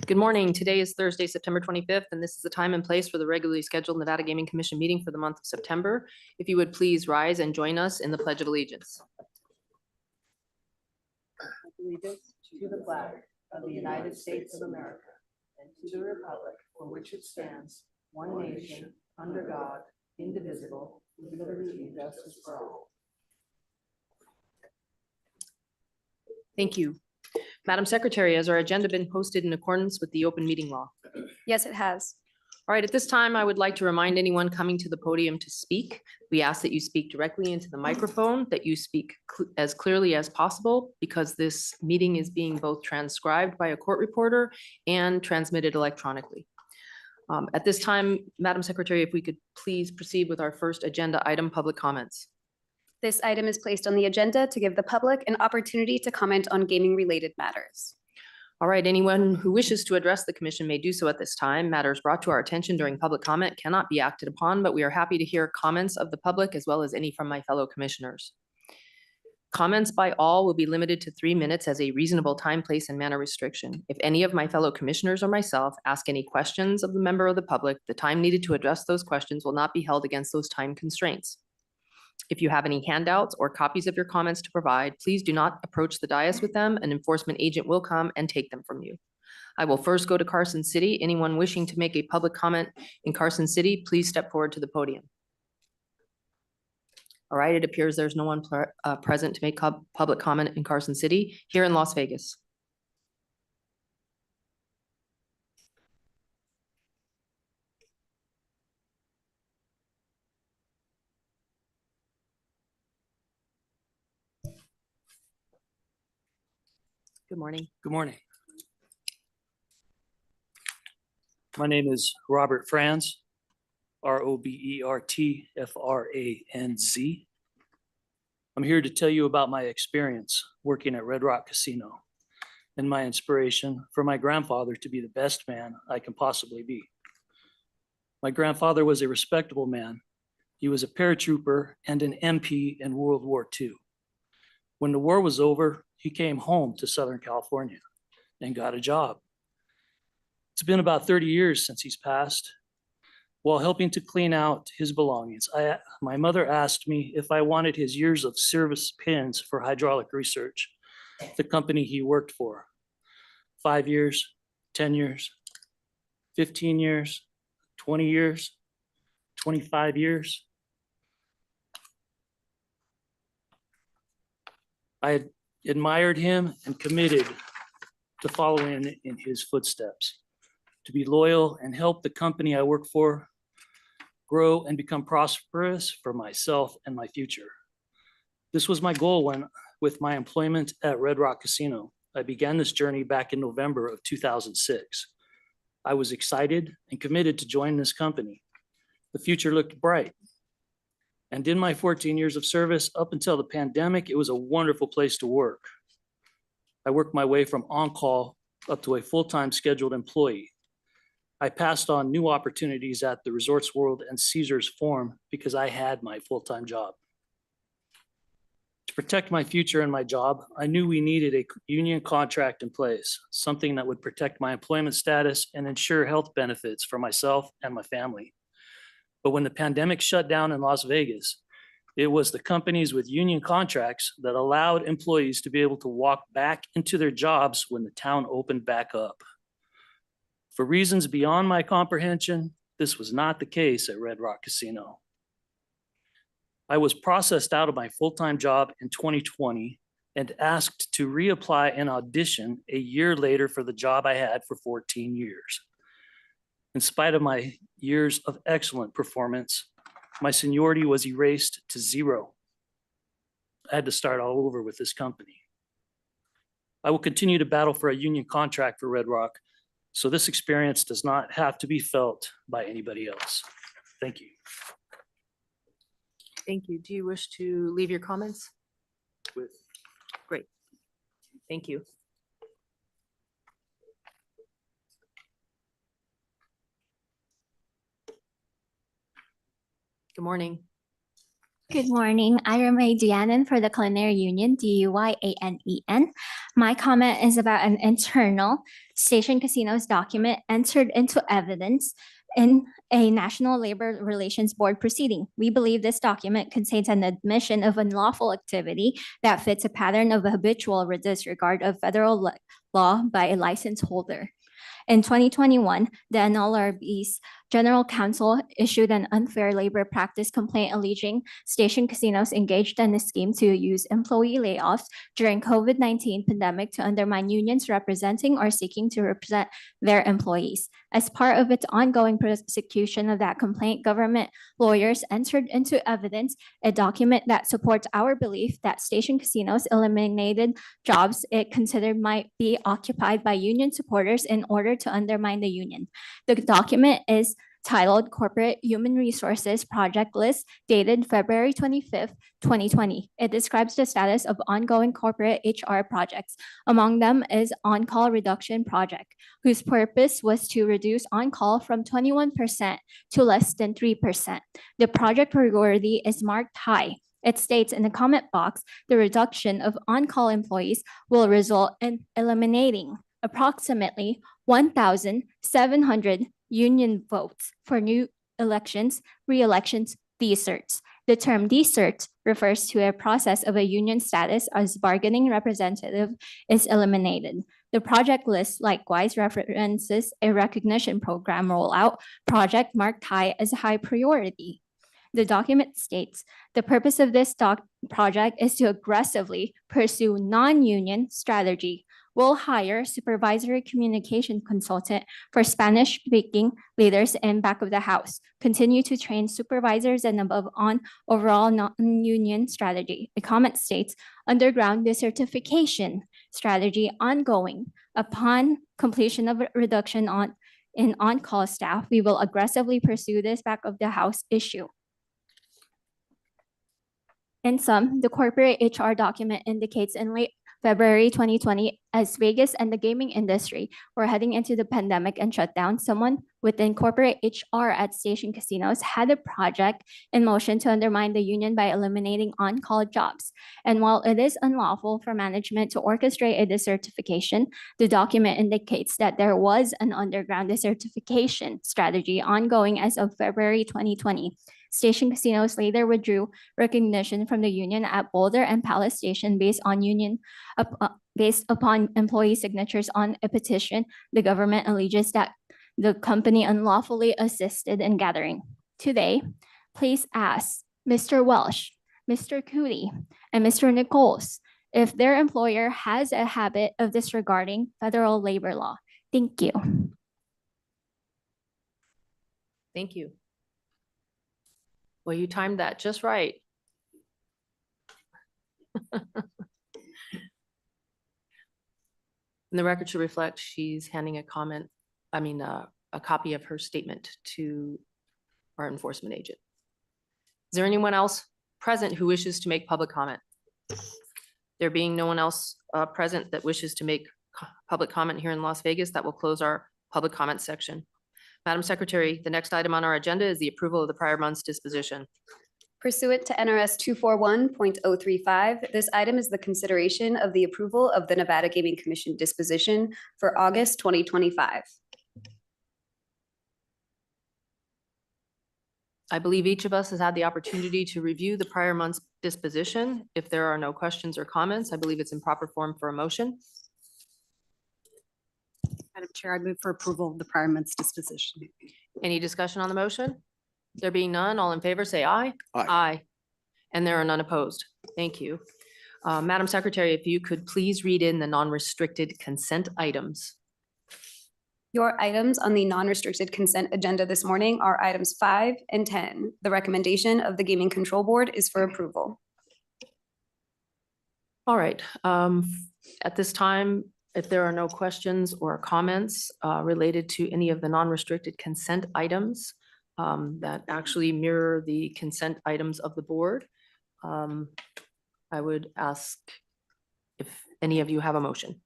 Good morning. Today is Thursday, September 25th, and this is the time and place for the regularly scheduled Nevada Gaming Commission meeting for the month of September. If you would please rise and join us in the Pledge of Allegiance. Allegiance to the flag of the United States of America and to the republic for which it stands, one nation, under God, indivisible, with liberty and justice for all. Thank you. Madam Secretary, has our agenda been posted in accordance with the open meeting law? Yes, it has. All right, at this time, I would like to remind anyone coming to the podium to speak. We ask that you speak directly into the microphone, that you speak as clearly as possible, because this meeting is being both transcribed by a court reporter and transmitted electronically. At this time, Madam Secretary, if we could please proceed with our first agenda item, public comments. This item is placed on the agenda to give the public an opportunity to comment on gaming-related matters. All right, anyone who wishes to address the commission may do so at this time. Matters brought to our attention during public comment cannot be acted upon, but we are happy to hear comments of the public as well as any from my fellow commissioners. Comments by all will be limited to 3 minutes as a reasonable time, place, and manner restriction. If any of my fellow commissioners or myself ask any questions of the member of the public, the time needed to address those questions will not be held against those time constraints. If you have any handouts or copies of your comments to provide, please do not approach the dais with them. An enforcement agent will come and take them from you. I will first go to Carson City. Anyone wishing to make a public comment in Carson City, please step forward to the podium. All right, it appears there's no one present to make public comment in Carson City. Here in Las Vegas. Good morning. Good morning. My name is Robert Franz, R-O-B-E-R-T-F-R-A-N-Z. I'm here to tell you about my experience working at Red Rock Casino and my inspiration for my grandfather to be the best man I can possibly be. My grandfather was a respectable man. He was a paratrooper and an MP in World War II. When the war was over, he came home to Southern California and got a job. It's been about 30 years since he's passed. While helping to clean out his belongings, my mother asked me if I wanted his years of service pins for hydraulic research, the company he worked for. 5 years, 10 years, 15 years, 20 years, 25 years. I had admired him and committed to following in his footsteps, to be loyal and help the company I work for grow and become prosperous for myself and my future. This was my goal with my employment at Red Rock Casino. I began this journey back in November of 2006. I was excited and committed to join this company. The future looked bright. And in my 14 years of service, up until the pandemic, it was a wonderful place to work. I worked my way from on-call up to a full-time scheduled employee. I passed on new opportunities at the Resorts World and Caesars Forum because I had my full-time job. To protect my future and my job, I knew we needed a union contract in place, something that would protect my employment status and ensure health benefits for myself and my family. But when the pandemic shut down in Las Vegas, it was the companies with union contracts that allowed employees to be able to walk back into their jobs when the town opened back up. For reasons beyond my comprehension, this was not the case at Red Rock Casino. I was processed out of my full-time job in 2020 and asked to reapply and audition a year later for the job I had for 14 years. In spite of my years of excellent performance, my seniority was erased to 0. I had to start all over with this company. I will continue to battle for a union contract for Red Rock, so this experience does not have to be felt by anybody else. Thank you. Thank you. Do you wish to leave your comments? With Great. Thank you. Good morning. Good morning. Irene Dianen for the Culinary Union, DUYANEN. My comment is about an internal Station Casinos document entered into evidence in a National Labor Relations Board proceeding. We believe this document contains an admission of unlawful activity that fits a pattern of habitual disregard of federal law by a license holder. In 2021, the NLRB's General Counsel issued an unfair labor practice complaint alleging station casinos engaged in a scheme to use employee layoffs during COVID-19 pandemic to undermine unions representing or seeking to represent their employees. As part of its ongoing prosecution of that complaint, government lawyers entered into evidence a document that supports our belief that station casinos eliminated jobs it considered might be occupied by union supporters in order to undermine the union. The document is titled Corporate Human Resources Project List dated February 25th, 2020. It describes the status of ongoing corporate HR projects. Among them is On-Call Reduction Project, whose purpose was to reduce on-call from 21% to less than 3%. The project priority is marked high. It states in the comment box, the reduction of on-call employees will result in eliminating approximately 1,700 union votes for new elections, re-elections, deserts. The term desert refers to a process of a union status as bargaining representative is eliminated. The project list likewise references a recognition program rollout project marked high as a high priority. The document states, the purpose of this project is to aggressively pursue non-union strategy. We'll hire supervisory communication consultant for Spanish-speaking leaders in back of the house, continue to train supervisors and above on overall non-union strategy. The comment states, underground desertification strategy ongoing. Upon completion of reduction in on-call staff, we will aggressively pursue this back of the house issue. In sum, the corporate HR document indicates in late February 2020, as Vegas and the gaming industry were heading into the pandemic and shutdown, someone within corporate HR at station casinos had a project in motion to undermine the union by eliminating on-call jobs. And while it is unlawful for management to orchestrate a desertification, the document indicates that there was an underground desertification strategy ongoing as of February 2020. Station casinos later withdrew recognition from the union at Boulder and Palace Station based upon employee signatures on a petition the government alleges that the company unlawfully assisted in gathering. Today, please ask Mr. Welsh, Mr. Cootie, and Mr. Nichols if their employer has a habit of disregarding federal labor law. Thank you. Thank you. Well, you timed that just right. And the record should reflect she's handing a copy of her statement to our enforcement agent. Is there anyone else present who wishes to make public comment? There being no one else present that wishes to make public comment here in Las Vegas, that will close our public comment section. Madam Secretary, the next item on our agenda is the approval of the prior month's disposition. Pursuant to NRS 241.035, this item is the consideration of the approval of the Nevada Gaming Commission disposition for August 2025. I believe each of us has had the opportunity to review the prior month's disposition. If there are no questions or comments, I believe it's in proper form for a motion. Madam Chair, I move for approval of the prior month's disposition. Any discussion on the motion? There being none, all in favor, say aye. Aye. Aye. And there are none opposed. Thank you. Madam Secretary, if you could please read in the non-restricted consent items. Your items on the non-restricted consent agenda this morning are items 5 and 10. The recommendation of the Gaming Control Board is for approval. All right. At this time, if there are no questions or comments related to any of the non-restricted consent items that actually mirror the consent items of the board, I would ask if any of you have a motion.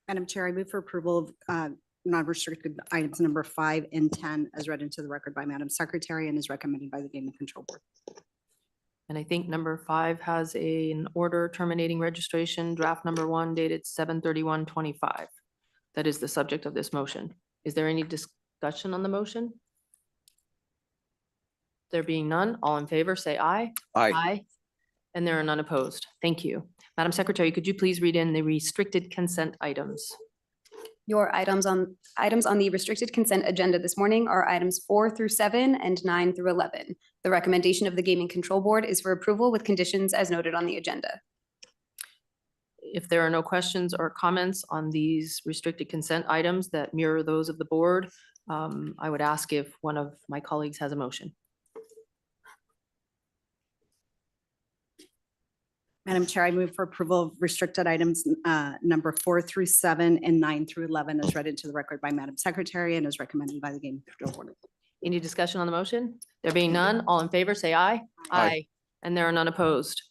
Madam Chair, I move for approval of non-restricted items number 5 and 10 as read into the record by Madam Secretary and is recommended by the Gaming Control Board. And I think number 5 has an order terminating registration, draft number 1 dated 7/31/25. That is the subject of this motion. Is there any discussion on the motion? There being none, all in favor, say aye. Aye. And there are none opposed. Thank you. Madam Secretary, could you please read in the restricted consent items? Your items on the restricted consent agenda this morning are items 4 through 7 and 9 through 11. The recommendation of the Gaming Control Board is for approval with conditions as noted on the agenda. If there are no questions or comments on these restricted consent items that mirror those of the board, I would ask if one of my colleagues has a motion. Madam Chair, I move for approval of restricted items number 4 through 7 and 9 through 11 as read into the record by Madam Secretary and is recommended by the Gaming Control Board. Any discussion on the motion? There being none, all in favor, say aye. Aye. And there are none opposed.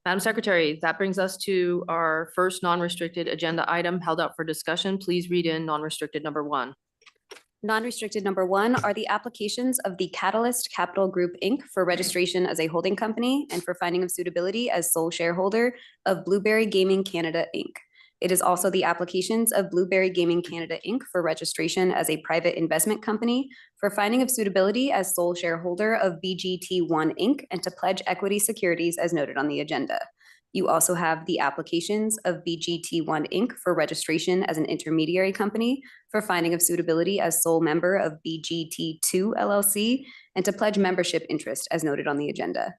Madam Secretary, that brings us to our first non-restricted agenda item held up for discussion. Please read in non-restricted number 1. Non-restricted number 1 are the applications of the Catalyst Capital Group, Inc. for registration as a holding company and for finding of suitability as sole shareholder of Blueberry Gaming Canada, Inc. It is also the applications of Blueberry Gaming Canada, Inc. for registration as a private investment company, for finding of suitability as sole shareholder of BGT1, Inc. and to pledge equity securities as noted on the agenda. You also have the applications of BGT1, Inc. for registration as an intermediary company, for finding of suitability as sole member of BGT2 LLC, and to pledge membership interest as noted on the agenda.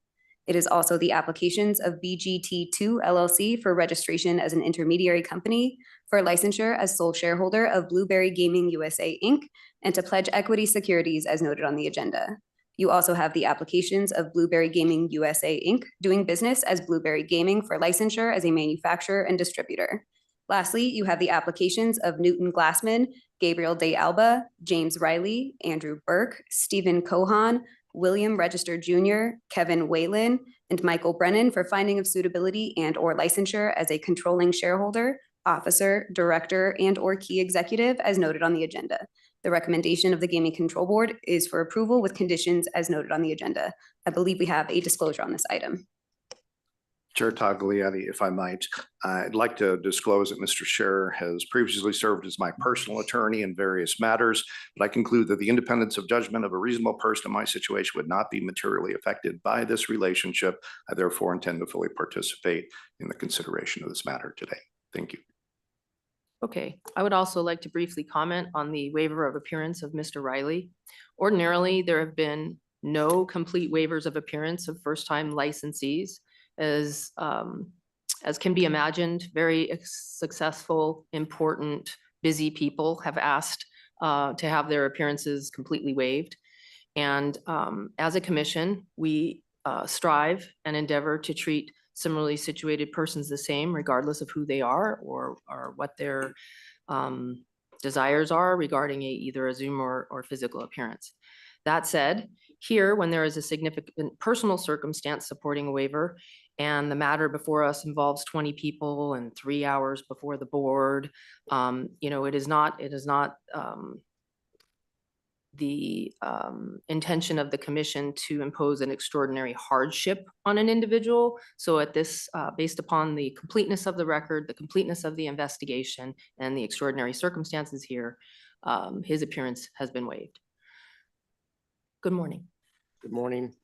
It is also the applications of BGT2 LLC for registration as an intermediary company, for licensure as sole shareholder of Blueberry Gaming USA, Inc., and to pledge equity securities as noted on the agenda. You also have the applications of Blueberry Gaming USA, Inc., doing business as Blueberry Gaming for licensure as a manufacturer and distributor. Lastly, you have the applications of Newton Glassman, Gabriel De Alba, James Riley, Andrew Burke, Stephen Cohan, William Register Jr., Kevin Whalen, and Michael Brennan for finding of suitability and/or licensure as a controlling shareholder, officer, director, and/or key executive as noted on the agenda. The recommendation of the Gaming Control Board is for approval with conditions as noted on the agenda. I believe we have a disclosure on this item. Chair Tagliati, if I might, I'd like to disclose that Mr. Scherer has previously served as my personal attorney in various matters, but I conclude that the independence of judgment of a reasonable person in my situation would not be materially affected by this relationship. I therefore intend to fully participate in the consideration of this matter today. Thank you. Okay, I would also like to briefly comment on the waiver of appearance of Mr. Riley. Ordinarily, there have been no complete waivers of appearance of first-time licensees. As can be imagined, very successful, important, busy people have asked to have their appearances completely waived. And as a commission, we strive and endeavor to treat similarly situated persons the same, regardless of who they are or what their desires are regarding either a Zoom or physical appearance. That said, here, when there is a significant personal circumstance supporting a waiver, and the matter before us involves 20 people and 3 hours before the board, it is not the intention of the commission to impose an extraordinary hardship on an individual. So at this, based upon the completeness of the record, the completeness of the investigation, and the extraordinary circumstances here, his appearance has been waived. Good morning. Good morning,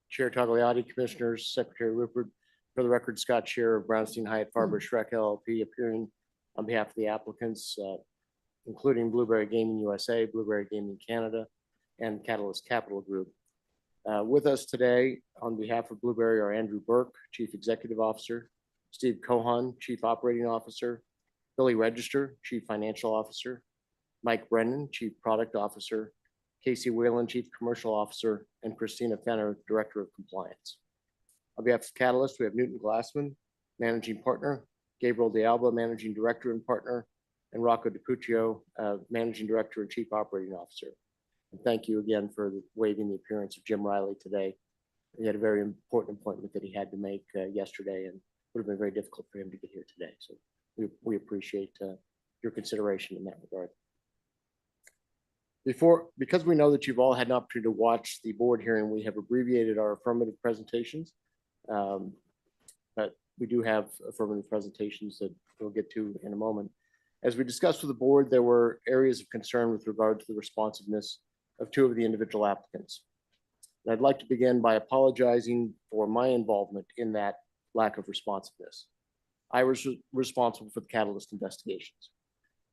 Chair Tagliati, Commissioners, Secretary Rupert. For the record, Scott Scherer of Brownstein Hyatt Farber Schreck LLP, appearing on behalf of the applicants, including Blueberry Gaming USA, Blueberry Gaming Canada, and Catalyst Capital Group. With us today on behalf of Blueberry are Andrew Burke, Chief Executive Officer, Steve Cohan, Chief Operating Officer, Billy Register, Chief Financial Officer, Mike Brennan, Chief Product Officer, Casey Whalen, Chief Commercial Officer, and Christina Fenner, Director of Compliance. On behalf of Catalyst, we have Newton Glassman, Managing Partner, Gabriel De Alba, Managing Director and Partner, and Rocco DiPuccio, Managing Director and Chief Operating Officer. And thank you again for waiving the appearance of Jim Riley today. He had a very important appointment that he had to make yesterday, and would have been very difficult for him to get here today. So we appreciate your consideration in that regard. Because we know that you've all had an opportunity to watch the board hearing, we have abbreviated our affirmative presentations. But we do have affirmative presentations that we'll get to in a moment. As we discussed with the board, there were areas of concern with regard to the responsiveness of two of the individual applicants. And I'd like to begin by apologizing for my involvement in that lack of responsiveness. I was responsible for the Catalyst investigations.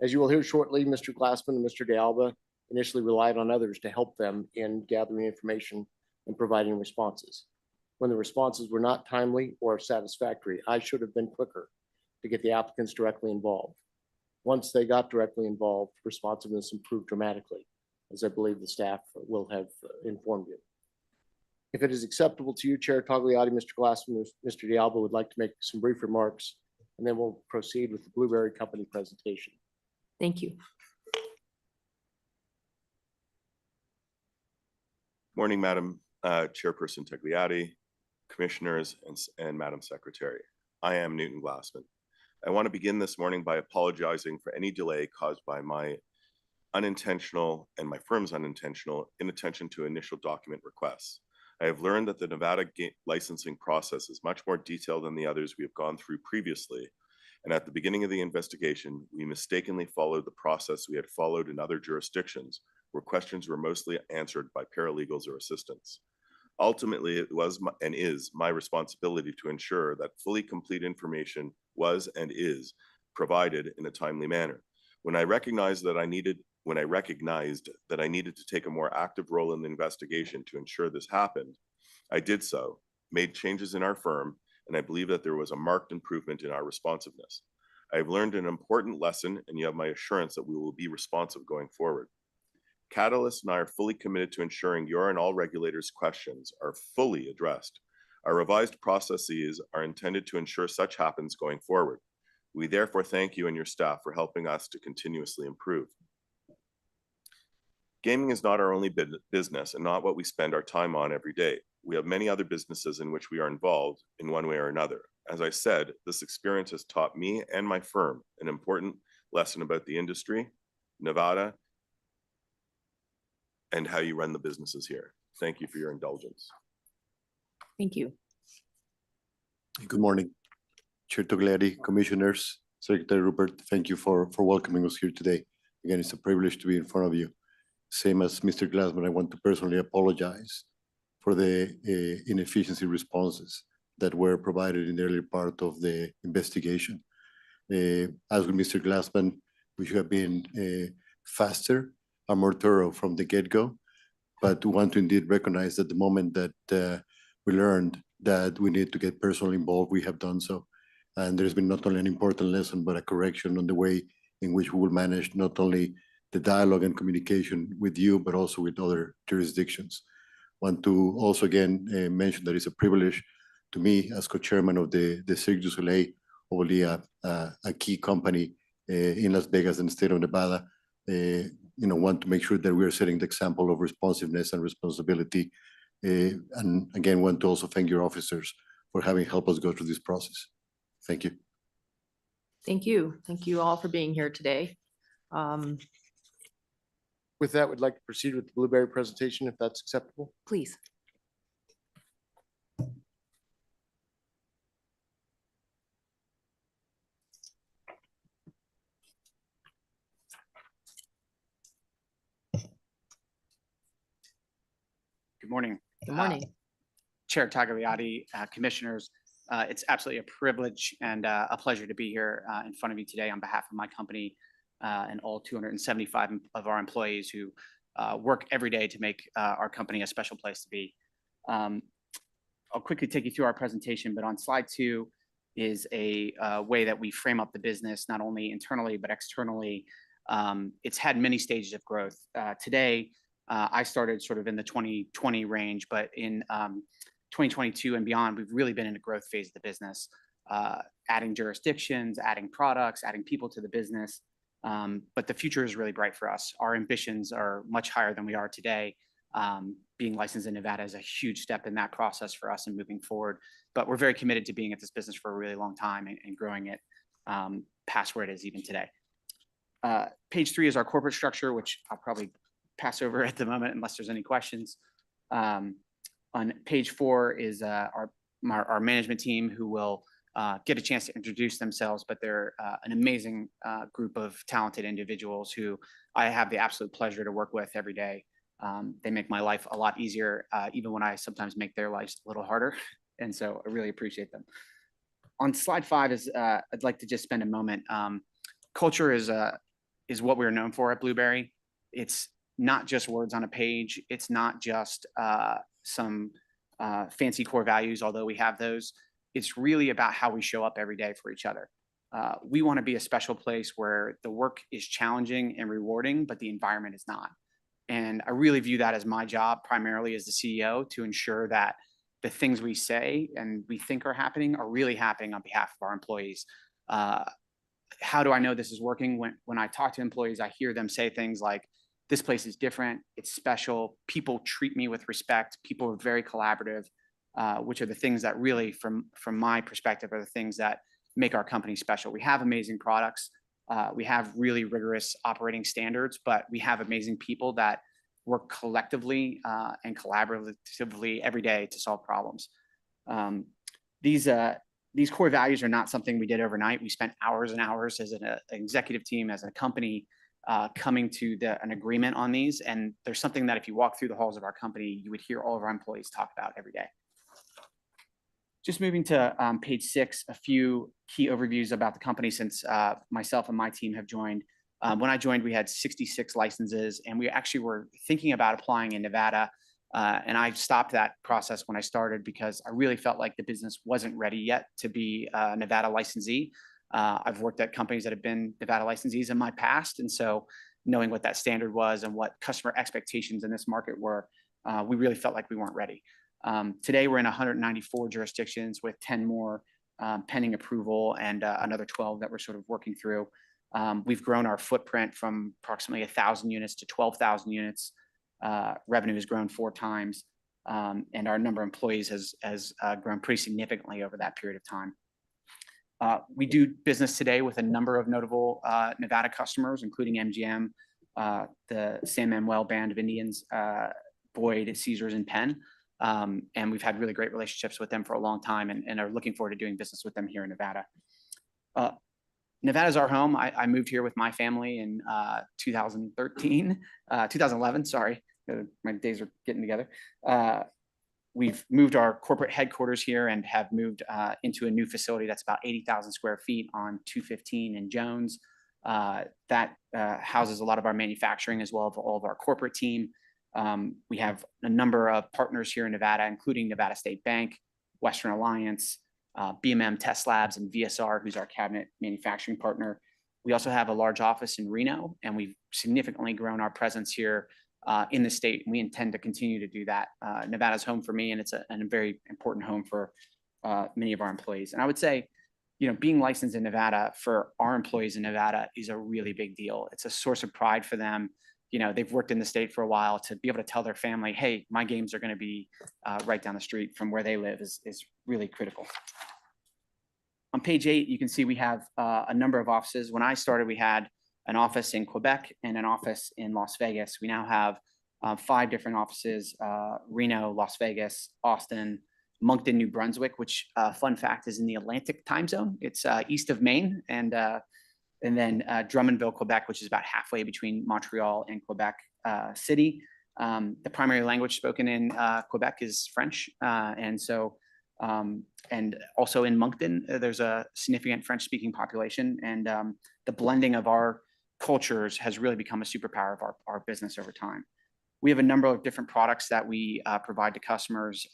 As you will hear shortly, Mr. Glassman and Mr. De Alba initially relied on others to help them in gathering information and providing responses. When the responses were not timely or satisfactory, I should have been quicker to get the applicants directly involved. Once they got directly involved, responsiveness improved dramatically, as I believe the staff will have informed you. If it is acceptable to you, Chair Togliatti, Mr. Glassman, Mr. De Alba would like to make some brief remarks, and then we'll proceed with the Blueberry Company presentation. Thank you. Morning, Madam Chairperson Togliatti, Commissioners, and Madam Secretary. I am Newton Glassman. I want to begin this morning by apologizing for any delay caused by my unintentional and my firm's unintentional inattention to initial document requests. I have learned that the Nevada licensing process is much more detailed than the others we have gone through previously. And at the beginning of the investigation, we mistakenly followed the process we had followed in other jurisdictions, where questions were mostly answered by paralegals or assistants. Ultimately, it was and is my responsibility to ensure that fully complete information was and is provided in a timely manner. When I recognized that I needed to take a more active role in the investigation to ensure this happened, I did so, made changes in our firm, and I believe that there was a marked improvement in our responsiveness. I have learned an important lesson, and you have my assurance that we will be responsive going forward. Catalyst and I are fully committed to ensuring your and all regulators' questions are fully addressed. Our revised processes are intended to ensure such happens going forward. We therefore thank you and your staff for helping us to continuously improve. Gaming is not our only business and not what we spend our time on every day. We have many other businesses in which we are involved in one way or another. As I said, this experience has taught me and my firm an important lesson about the industry, Nevada, and how you run the businesses here. Thank you for your indulgence. Thank you. Good morning, Chair Togliatti, Commissioners, Secretary Rupert. Thank you for welcoming us here today. Again, it's a privilege to be in front of you. Same as Mr. Glassman, I want to personally apologize for the inefficiency responses that were provided in the earlier part of the investigation. As with Mr. Glassman, we should have been faster and more thorough from the get-go, but we want to indeed recognize that the moment that we learned that we need to get personally involved, we have done so. And there's been not only an important lesson, but a correction on the way in which we will manage not only the dialogue and communication with you, but also with other jurisdictions. Want to also again mention that it's a privilege to me as co-chairman of the Cirque du Soleil, only a key company in Las Vegas and the state of Nevada. Want to make sure that we are setting the example of responsiveness and responsibility. And again, want to also thank your officers for having helped us go through this process. Thank you. Thank you. Thank you all for being here today. With that, we'd like to proceed with the Blueberry presentation, if that's acceptable. Please. Good morning. Good morning. Chair Togliatti, Commissioners. It's absolutely a privilege and a pleasure to be here in front of you today on behalf of my company and all 275 of our employees who work every day to make our company a special place to be. I'll quickly take you through our presentation, but on slide 2 is a way that we frame up the business, not only internally, but externally. It's had many stages of growth. Today, I started sort of in the 2020 range, but in 2022 and beyond, we've really been in a growth phase of the business, adding jurisdictions, adding products, adding people to the business. But the future is really bright for us. Our ambitions are much higher than we are today. Being licensed in Nevada is a huge step in that process for us and moving forward. But we're very committed to being at this business for a really long time and growing it past where it is even today. Page 3 is our corporate structure, which I'll probably pass over at the moment unless there's any questions. On page 4 is our management team, who will get a chance to introduce themselves, but they're an amazing group of talented individuals who I have the absolute pleasure to work with every day. They make my life a lot easier, even when I sometimes make their lives a little harder. And so I really appreciate them. On slide 5 is I'd like to just spend a moment. Culture is what we're known for at Blueberry. It's not just words on a page. It's not just some fancy core values, although we have those. It's really about how we show up every day for each other. We want to be a special place where the work is challenging and rewarding, but the environment is not. And I really view that as my job, primarily as the CEO, to ensure that the things we say and we think are happening are really happening on behalf of our employees. How do I know this is working? When I talk to employees, I hear them say things like, this place is different, it's special, people treat me with respect, people are very collaborative, which are the things that really, from my perspective, are the things that make our company special. We have amazing products, we have really rigorous operating standards, but we have amazing people that work collectively and collaboratively every day to solve problems. These core values are not something we did overnight. We spent hours and hours as an executive team, as a company, coming to an agreement on these. And there's something that if you walk through the halls of our company, you would hear all of our employees talk about every day. Just moving to page 6, a few key overviews about the company since myself and my team have joined. When I joined, we had 66 licenses, and we actually were thinking about applying in Nevada. And I stopped that process when I started because I really felt like the business wasn't ready yet to be a Nevada licensee. I've worked at companies that have been Nevada licensees in my past. And so knowing what that standard was and what customer expectations in this market were, we really felt like we weren't ready. Today, we're in 194 jurisdictions with 10 more pending approval and another 12 that we're sort of working through. We've grown our footprint from approximately 1,000 units to 12,000 units. Revenue has grown 4 times, and our number of employees has grown pretty significantly over that period of time. We do business today with a number of notable Nevada customers, including MGM, the San Manuel Band of Indians, Boyd, Caesars, and Penn. And we've had really great relationships with them for a long time and are looking forward to doing business with them here in Nevada. Nevada is our home. I moved here with my family in 2011, sorry. My days are getting together. We've moved our corporate headquarters here and have moved into a new facility that's about 80,000 square feet on 215 in Jones. That houses a lot of our manufacturing as well as all of our corporate team. We have a number of partners here in Nevada, including Nevada State Bank, Western Alliance, BMM Test Labs, and VSR, who's our cabinet manufacturing partner. We also have a large office in Reno, and we've significantly grown our presence here in the state, and we intend to continue to do that. Nevada's home for me, and it's a very important home for many of our employees. And I would say, being licensed in Nevada for our employees in Nevada is a really big deal. It's a source of pride for them. They've worked in the state for a while. To be able to tell their family, hey, my games are going to be right down the street from where they live is really critical. On page 8, you can see we have a number of offices. When I started, we had an office in Quebec and an office in Las Vegas. We now have 5 different offices: Reno, Las Vegas, Austin, Moncton, New Brunswick, which fun fact is in the Atlantic time zone. It's east of Maine, and then Drummondville, Quebec, which is about halfway between Montreal and Quebec City. The primary language spoken in Quebec is French, and also in Moncton, there's a significant French-speaking population, and the blending of our cultures has really become a superpower of our business over time. We have a number of different products that we provide to customers.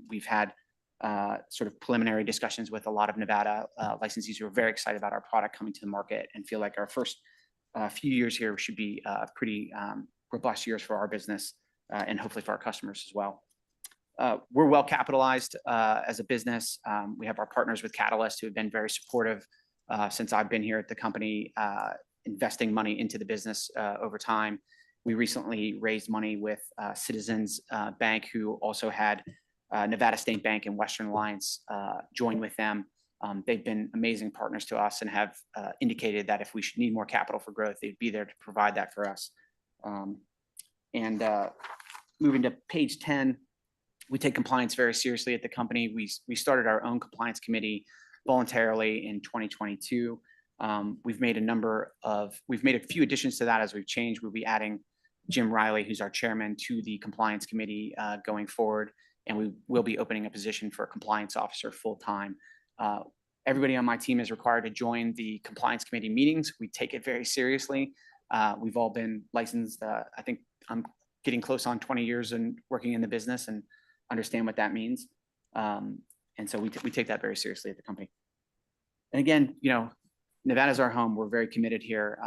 We've had sort of preliminary discussions with a lot of Nevada licensees who are very excited about our product coming to the market and feel like our first few years here should be pretty robust years for our business and hopefully for our customers as well. We're well capitalized as a business. We have our partners with Catalyst who have been very supportive since I've been here at the company, investing money into the business over time. We recently raised money with Citizens Bank, who also had Nevada State Bank and Western Alliance join with them. They've been amazing partners to us and have indicated that if we should need more capital for growth, they'd be there to provide that for us. And moving to page 10, we take compliance very seriously at the company. We started our own compliance committee voluntarily in 2022. We've made a few additions to that as we've changed. We'll be adding Jim Riley, who's our chairman, to the compliance committee going forward. And we will be opening a position for a compliance officer full-time. Everybody on my team is required to join the compliance committee meetings. We take it very seriously. We've all been licensed. I think I'm getting close on 20 years and working in the business and understand what that means. And so we take that very seriously at the company. And again, Nevada's our home. We're very committed here.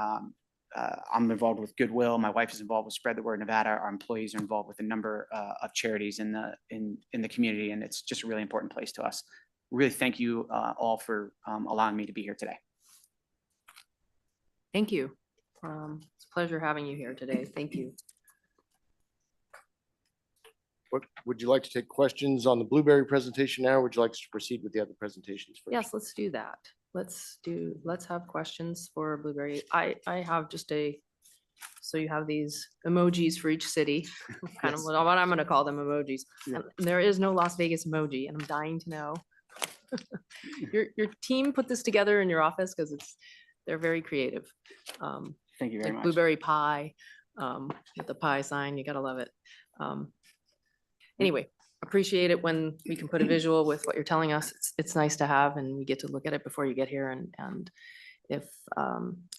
I'm involved with Goodwill. My wife is involved with Spread the Word Nevada. Our employees are involved with a number of charities in the community, and it's just a really important place to us. Really thank you all for allowing me to be here today. Thank you. It's a pleasure having you here today. Thank you. What, would you like to take questions on the Blueberry presentation now, or would you like us to proceed with the other presentations first? Yes, let's do that. Let's have questions for Blueberry. I have just so you have these emojis for each city, kind of what I'm going to call them emojis. Yeah. And there is no Las Vegas emoji, and I'm dying to know. Your team put this together in your office because they're very creative. Thank you very Like much. blueberry pie, with the pie sign, you gotta love it. Anyway, appreciate it when we can put a visual with what you're telling us. It's nice to have, and we get to look at it before you get here. And if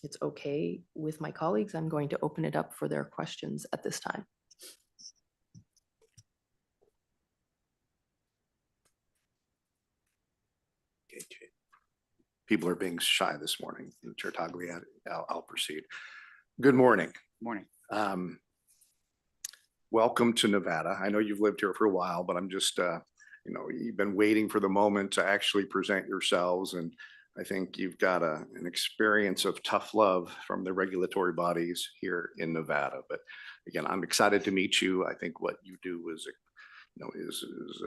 it's okay with my colleagues, I'm going to open it up for their questions at this time. People are being shy this morning. Chair Tagliati, I'll proceed. Good morning. Morning. Welcome to Nevada. I know you've lived here for a while, but I'm just, you've been waiting for the moment to actually present yourselves. And I think you've got an experience of tough love from the regulatory bodies here in Nevada. But again, I'm excited to meet you. I think what you do is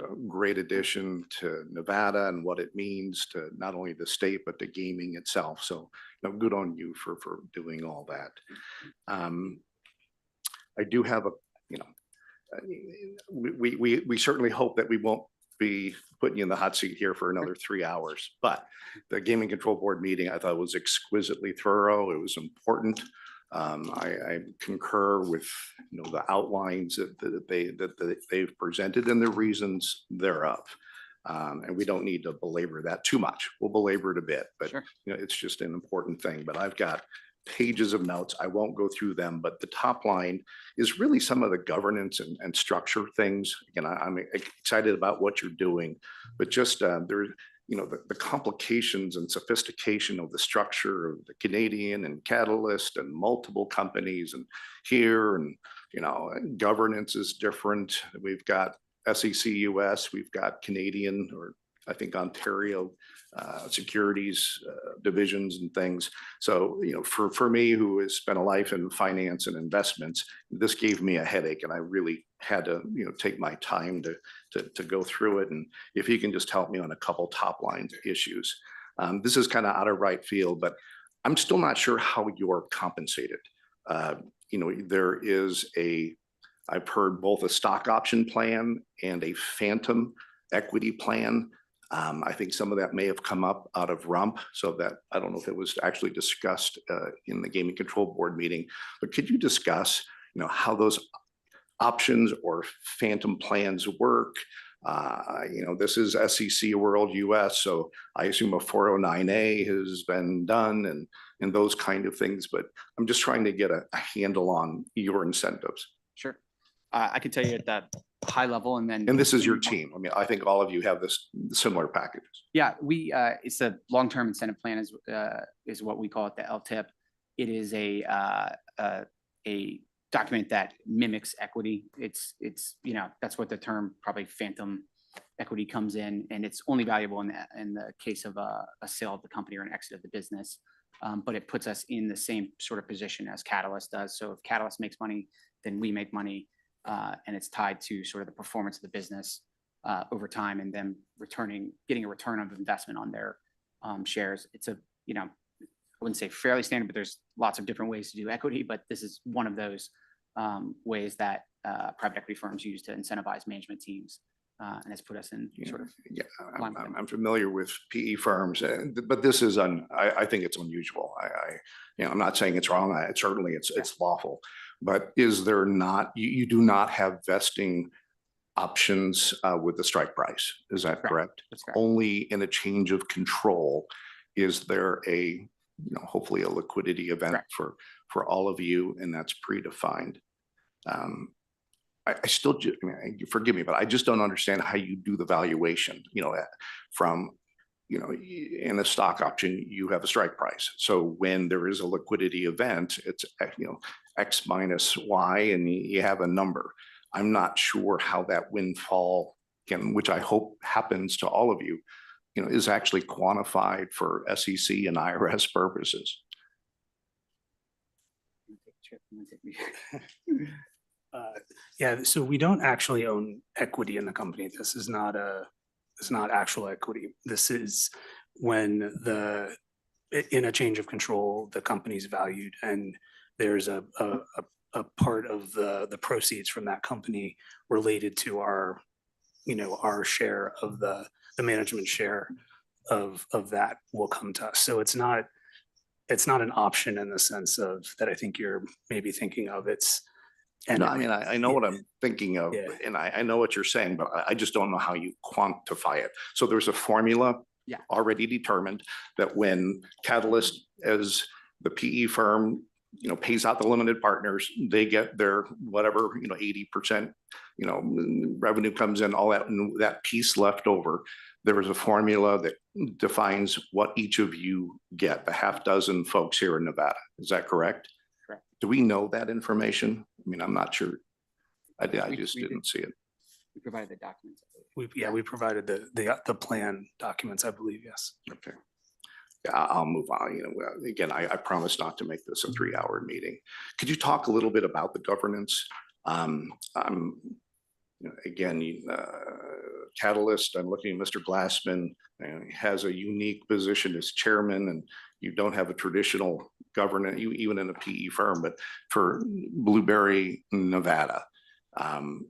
a great addition to Nevada and what it means to not only the state, but to gaming itself. So, good on you for doing all that. I do have we certainly hope that we won't be putting you in the hot seat here for another 3 hours, but the Gaming Control Board meeting I thought was exquisitely thorough. It was important. I concur with the outlines that they've presented and the reasons thereof. And we don't need to belabor that too much. We'll belabor it a bit, but Sure. It's just an important thing. But I've got pages of notes. I won't go through them, but the top line is really some of the governance and structure things. Again, I'm excited about what you're doing, but just the complications and sophistication of the structure of the Canadian and Catalyst and multiple companies and here and, governance is different. We've got SEC US, we've got Canadian, or I think Ontario securities divisions and things. So, for me, who has spent a life in finance and investments, this gave me a headache, and I really had to, take my time to go through it. And if you can just help me on a couple top line issues. This is kind of out of right field, but I'm still not sure how you're compensated. There is I've heard both a stock option plan and a phantom equity plan. I think some of that may have come up out of rump, so that I don't know if it was actually discussed in the Gaming Control Board meeting, but could you discuss, how those options or phantom plans work? This is SEC World US, so I assume a 409A has been done and those kind of things, but I'm just trying to get a handle on your incentives. Sure. I can tell you at that high level, and then. And this is your team. I mean, I think all of you have this similar packages. Yeah, it's a long-term incentive plan is what we call it, the LTIP. It is a document that mimics equity. It's that's what the term probably phantom equity comes in, and it's only valuable in the case of a sale of the company or an exit of the business. But it puts us in the same sort of position as Catalyst does. So if Catalyst makes money, then we make money. And it's tied to sort of the performance of the business over time, and then getting a return of investment on their shares. It's I wouldn't say fairly standard, but there's lots of different ways to do equity, but this is one of those. ways that private equity firms use to incentivize management teams, and has put us in sort of. Yeah, line with them. I'm familiar with PE firms, but this is I think it's unusual. I'm not saying it's wrong. Certainly it's lawful, but is there not, you do not have vesting options with the strike price. Is that correct? That's correct. Only in a change of control is there hopefully a liquidity event Correct. for all of you, and that's predefined. I still, forgive me, but I just don't understand how you do the valuation, from, in a stock option, you have a strike price. So when there is a liquidity event, it's, X minus Y, and you have a number. I'm not sure how that windfall which I hope happens to all of you, is actually quantified for SEC and IRS purposes. Yeah, so we don't actually own equity in the company. This is not actual equity. This is when in a change of control, the company's valued, and there's a part of the proceeds from that company related to our share of the management share of that will come to us. So it's not an option in the sense of that I think you're maybe thinking of. No, I know what I'm thinking of, Yeah. and I know what you're saying, but I just don't know how you quantify it. So there's a formula already determined that when Catalyst, as the PE firm, pays out the limited partners, they get their whatever, 80%, revenue comes in, all that, and that piece left over. There is a formula that defines what each of you get, the half dozen folks here in Nevada. Is that correct? Correct. Do we know that information? I'm not sure. I We just did. didn't see it. We provided the documents. We provided the plan documents, I believe, yes. Okay. Yeah, I'll move on. Again, I promise not to make this a 3-hour meeting. Could you talk a little bit about the governance? Again, Catalyst, I'm looking at Mr. Glassman, has a unique position as chairman, and you don't have a traditional governance, even in a PE firm, but for Blueberry, Nevada,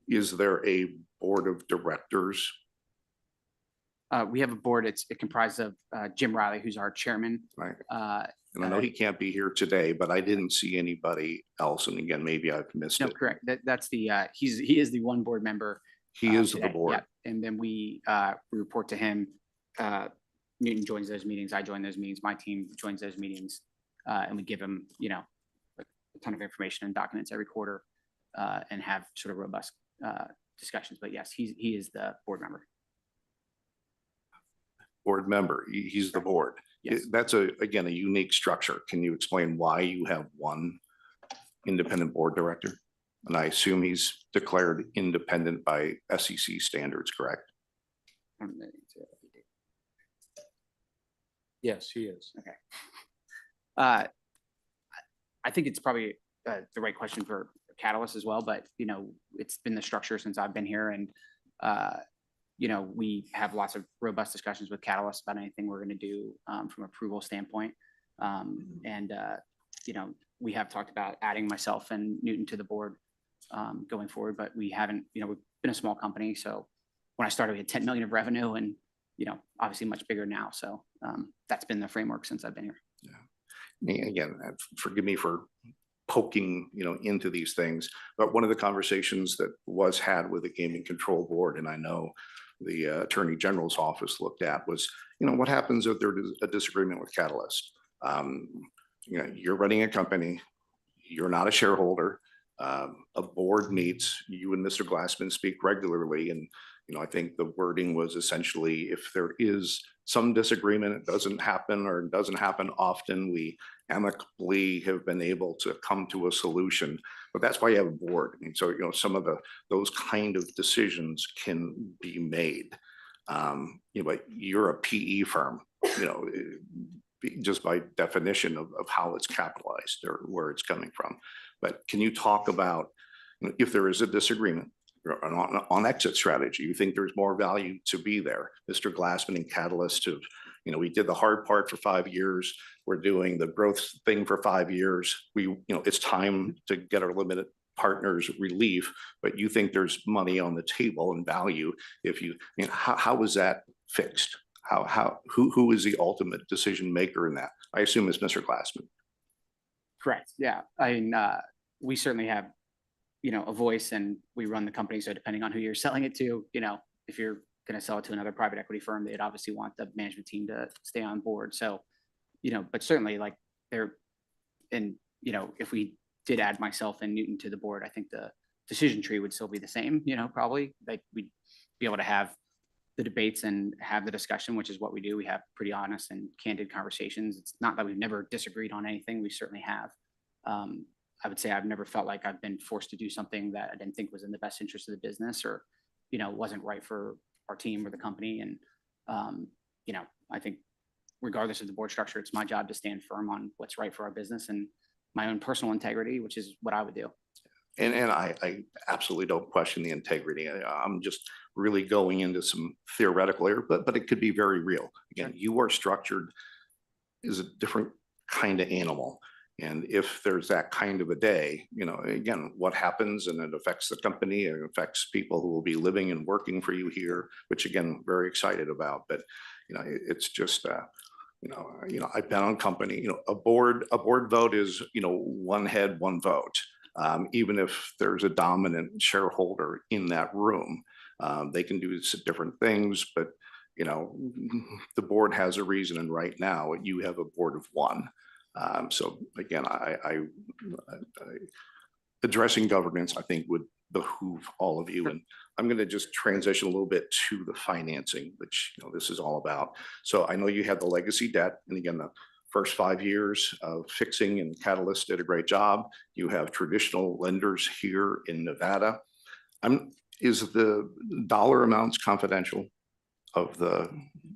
is there a board of directors? We have a board. It comprises of Jim Riley, who's our chairman. Right. And I know he can't be here today, but I didn't see anybody else. And again, maybe I've missed No, it. correct. That's he is the one board member. He is the today. board. Yeah. And then we report to him. Newton joins those meetings. I join those meetings. My team joins those meetings. And we give him, a ton of information and documents every quarter, and have sort of robust discussions. But yes, he is the board member. Board member, he's the board. Yes. That's again, a unique structure. Can you explain why you have one independent board director? And I assume he's declared independent by SEC standards, correct? Yes, he is. Okay. I think it's probably the right question for Catalyst as well, but it's been the structure since I've been here, and we have lots of robust discussions with Catalyst about anything we're going to do from approval standpoint. We have talked about adding myself and Newton to the board going forward, but we haven't, we've been a small company. So when I started, we had 10 million of revenue, and, obviously much bigger now. So that's been the framework since I've been here. Yeah. Again, forgive me for poking, into these things, but one of the conversations that was had with the Gaming Control Board, and I know the Attorney General's office looked at, was, what happens if there's a disagreement with Catalyst? You're running a company, you're not a shareholder, a board meets, you and Mr. Glassman speak regularly, and I think the wording was essentially, if there is some disagreement, it doesn't happen or it doesn't happen often, we amicably have been able to come to a solution. But that's why you have a board. So some of those kind of decisions can be made. But you're a PE firm, just by definition of how it's capitalized or where it's coming from. But can you talk about, if there is a disagreement on exit strategy, you think there's more value to be there? Mr. Glassman and Catalyst have, we did the hard part for 5 years. We're doing the growth thing for 5 years. It's time to get our limited partners relief, but you think there's money on the table and value if you, I mean, how is that fixed? Who is the ultimate decision maker in that? I assume it's Mr. Glassman. Correct. Yeah. I mean, we certainly have, a voice, and we run the company. So depending on who you're selling it to, if you're going to sell it to another private equity firm, they'd obviously want the management team to stay on board. So, but certainly like if we did add myself and Newton to the board, I think the decision tree would still be the same, probably like we'd be able to have the debates and have the discussion, which is what we do. We have pretty honest and candid conversations. It's not that we've never disagreed on anything. We certainly have. I would say I've never felt like I've been forced to do something that I didn't think was in the best interest of the business, or, wasn't right for our team or the company. And, I think regardless of the board structure, it's my job to stand firm on what's right for our business and my own personal integrity, which is what I would do. And I absolutely don't question the integrity. I'm just really going into some theoretical area, but it could be very real. Again, you are structured as a different kind of animal. And if there's that kind of a day, again, what happens, and it affects the company, it affects people who will be living and working for you here, which again, very excited about. But, it's just, I've been on company, a board vote is, one head, one vote. Even if there's a dominant shareholder in that room, they can do different things, but, the board has a reason. And right now you have a board of one. So again, I addressing governance, I think, would behoove all of you. And I'm going to just transition a little bit to the financing, which this is all about. So I know you have the legacy debt, and again, the first 5 years of fixing and Catalyst did a great job. You have traditional lenders here in Nevada. Is the dollar amounts confidential of the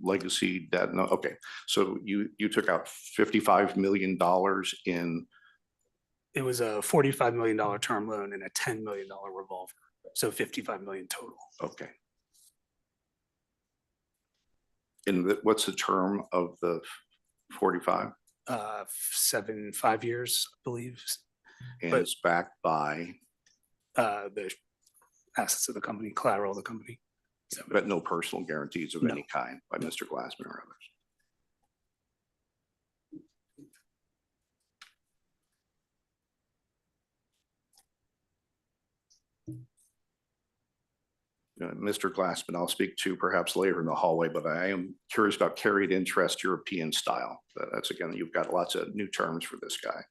legacy debt? No. Okay. So you took out $55 million in. It was a $45 million term loan and a $10 million revolver. So 55 million total. Okay. And what's the term of the 45? 5 years, I believe. And But it's backed by? The assets of the company, collateral of the company. But no personal guarantees of No. any kind by Mr. Glassman or others. Mr. Glassman, I'll speak to perhaps later in the hallway, but I am curious about carried interest European style. That's again, you've got lots of new terms for this guy.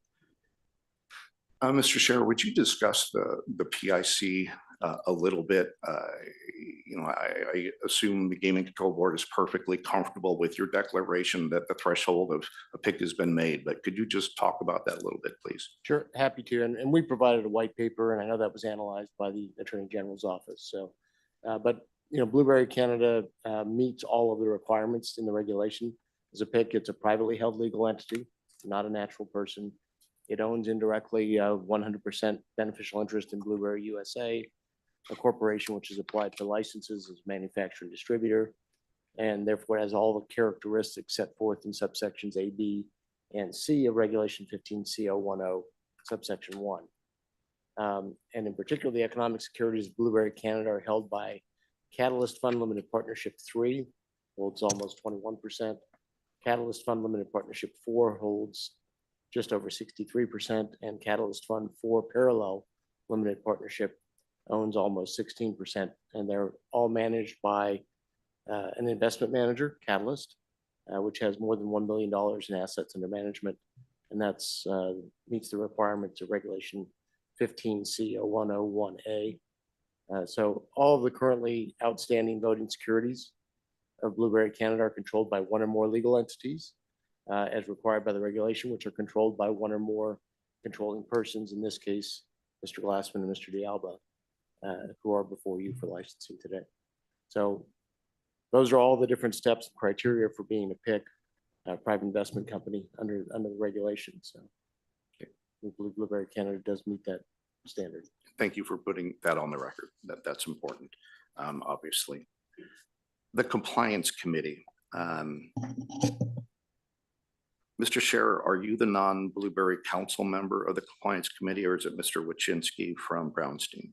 Mr. Chair, would you discuss the PIC a little bit? I assume the Gaming Control Board is perfectly comfortable with your declaration that the threshold of a PIC has been made, but could you just talk about that a little bit, please? Sure, happy to. And we provided a white paper, and I know that was analyzed by the Attorney General's office. So, but Blueberry Canada meets all of the requirements in the regulation. As a PIC, it's a privately held legal entity, not a natural person. It owns indirectly 100% beneficial interest in Blueberry USA, a corporation which is applied for licenses as manufacturer and distributor, and therefore has all the characteristics set forth in subsections A, B, and C of Regulation 15C010, subsection 1. And in particular, the economic securities of Blueberry Canada are held by Catalyst Fund Limited Partnership 3, holds almost 21%. Catalyst Fund Limited Partnership 4 holds just over 63%, and Catalyst Fund 4 Parallel Limited Partnership owns almost 16%, and they're all managed by an investment manager, Catalyst, which has more than $1 billion in assets under management, and that's meets the requirements of Regulation 15C010(1)A. So all of the currently outstanding voting securities of Blueberry Canada are controlled by one or more legal entities, as required by the regulation, which are controlled by one or more controlling persons, in this case, Mr. Glassman and Mr. D'Alba, who are before you for licensing today. So those are all the different steps and criteria for being a PIC, a private investment company under the regulation. So we believe Blueberry Canada does meet that standard. Thank you for putting that on the record. That's important, obviously. The Compliance Committee. Mr. Scherer, are you the non-Blueberry Council member of the Compliance Committee, or is it Mr. Wachinski from Brownstein?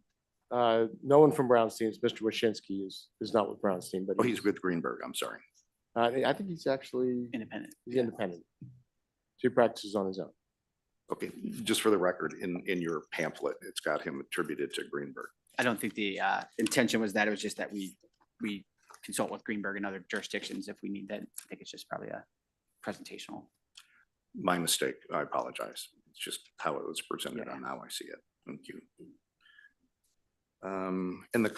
No one from Brownstein. It's Mr. Waschinsky is not with Brownstein, but Oh, he's with Greenberg, I'm sorry. I think he's actually Independent. he's independent. So he practices on his own. Okay, just for the record, in your pamphlet, it's got him attributed to Greenberg. I don't think the intention was that. It was just that we consult with Greenberg and other jurisdictions if we need that. I think it's just probably a presentational. My mistake, I apologize. It's just how it was presented Yeah. on how I see it. Thank you. And the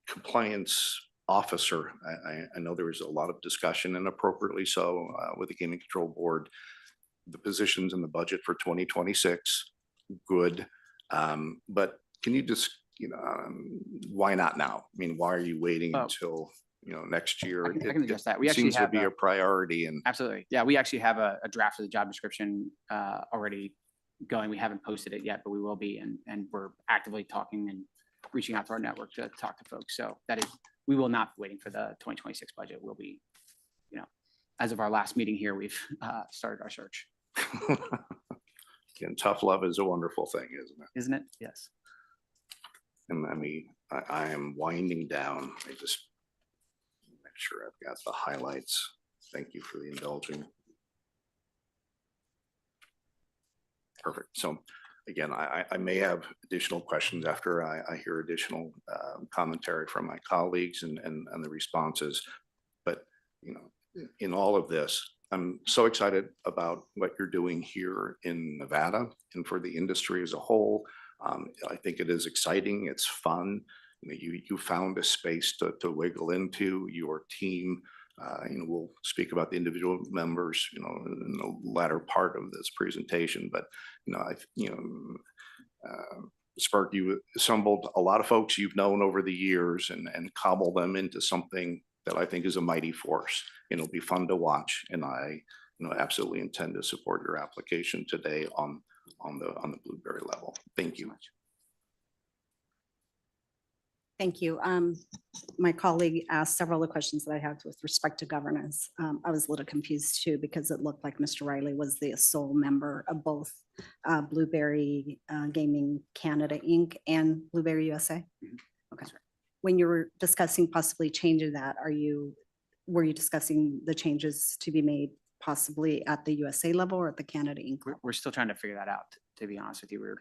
compliance officer, I know there was a lot of discussion, and appropriately so, with the Gaming Control Board. The positions in the budget for 2026, good. But can you just, why not now? I mean, why are you waiting Oh. until, next year? I can It- address that. We it actually seems to have be a- a priority, and Absolutely. Yeah, we actually have a draft of the job description already going. We haven't posted it yet, but we will be. And we're actively talking and reaching out to our network to talk to folks. So we will not be waiting for the 2026 budget. We'll be, as of our last meeting here, we've started our search. again, tough love is a wonderful thing, isn't it? Isn't it? Yes. And I am winding down. I just make sure I've got the highlights. Thank you for the indulging. Perfect. So again, I may have additional questions after I hear additional commentary from my colleagues and the responses. But, in all of this, I'm so excited about what you're doing here in Nevada and for the industry as a whole. I think it is exciting. It's fun. You found a space to wiggle into. Your team, we'll speak about the individual members, in the latter part of this presentation. But Spark, you assembled a lot of folks you've known over the years and cobbled them into something that I think is a mighty force. It'll be fun to watch, and I absolutely intend to support your application today on the Blueberry level. Thank you. Thank you. My colleague asked several of the questions that I had with respect to governance. I was a little confused too, because it looked like Mr. Riley was the sole member of both Blueberry Gaming Canada, Inc. and Blueberry USA. Okay. When you were discussing possibly changing that, were you discussing the changes to be made possibly at the USA level or at the Canada, Inc. level? We're still trying to figure that out, to be honest with you. We were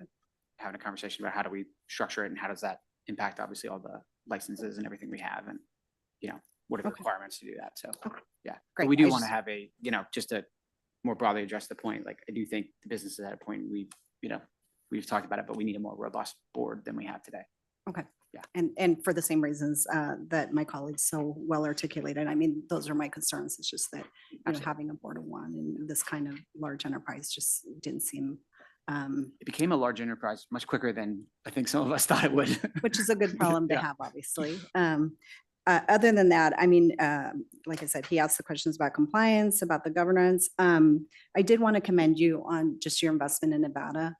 having a conversation about how do we structure it and how does that impact obviously all the licenses and everything we have, and what are the requirements to do that. So yeah, but Great. we do I want to just- have a, just to more broadly address the point, like I do think the business is at a point we've talked about it, but we need a more robust board than we have today. Okay. Yeah. And for the same reasons that my colleagues so well articulated. I mean, those are my concerns. It's just that, having a board of one in this kind of large enterprise just didn't seem, It became a large enterprise much quicker than I think some of us thought it would. which is a good problem to Yeah. have, obviously. Other than that, I mean, like I said, he asked the questions about compliance, about the governance. I did want to commend you on just your investment in Nevada.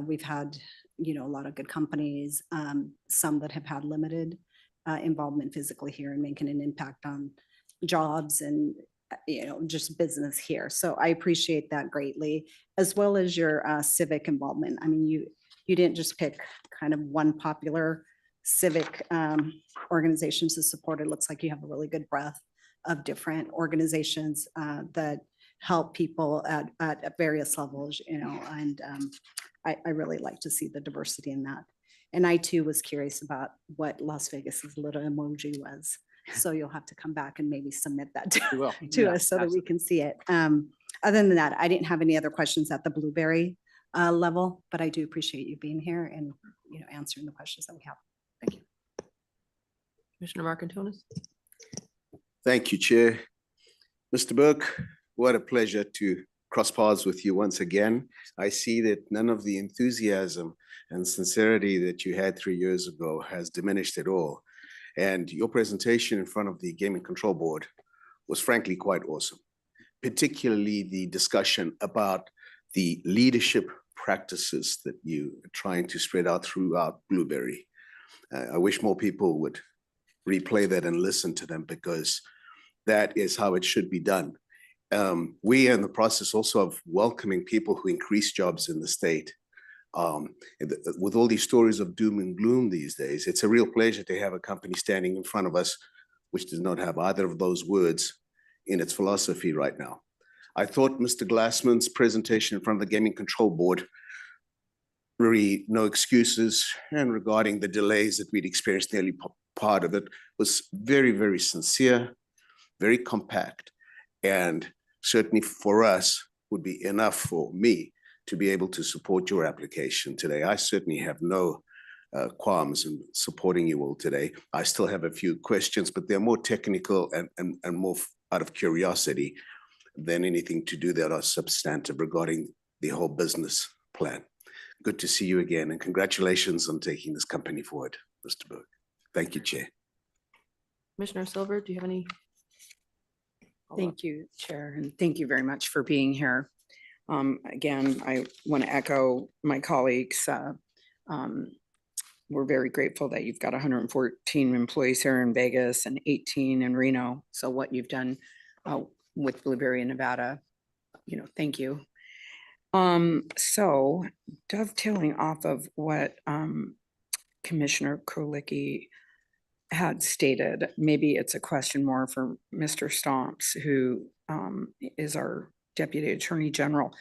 We've had, a lot of good companies, some that have had limited involvement physically here and making an impact on jobs and, just business here. So I appreciate that greatly, as well as your civic involvement. I mean, you didn't just pick kind of one popular civic organizations to support. It looks like you have a really good breadth of different organizations that help people at various levels, and I really like to see the diversity in that. And I too was curious about what Las Vegas's little emoji was. So you'll have to come back and maybe submit that We will. to Yeah, us so that we absolutely. can see it. Other than that, I didn't have any other questions at the Blueberry level, but I do appreciate you being here and, answering the questions that we have. Thank you. Commissioner Marcantonis? Thank you, Chair. Mr. Burke, what a pleasure to cross paths with you once again. I see that none of the enthusiasm and sincerity that you had 3 years ago has diminished at all. And your presentation in front of the Gaming Control Board was frankly quite awesome, particularly the discussion about the leadership practices that you are trying to spread out throughout Blueberry. I wish more people would replay that and listen to them, because that is how it should be done. We are in the process also of welcoming people who increase jobs in the state. With all these stories of doom and gloom these days, it's a real pleasure to have a company standing in front of us which does not have either of those words in its philosophy right now. I thought Mr. Glassman's presentation in front of the Gaming Control Board, really no excuses, and regarding the delays that we'd experienced in the early part of it, was very, very sincere, very compact, and certainly for us would be enough for me to be able to support your application today. I certainly have no qualms in supporting you all today. I still have a few questions, but they're more technical and more out of curiosity than anything to do that are substantive regarding the whole business plan. Good to see you again, and congratulations on taking this company forward, Mr. Burke. Thank you, Chair. Commissioner Silver, do you have any? Thank you, Chair, and thank you very much for being here. Again, I want to echo my colleagues. We're very grateful that you've got 114 employees here in Vegas and 18 in Reno. So what you've done with Blueberry in Nevada, thank you. So dovetailing off of what Commissioner Krolicki had stated, maybe it's a question more for Mr. Stomps, who is our Deputy Attorney General.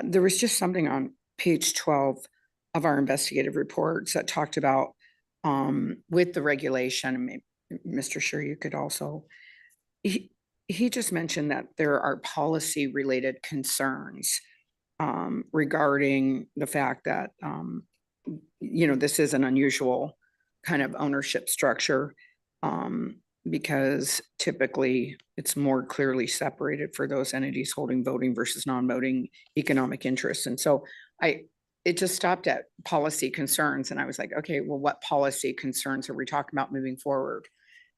There was just something on page 12 of our investigative reports that talked about with the regulation, and maybe Mr. Sure, you could also, he just mentioned that there are policy related concerns regarding the fact that, this is an unusual kind of ownership structure because typically it's more clearly separated for those entities holding voting versus non-voting economic interests. And so it just stopped at policy concerns. And I was like, okay, well, what policy concerns are we talking about moving forward?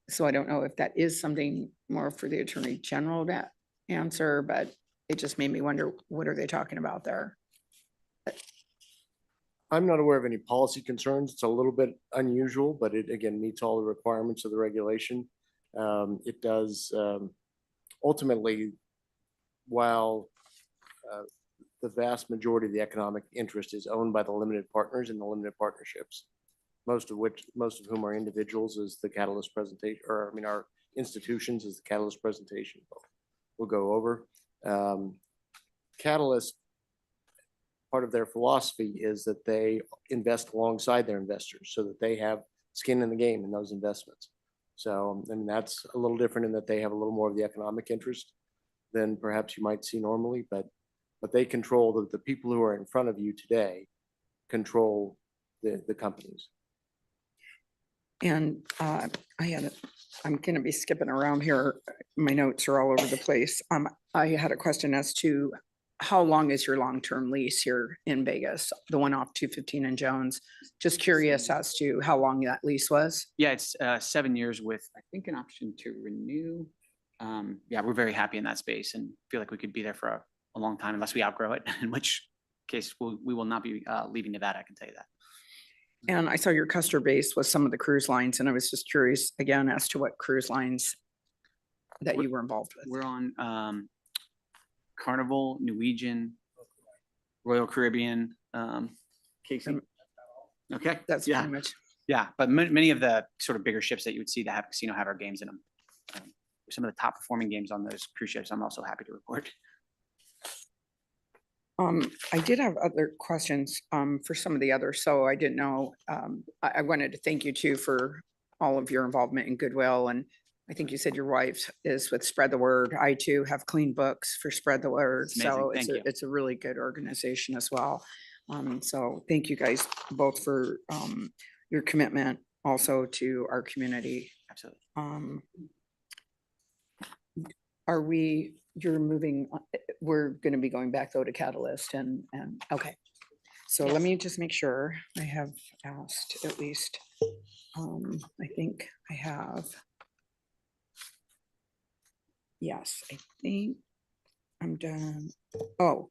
So I don't know if that is something more for the Attorney General to answer, but it just made me wonder, what are they talking about there? I'm not aware of any policy concerns. It's a little bit unusual, but it again meets all the requirements of the regulation. It does ultimately, while the vast majority of the economic interest is owned by the limited partners and the limited partnerships, most of whom are individuals, as the Catalyst presentation, our institutions, as the Catalyst presentation we'll go over. Catalyst, part of their philosophy is that they invest alongside their investors so that they have skin in the game in those investments. So, and that's a little different in that they have a little more of the economic interest than perhaps you might see normally, but they control the people who are in front of you today control the companies. And I'm going to be skipping around here. My notes are all over the place. I had a question as to how long is your long-term lease here in Vegas, the one off 215 and Jones? Just curious as to how long that lease was. Yeah, it's 7 years with, I think, an option to renew. Yeah, we're very happy in that space and feel like we could be there for a long time unless we outgrow it, in which case we will not be leaving Nevada, I can tell you that. And I saw your customer base with some of the cruise lines, and I was just curious again as to what cruise lines that you were involved with. We're on Carnival, Norwegian, Royal Caribbean, Casey. Okay, That's yeah, pretty much. yeah. But many of the sort of bigger ships that you would see that have casino have our games in them. Some of the top performing games on those cruise ships, I'm also happy to report. I did have other questions for some of the others, so I didn't know. I wanted to thank you too for all of your involvement in Goodwill, and I think you said your wife is with Spread the Word. I too have clean books for Spread the Word, so it's a really good organization as well. So thank you guys both for your commitment also to our community. Absolutely. You're moving, we're going to be going back though to Catalyst and okay. So let me just make sure I have asked at least, I think I have. Yes, I think I'm done. Oh,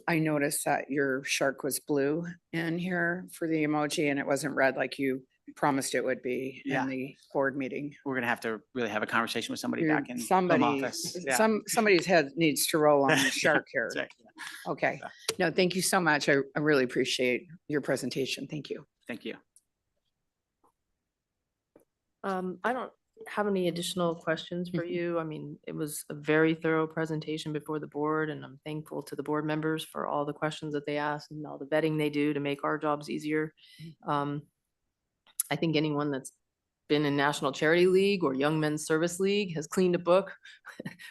I noticed that your shark was blue in here for the emoji and it wasn't red like you promised it would be Yeah. in the board meeting. We're gonna have to really have a conversation with somebody You're- back in home Somebody, office. Yeah. somebody's head needs to roll on the shark here. That's right. Okay. No, thank you so much. I really appreciate your presentation. Thank you. Thank you. I don't have any additional questions for you. I mean, it was a very thorough presentation before the board, and I'm thankful to the board members for all the questions that they asked and all the vetting they do to make our jobs easier. I think anyone that's been in National Charity League or Young Men's Service League has cleaned a book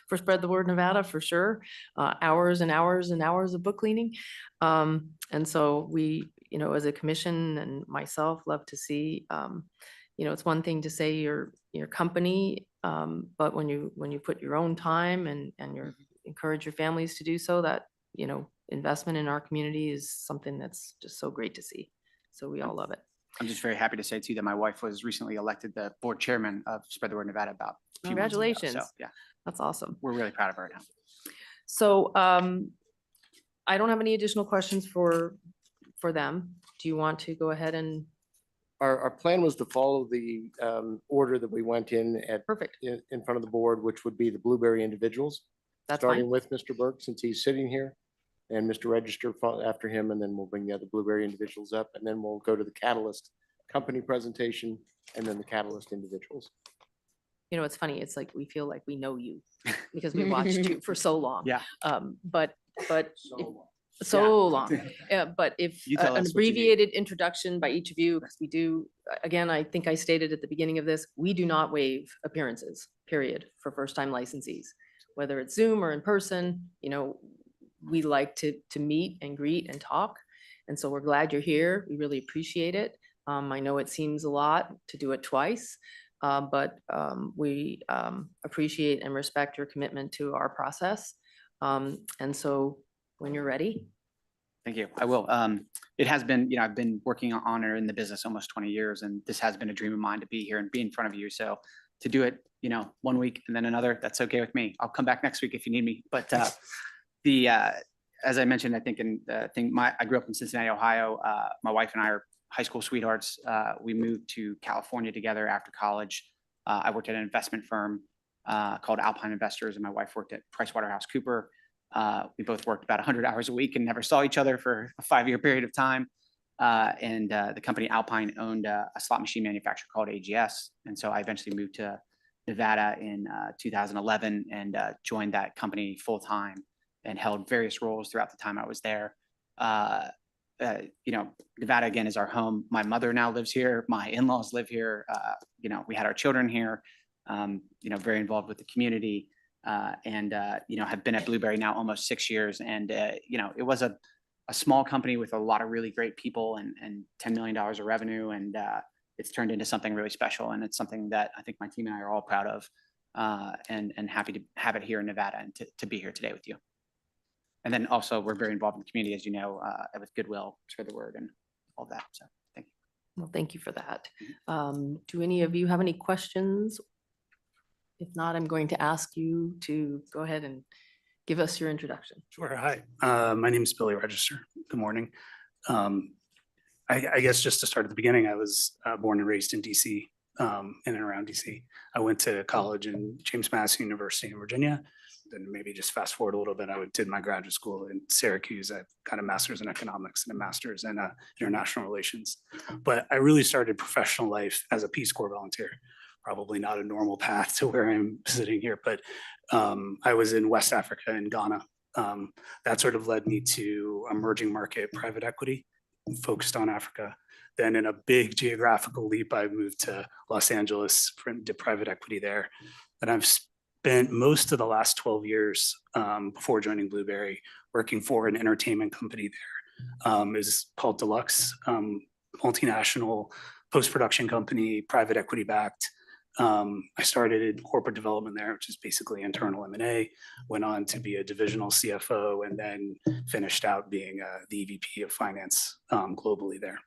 for Spread the Word Nevada for sure. Hours and hours and hours of book cleaning. And so we, as a commission and myself, love to see, it's one thing to say your company, but when you put your own time and encourage your families to do so, that, investment in our community is something that's just so great to see. So we all love it. I'm just very happy to say too that my wife was recently elected the board chairman of Spread the Word Nevada about a few months ago. So, Congratulations. yeah, That's awesome. we're really proud of her now. So I don't have any additional questions for them. Do you want to go ahead and? Our plan was to follow the order that we went in at. Perfect. In front of the board, which would be the Blueberry individuals. That's Starting fine. with Mr. Burke, since he's sitting here, and Mr. Register after him, and then we'll bring the other Blueberry individuals up, and then we'll go to the Catalyst company presentation, and then the Catalyst individuals. It's funny. It's like we feel like we know you because we watched you for so long. Yeah. But So so long. But if You tell an us what you need. abbreviated introduction by each of you, because we do, again, I think I stated at the beginning of this, we do not waive appearances, period, for first-time licensees. Whether it's Zoom or in person, we like to meet and greet and talk. And so we're glad you're here. We really appreciate it. I know it seems a lot to do it twice, but we appreciate and respect your commitment to our process. And so when you're ready. Thank you. I will. It has been, I've been working on or in the business almost 20 years, and this has been a dream of mine to be here and be in front of you. So to do it, 1 week and then another, that's okay with me. I'll come back next week if you need me. But as I mentioned, I think I grew up in Cincinnati, Ohio. My wife and I are high school sweethearts. We moved to California together after college. I worked at an investment firm called Alpine Investors, and my wife worked at PricewaterhouseCoopers. We both worked about 100 hours a week and never saw each other for a 5-year period of time. And the company Alpine owned a slot machine manufacturer called AGS. And so I eventually moved to Nevada in 2011 and joined that company full time and held various roles throughout the time I was there. Nevada again is our home. My mother now lives here. My in-laws live here. We had our children here. Very involved with the community. Have been at Blueberry now almost 6 years. And, it was a small company with a lot of really great people and $10 million of revenue. And it's turned into something really special. And it's something that I think my team and I are all proud of and happy to have it here in Nevada and to be here today with you. And then also we're very involved in the community, as you know, with Goodwill, Spread the Word and all that. So thank you. Well, thank you for that. Do any of you have any questions? If not, I'm going to ask you to go ahead and give us your introduction. Sure. Hi, my name is Billy Register. Good morning. I guess just to start at the beginning, I was born and raised in DC, in and around DC. I went to college in James Madison University in Virginia. Then maybe just fast forward a little bit, I did my graduate school in Syracuse. I got a master's in economics and a master's in international relations. But I really started professional life as a Peace Corps volunteer. Probably not a normal path to where I'm sitting here, but I was in West Africa and Ghana. That sort of led me to emerging market private equity, focused on Africa. Then in a big geographical leap, I moved to Los Angeles, did private equity there. And I've spent most of the last 12 years before joining Blueberry working for an entertainment company there. It's called Deluxe, multinational post-production company, private equity backed. I started in corporate development there, which is basically internal M&A, went on to be a divisional CFO, and then finished out being the EVP of finance globally there.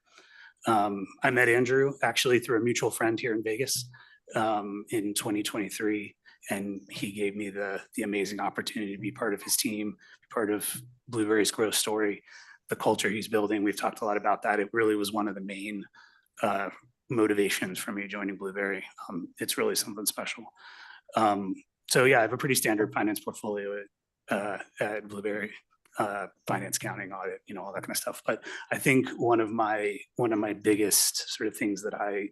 I met Andrew actually through a mutual friend here in Vegas in 2023, and he gave me the amazing opportunity to be part of his team, part of Blueberry's growth story, the culture he's building. We've talked a lot about that. It really was one of the main motivations for me joining Blueberry. It's really something special. So yeah, I have a pretty standard finance portfolio at Blueberry, finance, accounting, audit, all that kind of stuff. But I think one of my biggest sort of things that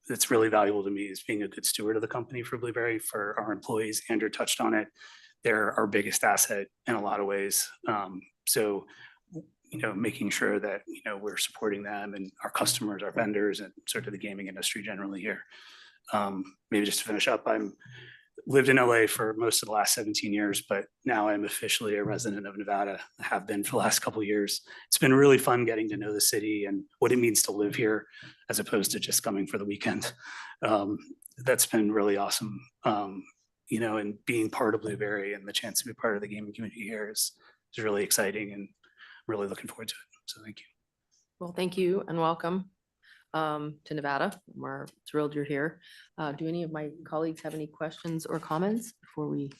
that's really valuable to me is being a good steward of the company for Blueberry, for our employees. Andrew touched on it. They're our biggest asset in a lot of ways. So, making sure that, we're supporting them and our customers, our vendors, and sort of the gaming industry generally here. Maybe just to finish up, I'm lived in LA for most of the last 17 years, but now I'm officially a resident of Nevada. I have been for the last couple of years. It's been really fun getting to know the city and what it means to live here, as opposed to just coming for the weekend. That's been really awesome. And being part of Blueberry and the chance to be part of the gaming community here is really exciting, and really looking forward to it. So thank you. Well, thank you and welcome to Nevada. We're thrilled you're here. Do any of my colleagues have any questions or comments before we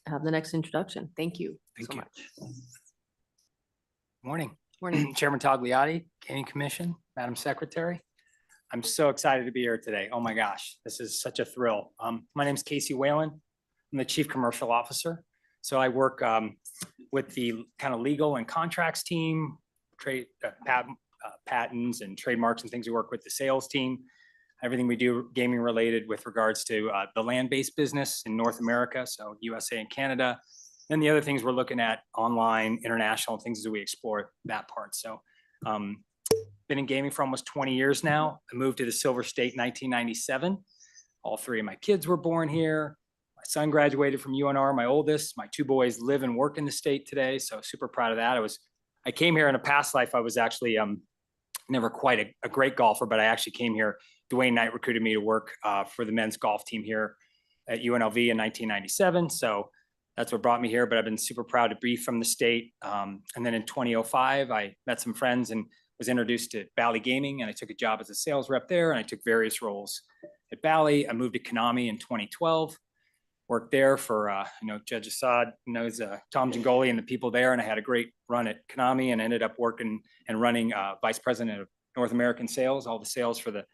have the next introduction? Thank you so much. Morning. Morning. Chairman Tagliati, Gaming Commission, Madam Secretary. I'm so excited to be here today. Oh my gosh, this is such a thrill. My name is Casey Whalen. I'm the Chief Commercial Officer. So I work with the kind of legal and contracts team, trade patents and trademarks and things. We work with the sales team, everything we do gaming related with regards to the land-based business in North America, so USA and Canada. Then the other things we're looking at online, international things as we explore that part. So been in gaming for almost 20 years now. I moved to the Silver State in 1997. All three of my kids were born here. My son graduated from UNR, my oldest. My two boys live and work in the state today, so super proud of that. I came here in a past life. I was actually never quite a great golfer, but I actually came here. Dwayne Knight recruited me to work for the men's golf team here at UNLV in 1997. So that's what brought me here, but I've been super proud to be from the state. And then in 2005, I met some friends and was introduced to Bally Gaming, and I took a job as a sales rep there, and I took various roles at Bally. I moved to Konami in 2012. Worked there for, Judge Assad knows Tom Gingoli and the people there. And I had a great run at Konami and ended up working and running Vice President of North American sales, all the sales for the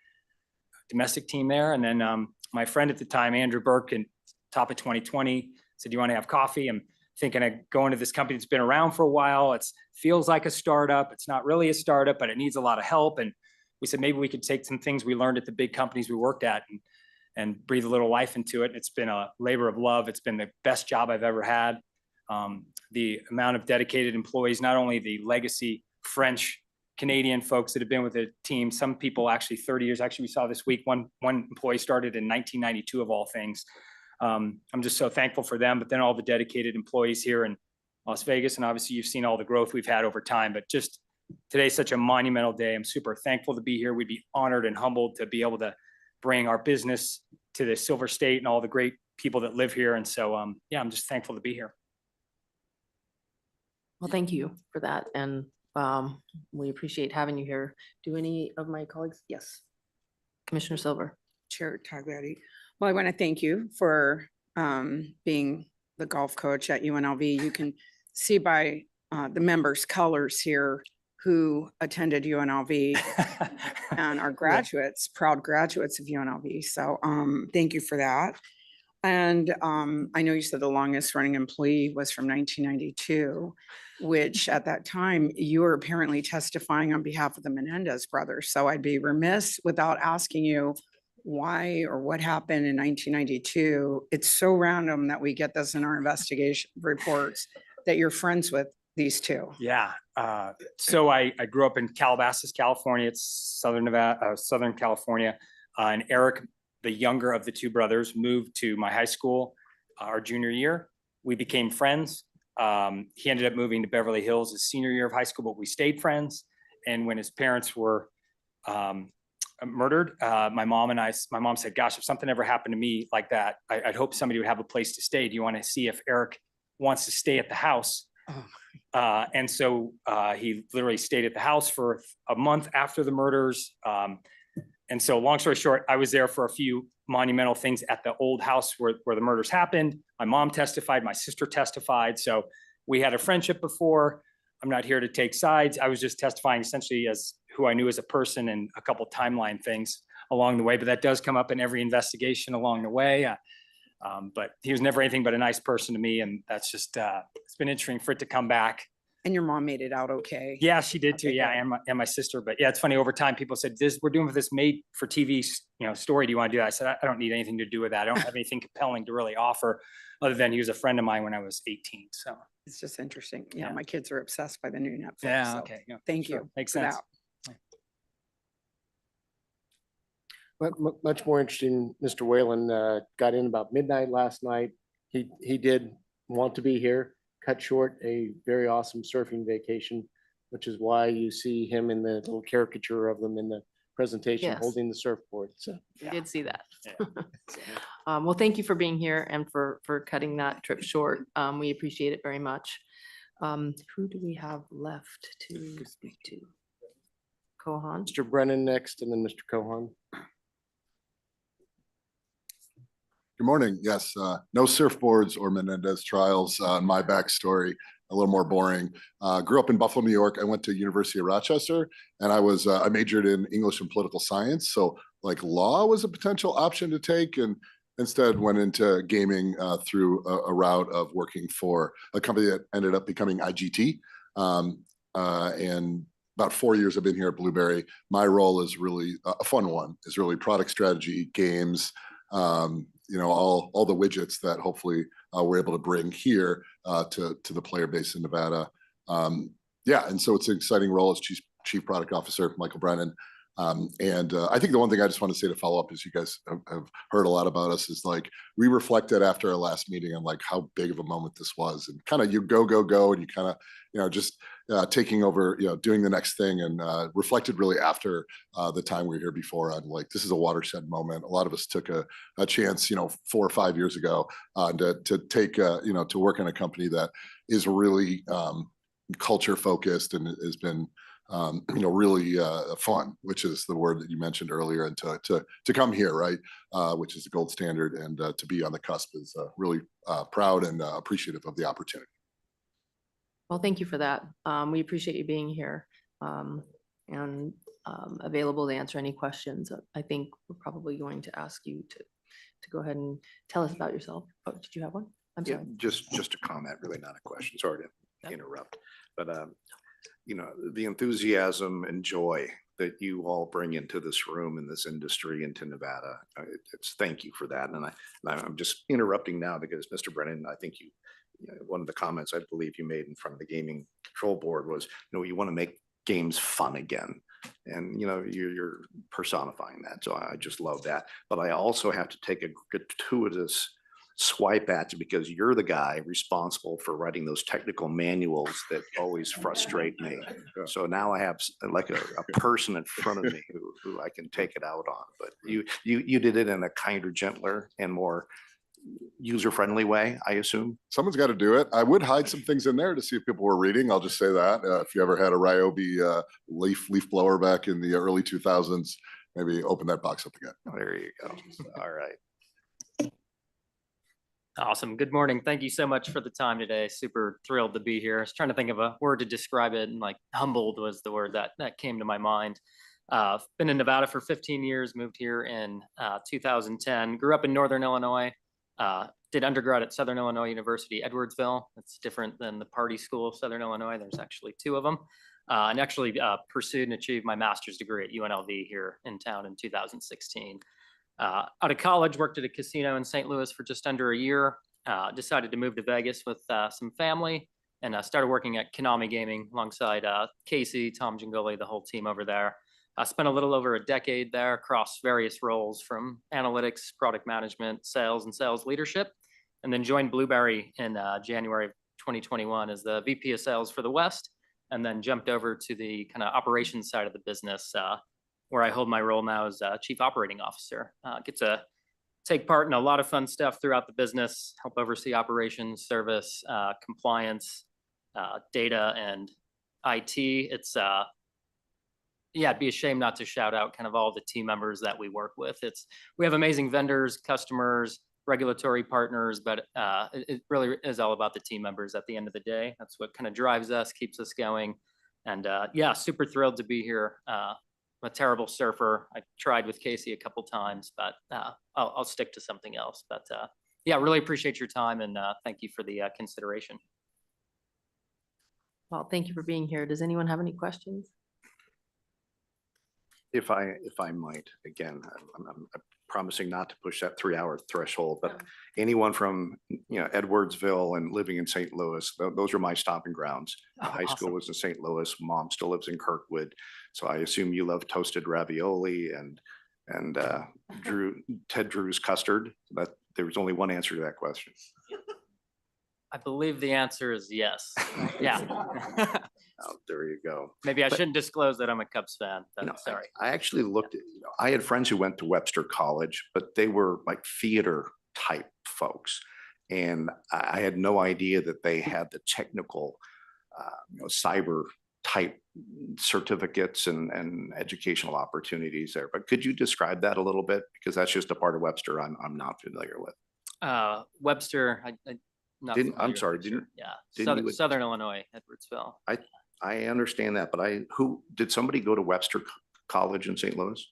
domestic team there. And then my friend at the time, Andrew Burke, in top of 2020, said, "Do you want to have coffee?" I'm thinking of going to this company that's been around for a while. It feels like a startup. It's not really a startup, but it needs a lot of help. And we said, maybe we could take some things we learned at the big companies we worked at and breathe a little life into it. It's been a labor of love. It's been the best job I've ever had. The amount of dedicated employees, not only the legacy French, Canadian folks that have been with the team, some people actually 30 years. Actually, we saw this week, one employee started in 1992 of all things. I'm just so thankful for them, but then all the dedicated employees here in Las Vegas. And obviously you've seen all the growth we've had over time, but just today's such a monumental day. I'm super thankful to be here. We'd be honored and humbled to be able to bring our business to the Silver State and all the great people that live here. And so, I'm just thankful to be here. Well, thank you for that. And we appreciate having you here. Do any of my colleagues? Yes. Commissioner Silver. Chair Tagliati. Well, I want to thank you for being the golf coach at UNLV. You can see by the members' colors here who attended UNLV and are graduates, proud graduates of UNLV. So thank you for that. And I know you said the longest running employee was from 1992, which at that time you were apparently testifying on behalf of the Menendez brothers. So I'd be remiss without asking you why or what happened in 1992. It's so random that we get this in our investigation reports that you're friends with these two. Yeah. So I grew up in Calabasas, California. It's Southern Nevada, Southern California. And Eric, the younger of the two brothers, moved to my high school our junior year. We became friends. He ended up moving to Beverly Hills his senior year of high school, but we stayed friends. And when his parents were murdered, my mom said, "Gosh, if something ever happened to me like that, I'd hope somebody would have a place to stay. Do you want to see if Eric wants to stay at the house?" And so he literally stayed at the house for a month after the murders. And so long story short, I was there for a few monumental things at the old house where the murders happened. My mom testified, my sister testified. So we had a friendship before. I'm not here to take sides. I was just testifying essentially as who I knew as a person and a couple timeline things along the way, but that does come up in every investigation along the way. But he was never anything but a nice person to me, and that's just, it's been interesting for it to come back. And your mom made it out okay? Yeah, she did too. Okay, Yeah, good. and my sister. But yeah, it's funny, over time, people said, this, we're doing this made for TV, story. Do you want to do that? I said, I don't need anything to do with that. I don't have anything compelling to really offer, other than he was a friend of mine when I was 18. So. It's just interesting. Yeah, Yeah. my kids are obsessed by the new Netflix. Yeah, so okay. Yeah, Thank sure. you. Makes for sense. that. But much more interesting, Mr. Whalen got in about midnight last night. He did want to be here, cut short a very awesome surfing vacation, which is why you see him in the little caricature of them in the presentation Yes. holding the surfboard. So We did see that. Yeah. Well, thank you for being here and for cutting that trip short. We appreciate it very much. Who do we have left to speak to? Kohan? Mr. Brennan next, and then Mr. Cohen. Good morning. Yes, no surfboards or Menendez trials. My backstory, a little more boring. Grew up in Buffalo, New York. I went to University of Rochester, and I majored in English and political science. So like law was a potential option to take, and instead went into gaming through a route of working for a company that ended up becoming IGT. And about 4 years I've been here at Blueberry. My role is really a fun one, is really product strategy, games, all the widgets that hopefully we're able to bring here to the player base in Nevada. And so it's an exciting role as Chief Product Officer, Michael Brennan. I think the one thing I just want to say to follow up is you guys have heard a lot about us, is like we reflected after our last meeting on like how big of a moment this was, and kind of you go, and you kind of, just taking over, doing the next thing, and reflected really after the time we were here before on like, this is a watershed moment. A lot of us took a chance, 4 or 5 years ago to take, to work in a company that is really culture focused and has been really fun, which is the word that you mentioned earlier, and to come here, right, which is the gold standard, and to be on the cusp is really proud and appreciative of the opportunity. Well, thank you for that. We appreciate you being here and available to answer any questions. I think we're probably going to ask you to go ahead and tell us about yourself. Oh, did you have one? I'm Yeah, sorry. just a comment, really not a question. Sorry to interrupt, but the enthusiasm and joy that you all bring into this room, in this industry, into Nevada, it's thank you for that. And I'm just interrupting now because Mr. Brennan, I think one of the comments I believe you made in front of the Gaming Control Board was, you want to make games fun again. And, you're personifying that. So I just love that. But I also have to take a gratuitous swipe at you because you're the guy responsible for writing those technical manuals that always frustrate me. So now I have like a person in front of me who I can take it out on. But you did it in a kinder, gentler, and more user-friendly way, I assume. Someone's got to do it. I would hide some things in there to see if people were reading. I'll just say that if you ever had a Ryobi leaf blower back in the early 2000s, maybe open that box up again. Oh, there you go. All right. Awesome. Good morning. Thank you so much for the time today. Super thrilled to be here. I was trying to think of a word to describe it, and like humbled was the word that came to my mind. Been in Nevada for 15 years, moved here in 2010, grew up in Northern Illinois, did undergrad at Southern Illinois University, Edwardsville. It's different than the party school of Southern Illinois. There's actually 2 of them. And actually pursued and achieved my master's degree at UNLV here in town in 2016. Out of college, worked at a casino in St. Louis for just under a year, decided to move to Vegas with some family, and started working at Konami Gaming alongside Casey, Tom Gingoli, the whole team over there. I spent a little over a decade there across various roles from analytics, product management, sales, and sales leadership, and then joined Blueberry in January of 2021 as the VP of sales for the West, and then jumped over to the kind of operations side of the business, where I hold my role now as Chief Operating Officer. Get to take part in a lot of fun stuff throughout the business, help oversee operations, service, compliance, data, and IT. It's it'd be a shame not to shout out kind of all the team members that we work with. We have amazing vendors, customers, regulatory partners, but it really is all about the team members at the end of the day. That's what kind of drives us, keeps us going. And yeah, super thrilled to be here. I'm a terrible surfer. I tried with Casey a couple times, but I'll stick to something else. But yeah, really appreciate your time and thank you for the consideration. Well, thank you for being here. Does anyone have any questions? If I might, again, I'm promising not to push that 3-hour threshold, but anyone from, Edwardsville and living in St. Louis, those are my stomping grounds. Oh, High school awesome. was in St. Louis. Mom still lives in Kirkwood. So I assume you love toasted ravioli and Ted Drew's custard. But there was only one answer to that question. I believe the answer is yes. Yeah. Oh, there you go. Maybe I But- shouldn't disclose that I'm a Cubs fan. But sorry. I actually looked at, I had friends who went to Webster College, but they were like theater type folks. And I had no idea that they had the technical, cyber type certificates and educational opportunities there. But could you describe that a little bit? Because that's just a part of Webster I'm not familiar with. Webster, I'm not I'm familiar sorry, with Webster. didn't- Yeah, didn't you- Southern Illinois, Edwardsville. I understand that, but did somebody go to Webster College in St. Louis?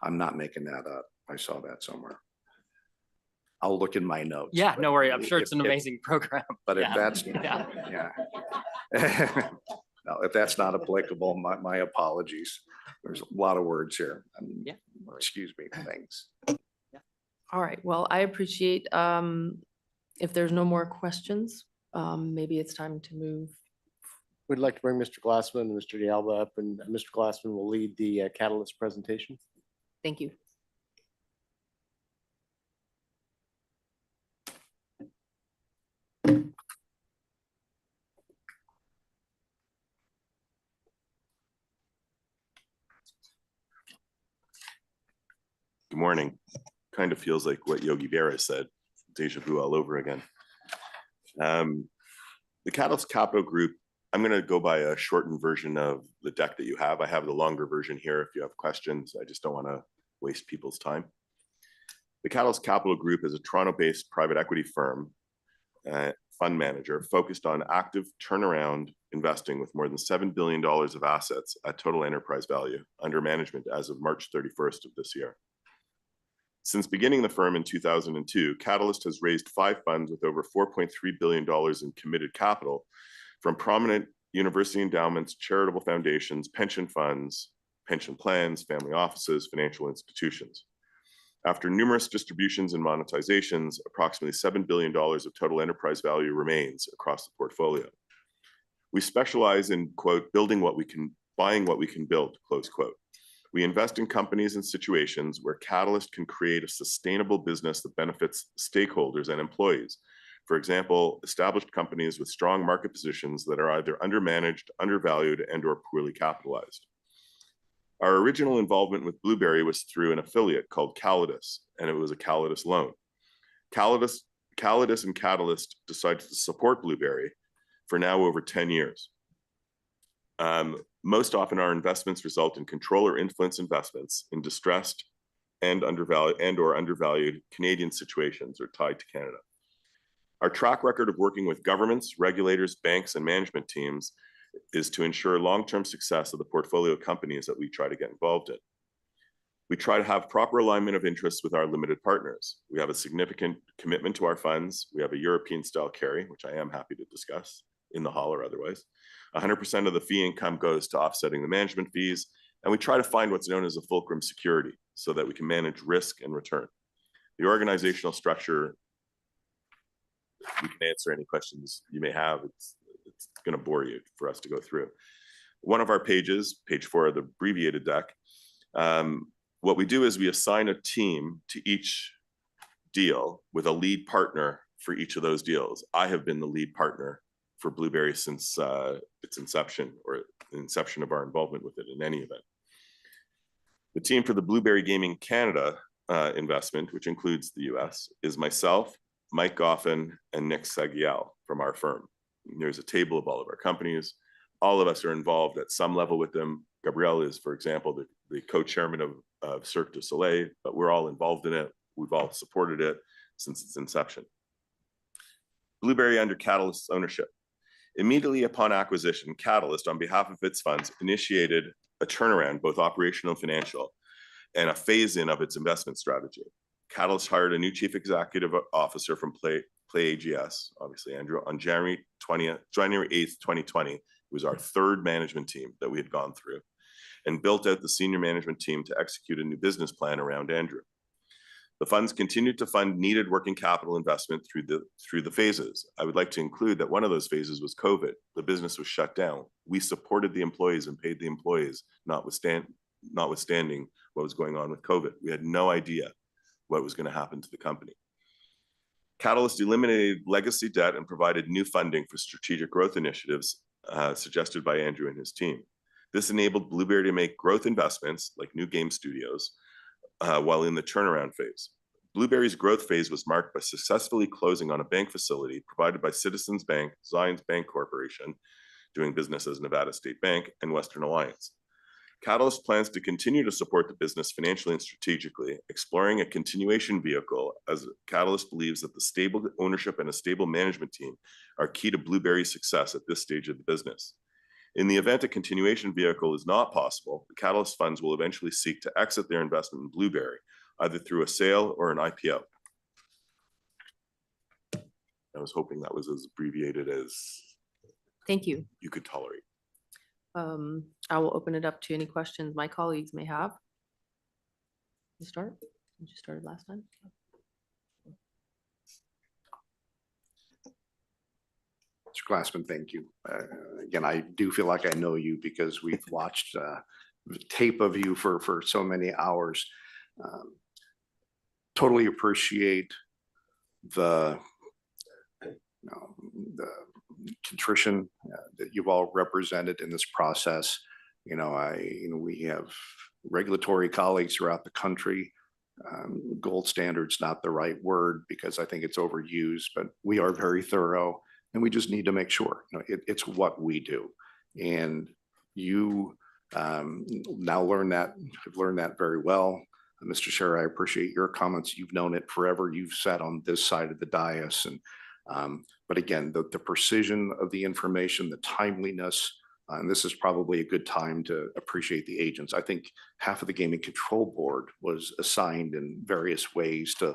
I'm not making that up. I saw that somewhere. I'll look in my notes. Yeah, but no worry. I'm sure it's if- an if- amazing program. But if Yeah. that's, Yeah. yeah. No, if that's not applicable, my apologies. There's a lot of words here. Yeah, no worries. Excuse me, thanks. All right, well, I appreciate, if there's no more questions, maybe it's time to move. We'd like to bring Mr. Glassman and Mr. Dialba up, and Mr. Glassman will lead the catalyst presentation. Thank you. Good morning. Kind of feels like what Yogi Berra said, deja vu all over again. The Catalyst Capital Group, I'm going to go by a shortened version of the deck that you have. I have the longer version here if you have questions. I just don't want to waste people's time. The Catalyst Capital Group is a Toronto-based private equity firm, fund manager focused on active turnaround investing with more than $7 billion of assets at total enterprise value under management as of March 31st of this year. Since beginning the firm in 2002, Catalyst has raised 5 funds with over $4.3 billion in committed capital from prominent university endowments, charitable foundations, pension funds, pension plans, family offices, financial institutions. After numerous distributions and monetizations, approximately $7 billion of total enterprise value remains across the portfolio. We specialize in, quote, building what we can, buying what we can build, close quote. We invest in companies and situations where Catalyst can create a sustainable business that benefits stakeholders and employees. For example, established companies with strong market positions that are either undermanaged, undervalued, and/or poorly capitalized. Our original involvement with Blueberry was through an affiliate called Calidus, and it was a Calidus loan. Calidus and Catalyst decided to support Blueberry for now over 10 years. Most often our investments result in control or influence investments in distressed and undervalued Canadian situations or tied to Canada. Our track record of working with governments, regulators, banks, and management teams is to ensure long-term success of the portfolio companies that we try to get involved in. We try to have proper alignment of interests with our limited partners. We have a significant commitment to our funds. We have a European style carry, which I am happy to discuss in the hall or otherwise. 100% of the fee income goes to offsetting the management fees, and we try to find what's known as a fulcrum security so that we can manage risk and return. The organizational structure, we can answer any questions you may have. It's going to bore you for us to go through. One of our pages, page 4 of the abbreviated deck, what we do is we assign a team to each deal with a lead partner for each of those deals. I have been the lead partner for Blueberry since its inception, or the inception of our involvement with it in any event. The team for the Blueberry Gaming Canada investment, which includes the US, is myself, Mike Goffin, and Nick Seguiel from our firm. There's a table of all of our companies. All of us are involved at some level with them. Gabrielle is, for example, the co-chairman of Cirque du Soleil, but we're all involved in it. We've all supported it since its inception. Blueberry under Catalyst's ownership. Immediately upon acquisition, Catalyst, on behalf of its funds, initiated a turnaround, both operational and financial, and a phase-in of its investment strategy. Catalyst hired a new chief executive officer from Play AGS, obviously Andrew, on January 8th, 2020. It was our third management team that we had gone through, and built out the senior management team to execute a new business plan around Andrew. The funds continued to fund needed working capital investment through the phases. I would like to include that one of those phases was COVID. The business was shut down. We supported the employees and paid the employees, notwithstanding what was going on with COVID. We had no idea what was going to happen to the company. Catalyst eliminated legacy debt and provided new funding for strategic growth initiatives suggested by Andrew and his team. This enabled Blueberry to make growth investments like new game studios while in the turnaround phase. Blueberry's growth phase was marked by successfully closing on a bank facility provided by Citizens Bank, Zions Bank Corporation, doing business as Nevada State Bank, and Western Alliance. Catalyst plans to continue to support the business financially and strategically, exploring a continuation vehicle, as Catalyst believes that the stable ownership and a stable management team are key to Blueberry's success at this stage of the business. In the event a continuation vehicle is not possible, the Catalyst funds will eventually seek to exit their investment in Blueberry, either through a sale or an IPO. I was hoping that was as abbreviated as Thank you. you could tolerate. I will open it up to any questions my colleagues may have. You start? You just started last time. Mr. Glassman, thank you. Again, I do feel like I know you because we've watched tape of you for so many hours. Totally appreciate the contrition that you've all represented in this process. We have regulatory colleagues throughout the country. Gold standard's not the right word because I think it's overused, but we are very thorough and we just need to make sure, it's what we do. And you now have learned that very well. Mr. Chair, I appreciate your comments. You've known it forever. You've sat on this side of the dais. But again, the precision of the information, the timeliness, and this is probably a good time to appreciate the agents. I think half of the Gaming Control Board was assigned in various ways to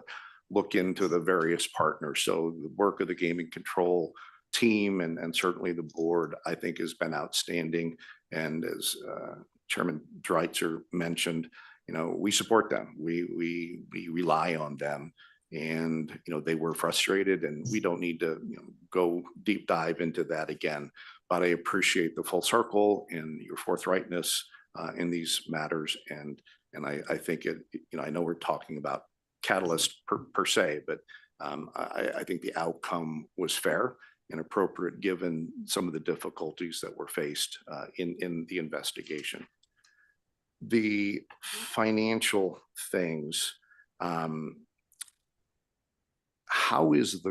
look into the various partners. So the work of the Gaming Control team and certainly the board, I think, has been outstanding. And as Chairman Dreitzer mentioned, we support them. We rely on them. And, they were frustrated and we don't need to go deep dive into that again. But I appreciate the full circle and your forthrightness in these matters. And I think I know we're talking about Catalyst per se, but I think the outcome was fair and appropriate given some of the difficulties that were faced in the investigation. The financial things, how is as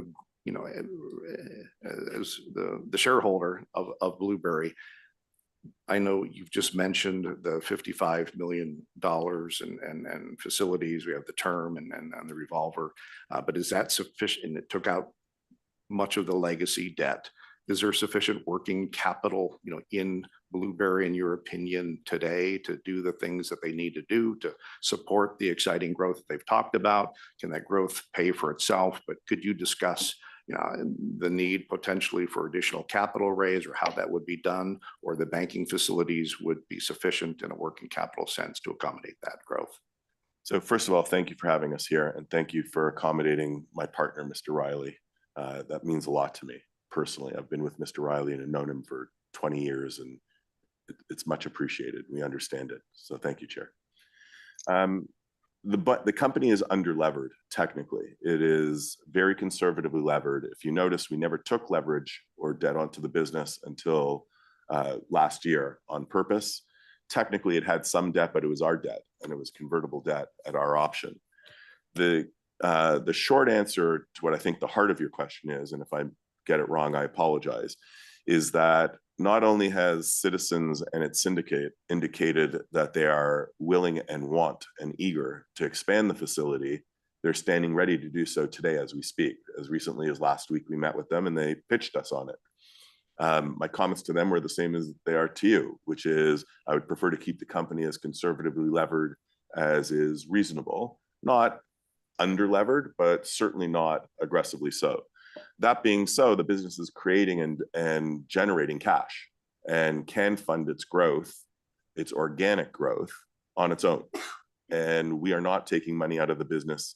the shareholder of Blueberry, I know you've just mentioned the $55 million and facilities. We have the term and the revolver, but is that sufficient? And it took out much of the legacy debt. Is there sufficient working capital, in Blueberry, in your opinion, today to do the things that they need to do to support the exciting growth that they've talked about? Can that growth pay for itself? But could you discuss, the need potentially for additional capital raise or how that would be done, or the banking facilities would be sufficient in a working capital sense to accommodate that growth? So first of all, thank you for having us here and thank you for accommodating my partner, Mr. Riley. That means a lot to me. Personally, I've been with Mr. Riley and have known him for 20 years and it's much appreciated. We understand it. So thank you, Chair. The company is under-levered, technically. It is very conservatively levered. If you notice, we never took leverage or debt onto the business until last year on purpose. Technically, it had some debt, but it was our debt and it was convertible debt at our option. The short answer to what I think the heart of your question is, and if I get it wrong, I apologize, is that not only has Citizens and its syndicate indicated that they are willing and want and eager to expand the facility, they're standing ready to do so today as we speak. As recently as last week, we met with them and they pitched us on it. My comments to them were the same as they are to you, which is I would prefer to keep the company as conservatively levered as is reasonable, not under-levered, but certainly not aggressively so. That being so, the business is creating and generating cash and can fund its growth, its organic growth on its own. And we are not taking money out of the business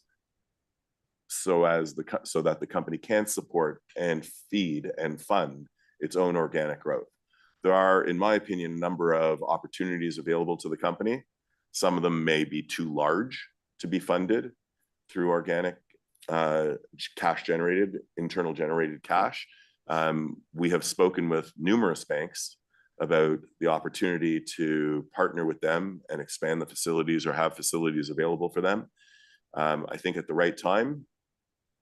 so that the company can support and feed and fund its own organic growth. There are, in my opinion, a number of opportunities available to the company. Some of them may be too large to be funded through organic cash generated, internal generated cash. We have spoken with numerous banks about the opportunity to partner with them and expand the facilities or have facilities available for them. I think at the right time,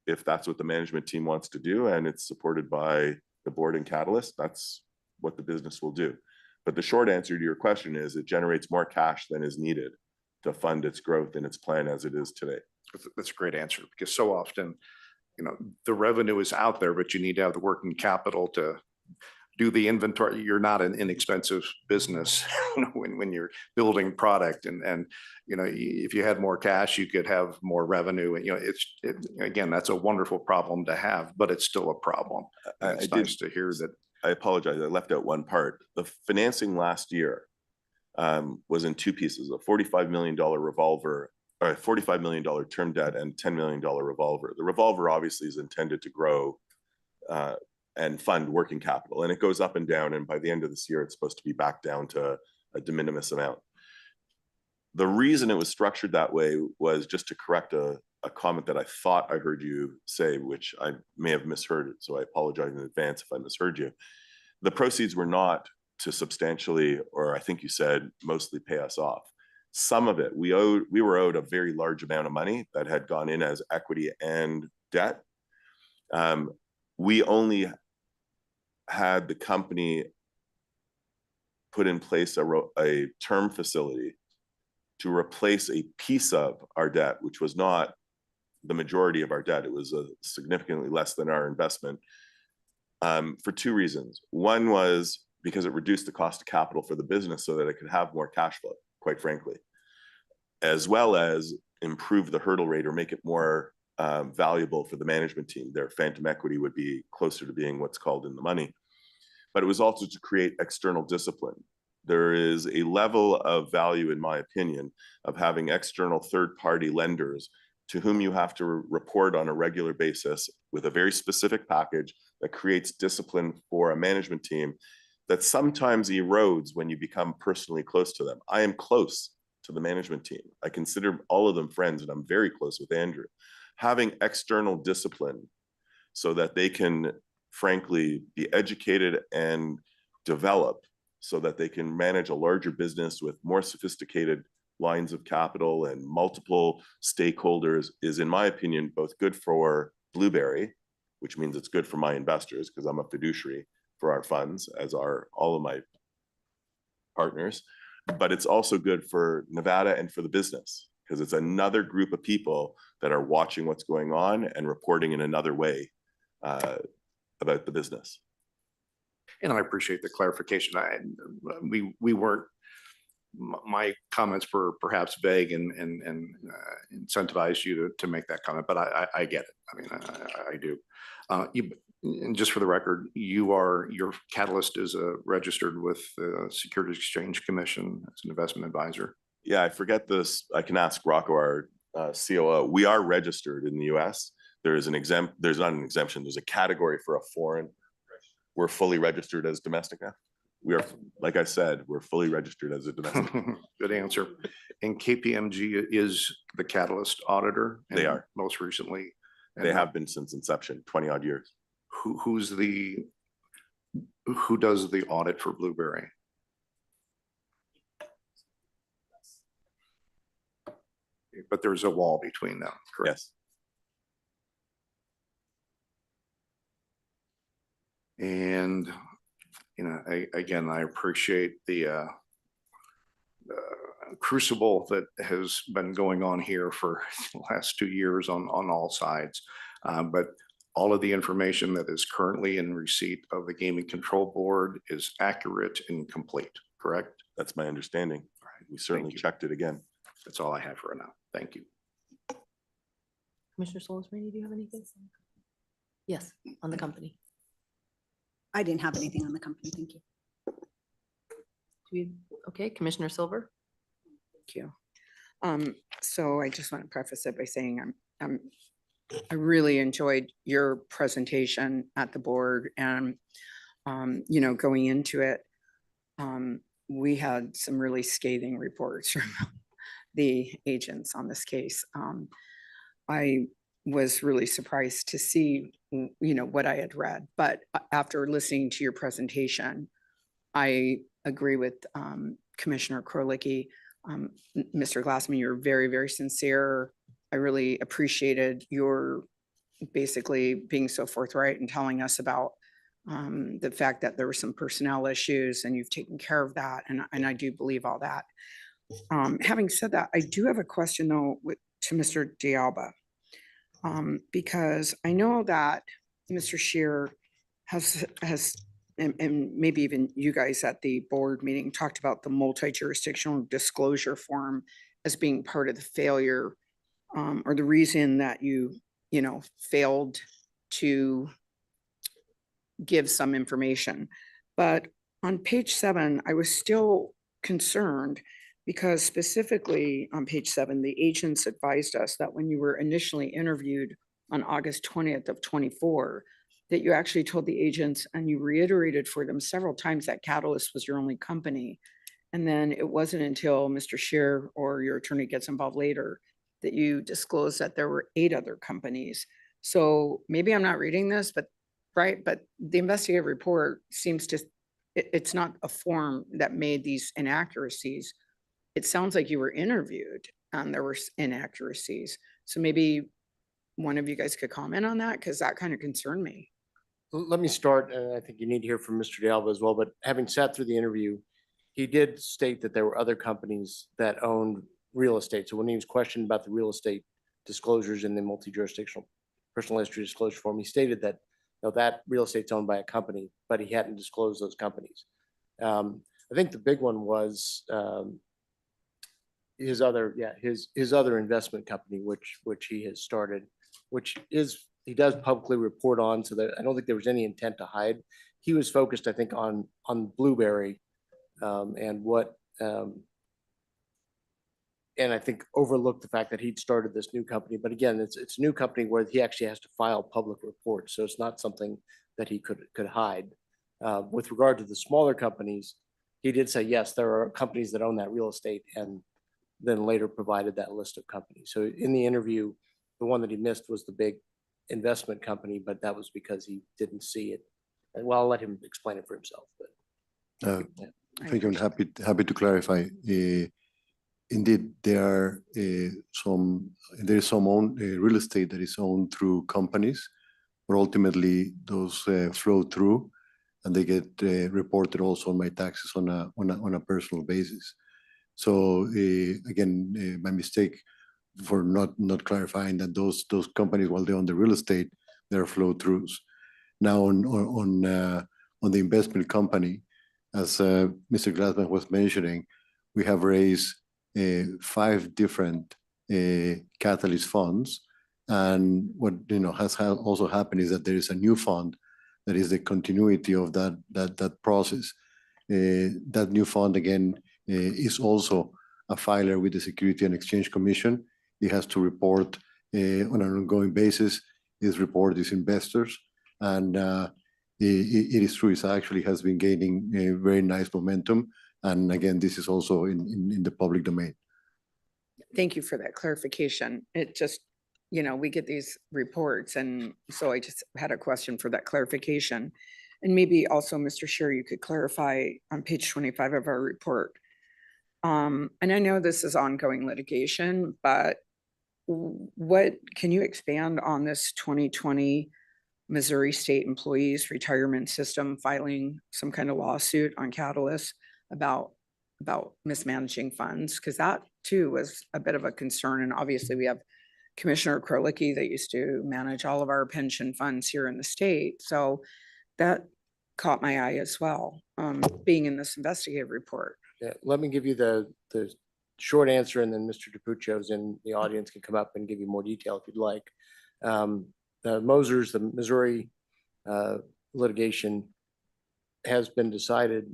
if that's what the management team wants to do and it's supported by the board and Catalyst, that's what the business will do. But the short answer to your question is it generates more cash than is needed to fund its growth and its plan as it is today. That's a great answer, because so often, the revenue is out there, but you need to have the working capital to do the inventory. You're not an inexpensive business when you're building product, and if you had more cash, you could have more revenue. And again, that's a wonderful problem to have, but it's still a problem. It's nice to hear that. I apologize, I left out one part. The financing last year was in two pieces: a $45 million revolver, or $45 million term debt, and $10 million revolver. The revolver obviously is intended to grow and fund working capital, and it goes up and down. And by the end of this year, it's supposed to be back down to a de minimis amount. The reason it was structured that way was just to correct a comment that I thought I heard you say, which I may have misheard. So I apologize in advance if I misheard you. The proceeds were not to substantially, or I think you said mostly, pay us off. Some of it, we were owed a very large amount of money that had gone in as equity and debt. We only had the company put in place a term facility to replace a piece of our debt, which was not the majority of our debt. It was significantly less than our investment, for two reasons. One was because it reduced the cost of capital for the business so that it could have more cash flow, quite frankly, as well as improve the hurdle rate or make it more valuable for the management team. Their phantom equity would be closer to being what's called in the money. But it was also to create external discipline. There is a level of value, in my opinion, of having external third-party lenders to whom you have to report on a regular basis with a very specific package that creates discipline for a management team that sometimes erodes when you become personally close to them. I am close to the management team. I consider all of them friends, and I'm very close with Andrew. Having external discipline so that they can, frankly, be educated and develop so that they can manage a larger business with more sophisticated lines of capital and multiple stakeholders is, in my opinion, both good for Blueberry, which means it's good for my investors because I'm a fiduciary for our funds, as are all of my partners, but it's also good for Nevada and for the business because it's another group of people that are watching what's going on and reporting in another way about the business. And I appreciate the clarification. We weren't, my comments were perhaps vague and incentivized you to make that comment, but I get it. I mean, I do. And just for the record, your Catalyst is registered with the Securities Exchange Commission as an investment advisor. Yeah, I forget this. I can ask Rocco, our COO. We are registered in the US. There's not an exemption. There's a category for a foreign. We're fully registered as domestic now. We are, like I said, we're fully registered as a domestic. Good answer. And KPMG is the Catalyst auditor. They are. Most recently. They have been since inception, 20 odd years. Who does the audit for Blueberry? But there's a wall between them, correct? Yes. And, again, I appreciate the crucible that has been going on here for the last 2 years on all sides. But all of the information that is currently in receipt of the Gaming Control Board is accurate and complete, correct? That's my understanding. We certainly you. checked it again. That's all I have for now. Thank you. Commissioner Solis-Rainey, do you have anything? Yes, on the company. I didn't have anything on the company. Thank you. Okay, Commissioner Silver? Thank you. So I just want to preface it by saying I really enjoyed your presentation at the board, and you know, going into it, we had some really scathing reports from the agents on this case. I was really surprised to see, you know, what I had read, but after listening to your presentation, I agree with Commissioner Krolicki. Mr. Glassman, you're very, very sincere. I really appreciated your basically being so forthright and telling us about the fact that there were some personnel issues and you've taken care of that. And I do believe all that. Having said that, I do have a question though to Mr. D'Alba, because I know that Mr. Scheer has and maybe even you guys at the board meeting talked about the multi-jurisdictional disclosure form as being part of the failure or the reason that you know, failed to give some information. But on page 7, I was still concerned because specifically on page 7, the agents advised us that when you were initially interviewed on August 20th of 24, that you actually told the agents and you reiterated for them several times that Catalyst was your only company. And then it wasn't until Mr. Scheer or your attorney gets involved later that you disclosed that there were 8 other companies. So maybe I'm not reading this, but right, but the investigative report seems to, it's not a form that made these inaccuracies. It sounds like you were interviewed and there were inaccuracies. So maybe one of you guys could comment on that because that kind of concerned me. Let me start, and I think you need to hear from Mr. D'Alba as well, but having sat through the interview, he did state that there were other companies that owned real estate. So when he was questioned about the real estate disclosures in the multi-jurisdictional personal history disclosure form, he stated that, you know, that real estate's owned by a company, but he hadn't disclosed those companies. I think the big one was his other investment company, which he has started, which is, he does publicly report on, so that I don't think there was any intent to hide. He was focused, I think, on Blueberry and what, and I think overlooked the fact that he'd started this new company. But again, it's a new company where he actually has to file public reports, so it's not something that he could hide. With regard to the smaller companies, he did say, yes, there are companies that own that real estate, and then later provided that list of companies. So in the interview, the one that he missed was the big investment company, but that was because he didn't see it. And well, I'll let him explain it for himself. But Thank you. I'm happy to clarify. Indeed, there is some real estate that is owned through companies, but ultimately those flow through, and they get reported also on my taxes on a personal basis. So again, my mistake for not clarifying that those companies, while they own the real estate, they're flow throughs. Now on the investment company, as Mr. Glassman was mentioning, we have raised 5 different catalyst funds, and what has also happened is that there is a new fund that is the continuity of that process. That new fund again is also a filer with the Security and Exchange Commission. It has to report on an ongoing basis. Its report is investors, and it is true. It actually has been gaining a very nice momentum. And again, this is also in the public domain. Thank you for that clarification. It just, you know, we get these reports, and so I just had a question for that clarification. And maybe also, Mr. Scheer, you could clarify on page 25 of our report. And I know this is ongoing litigation, but what can you expand on this 2020 Missouri State Employees Retirement System filing some kind of lawsuit on Catalyst about mismanaging funds? Because that too was a bit of a concern. And obviously we have Commissioner Krolicki that used to manage all of our pension funds here in the state. So that caught my eye as well, being in this investigative report. Yeah, let me give you the short answer, and then Mr. DiPuccio's in the audience can come up and give you more detail if you'd like. The Mosers, the Missouri litigation has been decided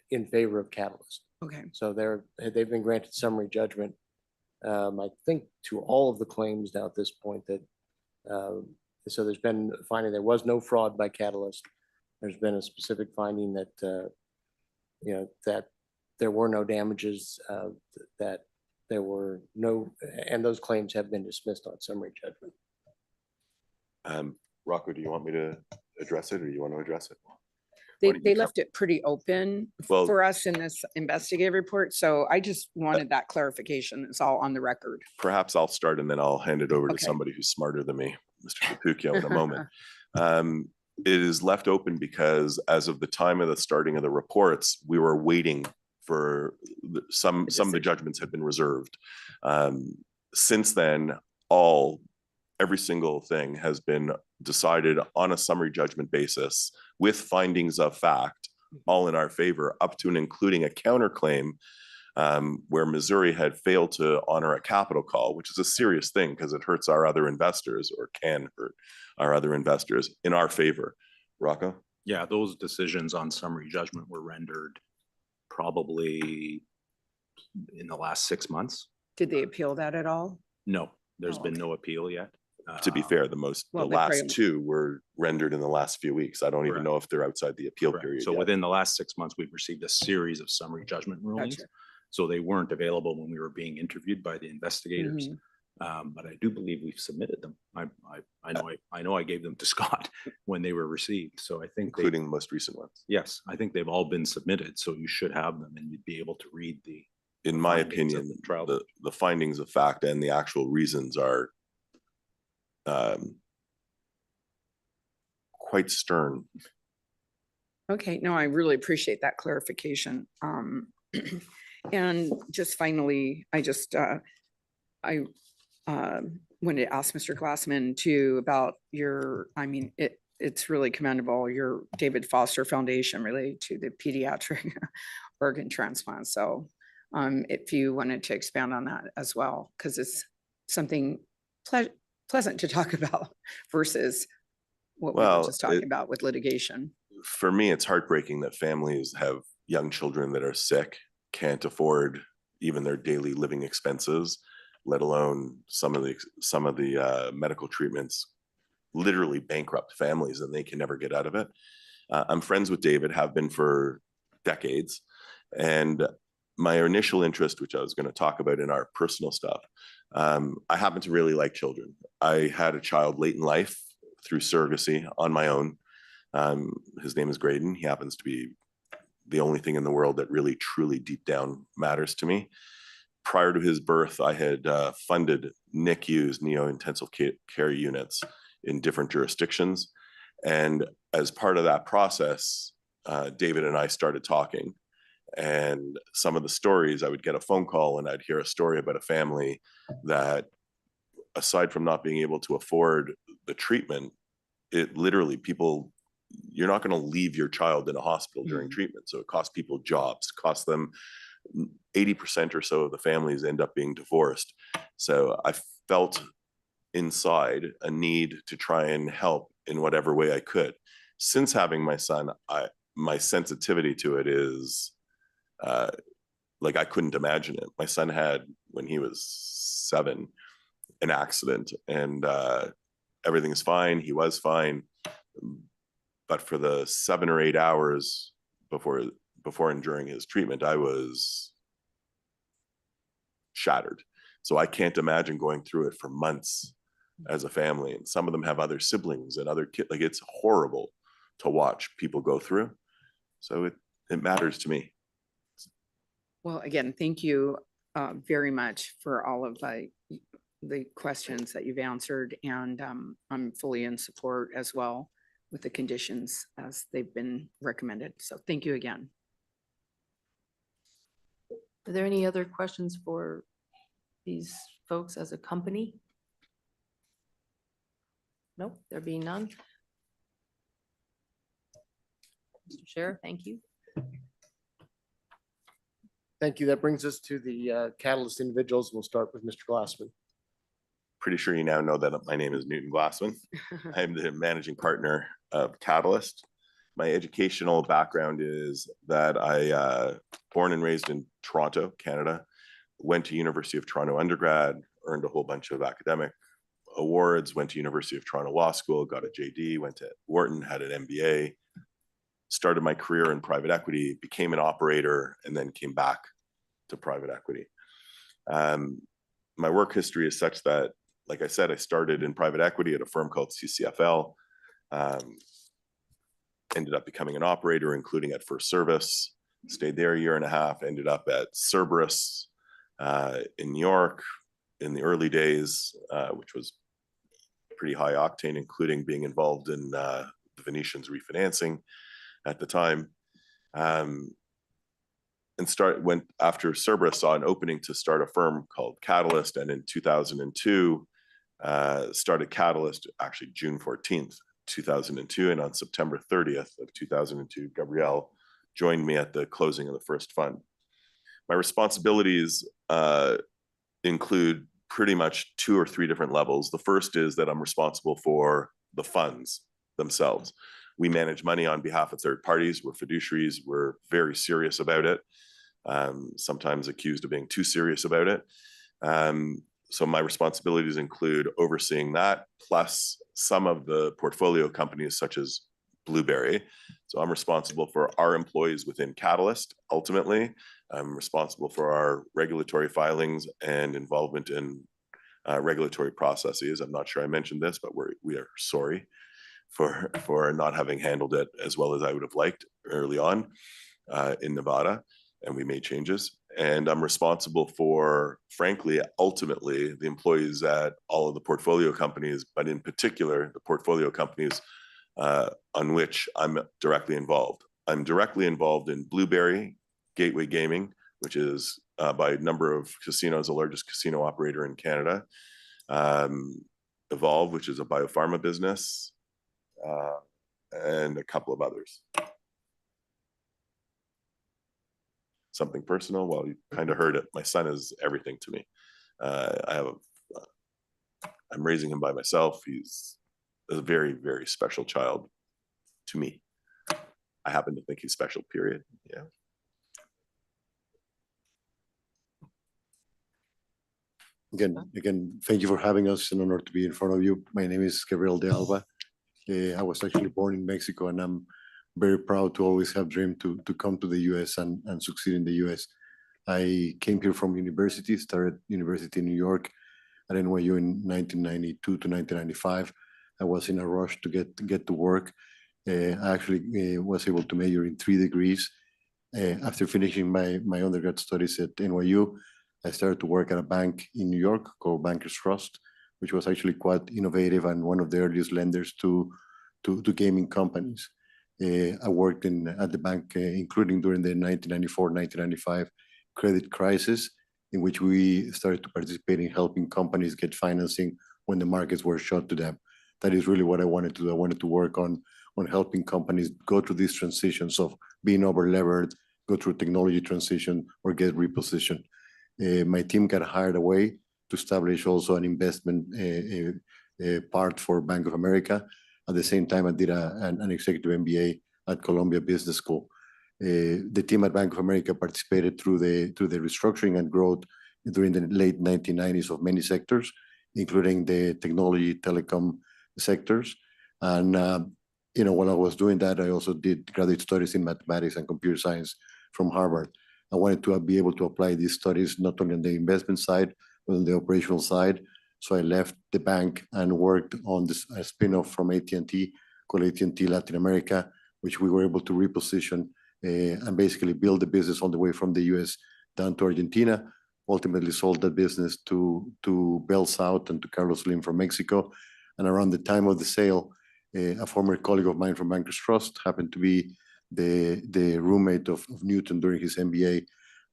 in favor of Catalyst. Okay. So they've been granted summary judgment, I think, to all of the claims now at this point that, so there's been a finding there was no fraud by Catalyst. There's been a specific finding that, that there were no damages, that there were no, and those claims have been dismissed on summary judgment. Rocco, do you want me to address it or do you want to address it? They left it pretty open Well- for us in this investigative report. So I just wanted that clarification. It's all on the record. Perhaps I'll start and then I'll hand it over to Okay. somebody who's smarter than me, Mr. DiPuccio, in a moment. It is left open because as of the time of the starting of the reports, we were waiting for some of the judgments had been reserved. Since then, every single thing has been decided on a summary judgment basis with findings of fact, all in our favor, up to and including a counterclaim where Missouri had failed to honor a capital call, which is a serious thing because it hurts our other investors or can hurt our other investors in our favor. Rocco? Yeah, those decisions on summary judgment were rendered probably in the last 6 months. Did they appeal that at all? No, there's Oh, been no appeal yet. To be fair, the Well, they last probably- two were rendered in the last few weeks. I don't even Correct. know if they're outside the appeal Correct. period So yet. within the last 6 months, we've received a series of summary judgment rulings. Gotcha. So they weren't available when we were being interviewed by the investigators. Mhm. But I do believe we've submitted them. I know I gave them to Scott when they were received. So I think they- including the most recent ones. yes, I think they've all been submitted. So you should have them and you'd be able to read the. In my findings of opinion, the trial. the findings of fact and the actual reasons are quite stern. Okay, no, I really appreciate that clarification. And just finally, I wanted to ask Mr. Glassman too about it's really commendable, your David Foster Foundation related to the pediatric organ transplant. So if you wanted to expand on that as well, because it's something pleasant to talk about versus what we were Well, just talking about with litigation. For me, it's heartbreaking that families have young children that are sick, can't afford even their daily living expenses, let alone some of the medical treatments literally bankrupt families and they can never get out of it. I'm friends with David, have been for decades. And my initial interest, which I was going to talk about in our personal stuff, I happen to really like children. I had a child late in life through surrogacy on my own. His name is Graydon. He happens to be the only thing in the world that really, truly deep down matters to me. Prior to his birth, I had funded NICUs, neo-intensive care units in different jurisdictions. And as part of that process, David and I started talking. And some of the stories, I would get a phone call and I'd hear a story about a family that, aside from not being able to afford the treatment, it literally you're not going to leave your child in a hospital during treatment. So it costs people jobs, costs them 80% or so of the families end up being divorced. So I felt inside a need to try and help in whatever way I could. Since having my son, my sensitivity to it is like I couldn't imagine it. My son had, when he was 7, an accident and everything's fine. He was fine. But for the 7 or 8 hours before and during his treatment, I was shattered. So I can't imagine going through it for months as a family. And some of them have other siblings and other kids. Like, it's horrible to watch people go through. So it matters to me. Well, again, thank you very much for all of the questions that you've answered. And I'm fully in support as well with the conditions as they've been recommended. So thank you again. Are there any other questions for these folks as a company? Nope, there being none. Mr. Chair, thank you. Thank you. That brings us to the catalyst individuals. We'll start with Mr. Glassman. Pretty sure you now know that my name is Newton Glassman. I'm the managing partner of Catalyst. My educational background is that I born and raised in Toronto, Canada, went to University of Toronto undergrad, earned a whole bunch of academic awards, went to University of Toronto Law School, got a JD, went to Wharton, had an MBA, started my career in private equity, became an operator, and then came back to private equity. My work history is such that, like I said, I started in private equity at a firm called CCFL, ended up becoming an operator, including at First Service, stayed there a year and a half, ended up at Cerberus in New York in the early days, which was pretty high octane, including being involved in the Venetian's refinancing at the time. And went after Cerberus, saw an opening to start a firm called Catalyst, and in 2002 started Catalyst, actually June 14th, 2002, and on September 30th of 2002, Gabrielle joined me at the closing of the first fund. My responsibilities include pretty much 2 or 3 different levels. The first is that I'm responsible for the funds themselves. We manage money on behalf of third parties. We're fiduciaries. We're very serious about it. Sometimes accused of being too serious about it. So my responsibilities include overseeing that, plus some of the portfolio companies such as Blueberry. So I'm responsible for our employees within Catalyst. Ultimately, I'm responsible for our regulatory filings and involvement in regulatory processes. I'm not sure I mentioned this, but we are sorry for not having handled it as well as I would have liked early on in Nevada, and we made changes. And I'm responsible for, frankly, ultimately, the employees at all of the portfolio companies, but in particular, the portfolio companies on which I'm directly involved. I'm directly involved in Blueberry Gateway Gaming, which is by number of casinos, the largest casino operator in Canada. Evolve, which is a biopharma business, and a couple of others. Something personal? Well, you kind of heard it. My son is everything to me. I'm raising him by myself. He's a very, very special child to me. I happen to think he's special, period. Yeah. Again, thank you for having us. It's an honor to be in front of you. My name is Gabriel de Alba. I was actually born in Mexico, and I'm very proud to always have dreamed to come to the US and succeed in the US. I came here from university, started university in New York at NYU in 1992 to 1995. I was in a rush to get to work. I actually was able to major in 3 degrees. After finishing my undergrad studies at NYU, I started to work at a bank in New York called Bankers Trust, which was actually quite innovative and one of the earliest lenders to gaming companies. I worked at the bank, including during the 1994-1995 credit crisis, in which we started to participate in helping companies get financing when the markets were shut to them. That is really what I wanted to do. I wanted to work on helping companies go through these transitions of being over-levered, go through technology transition, or get repositioned. My team got hired away to establish also an investment part for Bank of America. At the same time, I did an executive MBA at Columbia Business School. The team at Bank of America participated through the restructuring and growth during the late 1990s of many sectors, including the technology, telecom sectors. And while I was doing that, I also did graduate studies in mathematics and computer science from Harvard. I wanted to be able to apply these studies not only on the investment side, but on the operational side. So I left the bank and worked on a spin-off from AT&T called AT&T Latin America, which we were able to reposition and basically build the business all the way from the US down to Argentina. Ultimately sold that business to Bell South and to Carlos Slim from Mexico. And around the time of the sale, a former colleague of mine from Bankers Trust happened to be the roommate of Newton during his MBA,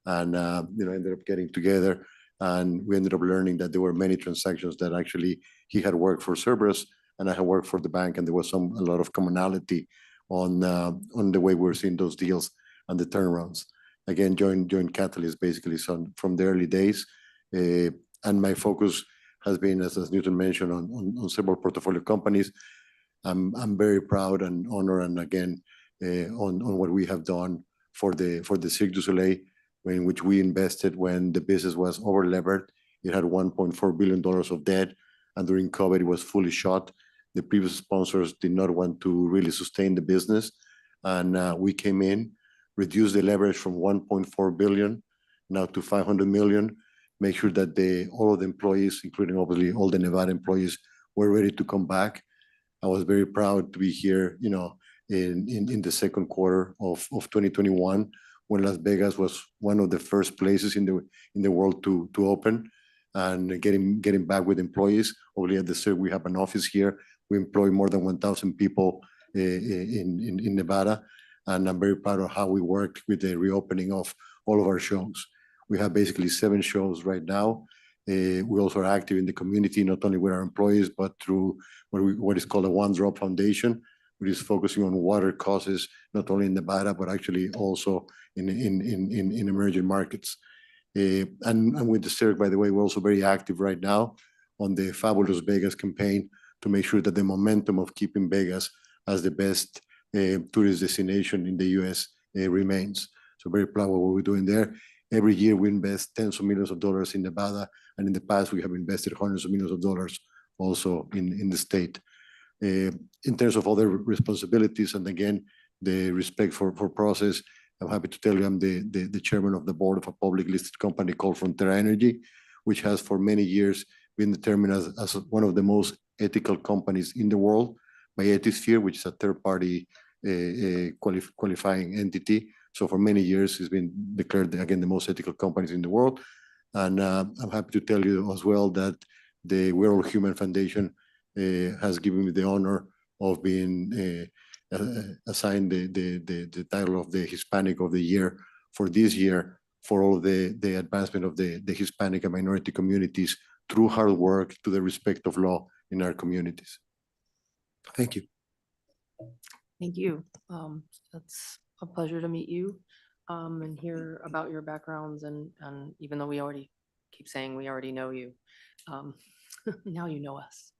and ended up getting together. And we ended up learning that there were many transactions that actually he had worked for Cerberus, and I have worked for the bank, and there was a lot of commonality on the way we're seeing those deals and the turnarounds. Again, joined Catalyst basically from the early days, and my focus has been, as Newton mentioned, on several portfolio companies. I'm very proud and honored, and again, on what we have done for the Cirque du Soleil, in which we invested when the business was over levered. It had $1.4 billion of debt, and during COVID, it was fully shut. The previous sponsors did not want to really sustain the business, and we came in, reduced the leverage from 1.4 billion now to 500 million, make sure that all of the employees, including obviously all the Nevada employees, were ready to come back. I was very proud to be here, in the second quarter of 2021, when Las Vegas was one of the first places in the world to open, and getting back with employees. Only at the Cirque, we have an office here. We employ more than 1,000 people in Nevada, and I'm very proud of how we worked with the reopening of all of our shows. We have basically 7 shows right now. We also are active in the community, not only with our employees, but through what is called a One Drop Foundation, which is focusing on water causes, not only in Nevada, but actually also in emerging markets. And with the Cirque, by the way, we're also very active right now on the Fabulous Vegas campaign to make sure that the momentum of keeping Vegas as the best tourist destination in the US remains. So very proud of what we're doing there. Every year we invest tens of millions of dollars in Nevada, and in the past we have invested hundreds of millions of dollars also in the state. In terms of other responsibilities, and again, the respect for process, I'm happy to tell you I'm the chairman of the board of a public listed company called Frontera Energy, which has for many years been determined as one of the most ethical companies in the world by Ethisphere, which is a third-party qualifying entity. So for many years, it's been declared, again, the most ethical companies in the world. And I'm happy to tell you as well that the We're All Human Foundation has given me the honor of being assigned the title of the Hispanic of the Year for this year for all the advancement of the Hispanic and minority communities through hard work to the respect of law in our communities. Thank you. Thank you. It's a pleasure to meet you and hear about your backgrounds. And even though we already keep saying we already know you, now you know us.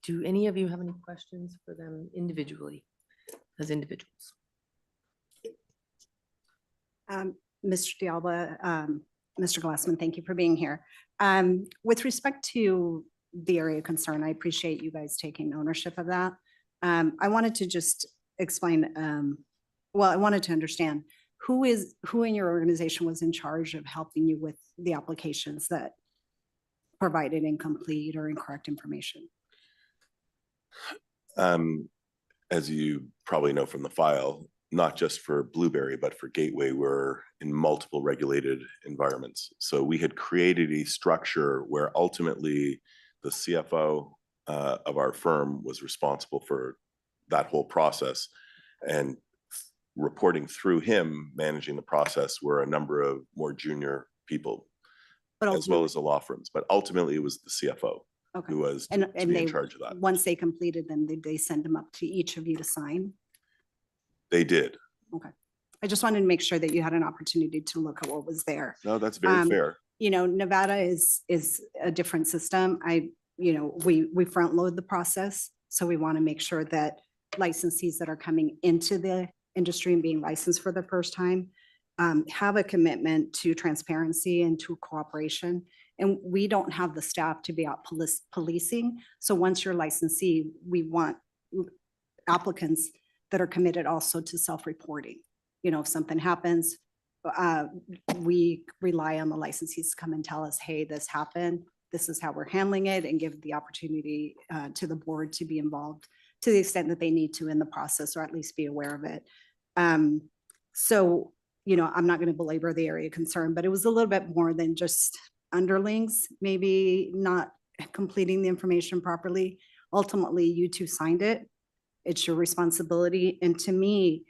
Do any of you have any questions for them individually, as individuals? Mr. D'Alba, Mr. Glassman, thank you for being here. With respect to the area of concern, I appreciate you guys taking ownership of that. I wanted to just explain, I wanted to understand who in your organization was in charge of helping you with the applications that provided incomplete or incorrect information? As you probably know from the file, not just for Blueberry, but for Gateway, we're in multiple regulated environments. So we had created a structure where ultimately the CFO of our firm was responsible for that whole process, and reporting through him, managing the process, were a number of more junior people, as well as the law firms. But ultimately, it was the CFO who was to be in charge of that. Once they completed them, did they send them up to each of you to sign? They did. Okay. I just wanted to make sure that you had an opportunity to look at what was there. No, that's very fair. Nevada is a different system. We front load the process. So we want to make sure that licensees that are coming into the industry and being licensed for the first time have a commitment to transparency and to cooperation. And we don't have the staff to be out policing. So once you're licensee, we want applicants that are committed also to self-reporting. If something happens, we rely on the licensees to come and tell us, hey, this happened. This is how we're handling it, and give the opportunity to the board to be involved to the extent that they need to in the process, or at least be aware of it. So, I'm not going to belabor the area of concern, but it was a little bit more than just underlings, maybe not completing the information properly. Ultimately, you two signed it. It's your responsibility. And to me,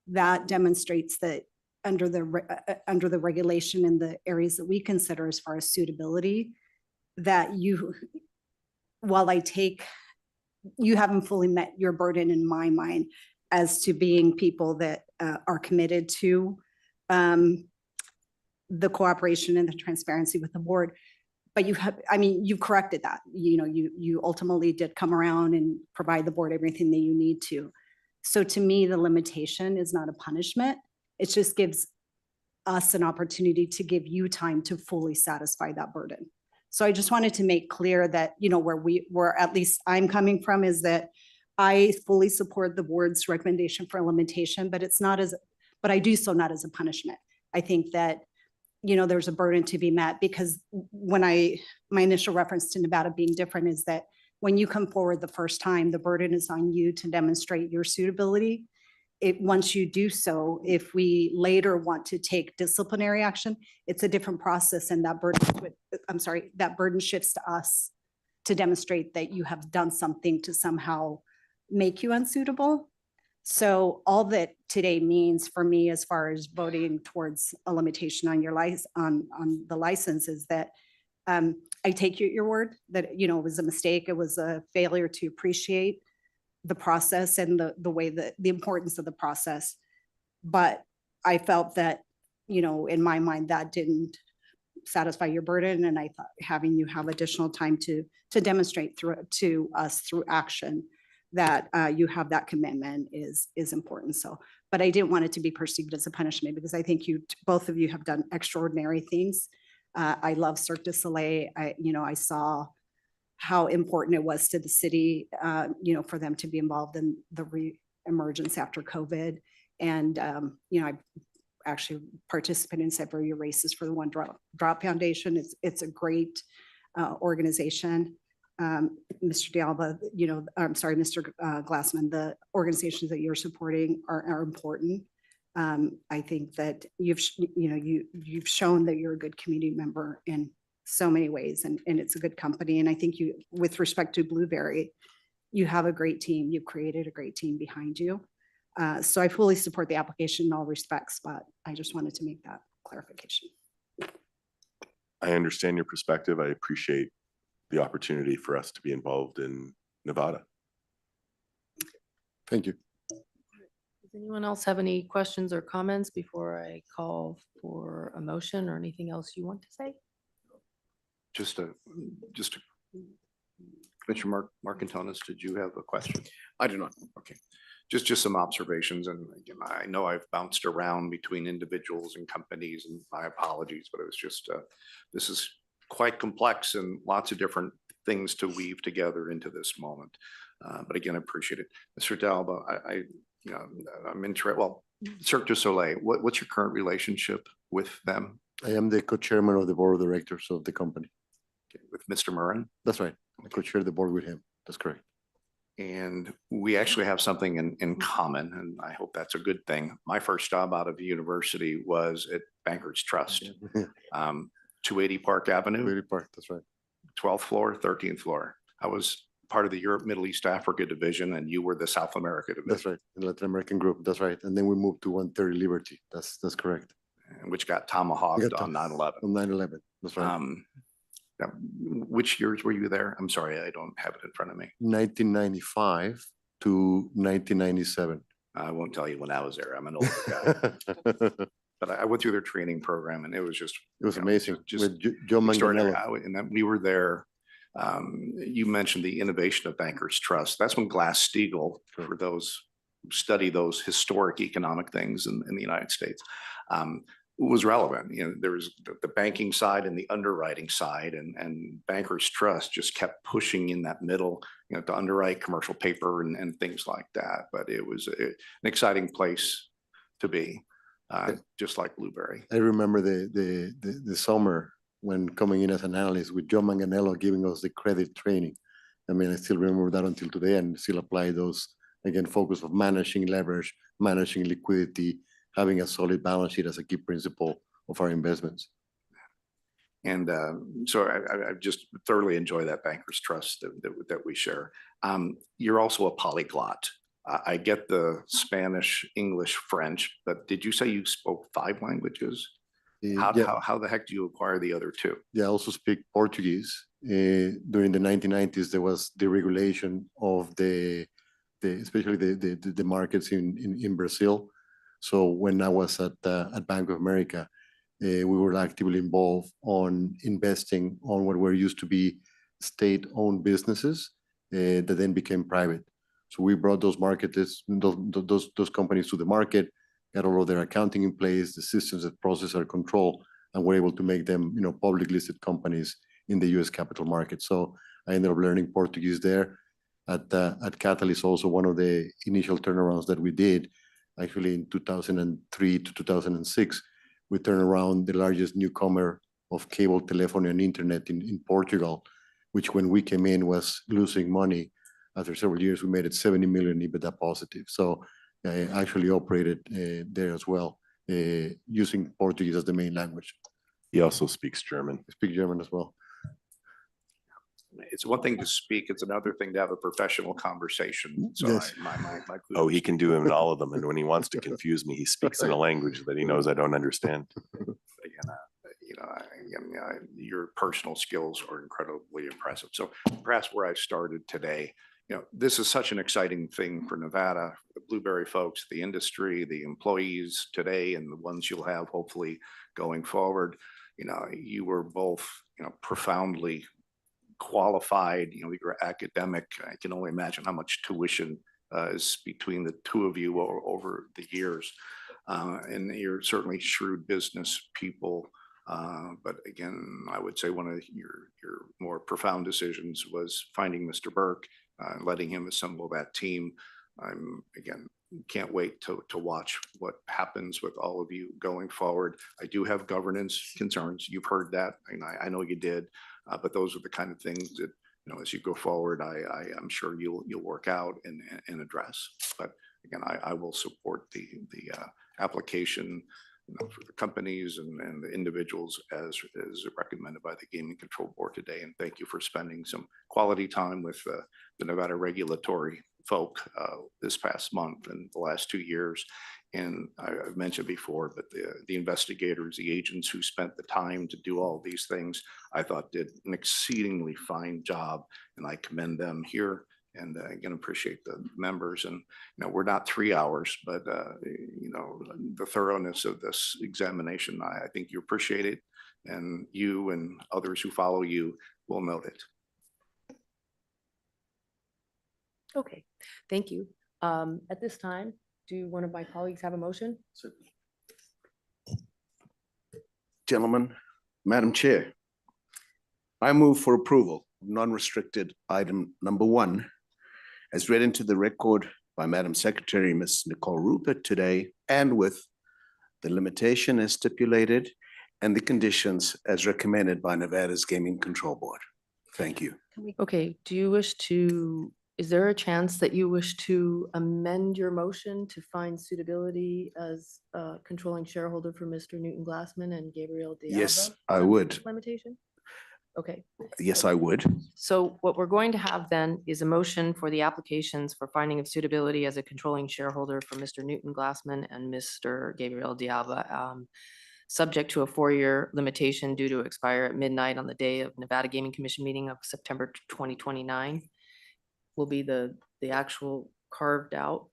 that demonstrates that under the regulation in the areas that we consider as far as suitability, that while you haven't fully met your burden in my mind as to being people that are committed to the cooperation and the transparency with the board. But you've corrected that. You ultimately did come around and provide the board everything that you need to. So to me, the limitation is not a punishment. It just gives us an opportunity to give you time to fully satisfy that burden. So I just wanted to make clear that, where at least I'm coming from is that I fully support the board's recommendation for a limitation, but I do so not as a punishment. I think that, there's a burden to be met, because my initial reference to Nevada being different is that when you come forward the first time, the burden is on you to demonstrate your suitability. Once you do so, if we later want to take disciplinary action, it's a different process, and that burden shifts to us to demonstrate that you have done something to somehow make you unsuitable. So all that today means for me, as far as voting towards a limitation on your on the license, is that I take you at your word that, it was a mistake. It was a failure to appreciate the process and the way that the importance of the process. But I felt that, in my mind, that didn't satisfy your burden. And I thought having you have additional time to demonstrate to us through action that you have that commitment is important. So, but I didn't want it to be perceived as a punishment, because I think both of you have done extraordinary things. I love Cirque du Soleil. I saw how important it was to the city, for them to be involved in the re-emergence after COVID. And, I actually participated in several of your races for the One Drop Foundation. It's a great organization. Mr. D'Alba, Mr. Glassman, the organizations that you're supporting are important. I think that you've shown that you're a good community member in so many ways, and it's a good company. And I think with respect to Blueberry, you have a great team. You've created a great team behind you. So I fully support the application in all respects, but I just wanted to make that clarification. I understand your perspective. I appreciate the opportunity for us to be involved in Nevada. Thank you. Does anyone else have any questions or comments before I call for a motion, or anything else you want to say? Commissioner Marcantonis, did you have a question? I do not. Okay, just some observations. And again, I know I've bounced around between individuals and companies, and my apologies, but it was just, this is quite complex and lots of different things to weave together into this moment. But again, I appreciate it. Mr. D'Alba, I'm interested, well, Cirque du Soleil, what's your current relationship with them? I am the co-chairman of the board of directors of the company. Okay, with Mr. Murrin? That's right. I co-chair the board with him. That's correct. And we actually have something in common, and I hope that's a good thing. My first job out of university was at Bankers Trust, 280 Park Avenue. 280 Park, that's right. 12th floor, 13th floor. I was part of the Europe, Middle East, Africa division, and you were the South America division. That's right, the Latin American group. That's right. And then we moved to 130 Liberty. That's correct. Which got tomahawked on 9/11. On 9/11. That's right. Now, which years were you there? I'm sorry, I don't have it in front of me. 1995 to 1997. I won't tell you when I was there. I'm an older guy. But I went through their training program, and it was amazing. Just with Joe extraordinary. Manganiello. And then we were there. You mentioned the innovation of Bankers Trust. That's when Glass-Steagall, for those who study those historic economic things in the United States, was relevant. There was the banking side and the underwriting side, and Bankers Trust just kept pushing in that middle, to underwrite commercial paper and things like that. But it was an exciting place to be, just like Blueberry. I remember the summer when coming in as an analyst with Joe Manganiello giving us the credit training. I mean, I still remember that until today, and still apply those, again, focus of managing leverage, managing liquidity, having a solid balance sheet as a key principle of our investments. And so I just thoroughly enjoy that Bankers Trust that we share. You're also a polyglot. I get the Spanish, English, French, but did you say you spoke 5 languages? How the heck do you acquire the other 2? Yeah, I also speak Portuguese, During the 1990s, there was deregulation of especially the markets in Brazil. So when I was at Bank of America, we were actively involved on investing on what were used to be state-owned businesses that then became private. So we brought those those companies to the market, got all of their accounting in place, the systems that process our control, and we're able to make them, public listed companies in the U.S. capital market. So I ended up learning Portuguese there. At Catalyst, also one of the initial turnarounds that we did, actually in 2003 to 2006, we turned around the largest newcomer of cable telephony and internet in Portugal, which when we came in was losing money. After several years, we made it 70 million EBITDA positive. So I actually operated there as well, using Portuguese as the main language. He also speaks German. I speak German as well. It's one thing to speak, it's another thing to have a professional conversation. So Yes. Oh, he can do him in all of them. And when he wants to confuse me, he speaks in a language that he knows I don't understand. Your personal skills are incredibly impressive. So perhaps where I started today, this is such an exciting thing for Nevada, the Blueberry folks, the industry, the employees today, and the ones you'll have hopefully going forward. You were both, profoundly qualified, you're academic. I can only imagine how much tuition is between the two of you over the years. And you're certainly shrewd business people. But again, I would say one of your more profound decisions was finding Mr. Burke, letting him assemble that team. I'm again, can't wait to watch what happens with all of you going forward. I do have governance concerns. You've heard that, and I know you did, but those are the kind of things that, as you go forward, I'm sure you'll work out and address. But again, I will support the application for the companies and the individuals as recommended by the Gaming Control Board today. And thank you for spending some quality time with the Nevada regulatory folk this past month and the last 2 years. And I've mentioned before, but the investigators, the agents who spent the time to do all these things, I thought did an exceedingly fine job, and I commend them here. And again, appreciate the members. And we're not 3 hours, but the thoroughness of this examination, I think you appreciate it, and you and others who follow you will note it. Okay, thank you. At this time, do one of my colleagues have a motion? Gentlemen, Madam Chair, I move for approval of non-restricted item number 1 as read into the record by Madam Secretary, Ms. Nicole Rupert today, and with the limitation as stipulated and the conditions as recommended by Nevada's Gaming Control Board. Thank you. Okay, is there a chance that you wish to amend your motion to find suitability as a controlling shareholder for Mr. Newton Glassman and Gabriel Diaba? Yes, I would. Limitation? Okay. Yes, I would. So what we're going to have then is a motion for the applications for finding of suitability as a controlling shareholder for Mr. Newton Glassman and Mr. Gabriel Diaba, subject to a 4-year limitation due to expire at midnight on the day of Nevada Gaming Commission meeting of September 2029. Will be the actual carved out,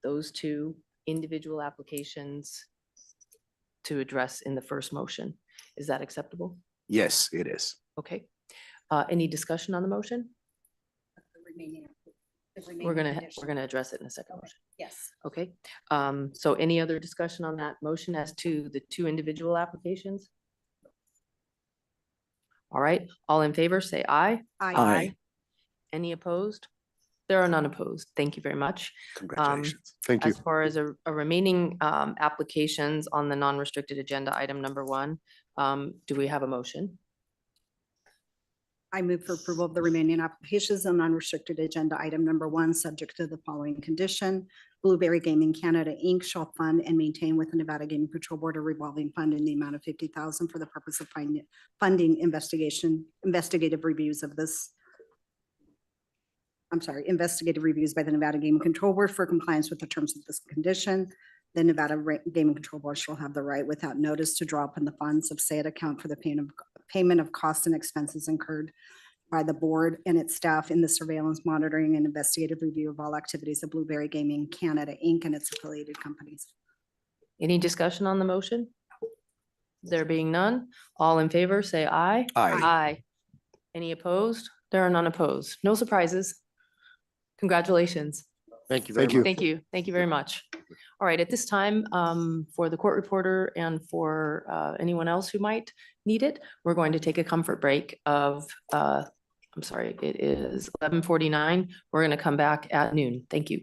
those 2 individual applications to address in the first motion. Is that acceptable? Yes, it is. Okay. Any discussion on the motion? We're gonna address it in a second motion. Yes. Okay. So any other discussion on that motion as to the 2 individual applications? All right, all in favor, say aye. Aye. Any opposed? There are none opposed. Thank you very much. Congratulations. Thank you. As far as a remaining applications on the non-restricted agenda item number 1, do we have a motion? I move for approval of the remaining applications on unrestricted agenda item number 1, subject to the following condition. Blueberry Gaming Canada, Inc. shall fund and maintain with the Nevada Gaming Control Board a revolving fund in the amount of $50,000 for the purpose of funding investigative reviews by the Nevada Gaming Control Board for compliance with the terms of this condition. The Nevada Gaming Control Board shall have the right without notice to draw upon the funds of said account for the payment of costs and expenses incurred by the board and its staff in the surveillance, monitoring, and investigative review of all activities of Blueberry Gaming Canada, Inc. and its affiliated companies. Any discussion on the motion? There being none, all in favor, say aye. Aye. Aye. Any opposed? There are none opposed. No surprises. Congratulations. Thank you very Thank you. much. Thank you. Thank you very much. All right, at this time, for the court reporter and for anyone else who might need it, we're going to take a comfort break of, I'm sorry, it is 11:49. We're going to come back at noon. Thank you.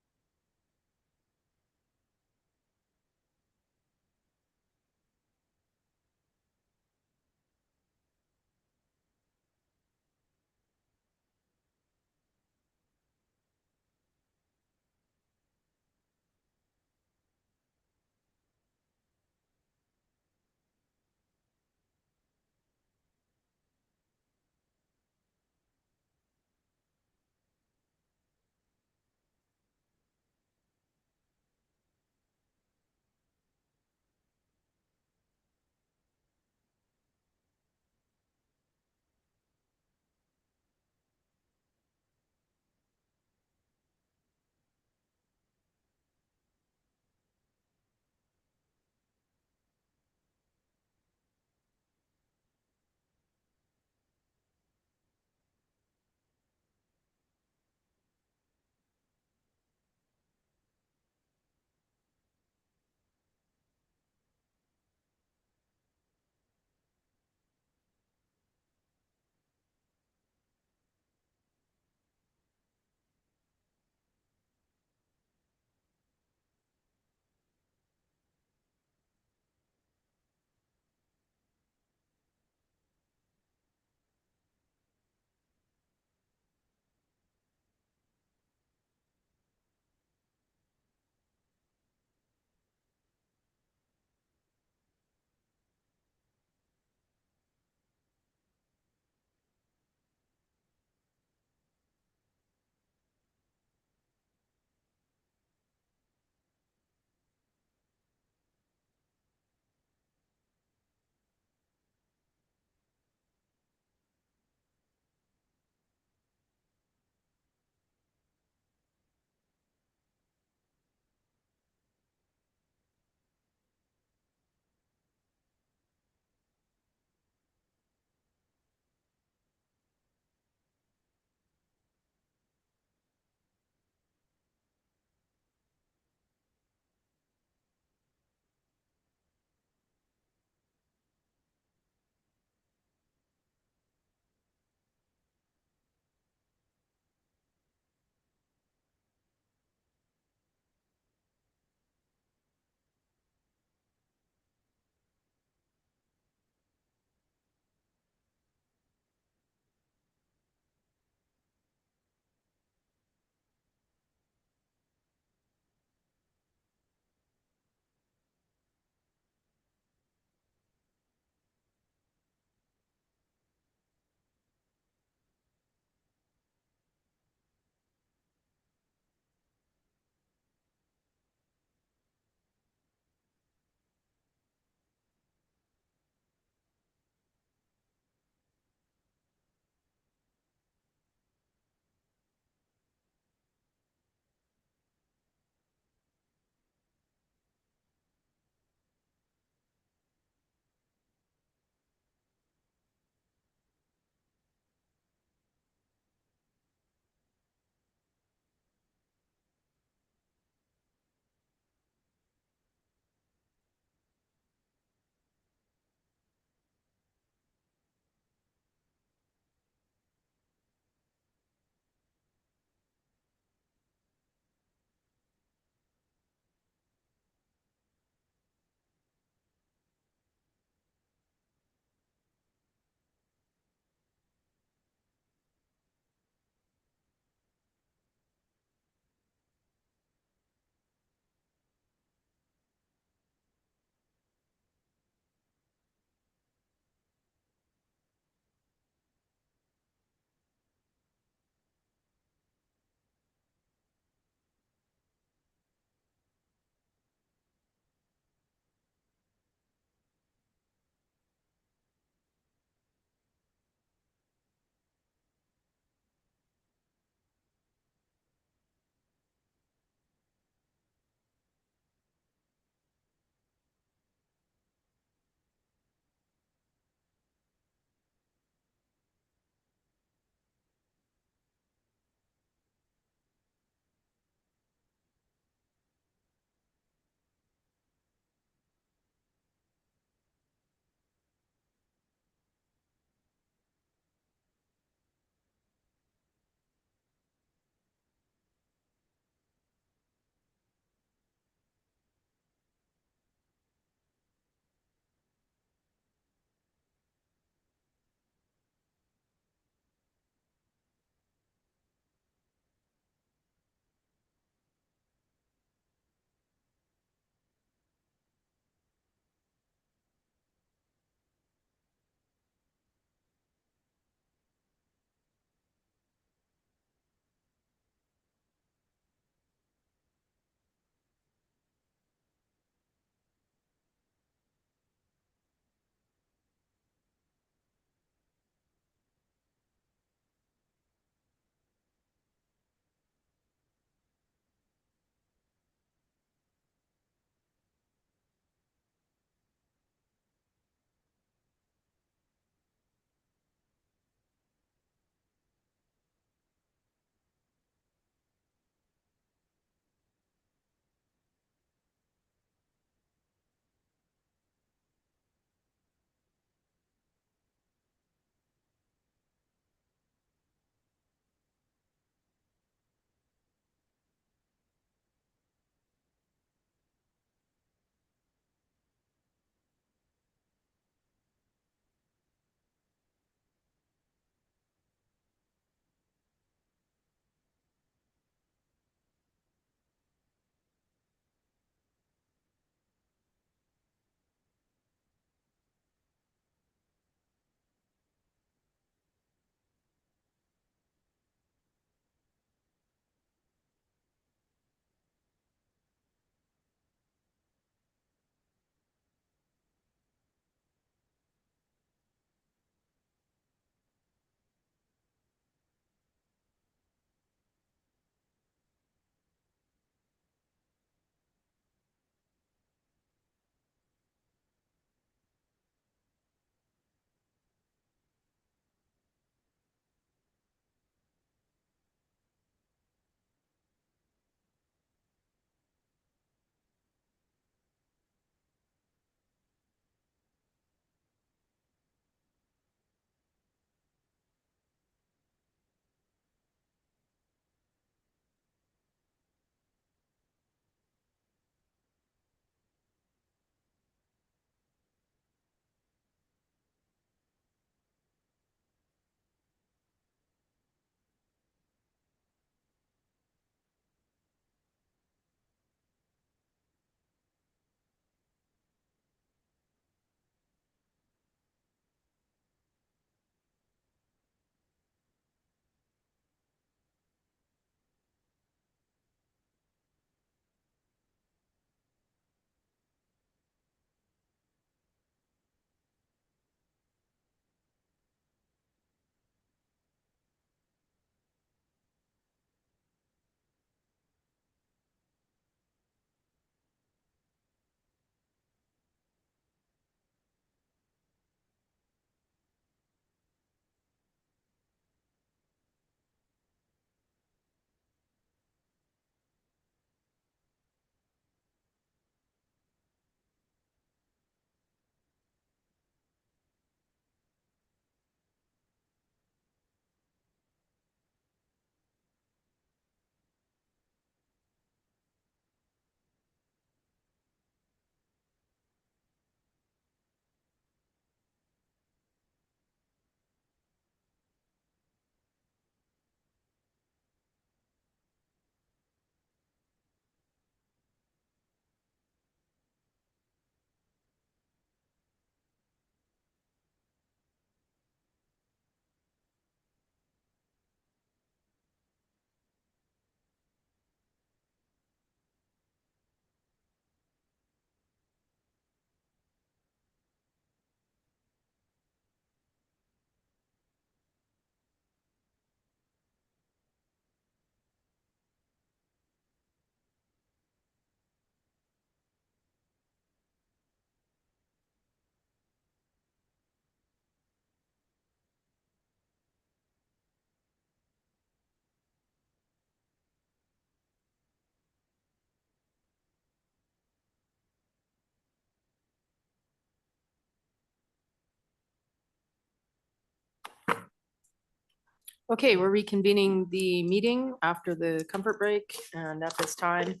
Okay, we're reconvening the meeting after the comfort break, and at this time,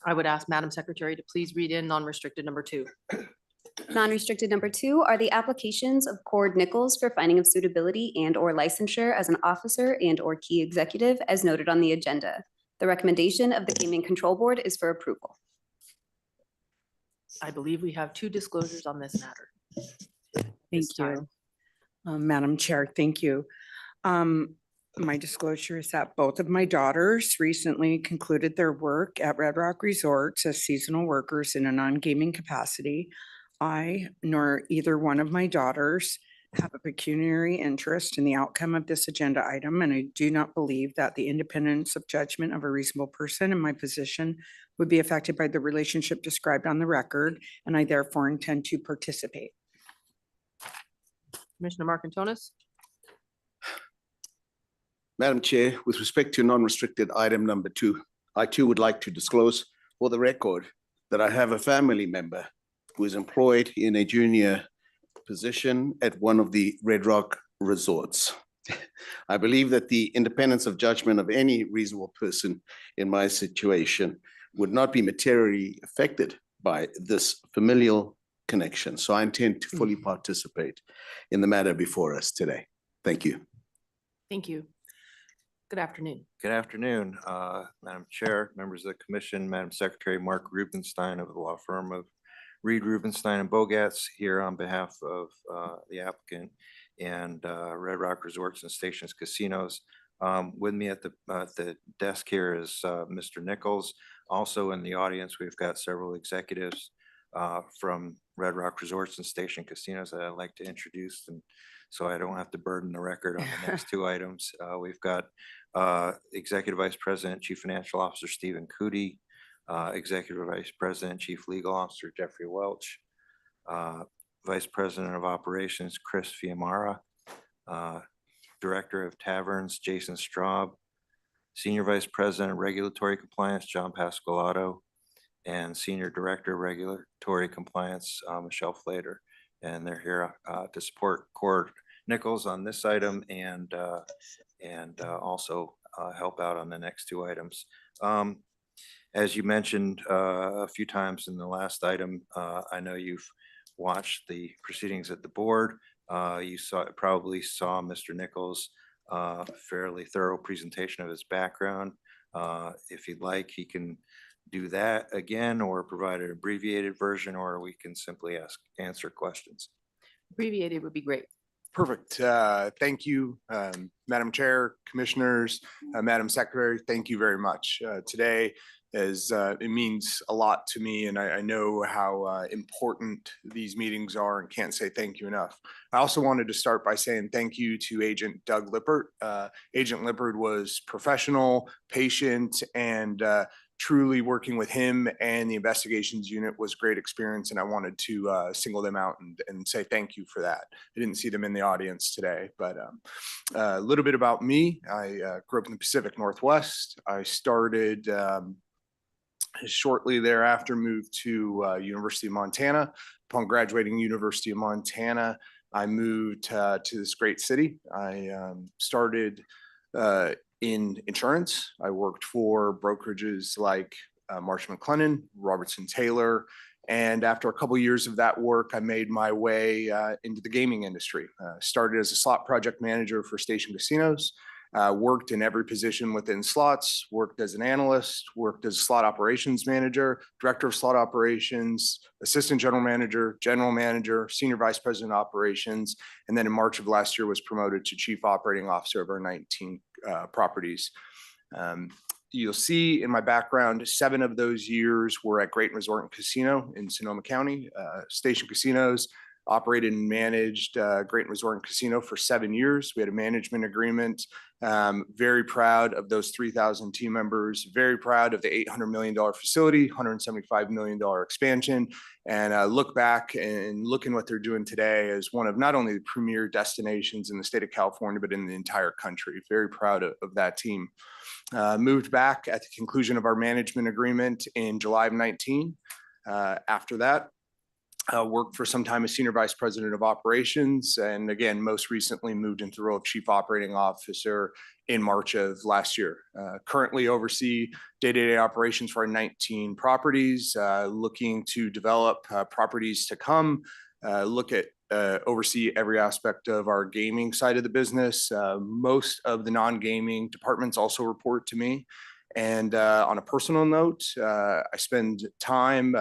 I would ask Madam Secretary to please read in non-restricted number 2. Non-restricted number 2 are the applications of Cord Nichols for finding of suitability and or licensure as an officer and or key executive as noted on the agenda. The recommendation of the Gaming Control Board is for approval. I believe we have 2 disclosures on this matter. Thank you. Madam Chair, thank you. My disclosure is that both of my daughters recently concluded their work at Red Rock Resorts as seasonal workers in a non-gaming capacity. I nor either one of my daughters have a pecuniary interest in the outcome of this agenda item, and I do not believe that the independence of judgment of a reasonable person in my position would be affected by the relationship described on the record, and I therefore intend to participate. Commissioner Marcantonis. Madam Chair, with respect to non-restricted item number 2, I too would like to disclose for the record that I have a family member who is employed in a junior position at one of the Red Rock resorts. I believe that the independence of judgment of any reasonable person in my situation would not be materially affected by this familial connection. So I intend to fully participate in the matter before us today. Thank you. Thank you. Good afternoon. Good afternoon, Madam Chair, members of the commission, Madam Secretary, Mark Rubenstein of the law firm of Reed, Rubenstein and Bogatz here on behalf of the applicant and Red Rock Resorts and Stations Casinos. With me at the desk here is Mr. Nichols. Also in the audience, we've got several executives from Red Rock Resorts and Station Casinos that I'd like to introduce, and so I don't have to burden the record on the next 2 items. We've got Executive Vice President, Chief Financial Officer Stephen Cootie, Executive Vice President, Chief Legal Officer Jeffrey Welch, Vice President of Operations Chris Fiamara, Director of Taverns Jason Straub, Senior Vice President of Regulatory Compliance John Pasqualato, and Senior Director of Regulatory Compliance Michelle Flater. And they're here to support Cord Nichols on this item and also help out on the next 2 items. As you mentioned a few times in the last item, I know you've watched the proceedings at the board. You probably saw Mr. Nichols' fairly thorough presentation of his background. If you'd like, he can do that again or provide an abbreviated version, or we can simply answer questions. Abbreviated would be great. Perfect. Thank you, Madam Chair, Commissioners, Madam Secretary. Thank you very much. Today, as it means a lot to me, and I know how important these meetings are and can't say thank you enough. I also wanted to start by saying thank you to Agent Doug Lippert. Agent Lippert was professional, patient, and truly working with him and the investigations unit was great experience, and I wanted to single them out and say thank you for that. I didn't see them in the audience today, but a little bit about me. I grew up in the Pacific Northwest. I started shortly thereafter, moved to University of Montana. Upon graduating University of Montana, I moved to this great city. I started in insurance. I worked for brokerages like Marsh McLennan, Robertson Taylor, and after a couple of years of that work, I made my way into the gaming industry. Started as a slot project manager for Station Casinos, worked in every position within slots, worked as an analyst, worked as a slot operations manager, director of slot operations, assistant general manager, senior vice president of operations, and then in March of last year was promoted to chief operating officer of our 19 properties. You'll see in my background, 7 of those years were at Great Resort and Casino in Sonoma County. Station Casinos operated and managed Great Resort and Casino for 7 years. We had a management agreement. Very proud of those 3,000 team members, very proud of the $800 million facility, $175 million expansion, and look back and look in what they're doing today as one of not only the premier destinations in the state of California, but in the entire country. Very proud of that team. Moved back at the conclusion of our management agreement in July of 19. After that, Worked for some time as Senior Vice President of Operations, and again, most recently moved into the role of Chief Operating Officer in March of last year. Currently oversee day-to-day operations for our 19 properties, looking to develop properties to come, oversee every aspect of our gaming side of the business. Most of the non-gaming departments also report to me. And on a personal note, I've spent time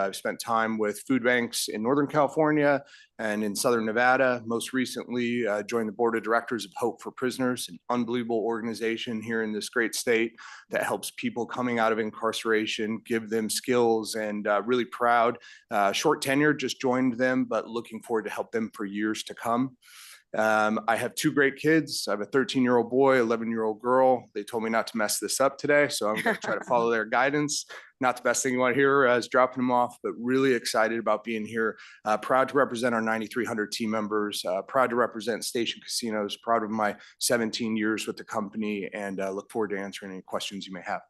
with food banks in Northern California and in Southern Nevada. Most recently, joined the board of directors of Hope for Prisoners, an unbelievable organization here in this great state that helps people coming out of incarceration, give them skills, and really proud. Short tenure, just joined them, but looking forward to help them for years to come. I have two great kids. I have a 13-year-old boy, 11-year-old girl. They told me not to mess this up today, so I'm going to try to follow their guidance. Not the best thing you want to hear as dropping them off, but really excited about being here. Proud to represent our 9,300 team members, proud to represent Station Casinos, proud of my 17 years with the company, and look forward to answering any questions you may have.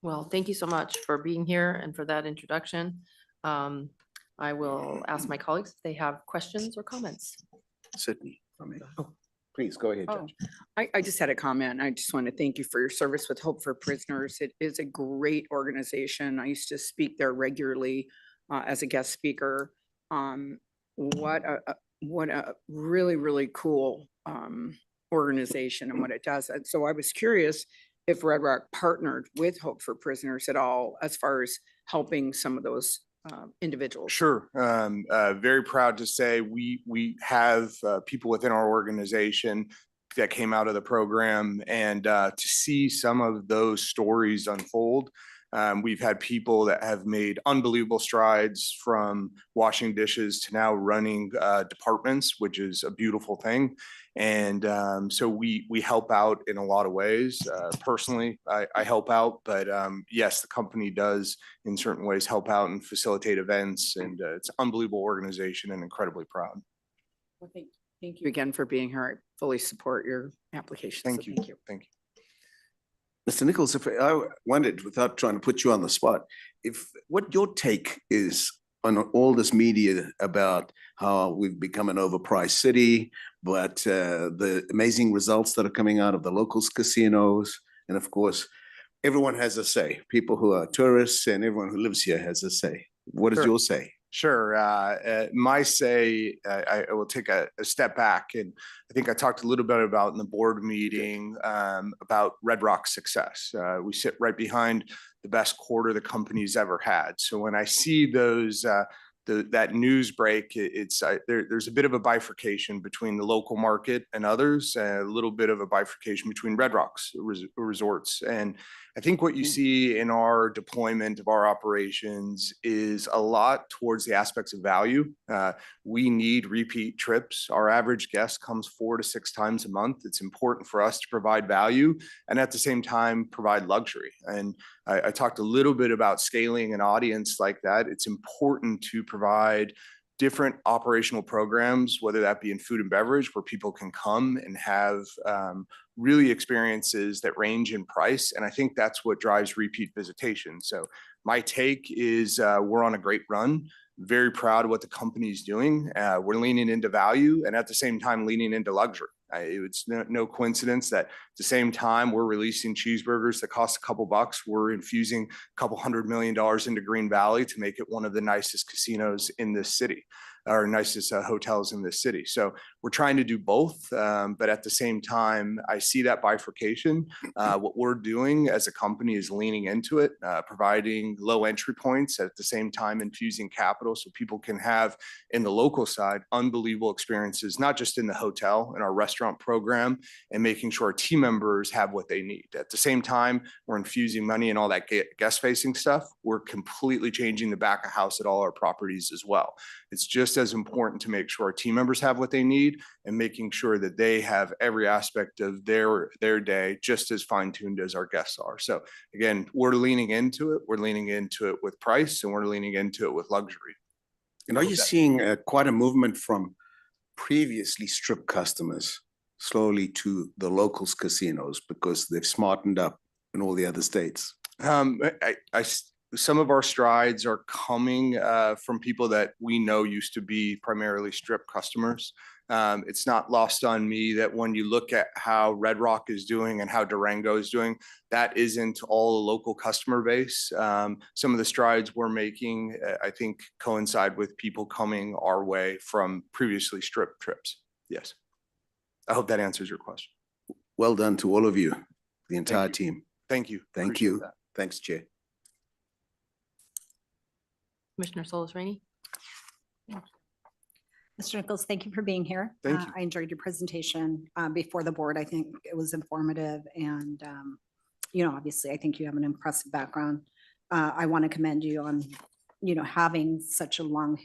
Well, thank you so much for being here and for that introduction. I will ask my colleagues if they have questions or comments. Sydney, please go ahead, Judge. I just had a comment. I just want to thank you for your service with Hope for Prisoners. It is a great organization. I used to speak there regularly as a guest speaker. What a really, really cool organization and what it does. And so I was curious if Red Rock partnered with Hope for Prisoners at all as far as helping some of those individuals. Sure. Very proud to say we have people within our organization that came out of the program, and to see some of those stories unfold. We've had people that have made unbelievable strides from washing dishes to now running departments, which is a beautiful thing. And so we help out in a lot of ways. Personally, I help out, but yes, the company does in certain ways help out and facilitate events, and it's an unbelievable organization and incredibly proud. Well, thank you again for being here. I fully support your application. Thank you. Thank you. Mr. Nichols, if I wondered, without trying to put you on the spot, if what your take is on all this media about how we've become an overpriced city, but the amazing results that are coming out of the locals casinos, and of course, everyone has a say. People who are tourists and everyone who lives here has a say. What is your say? Sure. My say, I will take a step back, and I think I talked a little bit about in the board meeting about Red Rock's success. We sit right behind the best quarter the company's ever had. So when I see those that news break, there's a bit of a bifurcation between the local market and others, a little bit of a bifurcation between Red Rock's resorts. And I think what you see in our deployment of our operations is a lot towards the aspects of value. We need repeat trips. Our average guest comes 4 to 6 times a month. It's important for us to provide value and at the same time provide luxury. And I talked a little bit about scaling an audience like that. It's important to provide different operational programs, whether that be in food and beverage, where people can come and have really experiences that range in price. And I think that's what drives repeat visitation. So my take is we're on a great run. Very proud of what the company is doing. We're leaning into value and at the same time leaning into luxury. It's no coincidence that at the same time we're releasing cheeseburgers that cost a couple bucks. We're infusing a couple $100 million into Green Valley to make it one of the nicest casinos in this city, or nicest hotels in this city. So we're trying to do both, but at the same time, I see that bifurcation. What we're doing as a company is leaning into it, providing low entry points, at the same time infusing capital so people can have, in the local side, unbelievable experiences, not just in the hotel, in our restaurant program, and making sure our team members have what they need. At the same time, we're infusing money in all that guest-facing stuff. We're completely changing the back of house at all our properties as well. It's just as important to make sure our team members have what they need and making sure that they have every aspect of their day just as fine-tuned as our guests are. So again, we're leaning into it. We're leaning into it with price, and we're leaning into it with luxury. And are you seeing quite a movement from previously strip customers slowly to the locals casinos because they've smartened up in all the other states? some of our strides are coming from people that we know used to be primarily strip customers. It's not lost on me that when you look at how Red Rock is doing and how Durango is doing, that isn't all a local customer base. Some of the strides we're making, I think, coincide with people coming our way from previously strip trips. Yes. I hope that answers your question. Well done to all of you, the entire you. team. Thank you. Thank Appreciate you. that. Thanks, Chair. Commissioner Solis Rainey. Mr. Nichols, thank you for being here. Thank you. I enjoyed your presentation before the board. I think it was informative and, obviously, I think you have an impressive background. I want to commend you on, having such a long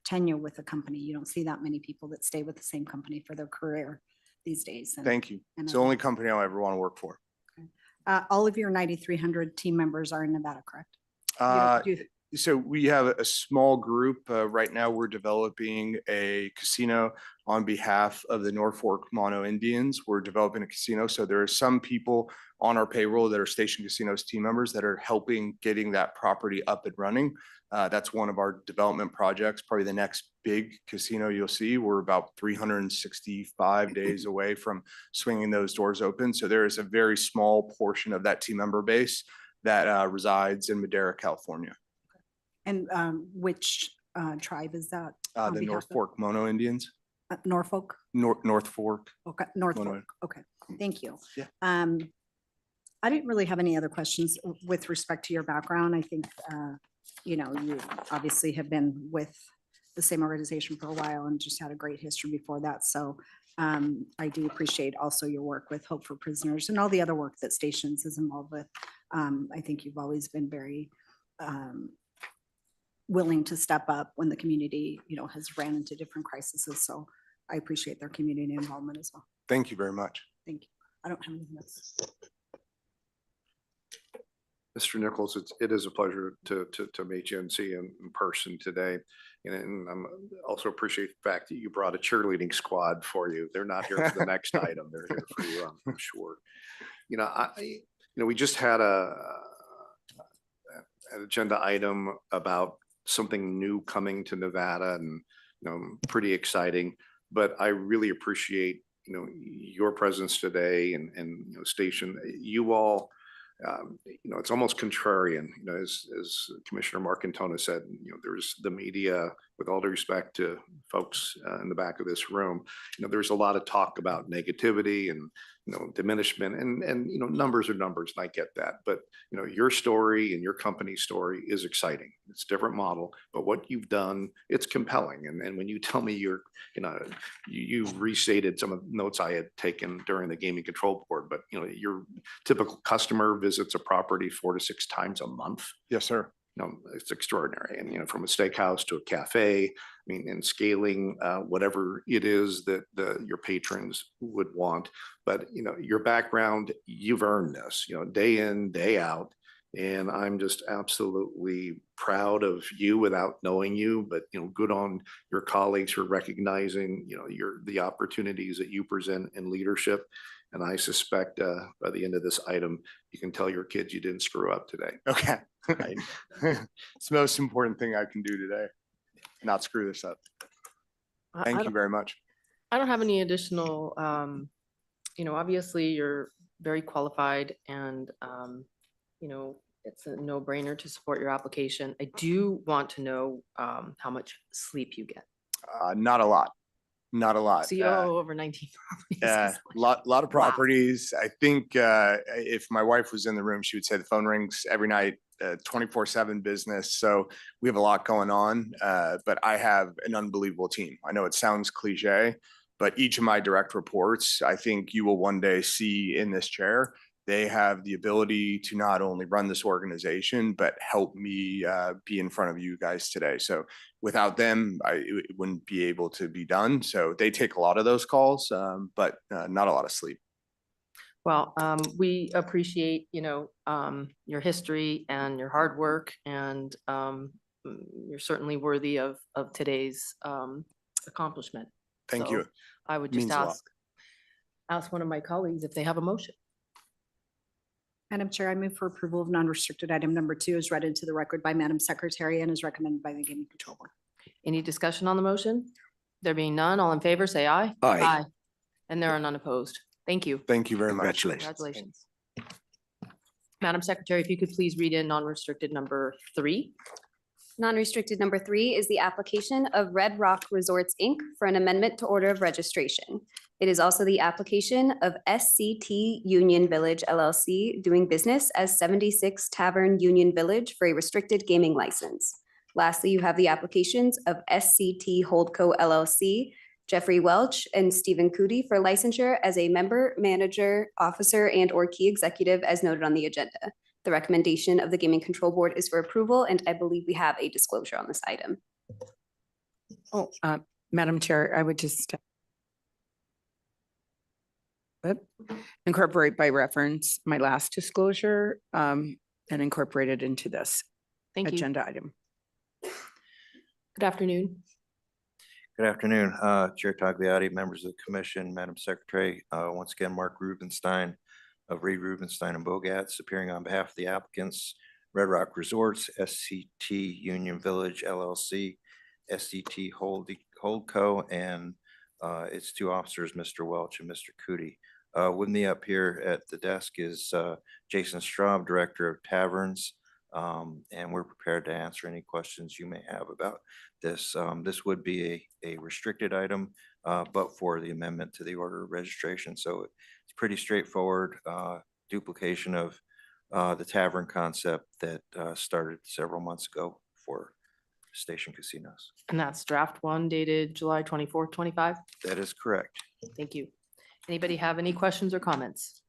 tenure with the company. You don't see that many people that stay with the same company for their career these days. And, Thank you. and, It's the only company I'll ever want to work for. all of your 9,300 team members are in Nevada, correct? So we have a small group. Right now, we're developing a casino on behalf of the Norfolk Mono Indians. We're developing a casino. So there are some people on our payroll that are Station Casinos team members that are helping getting that property up and running. That's one of our development projects, probably the next big casino you'll see. We're about 365 days away from swinging those doors open. So there is a very small portion of that team member base that resides in Madera, California. And which tribe is that? on The behalf of? Norfolk Mono Indians. Norfolk? North Fork. Okay, Norfolk. Mono. Okay, thank you. Yeah. I didn't really have any other questions with respect to your background. I think, you obviously have been with the same organization for a while and just had a great history before that. So I do appreciate also your work with Hope for Prisoners and all the other work that Stations is involved with. I think you've always been very willing to step up when the community, has ran into different crises. So I appreciate their community involvement as well. Thank you very much. Thank you. I don't have anything else. Mr. Nichols, it is a pleasure to meet you and see you in person today. And I'm also appreciate the fact that you brought a cheerleading squad for you. They're not here for the next item. They're here for you, I'm sure. We just had an agenda item about something new coming to Nevada and, pretty exciting. But I really appreciate, your presence today and Station, you all. It's almost contrarian, as Commissioner Marcantona said, there's the media, with all due respect to folks in the back of this room, there's a lot of talk about negativity and, diminishment and, numbers are numbers, and I get that. But, your story and your company's story is exciting. It's a different model, but what you've done, it's compelling. And when you tell me you restated some of the notes I had taken during the Gaming Control Board, but, your typical customer visits a property 4 to 6 times a month. Yes, sir. It's extraordinary. And, from a steakhouse to a cafe, and scaling whatever it is that your patrons would want. But, your background, you've earned this, day in, day out. And I'm just absolutely proud of you without knowing you, but, good on your colleagues for recognizing, the opportunities that you present in leadership. And I suspect by the end of this item, you can tell your kids you didn't screw up today. Okay. It's the most important thing I can do today, not screw this up. Thank you very much. I don't have any additional, obviously you're very qualified and, it's a no-brainer to support your application. I do want to know how much sleep you get. Not a lot. Not a lot. So you owe over 19 properties. Yeah, lot of properties. I think if my wife was in the room, she would say the phone rings every night, 24/7 business. So we have a lot going on, but I have an unbelievable team. I know it sounds cliche, but each of my direct reports, I think you will one day see in this chair. They have the ability to not only run this organization, but help me be in front of you guys today. So without them, it wouldn't be able to be done. So they take a lot of those calls, but not a lot of sleep. Well, we appreciate, your history and your hard work, and you're certainly worthy of today's accomplishment. Thank So you. I would just Means a lot. ask one of my colleagues if they have a motion. Madam Chair, I move for approval of non-restricted item number 2 is read into the record by Madam Secretary and is recommended by the Gaming Control Board. Any discussion on the motion? There being none, all in favor, say aye. Aye. And there are none opposed. Thank you. Thank you very much. Congratulations. Congratulations. Madam Secretary, if you could please read in non-restricted number 3. Non-restricted number 3 is the application of Red Rock Resorts, Inc. for an amendment to order of registration. It is also the application of SCT Union Village LLC doing business as 76 Tavern Union Village for a restricted gaming license. Lastly, you have the applications of SCT Holdco LLC, Jeffrey Welch and Stephen Cootie for licensure as a member, manager, officer, and/or key executive as noted on the agenda. The recommendation of the Gaming Control Board is for approval, and I believe we have a disclosure on this item. Oh, Madam Chair, I would just incorporate by reference my last disclosure and incorporate it into this Thank you. agenda item. Good afternoon. Good afternoon, Chair Tagliati, members of the commission, Madam Secretary. Once again, Mark Rubenstein of Reed Rubenstein and Bogatz, appearing on behalf of the applicants, Red Rock Resorts, SCT Union Village LLC, SCT Holdco, and its 2 officers, Mr. Welch and Mr. Cootie. With me up here at the desk is Jason Straub, Director of Taverns, and we're prepared to answer any questions you may have about this. This would be a restricted item, but for the amendment to the order of registration. So it's pretty straightforward duplication of the tavern concept that started several months ago for Station Casinos. And that's draft 1 dated July 24th, 25. That is correct. Thank you. Anybody have any questions or comments?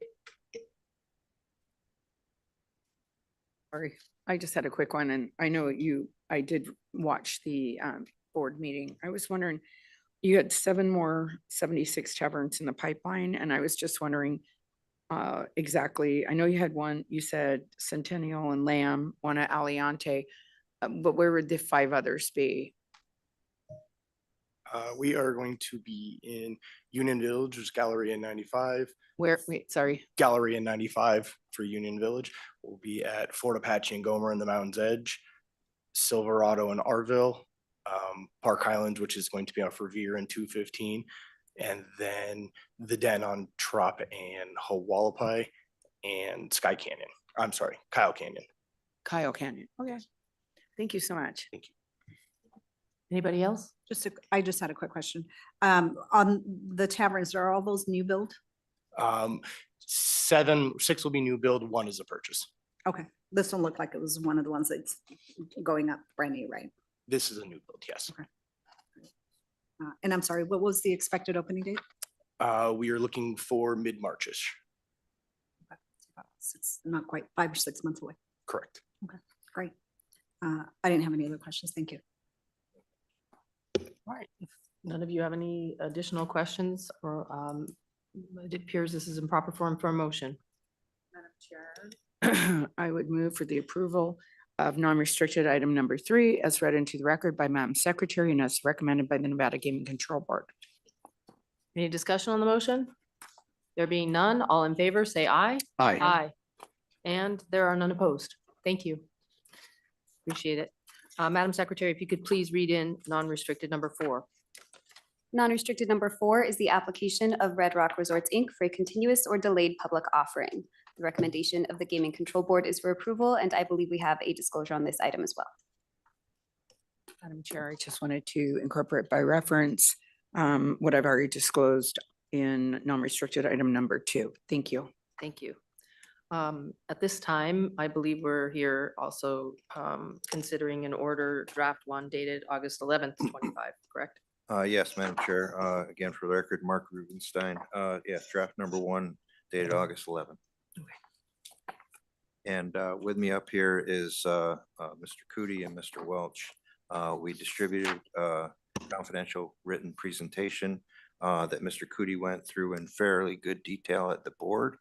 Sorry, I just had a quick one, and I know I did watch the board meeting. I was wondering, you had 7 more 76 taverns in the pipeline, and I was just wondering exactly, I know you had one, you said Centennial and Lamb, one at Aliante, but where would the 5 others be? We are going to be in Union Village, which is Galleria 95. Where, wait, sorry. Galleria 95 for Union Village. We'll be at Fort Apache and Gomer in the Mountains Edge, Silverado and Arville, Park Highlands, which is going to be on Revere in 215, and then the Den on Trop and Hualapai and Sky Canyon. I'm sorry, Kyle Canyon. Kyle Canyon. Okay. Thank you so much. Thank you. Anybody else? I just had a quick question. On the taverns, are all those new build? 6 will be new build, 1 is a purchase. Okay, this one looked like it was one of the ones that's going up brand new, right? This is a new build, yes. Okay. And I'm sorry, what was the expected opening date? We are looking for mid-March-ish. It's not quite 5 or 6 months away. Correct. Okay, great. I didn't have any other questions. Thank you. All right. If none of you have any additional questions, or it appears this is in proper form for a motion. Madam Chair, I would move for the approval of non-restricted item number 3 as read into the record by Madam Secretary and as recommended by the Nevada Gaming Control Board. Any discussion on the motion? There being none, all in favor, say aye. Aye. Aye. And there are none opposed. Thank you. Appreciate it. Madam Secretary, if you could please read in non-restricted number 4. Non-restricted number 4 is the application of Red Rock Resorts, Inc. for a continuous or delayed public offering. The recommendation of the Gaming Control Board is for approval, and I believe we have a disclosure on this item as well. Madam Chair, I just wanted to incorporate by reference what I've already disclosed in non-restricted item number 2. Thank you. Thank you. At this time, I believe we're here also considering an order draft 1 dated August 11th, 25, correct? Yes, Madam Chair. Again, for the record, Mark Rubenstein. Yes, draft number 1 dated August 11th. And with me up here is Mr. Cootie and Mr. Welch. We distributed a confidential written presentation that Mr. Cootie went through in fairly good detail at the board.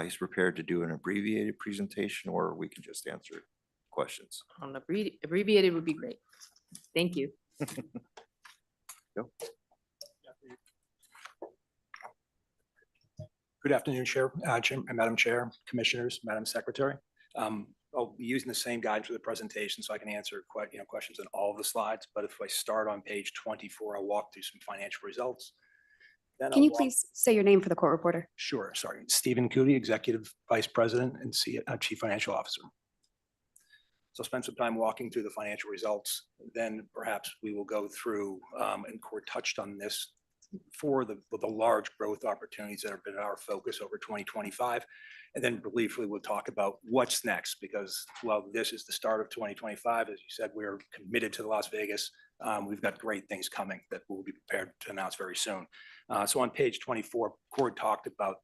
He's prepared to do an abbreviated presentation, or we can just answer questions. Abbreviated would be great. Thank you. Go. Good afternoon, Madam Chair, Commissioners, Madam Secretary. I'll be using the same guide for the presentation so I can answer questions on all of the slides. But if I start on page 24, I'll walk through some financial results. Then Can I'll you walk- please say your name for the court reporter? Sure, sorry. Stephen Coody, Executive Vice President and Chief Financial Officer. So I'll spend some time walking through the financial results. Then perhaps we will go through, and Court touched on this, for the large growth opportunities that have been our focus over 2025. And then briefly, we'll talk about what's next, because while this is the start of 2025, as you said, we're committed to Las Vegas. We've got great things coming that we'll be prepared to announce very soon. So on page 24, Cord talked about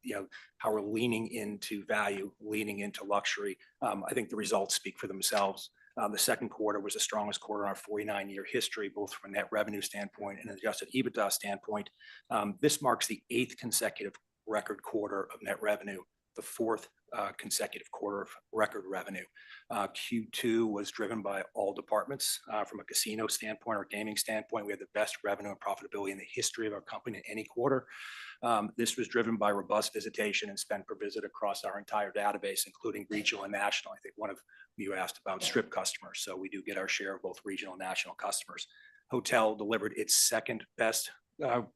how we're leaning into value, leaning into luxury. I think the results speak for themselves. The second quarter was the strongest quarter in our 49-year history, both from a net revenue standpoint and adjusted EBITDA standpoint. This marks the 8th consecutive record quarter of net revenue, the 4th consecutive quarter of record revenue. Q2 was driven by all departments. From a casino standpoint or gaming standpoint, we had the best revenue and profitability in the history of our company in any quarter. This was driven by robust visitation and spend per visit across our entire database, including regional and national. I think one of you asked about strip customers, so we do get our share of both regional and national customers. Hotel delivered its second best, our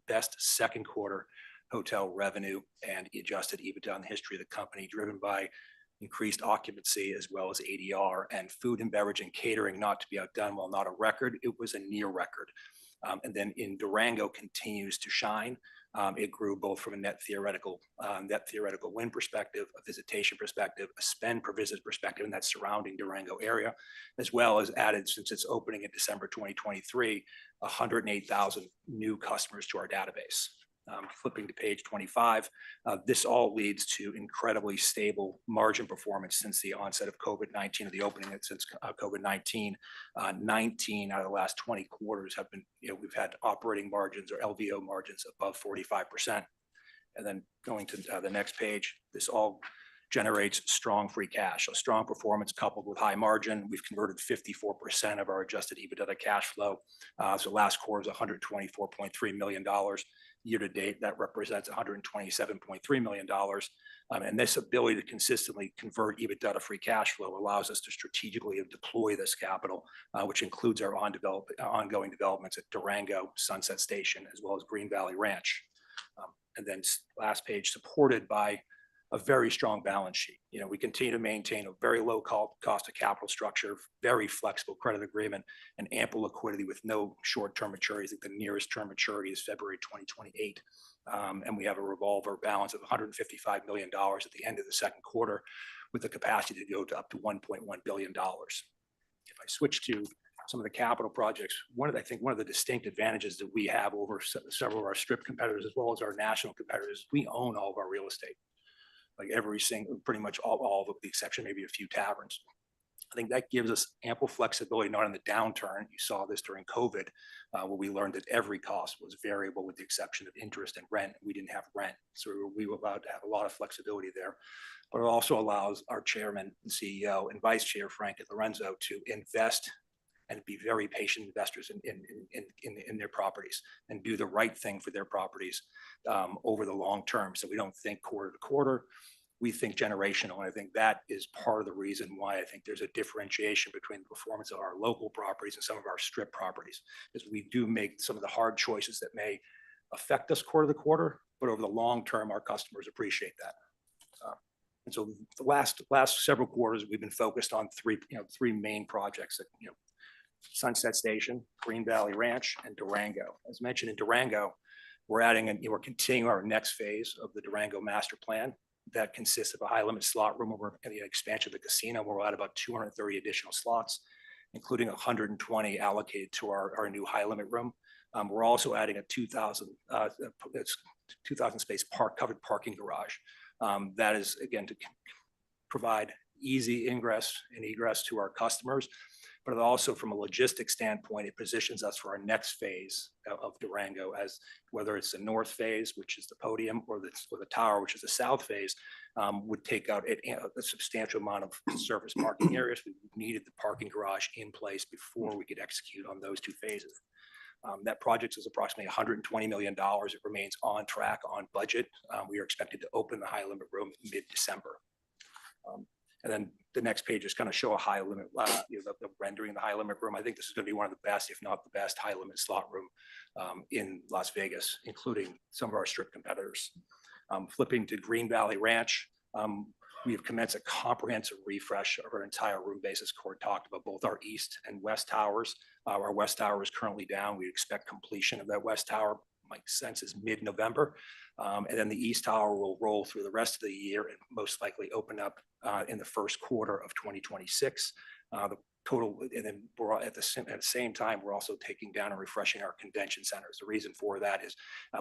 best second quarter hotel revenue and adjusted EBITDA in the history of the company, driven by increased occupancy as well as ADR, and food and beverage and catering, not to be outdone, while not a record, it was a near record. And then in Durango continues to shine. It grew both from a net theoretical win perspective, a visitation perspective, a spend per visit perspective in that surrounding Durango area, as well as added, since its opening in December 2023, 108,000 new customers to our database. Flipping to page 25, this all leads to incredibly stable margin performance since the onset of COVID-19, or the opening since COVID-19. 19 out of the last 20 quarters have been, we've had operating margins or LVO margins above 45%. And then going to the next page, this all generates strong free cash. So strong performance coupled with high margin. We've converted 54% of our adjusted EBITDA to cash flow. So last quarter is $124.3 million. Year to date, that represents $127.3 million. And this ability to consistently convert EBITDA to free cash flow allows us to strategically deploy this capital, which includes our ongoing developments at Durango, Sunset Station, as well as Green Valley Ranch. And then last page, supported by a very strong balance sheet. We continue to maintain a very low cost of capital structure, very flexible credit agreement, and ample liquidity with no short-term maturities. I think the nearest term maturity is February 2028. And we have a revolver balance of $155 million at the end of the second quarter, with the capacity to go to up to $1.1 billion. If I switch to some of the capital projects, I think one of the distinct advantages that we have over several of our strip competitors, as well as our national competitors, we own all of our real estate. Like every single, pretty much all of the exception, maybe a few taverns. I think that gives us ample flexibility, not in the downturn. You saw this during COVID, where we learned that every cost was variable with the exception of interest and rent. We didn't have rent, so we were allowed to have a lot of flexibility there. But it also allows our chairman and CEO and vice chair, Frank and Lorenzo, to invest and be very patient investors in their properties and do the right thing for their properties over the long term. So we don't think quarter to quarter, we think generational. And I think that is part of the reason why I think there's a differentiation between the performance of our local properties and some of our strip properties, is we do make some of the hard choices that may affect us quarter to quarter, but over the long term, our customers appreciate that. And so the last several quarters, we've been focused on three main projects that, Sunset Station, Green Valley Ranch, and Durango. As mentioned in Durango, we're continuing our next phase of the Durango master plan that consists of a high limit slot room and the expansion of the casino, where we'll add about 230 additional slots, including 120 allocated to our new high limit room. We're also adding a 2,000 space covered parking garage. That is, again, to provide easy ingress and egress to our customers, but also from a logistics standpoint, it positions us for our next phase of Durango, as whether it's the north phase, which is the podium, or the tower, which is the south phase, would take out a substantial amount of surface parking areas. We needed the parking garage in place before we could execute on those two phases. That project is approximately $120 million. It remains on track, on budget. We are expected to open the high limit room mid-December. And then the next page is kind of show a high limit, the rendering the high limit room. I think this is going to be one of the best, if not the best, high limit slot room in Las Vegas, including some of our strip competitors. Flipping to Green Valley Ranch, we have commenced a comprehensive refresh of our entire room base, as Court talked about, both our east and west towers. Our west tower is currently down. We expect completion of that west tower, my sense is mid-November. And then the east tower will roll through the rest of the year and most likely open up in the first quarter of 2026. The total, and then we're at the same time, we're also taking down and refreshing our convention centers. The reason for that is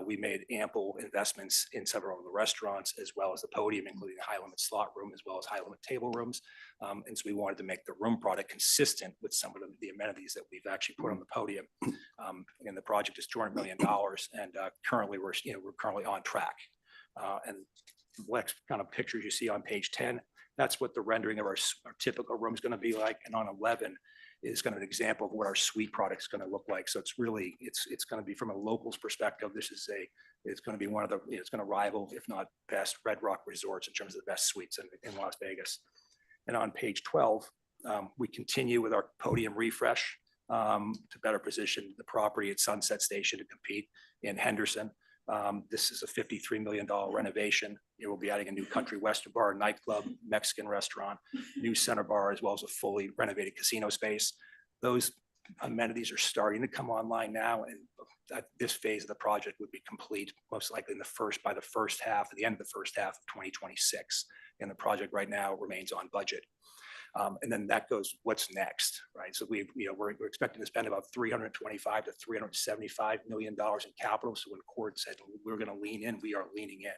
we made ample investments in several of the restaurants, as well as the podium, including the high limit slot room, as well as high limit table rooms. And so we wanted to make the room product consistent with some of the amenities that we've actually put on the podium. And the project is $200 million, and currently we're currently on track. And the next kind of pictures you see on page 10, that's what the rendering of our typical room is going to be like. And on 11 is kind of an example of what our suite product is going to look like. So it's really, it's going to be from a local's perspective. It's going to be one of the, it's going to rival, if not best, Red Rock resorts in terms of the best suites in Las Vegas. And on page 12, we continue with our podium refresh to better position the property at Sunset Station to compete in Henderson. This is a $53 million renovation. It will be adding a new country western bar, nightclub, Mexican restaurant, new center bar, as well as a fully renovated casino space. Those amenities are starting to come online now, and this phase of the project would be complete most likely by the first half, at the end of the first half of 2026. And the project right now remains on budget. And then that goes, what's next, right? So we're expecting to spend about $325 to $375 million in capital. So when Court said we're going to lean in, we are leaning in.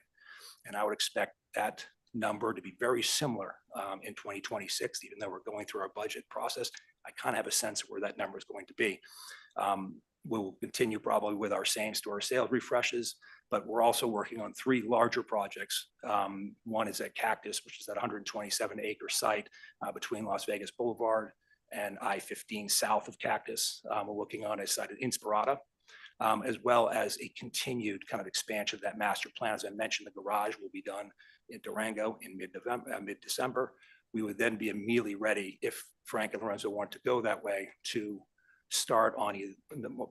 And I would expect that number to be very similar in 2026, even though we're going through our budget process. I kind of have a sense of where that number is going to be. We'll continue probably with our same store sales refreshes, but we're also working on 3 larger projects. One is at Cactus, which is that 127-acre site between Las Vegas Boulevard and I-15 south of Cactus. We're working on a site at Inspirada, as well as a continued kind of expansion of that master plan. As I mentioned, the garage will be done in Durango in mid-December. We would then be immediately ready, if Frank and Lorenzo want to go that way, to start on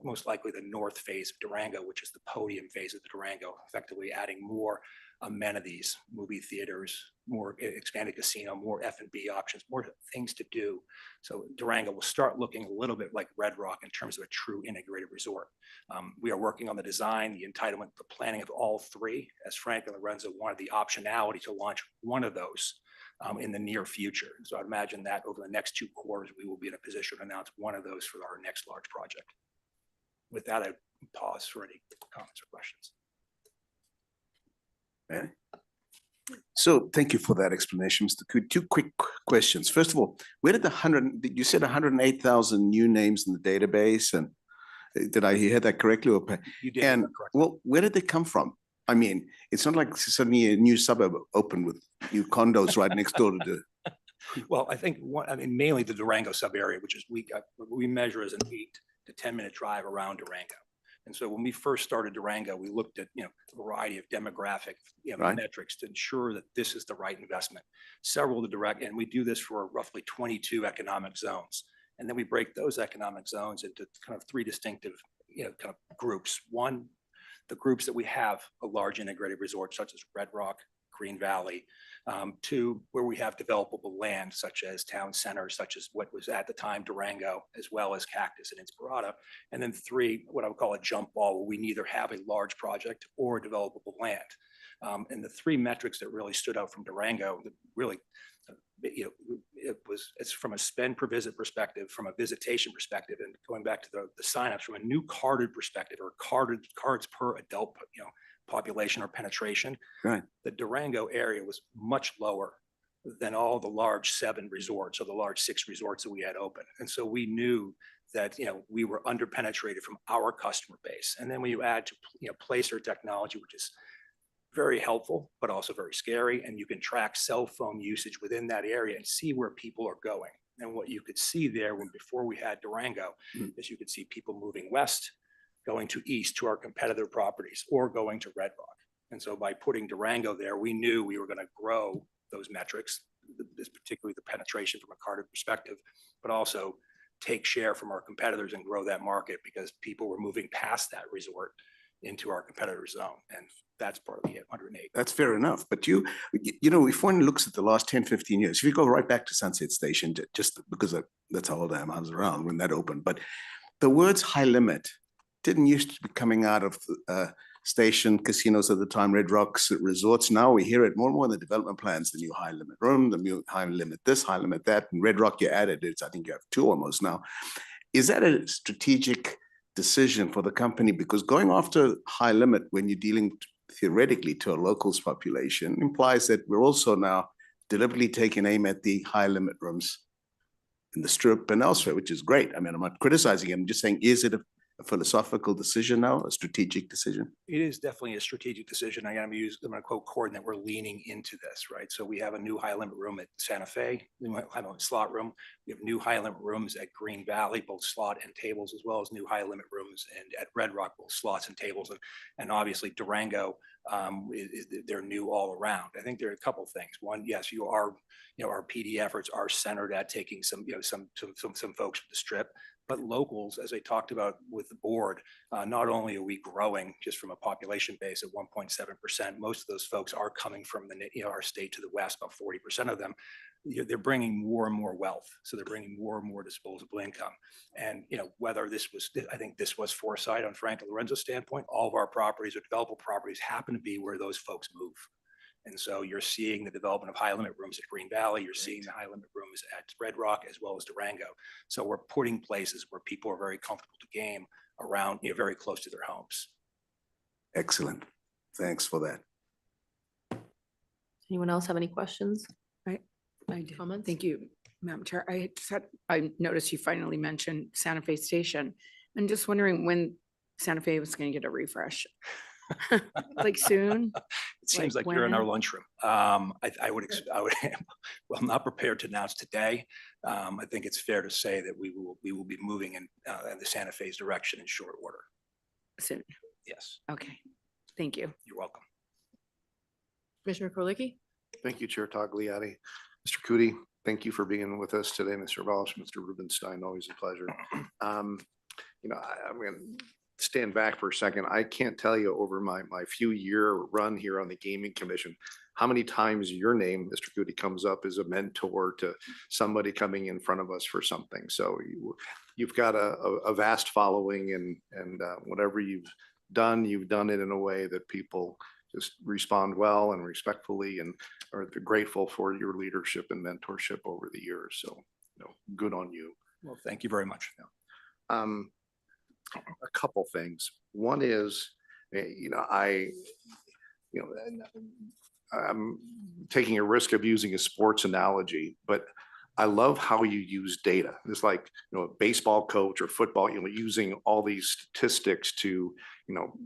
most likely the north phase of Durango, which is the podium phase of the Durango, effectively adding more amenities, movie theaters, more expanded casino, more F&B options, more things to do. So Durango will start looking a little bit like Red Rock in terms of a true integrated resort. We are working on the design, the entitlement, the planning of all 3, as Frank and Lorenzo wanted the optionality to launch one of those in the near future. So I'd imagine that over the next 2 quarters, we will be in a position to announce one of those for our next large project. With that, I pause for any comments or questions. Okay. So thank you for that explanation, Mr. Ku. 2 quick questions. First of all, where did you said 108,000 new names in the database, and did I hear that correctly? You did. And well, where did they come from? I mean, it's not like suddenly a new suburb opened with new condos right next door to the. Well, I think mainly the Durango sub area, which is we measure as an 8 to 10 minute drive around Durango. And so when we first started Durango, we looked at a variety of demographic metrics to ensure that this is the right investment. Several of the and we do this for roughly 22 economic zones. And then we break those economic zones into kind of 3 distinctive kind of groups. One, the groups that we have a large integrated resort, such as Red Rock, Green Valley. 2, where we have developable land, such as town centers, such as what was at the time Durango, as well as Cactus and Inspirada. And then 3, what I would call a jump ball, where we neither have a large project or developable land. And the 3 metrics that really stood out from Durango, that really, it's from a spend per visit perspective, from a visitation perspective, and going back to the signups from a new carded perspective, or cards per adult, population or penetration. Right. The Durango area was much lower than all the large 7 resorts or the large 6 resorts that we had open. And so we knew that we were under penetrated from our customer base. And then when you add to placer technology, which is very helpful, but also very scary, and you can track cell phone usage within that area and see where people are going. And what you could see there before we had Durango is you could see people moving west, going to east to our competitor properties or going to Red Rock. And so by putting Durango there, we knew we were going to grow those metrics, this particularly the penetration from a carded perspective, but also take share from our competitors and grow that market because people were moving past that resort into our competitor zone. And that's part of the 108. That's fair enough. But you know, if one looks at the last 10, 15 years, if you go right back to Sunset Station, just because that's how old I am, I was around when that opened. But the words high limit didn't used to be coming out of station casinos at the time, Red Rocks resorts. Now we hear it more and more in the development plans, the new high limit room, the new high limit this, high limit that. And Red Rock, you added it. I think you have 2 almost now. Is that a strategic decision for the company? Because going after high limit when you're dealing theoretically to a locals population implies that we're also now deliberately taking aim at the high limit rooms in the Strip and elsewhere, which is great. I mean, I'm not criticizing it. I'm just saying, is it a philosophical decision now, a strategic decision? It is definitely a strategic decision. I'm going to quote Corden that we're leaning into this, right? So we have a new high limit room at Santa Fe, new high limit slot room. We have new high limit rooms at Green Valley, both slot and tables, as well as new high limit rooms and at Red Rock, both slots and tables. And obviously Durango, they're new all around. I think there are a couple of things. One, yes, our PD efforts are centered at taking some folks from the Strip. But locals, as I talked about with the board, not only are we growing just from a population base at 1.7%, most of those folks are coming from our state to the west, about 40% of them. They're bringing more and more wealth. So they're bringing more and more disposable income. And whether I think this was foresight on Frank and Lorenzo's standpoint, all of our properties or developable properties happen to be where those folks move. And so you're seeing the development of high limit rooms at Green Valley. You're seeing the high limit rooms at Red Rock as well as Durango. So we're putting places where people are very comfortable to game around, very close to their homes. Excellent. Thanks for that. Anyone else have any questions? I do. Comments? Thank you, Madam Chair. I noticed you finally mentioned Santa Fe Station. I'm just wondering when Santa Fe was going to get a refresh. Like soon? It seems like you're in our lunchroom. I would, well, I'm not prepared to announce today. I think it's fair to say that we will be moving in the Santa Fe's direction in short order. Soon. Yes. Okay. Thank you. You're welcome. Commissioner Krolicki? Thank you, Chair Tagliati. Mr. Cootie, thank you for being with us today. Mr. Walsh, Mr. Rubenstein, always a pleasure. I'm going to stand back for a second. I can't tell you over my few year run here on the Gaming Commission, how many times your name, Mr. Cootie, comes up as a mentor to somebody coming in front of us for something. So you've got a vast following, and whatever you've done it in a way that people just respond well and respectfully and are grateful for your leadership and mentorship over the years. So, good on you. Well, thank you very much. A couple things. One is, I'm taking a risk of using a sports analogy, but I love how you use data. It's like, a baseball coach or football, using all these statistics to,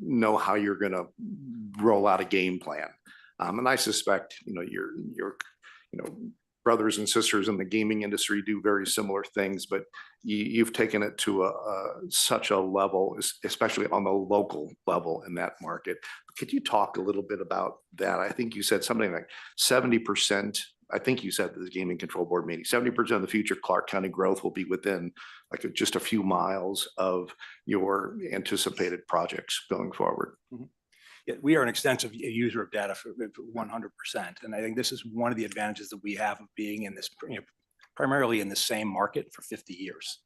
know how you're going to roll out a game plan. And I suspect, your brothers and sisters in the gaming industry do very similar things, but you've taken it to such a level, especially on the local level in that market. Could you talk a little bit about that? I think you said something like 70%. I think you said the Gaming Control Board meeting, 70% of the future Clark County growth will be within just a few miles of your anticipated projects going forward. Mm-hmm. Yeah, we are an extensive user of data for 100%. And I think this is one of the advantages that we have of being in this, primarily in the same market for 50 years.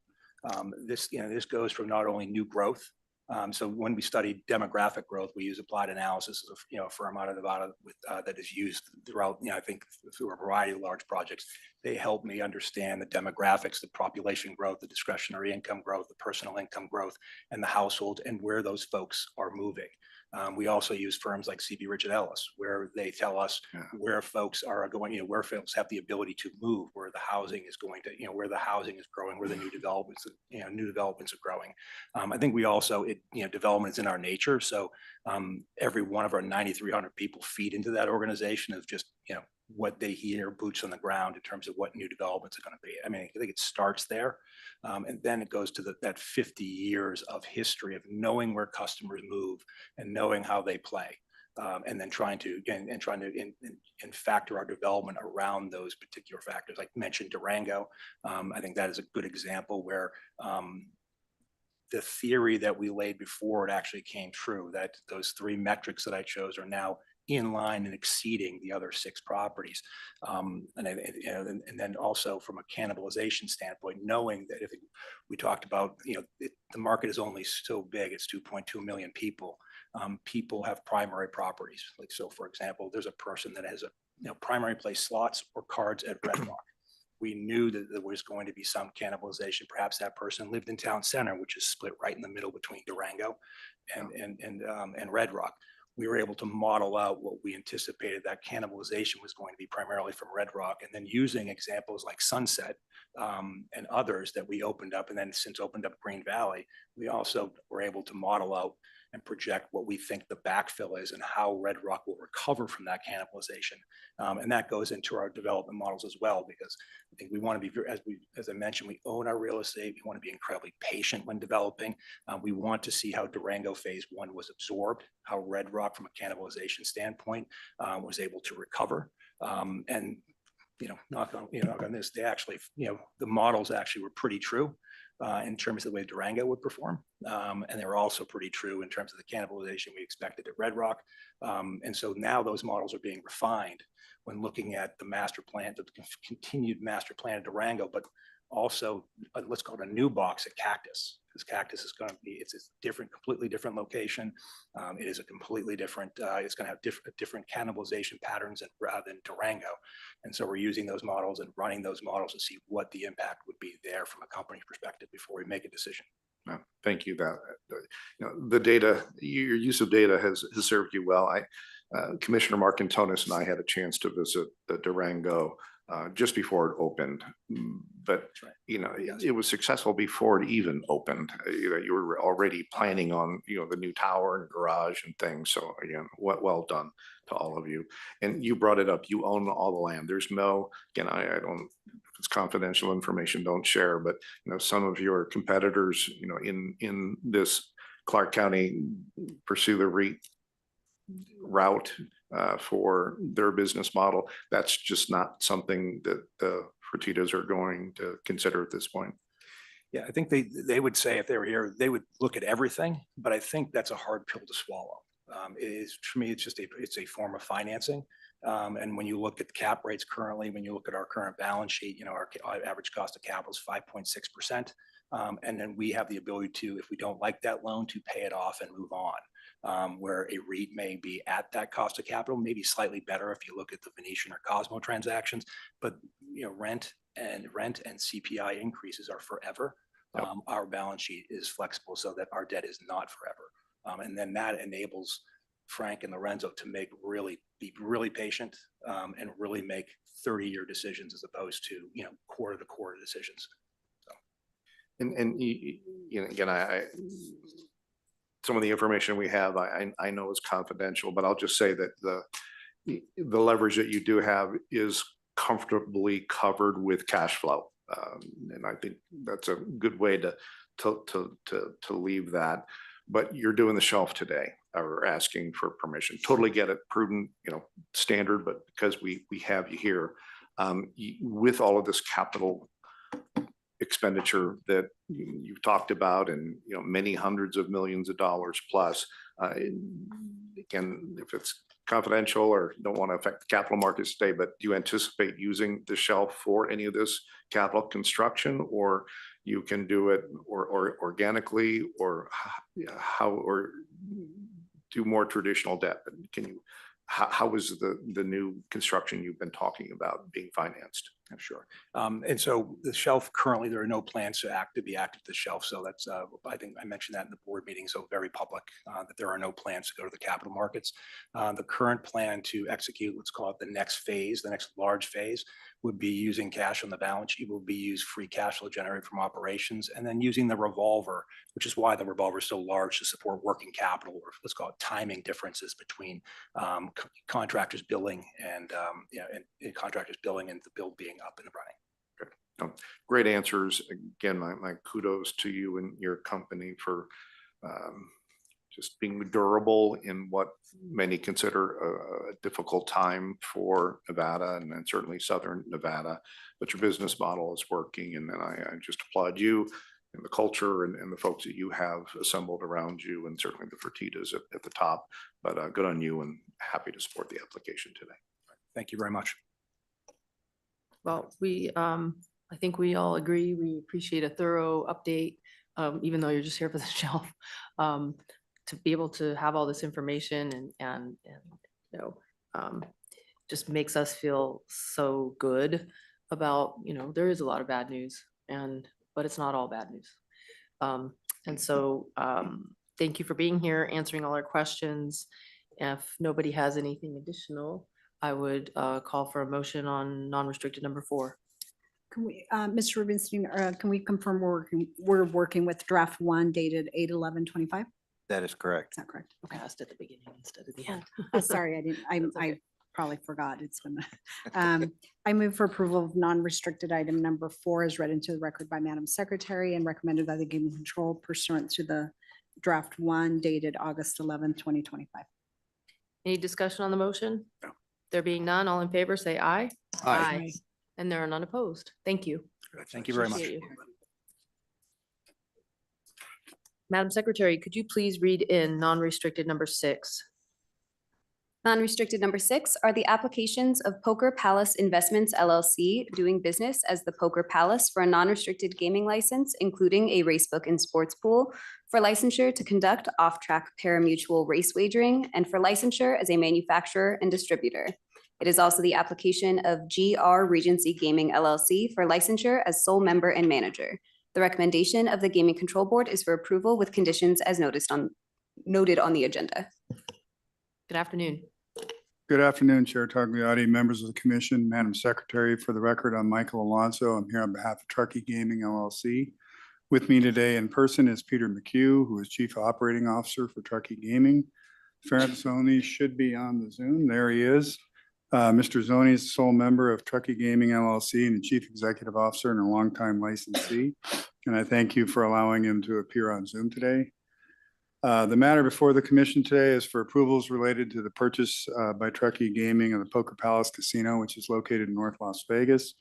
This goes from not only new growth. So when we study demographic growth, we use applied analysis of a firm out of Nevada that is used throughout, I think through a variety of large projects. They help me understand the demographics, the population growth, the discretionary income growth, the personal income growth, and the household and where those folks are moving. We also use firms like CB Richard Ellis, where they tell us where folks are going, where folks have the ability to move, where the housing is going to, where the housing is growing, where the new developments are growing. I think we also, development is in our nature. So every one of our 9,300 people feed into that organization of just what they hear, boots on the ground in terms of what new developments are going to be. I mean, I think it starts there. And then it goes to that 50 years of history of knowing where customers move and knowing how they play. And then trying to factor our development around those particular factors. Like mentioned Durango, I think that is a good example where the theory that we laid before it actually came true, that those 3 metrics that I chose are now in line and exceeding the other 6 properties. And then also from a cannibalization standpoint, knowing that if we talked about, the market is only so big, it's 2.2 million people. People have primary properties. Like, so for example, there's a person that has primary play slots or cards at Red Rock. We knew that there was going to be some cannibalization. Perhaps that person lived in Town Center, which is split right in the middle between Durango and Red Rock. We were able to model out what we anticipated that cannibalization was going to be primarily from Red Rock, and then using examples like Sunset and others that we opened up, and then since opened up Green Valley, we also were able to model out and project what we think the backfill is and how Red Rock will recover from that cannibalization. And that goes into our development models as well, because I think we want to be, as I mentioned, we own our real estate. We want to be incredibly patient when developing. We want to see how Durango Phase 1 was absorbed, how Red Rock from a cannibalization standpoint was able to recover. And knock on this, they actually, the models actually were pretty true in terms of the way Durango would perform. And they were also pretty true in terms of the cannibalization we expected at Red Rock. And so now those models are being refined when looking at the master plan, the continued master plan of Durango, but also let's call it a new box at Cactus, because Cactus is going to be, it's a different, completely different location. It is a completely different, it's going to have different cannibalization patterns than Durango. And so we're using those models and running those models to see what the impact would be there from a company perspective before we make a decision. Thank you. The data, your use of data has served you well. Commissioner Marcantonis and I had a chance to visit the Durango just before it opened, but it was successful before it even opened. You were already planning on the new tower and garage and things. So again, well done to all of you. And you brought it up. You own all the land. There's no, again, I don't. If it's confidential information, don't share. But some of your competitors, in this Clark County, pursue the REIT route for their business model. That's just not something that the Fertittas are going to consider at this point. Yeah, I think they would say if they were here, they would look at everything, but I think that's a hard pill to swallow. It is, for me, it's a form of financing. And when you look at cap rates currently, when you look at our current balance sheet, our average cost of capital is 5.6%. And then we have the ability to, if we don't like that loan, to pay it off and move on. Where a REIT may be at that cost of capital, maybe slightly better if you look at the Venetian or Cosmo transactions, but rent and CPI increases are forever. Yep. Our balance sheet is flexible so that our debt is not forever. And then that enables Frank and Lorenzo to be really patient and really make 30-year decisions as opposed to quarter-to-quarter decisions. So. And again, some of the information we have, I know is confidential, but I'll just say that the leverage that you do have is comfortably covered with cash flow, and I think that's a good way to leave that. But you're doing the shelf today, or asking for permission. Totally get it, prudent, standard. But because we have you here, with all of this capital expenditure that you've talked about, and many hundreds of millions of dollars plus, again, if it's confidential or don't want to affect the capital markets today, but do you anticipate using the shelf for any of this capital construction, or you can do it or organically, or do more traditional debt? How is the new construction you've been talking about being financed? Sure. And so the shelf currently, there are no plans to be active the shelf. So that's, I think I mentioned that in the board meeting. So very public, that there are no plans to go to the capital markets. The current plan to execute, let's call it the next phase, the next large phase, would be using cash on the balance sheet, will be used free cash flow generated from operations, and then using the revolver, which is why the revolver is so large, to support working capital, or let's call it timing differences between contractors billing and contractors billing and the bill being up and running. Great answers. Again, my kudos to you and your company for just being durable in what many consider a difficult time for Nevada and then certainly Southern Nevada. But your business model is working, and I just applaud you and the culture and the folks that you have assembled around you, and certainly the Fertittas at the top. But good on you, and happy to support the application today. Thank you very much. Well, I think we all agree. We appreciate a thorough update, even though you're just here for the shelf. To be able to have all this information and just makes us feel so good about, there is a lot of bad news, but it's not all bad news. And so thank you for being here, answering all our questions. If nobody has anything additional, I would call for a motion on non-restricted number 4. Can we, Mr. Rubenstein, can we confirm we're working with draft 1 dated 8/11/25? That is correct. Is that correct? Okay. Asked at the beginning instead of the end. Sorry, I didn't, That's okay. I probably forgot. It's been, I move for approval of non-restricted item number 4 as read into the record by Madam Secretary and recommended by the Gaming Control pursuant to the draft 1 dated August 11th, 2025. Any discussion on the motion? No. There being none, all in favor, say aye. Aye. And there are none opposed. Thank you. Thank you very much. Appreciate you. Madam Secretary, could you please read in non-restricted number 6? Non-restricted number 6 are the applications of Poker Palace Investments LLC doing business as the Poker Palace for a non-restricted gaming license, including a racebook and sports pool, for licensure to conduct off-track pari-mutuel race wagering, and for licensure as a manufacturer and distributor. It is also the application of GR Regency Gaming LLC for licensure as sole member and manager. The recommendation of the Gaming Control Board is for approval with conditions as noted on the agenda. Good afternoon. Good afternoon, Chair Tagliati, members of the commission, Madam Secretary. For the record, I'm Michael Alonso. I'm here on behalf of Truckee Gaming LLC. With me today in person is Peter McHugh, who is Chief Operating Officer for Truckee Gaming. Ferent Zoni should be on the Zoom. There he is. Mr. Zoni is the sole member of Truckee Gaming LLC and the Chief Executive Officer and a longtime licensee. And I thank you for allowing him to appear on Zoom today. The matter before the commission today is for approvals related to the purchase by Truckee Gaming of the Poker Palace Casino, which is located in North Las Vegas.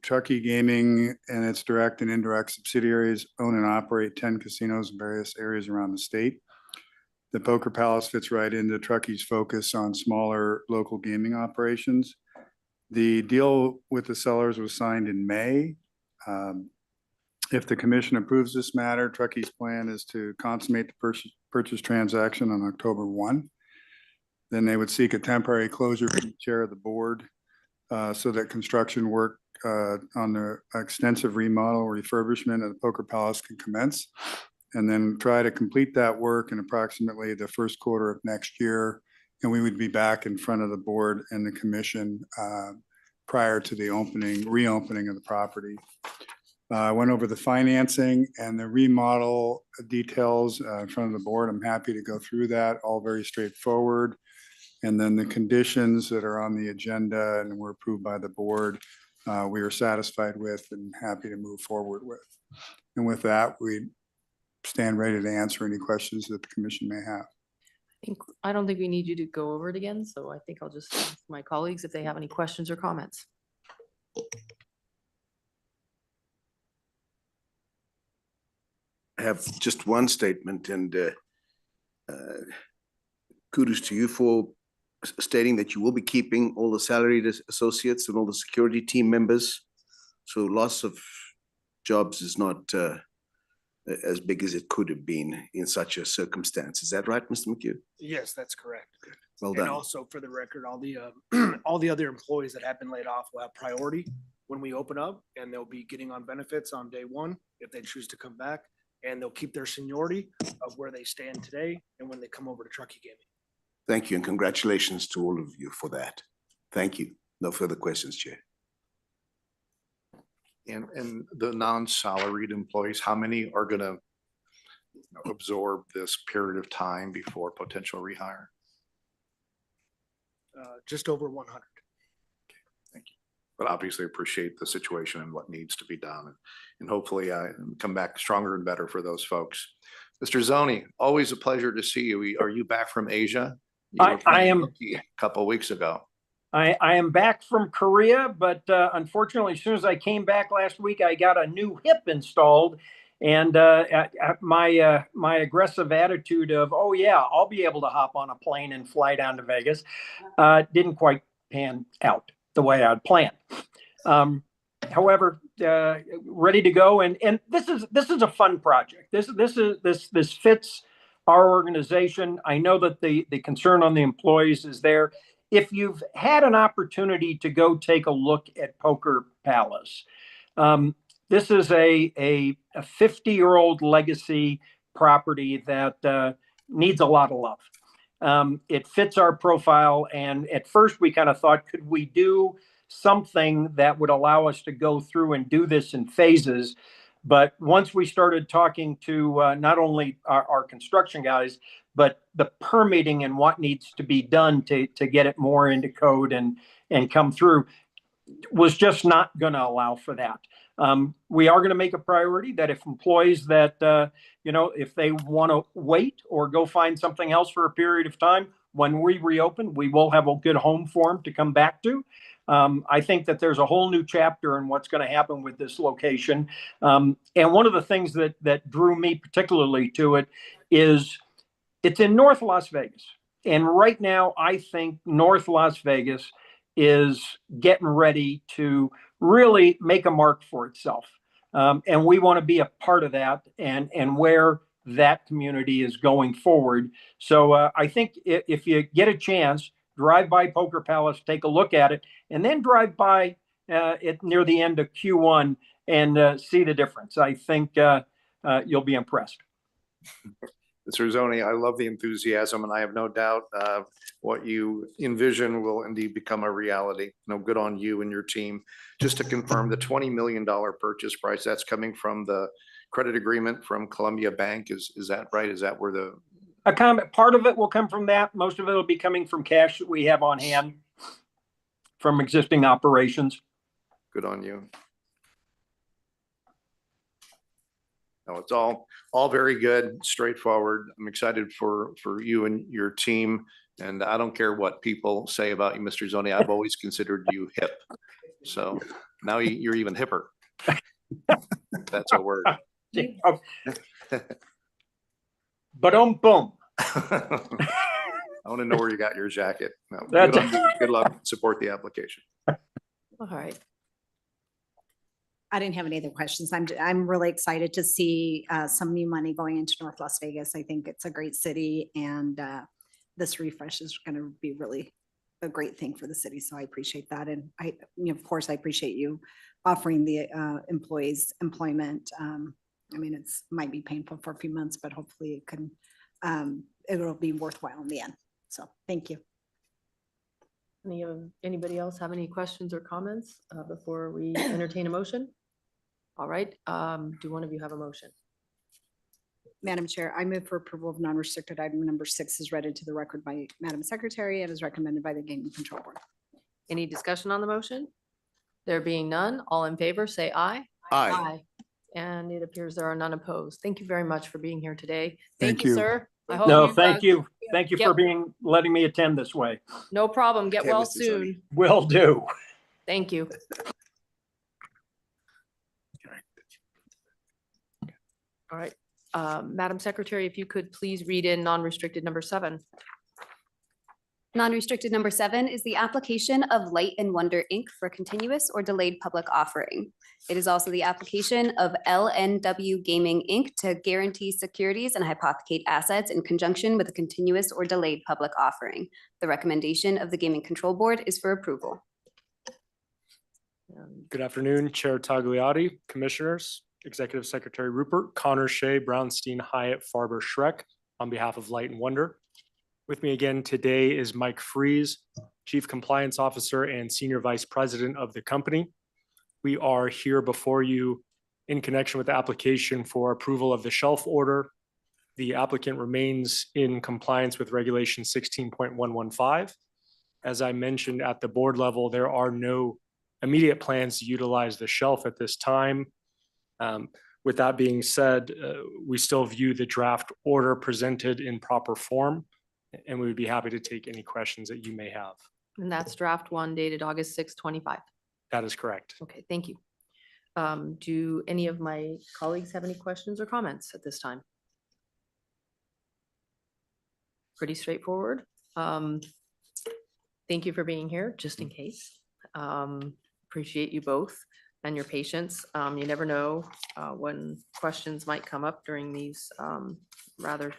Truckee Gaming and its direct and indirect subsidiaries own and operate 10 casinos in various areas around the state. The Poker Palace fits right into Truckee's focus on smaller local gaming operations. The deal with the sellers was signed in May. If the commission approves this matter, Truckee's plan is to consummate the purchase transaction on October 1. Then they would seek a temporary closure from the chair of the board so that construction work on the extensive remodel refurbishment of the Poker Palace can commence, and then try to complete that work in approximately the first quarter of next year. And we would be back in front of the board and the commission prior to the reopening of the property. I went over the financing and the remodel details in front of the board. I'm happy to go through that, all very straightforward. And then the conditions that are on the agenda and were approved by the board, we are satisfied with and happy to move forward with. And with that, we stand ready to answer any questions that the commission may have. I don't think we need you to go over it again, so I think I'll just ask my colleagues if they have any questions or comments. I have just one statement, and kudos to you for stating that you will be keeping all the salaried associates and all the security team members. So loss of jobs is not as big as it could have been in such a circumstance. Is that right, Mr. McHugh? Yes, that's correct. Well And done. also for the record, all the all the other employees that have been laid off will have priority when we open up, and they'll be getting on benefits on day one if they choose to come back, and they'll keep their seniority of where they stand today and when they come over to Truckee Gaming. Thank you, and congratulations to all of you for that. Thank you. No further questions, Chair. And the non-salaried employees, how many are gonna absorb this period of time before potential rehire? Just over 100. But obviously appreciate the situation and what needs to be done. And hopefully come back stronger and better for those folks. Mr. Zoni, always a pleasure to see you. Are you back from Asia? You were I am a couple of weeks ago. I am back from Korea, but unfortunately, as soon as I came back last week, I got a new hip installed. And my aggressive attitude of, oh yeah, I'll be able to hop on a plane and fly down to Vegas, didn't quite pan out the way I'd planned. However, ready to go, and this is a fun project. This fits our organization. I know that the concern on the employees is there. If you've had an opportunity to go take a look at Poker Palace, this is a 50-year-old legacy property that needs a lot of love. It fits our profile, and at first we kind of thought, could we do something that would allow us to go through and do this in phases? But once we started talking to not only our construction guys, but the permitting and what needs to be done to get it more into code and come through, was just not going to allow for that. We are going to make a priority that if employees that, if they want to wait or go find something else for a period of time, when we reopen, we will have a good home for them to come back to. I think that there's a whole new chapter in what's going to happen with this location. And one of the things that drew me particularly to it is it's in North Las Vegas. And right now, I think North Las Vegas is getting ready to really make a mark for itself. And we want to be a part of that and where that community is going forward. So I think if you get a chance, drive by Poker Palace, take a look at it, and then drive by it near the end of Q1 and see the difference. I think you'll be impressed. Mr. Zoni, I love the enthusiasm, and I have no doubt what you envision will indeed become a reality. Good on you and your team. Just to confirm, the $20 million purchase price, that's coming from the credit agreement from Columbia Bank. Is that right? Is that where the part of it will come from that? Most of it will be coming from cash that we have on hand from existing operations. Good on you. No, it's all very good, straightforward. I'm excited for you and your team. And I don't care what people say about you, Mr. Zoni. I've always considered you hip. So now you're even hipper. That's a word. Boom. I want to know where you got your jacket. No, good on you. Good luck. Support the application. All right. I didn't have any other questions. I'm really excited to see some new money going into North Las Vegas. I think it's a great city, and this refresh is going to be really a great thing for the city. So I appreciate that. And of course, I appreciate you offering the employees employment. I mean, might be painful for a few months, but hopefully it'll be worthwhile in the end. So thank you. Anybody else have any questions or comments before we entertain a motion? All right. Do one of you have a motion? Madam Chair, I move for approval of non-restricted item number 6 is read into the record by Madam Secretary and is recommended by the Gaming Control Board. Any discussion on the motion? There being none, all in favor, say aye. Aye. And it appears there are none opposed. Thank you very much for being here today. Thank you. Sir. I hope No, you've, thank you. Thank you Yep. for letting me attend this way. No problem. Get Okay, well Mr. soon. Will do. Thank you. All right. Madam Secretary, if you could please read in non-restricted number 7. Non-restricted number 7 is the application of Light and Wonder Inc. for continuous or delayed public offering. It is also the application of LNW Gaming, Inc. to guarantee securities and hypothecate assets in conjunction with a continuous or delayed public offering. The recommendation of the Gaming Control Board is for approval. Good afternoon, Chair Tagliati, Commissioners, Executive Secretary Rupert, Connor Shea, Brownstein, Hyatt, Farber, Schreck, on behalf of Light and Wonder. With me again today is Mike Freeze, Chief Compliance Officer and Senior Vice President of the company. We are here before you in connection with the application for approval of the shelf order. The applicant remains in compliance with Regulation 16.115. As I mentioned at the board level, there are no immediate plans to utilize the shelf at this time. With that being said, we still view the draft order presented in proper form, and we would be happy to take any questions that you may have. And that's draft one dated August 6, 25. That is correct. Okay, thank you. Do any of my colleagues have any questions or comments at this time? Pretty straightforward. Thank you for being here, just in case. Appreciate you both and your patience. You never know when questions might come up during these rather,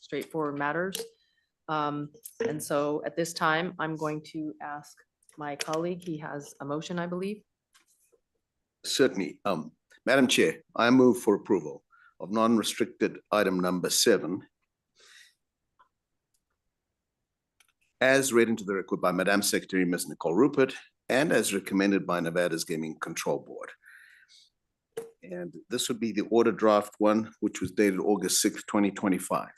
straightforward matters. And so at this time, I'm going to ask my colleague, he has a motion, I believe. Certainly. Madam Chair, I move for approval of non-restricted item number 7 as read into the record by Madam Secretary, Ms. Nicole Rupert, and as recommended by Nevada's Gaming Control Board. And this would be the order draft 1, which was dated August 6, 2025.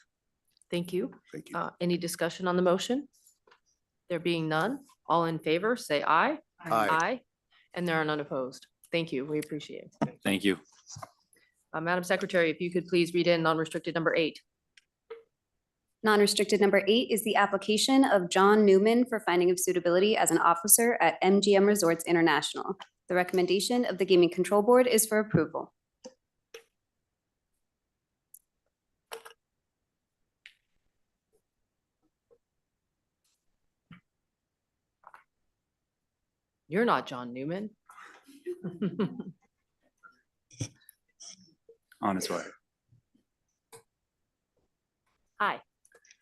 Thank you. Thank you. Any discussion on the motion? There being none, all in favor, say aye. Aye. And there are none opposed. Thank you. We appreciate it. Thank you. Madam Secretary, if you could please read in non-restricted number 8. Non-restricted number 8 is the application of John Newman for finding of suitability as an officer at MGM Resorts International. The recommendation of the Gaming Control Board is for approval. You're not John Newman. On its way. Hi,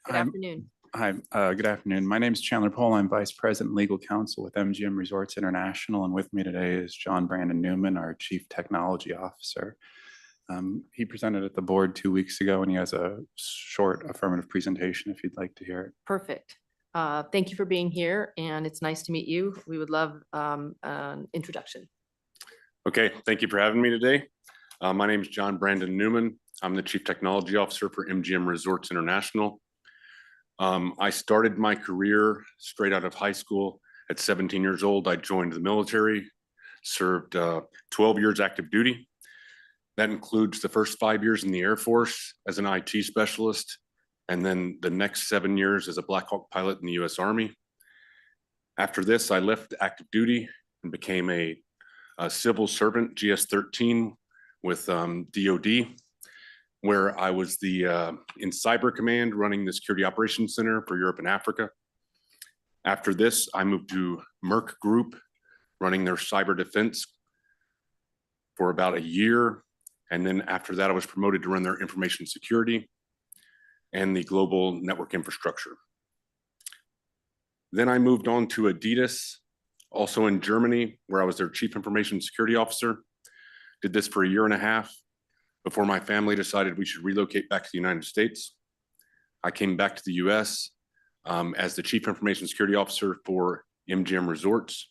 good afternoon. Hi, good afternoon. My name is Chandler Pohl. I'm Vice President Legal Counsel with MGM Resorts International, and with me today is John Brandon Newman, our Chief Technology Officer. He presented at the board 2 weeks ago, and he has a short affirmative presentation if you'd like to hear it. Perfect. Thank you for being here, and it's nice to meet you. We would love an introduction. Okay, thank you for having me today. My name is John Brandon Newman. I'm the Chief Technology Officer for MGM Resorts International. I started my career straight out of high school. At 17 years old, I joined the military, served 12 years active duty. That includes the first 5 years in the Air Force as an IT specialist, and then the next 7 years as a Black Hawk pilot in the U.S. Army. After this, I left active duty and became a civil servant, GS-13, with DOD, where I was in Cyber Command running the Security Operations Center for Europe and Africa. After this, I moved to Merck Group, running their cyber defense for about a year. And then after that, I was promoted to run their information security and the global network infrastructure. Then I moved on to Adidas, also in Germany, where I was their Chief Information Security Officer. Did this for a year and a half before my family decided we should relocate back to the United States. I came back to the US as the Chief Information Security Officer for MGM Resorts.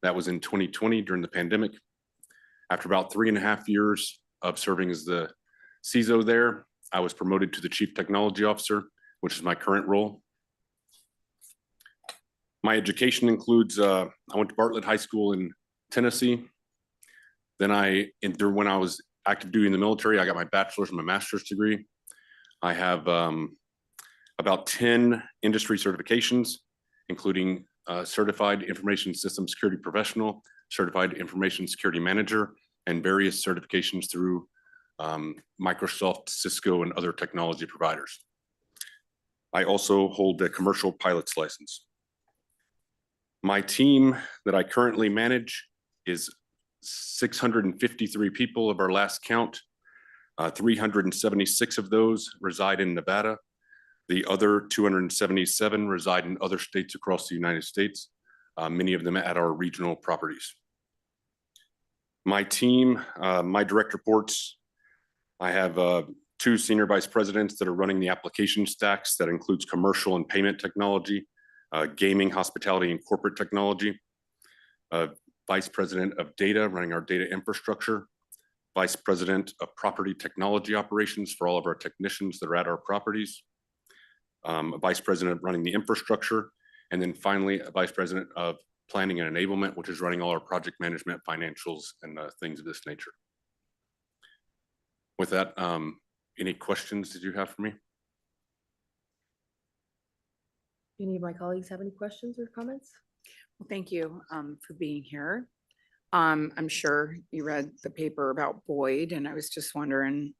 That was in 2020 during the pandemic. After about 3.5 years of serving as the CISO there, I was promoted to the Chief Technology Officer, which is my current role. My education includes, I went to Bartlett High School in Tennessee. Then when I was active duty in the military, I got my bachelor's and my master's degree. I have about 10 industry certifications, including Certified Information System Security Professional, Certified Information Security Manager, and various certifications through Microsoft, Cisco, and other technology providers. I also hold a commercial pilot's license. My team that I currently manage is 653 people of our last count. 376 of those reside in Nevada. The other 277 reside in other states across the United States, many of them at our regional properties. My team, my direct reports, I have 2 senior vice presidents that are running the application stacks. That includes commercial and payment technology, gaming, hospitality, and corporate technology. Vice president of data, running our data infrastructure. Vice president of property technology operations for all of our technicians that are at our properties. A vice president running the infrastructure. And then finally, a vice president of planning and enablement, which is running all our project management, financials, and things of this nature. With that, any questions did you have for me? Any of my colleagues have any questions or comments? Well, thank you for being here. I'm sure you read the paper about Boyd, and I was just wondering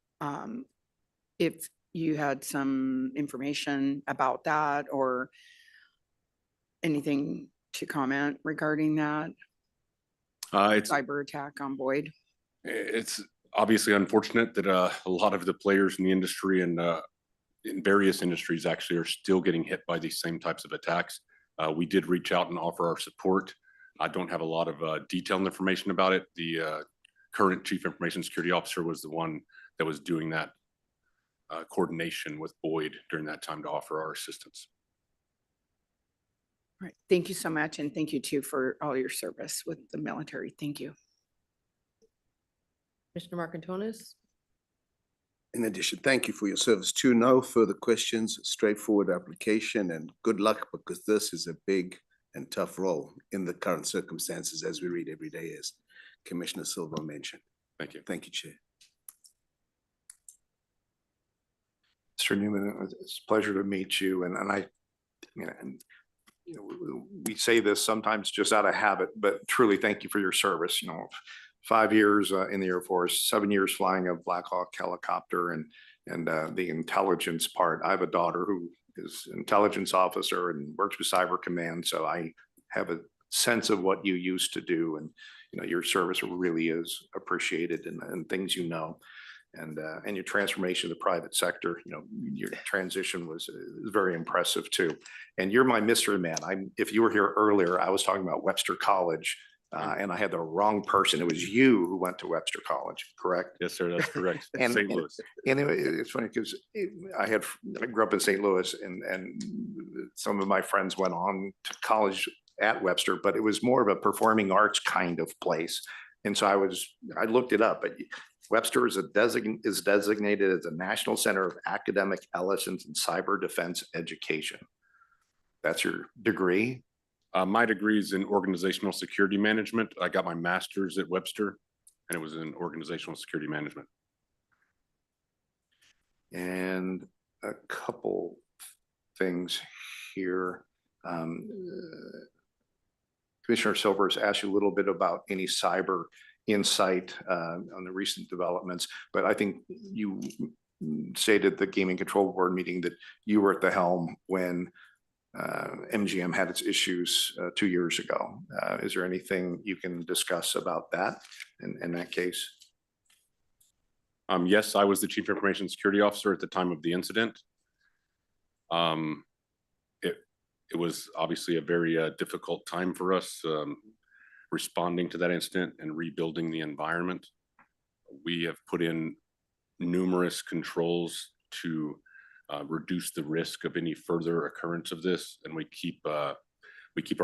if you had some information about that or anything to comment regarding that It's cyber attack on Boyd. It's obviously unfortunate that a lot of the players in the industry and in various industries actually are still getting hit by these same types of attacks. We did reach out and offer our support. I don't have a lot of detailed information about it. The current Chief Information Security Officer was the one that was doing that coordination with Boyd during that time to offer our assistance. All right. Thank you so much. And thank you too for all your service with the military. Thank you. Commissioner Marcantonis? In addition, thank you for your service too. No further questions, straightforward application, and good luck, because this is a big and tough role in the current circumstances, as we read every day, as Commissioner Silva mentioned. Thank you. Thank you, Chair. Mr. Newman, it's a pleasure to meet you. And I, you know, we say this sometimes just out of habit, but truly thank you for your service. 5 years in the Air Force, 7 years flying a Black Hawk helicopter, and the intelligence part. I have a daughter who is an intelligence officer and works with Cyber Command, so I have a sense of what you used to do, and your service really is appreciated, and things and your transformation of the private sector. Your transition was very impressive too. And you're my mystery man. If you were here earlier, I was talking about Webster College. And I had the wrong person. It was you who went to Webster College, correct? Yes, sir. That's correct. And, St. Louis. And it's funny because I grew up in St. Louis, and some of my friends went on to college at Webster, but it was more of a performing arts kind of place. And so I looked it up, but Webster is designated as a National Center of Academic Excellence in Cyber Defense Education. That's your degree? My degree is in organizational security management. I got my master's at Webster, and it was in organizational security management. And a couple things here. Commissioner Silvers asked you a little bit about any cyber insight on the recent developments, but I think you stated at the Gaming Control Board meeting that you were at the helm when MGM had its issues 2 years ago. Is there anything you can discuss about that in that case? Yes, I was the Chief Information Security Officer at the time of the incident. It was obviously a very difficult time for us responding to that incident and rebuilding the environment. We have put in numerous controls to reduce the risk of any further occurrence of this, and we keep our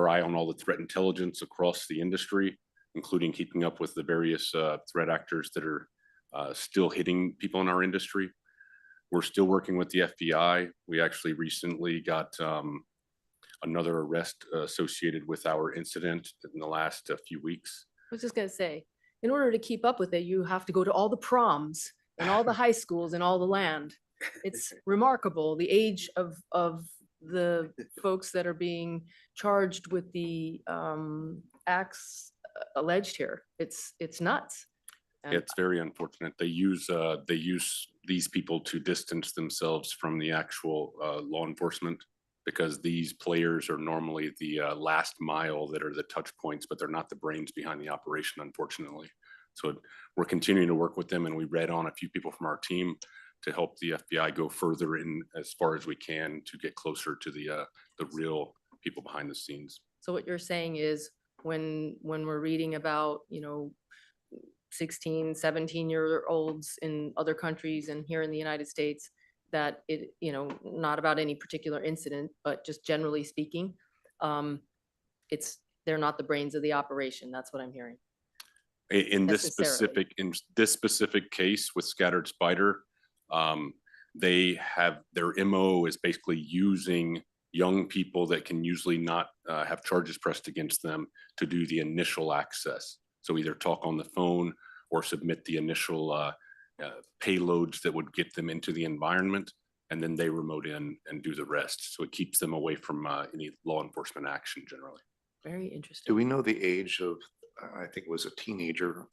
eye on all the threat intelligence across the industry, including keeping up with the various threat actors that are still hitting people in our industry. We're still working with the FBI. We actually recently got another arrest associated with our incident in the last few weeks. I was just gonna say, in order to keep up with it, you have to go to all the proms and all the high schools and all the land. It's remarkable, the age of the folks that are being charged with the acts alleged here. It's nuts. And It's very unfortunate. They use these people to distance themselves from the actual law enforcement because these players are normally the last mile that are the touch points, but they're not the brains behind the operation, unfortunately. So we're continuing to work with them, and we read on a few people from our team to help the FBI go further in as far as we can to get closer to the real people behind the scenes. So what you're saying is when we're reading about, 16, 17-year-olds in other countries and here in the United States, that it, not about any particular incident, but just generally speaking, they're not the brains of the operation. That's what I'm hearing. In this Necessarily. specific case with Scattered Spider, they have their MO is basically using young people that can usually not have charges pressed against them to do the initial access. So either talk on the phone or submit the initial payloads that would get them into the environment, and then they remote in and do the rest. So it keeps them away from any law enforcement action generally. Very interesting. Do we know the age of, I think it was a teenager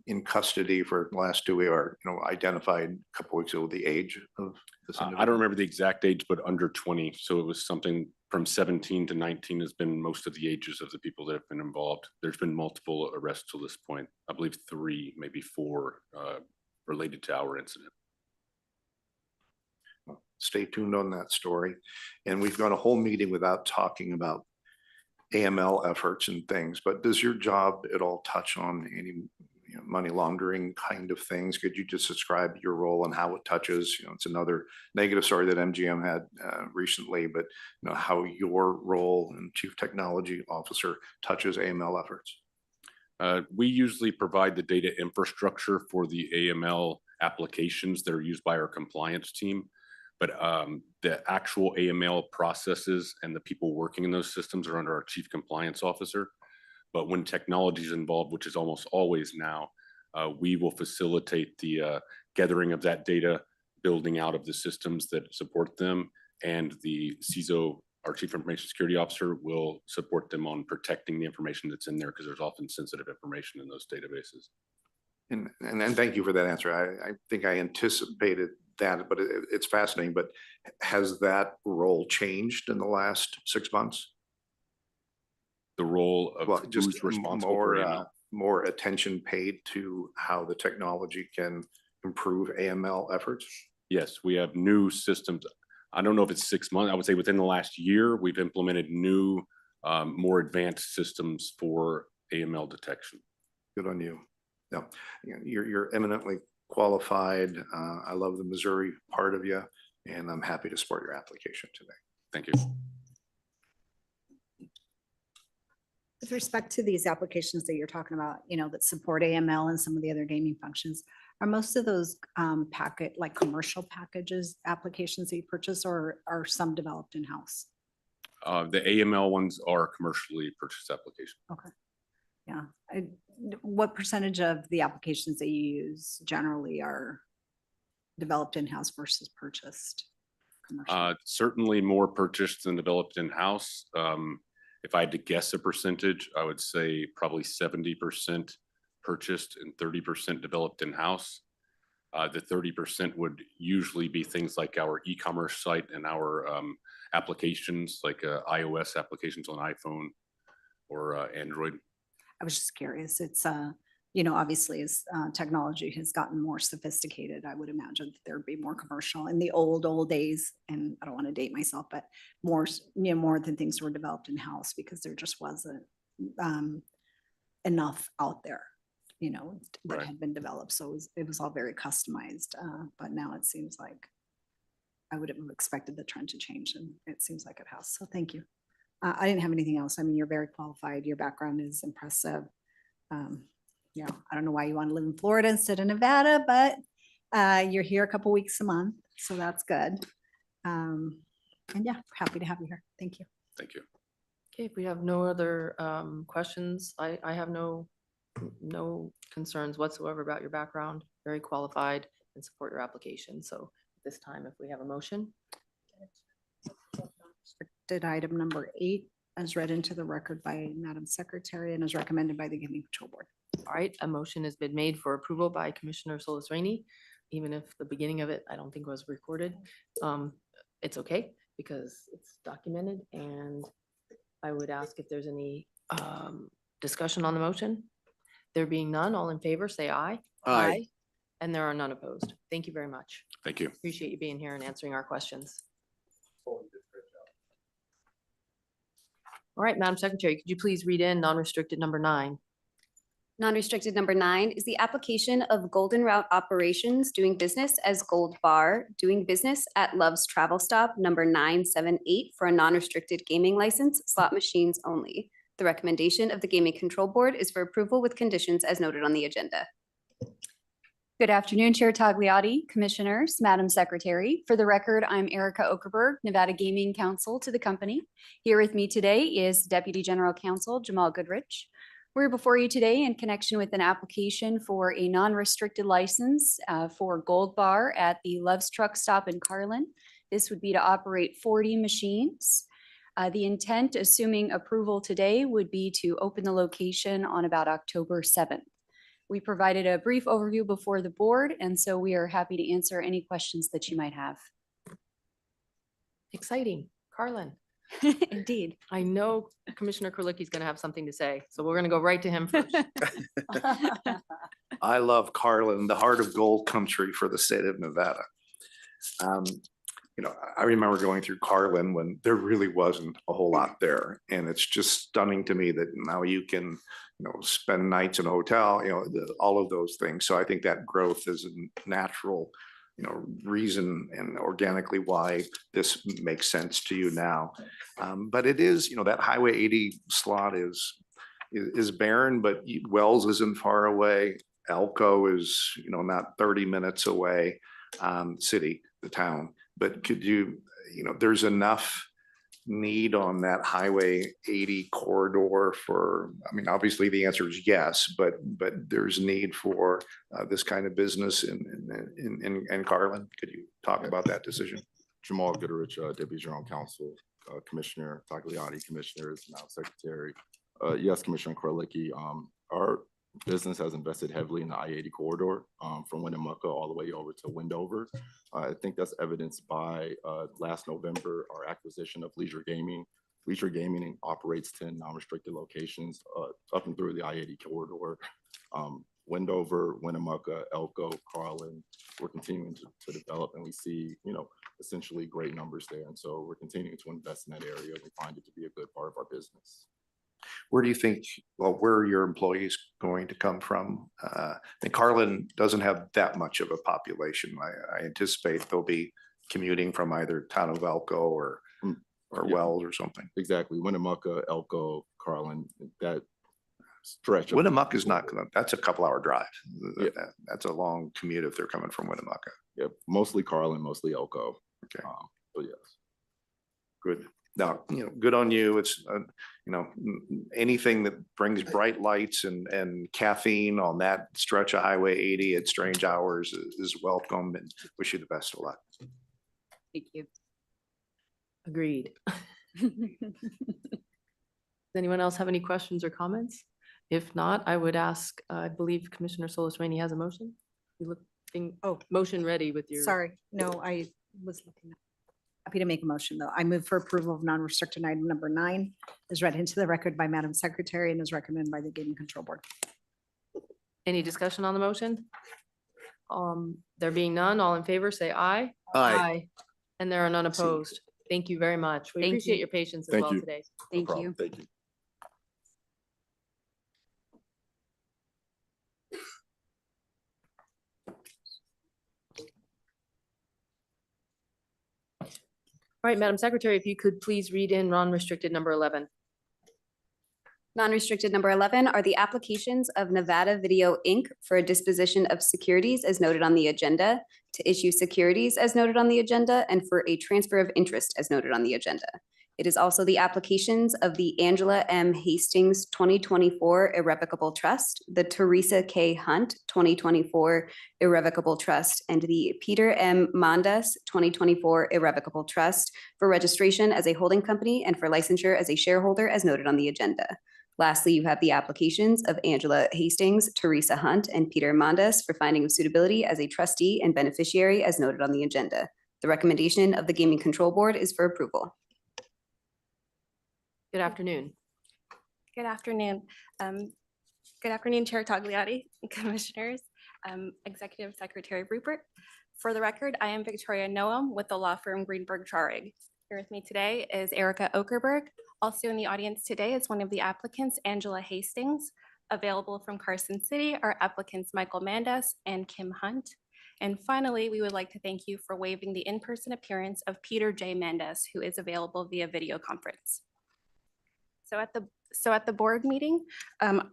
in custody for last 2 weeks, or identified a couple weeks ago, the age of this I individual? don't remember the exact age, but under 20. So it was something from 17 to 19 has been most of the ages of the people that have been involved. There's been multiple arrests to this point. I believe 3, maybe 4 related to our incident. Stay tuned on that story. And we've gone a whole meeting without talking about AML efforts and things, but does your job at all touch on any money laundering kind of things? Could you just describe your role and how it touches? It's another negative story that MGM had recently, but how your role and Chief Technology Officer touches AML efforts. We usually provide the data infrastructure for the AML applications that are used by our compliance team. But the actual AML processes and the people working in those systems are under our Chief Compliance Officer. But when technology is involved, which is almost always now, we will facilitate the gathering of that data, building out of the systems that support them, and the CISO, our Chief Information Security Officer, will support them on protecting the information that's in there, because there's often sensitive information in those databases. And thank you for that answer. I think I anticipated that, but it's fascinating. But has that role changed in the last 6 months? The role of just who's responsible for AML? More attention paid to how the technology can improve AML efforts? Yes, we have new systems. I don't know if it's 6 months. I would say within the last year, we've implemented new, more advanced systems for AML detection. Good on you. No, you're eminently qualified. I love the Missouri part of you, and I'm happy to support your application today. Thank you. With respect to these applications that you're talking about, that support AML and some of the other gaming functions, are most of those commercial packages, applications that you purchase, or are some developed in-house? The AML ones are commercially purchased applications. Okay. Yeah. What percentage of the applications that you use generally are developed in-house versus purchased commercially? Certainly more purchased than developed in-house. If I had to guess a percentage, I would say probably 70% purchased and 30% developed in-house. The 30% would usually be things like our e-commerce site and our applications, like iOS applications on iPhone or Android. I was just curious. It's, obviously as technology has gotten more sophisticated, I would imagine that there'd be more commercial. In the old days, and I don't want to date myself, but more than things were developed in-house, because there just wasn't enough out there, that had been developed. So it was all very customized. But now it seems like I would have expected the trend to change, and it seems like it has. So thank you. I didn't have anything else. I mean, you're very qualified. Your background is impressive. I don't know why you want to live in Florida instead of Nevada, but you're here a couple weeks a month, so that's good. And yeah, happy to have you here. Thank you. Thank you. Okay, if we have no other questions, I have no concerns whatsoever about your background. Very qualified and support your application. So at this time, if we have a motion. Did item number 8 as read into the record by Madam Secretary and as recommended by the Gaming Control Board. All right, a motion has been made for approval by Commissioner Solis Rainey, even if the beginning of it I don't think was recorded. It's okay. because it's documented, and I would ask if there's any discussion on the motion. There being none, all in favor, say aye. Aye. And there are none opposed. Thank you very much. Thank you. Appreciate you being here and answering our questions. All right, Madam Secretary, could you please read in non-restricted number 9? Non-restricted number 9 is the application of Golden Route Operations doing business as Gold Bar, doing business at Love's Travel Stop number 978 for a non-restricted gaming license, slot machines only. The recommendation of the Gaming Control Board is for approval with conditions as noted on the agenda. Good afternoon, Chair Tagliati, Commissioners, Madam Secretary. For the record, I'm Erica Okerberg, Nevada Gaming Counsel to the company. Here with me today is Deputy General Counsel Jamal Goodrich. We're before you today in connection with an application for a non-restricted license for Gold Bar at the Love's Truck Stop in Carlin. This would be to operate 40 machines. The intent, assuming approval today, would be to open the location on about October 7th. We provided a brief overview before the board, and so we are happy to answer any questions that you might have. Exciting. Carlin. Indeed. I know Commissioner Kurlicki is going to have something to say, so we're going to go right to him first. I love Carlin, the heart of gold country for the state of Nevada. I remember going through Carlin when there really wasn't a whole lot there. And it's just stunning to me that now you can, spend nights in a hotel, all of those things. So I think that growth is a natural, reason and organically why this makes sense to you now. But it is, that Highway 80 slot is barren, but Wells isn't far away. Elko is, not 30 minutes away, the town. But could you, there's enough need on that Highway 80 corridor for, obviously the answer is yes, but there's need for this kind of business in Carlin. Could you talk about that decision? Jamal Goodrich, Deputy General Counsel, Commissioner Tagliati, Commissioners, Madam Secretary. Yes, Commissioner Kurlicki, our business has invested heavily in the I-80 corridor from Winnemucca all the way over to Wendover. I think that's evidenced by last November, our acquisition of Leisure Gaming. Leisure Gaming operates 10 non-restricted locations up and through the I-80 corridor. Wendover, Winnemucca, Elko, Carlin, we're continuing to develop, and we see, essentially great numbers there. And so we're continuing to invest in that area. We find it to be a good part of our business. Where do you think, where are your employees going to come from? Carlin doesn't have that much of a population. I anticipate they'll be commuting from either town of Elko or Wells or something. Exactly. Winnemucca, Elko, Carlin, that stretch. Winnemucca is not, that's a couple-hour drive. That's a long commute if they're coming from Winnemucca. Yeah, mostly Carlin, mostly Elko. Okay. So yes. Good. Now, good on you. It's, anything that brings bright lights and caffeine on that stretch of Highway 80 at strange hours is welcome, and wish you the best of luck. Thank you. Agreed. Does anyone else have any questions or comments? If not, I would ask, I believe Commissioner Solis Rainey has a motion. You looking, motion ready with your. Sorry, no, I was looking. Happy to make a motion, though. I move for approval of non-restricted item number 9 is read into the record by Madam Secretary and is recommended by the Gaming Control Board. Any discussion on the motion? There being none, all in favor, say aye. Aye. And there are none opposed. Thank you very much. We Thank appreciate you. your patience as Thank well you. today. Thank you. Thank you. All right, Madam Secretary, if you could please read in non-restricted number 11. Non-restricted number 11 are the applications of Nevada Video Inc. for a disposition of securities as noted on the agenda, to issue securities as noted on the agenda, and for a transfer of interest as noted on the agenda. It is also the applications of the Angela M. Hastings 2024 Irrevocable Trust, the Teresa K. Hunt 2024 Irrevocable Trust, and the Peter M. Mondas 2024 Irrevocable Trust for registration as a holding company and for licensure as a shareholder as noted on the agenda. Lastly, you have the applications of Angela Hastings, Teresa Hunt, and Peter Mondas for finding of suitability as a trustee and beneficiary as noted on the agenda. The recommendation of the Gaming Control Board is for approval. Good afternoon. Good afternoon. Good afternoon, Chair Tagliati, Commissioners, Executive Secretary Rupert. For the record, I am Victoria Noam with the law firm Greenberg Traurig. Here with me today is Erica Okerberg. Also in the audience today is one of the applicants, Angela Hastings. Available from Carson City are applicants Michael Mandas and Kim Hunt. And finally, we would like to thank you for waiving the in-person appearance of Peter J. Mandas, who is available via video conference. So at the board meeting,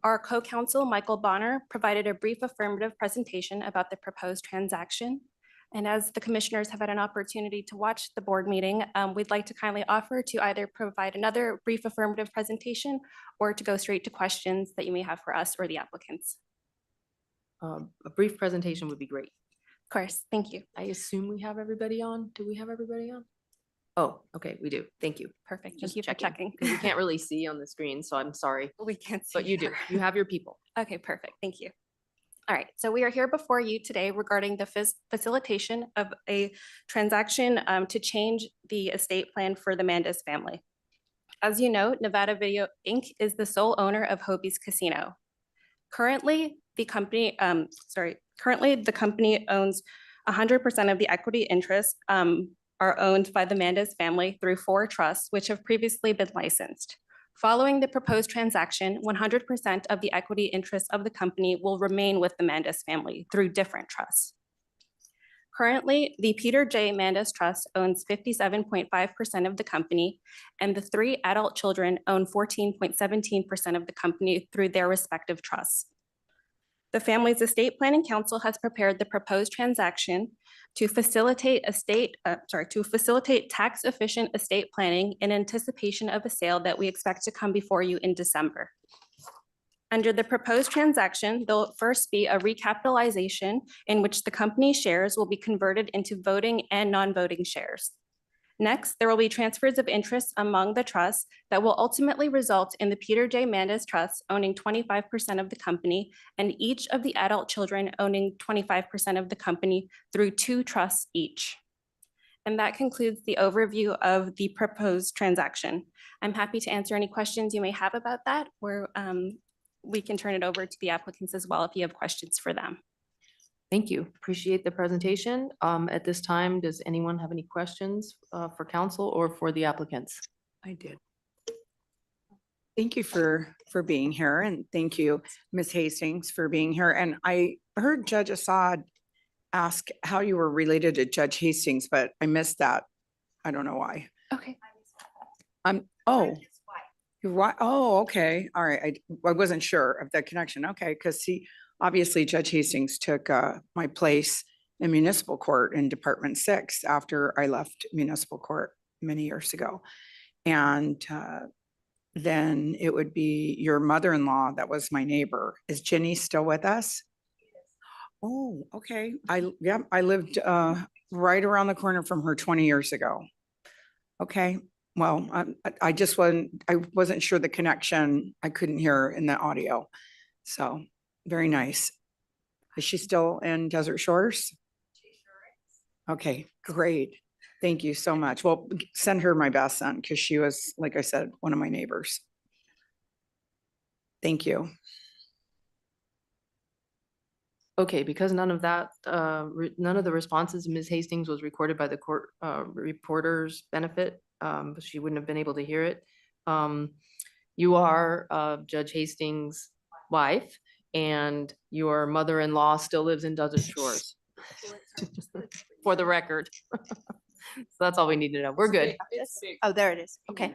our co-counsel, Michael Bonner, provided a brief affirmative presentation about the proposed transaction. And as the commissioners have had an opportunity to watch the board meeting, we'd like to kindly offer to either provide another brief affirmative presentation or to go straight to questions that you may have for us or the applicants. A brief presentation would be great. Of course, thank you. I assume we have everybody on. Do we have everybody on? Oh, okay, we do. Thank you. Perfect. Just Thank you for checking. because we can't really see on the screen, so I'm sorry. We can't see. But you do. her. You have your people. Okay, perfect. Thank you. All right, so we are here before you today regarding the facilitation of a transaction to change the estate plan for the Mandas family. As you know, Nevada Video Inc. is the sole owner of Hobie's Casino. Currently, the company owns 100% of the equity interests are owned by the Mandas family through 4 trusts, which have previously been licensed. Following the proposed transaction, 100% of the equity interests of the company will remain with the Mandas family through different trusts. Currently, the Peter J. Mandas Trust owns 57.5% of the company, and the 3 adult children own 14.17% of the company through their respective trusts. The family's estate planning council has prepared the proposed transaction to facilitate tax efficient estate planning in anticipation of a sale that we expect to come before you in December. Under the proposed transaction, there'll first be a recapitalization in which the company shares will be converted into voting and non-voting shares. Next, there will be transfers of interest among the trusts that will ultimately result in the Peter J. Mandas Trust owning 25% of the company and each of the adult children owning 25% of the company through 2 trusts each. And that concludes the overview of the proposed transaction. I'm happy to answer any questions you may have about that, or we can turn it over to the applicants as well if you have questions for them. Thank you. Appreciate the presentation. At this time, does anyone have any questions for council or for the applicants? I did. Thank you for being here, and thank you, Ms. Hastings, for being here. And I heard Judge Assad ask how you were related to Judge Hastings, but I missed that. I don't know why. Okay. Oh, you're right. Oh, okay. All right. I wasn't sure of the connection. Okay, because obviously Judge Hastings took my place in municipal court in Department 6 after I left municipal court many years ago. And then it would be your mother-in-law that was my neighbor. Is Jenny still with us? Oh, okay. I lived right around the corner from her 20 years ago. Okay. Well, I wasn't sure the connection. I couldn't hear in the audio. So very nice. Is she still in Desert Shores? She sure is. Okay, great. Thank you so much. Well, send her my best son because she was, like I said, one of my neighbors. Thank you. Okay, because none of that, none of the responses of Ms. Hastings was recorded by the court reporter's benefit. She wouldn't have been able to hear it. You are Judge Hastings' wife, and your mother-in-law still lives in Desert Shores. For the record. So that's all we need to know. We're good. Oh, there it is. Okay.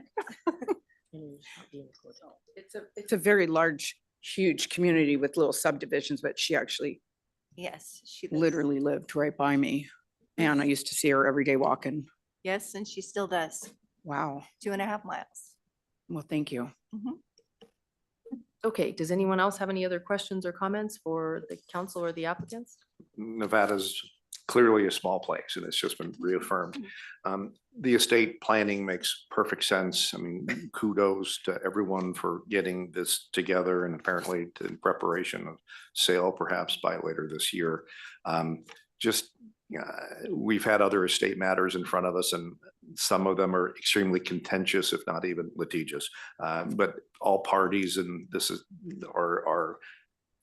It's a very large, huge community with little subdivisions, but she actually Yes, she literally lived right by me. And I used to see her every day walking. Yes, and she still does. Wow. 2.5 miles. Well, thank you. Okay, does anyone else have any other questions or comments for the council or the applicants? Nevada's clearly a small place, and it's just been reaffirmed. The estate planning makes perfect sense. I mean, kudos to everyone for getting this together and apparently in preparation of sale perhaps by later this year. Just we've had other estate matters in front of us, and some of them are extremely contentious, if not even litigious. But all parties in this are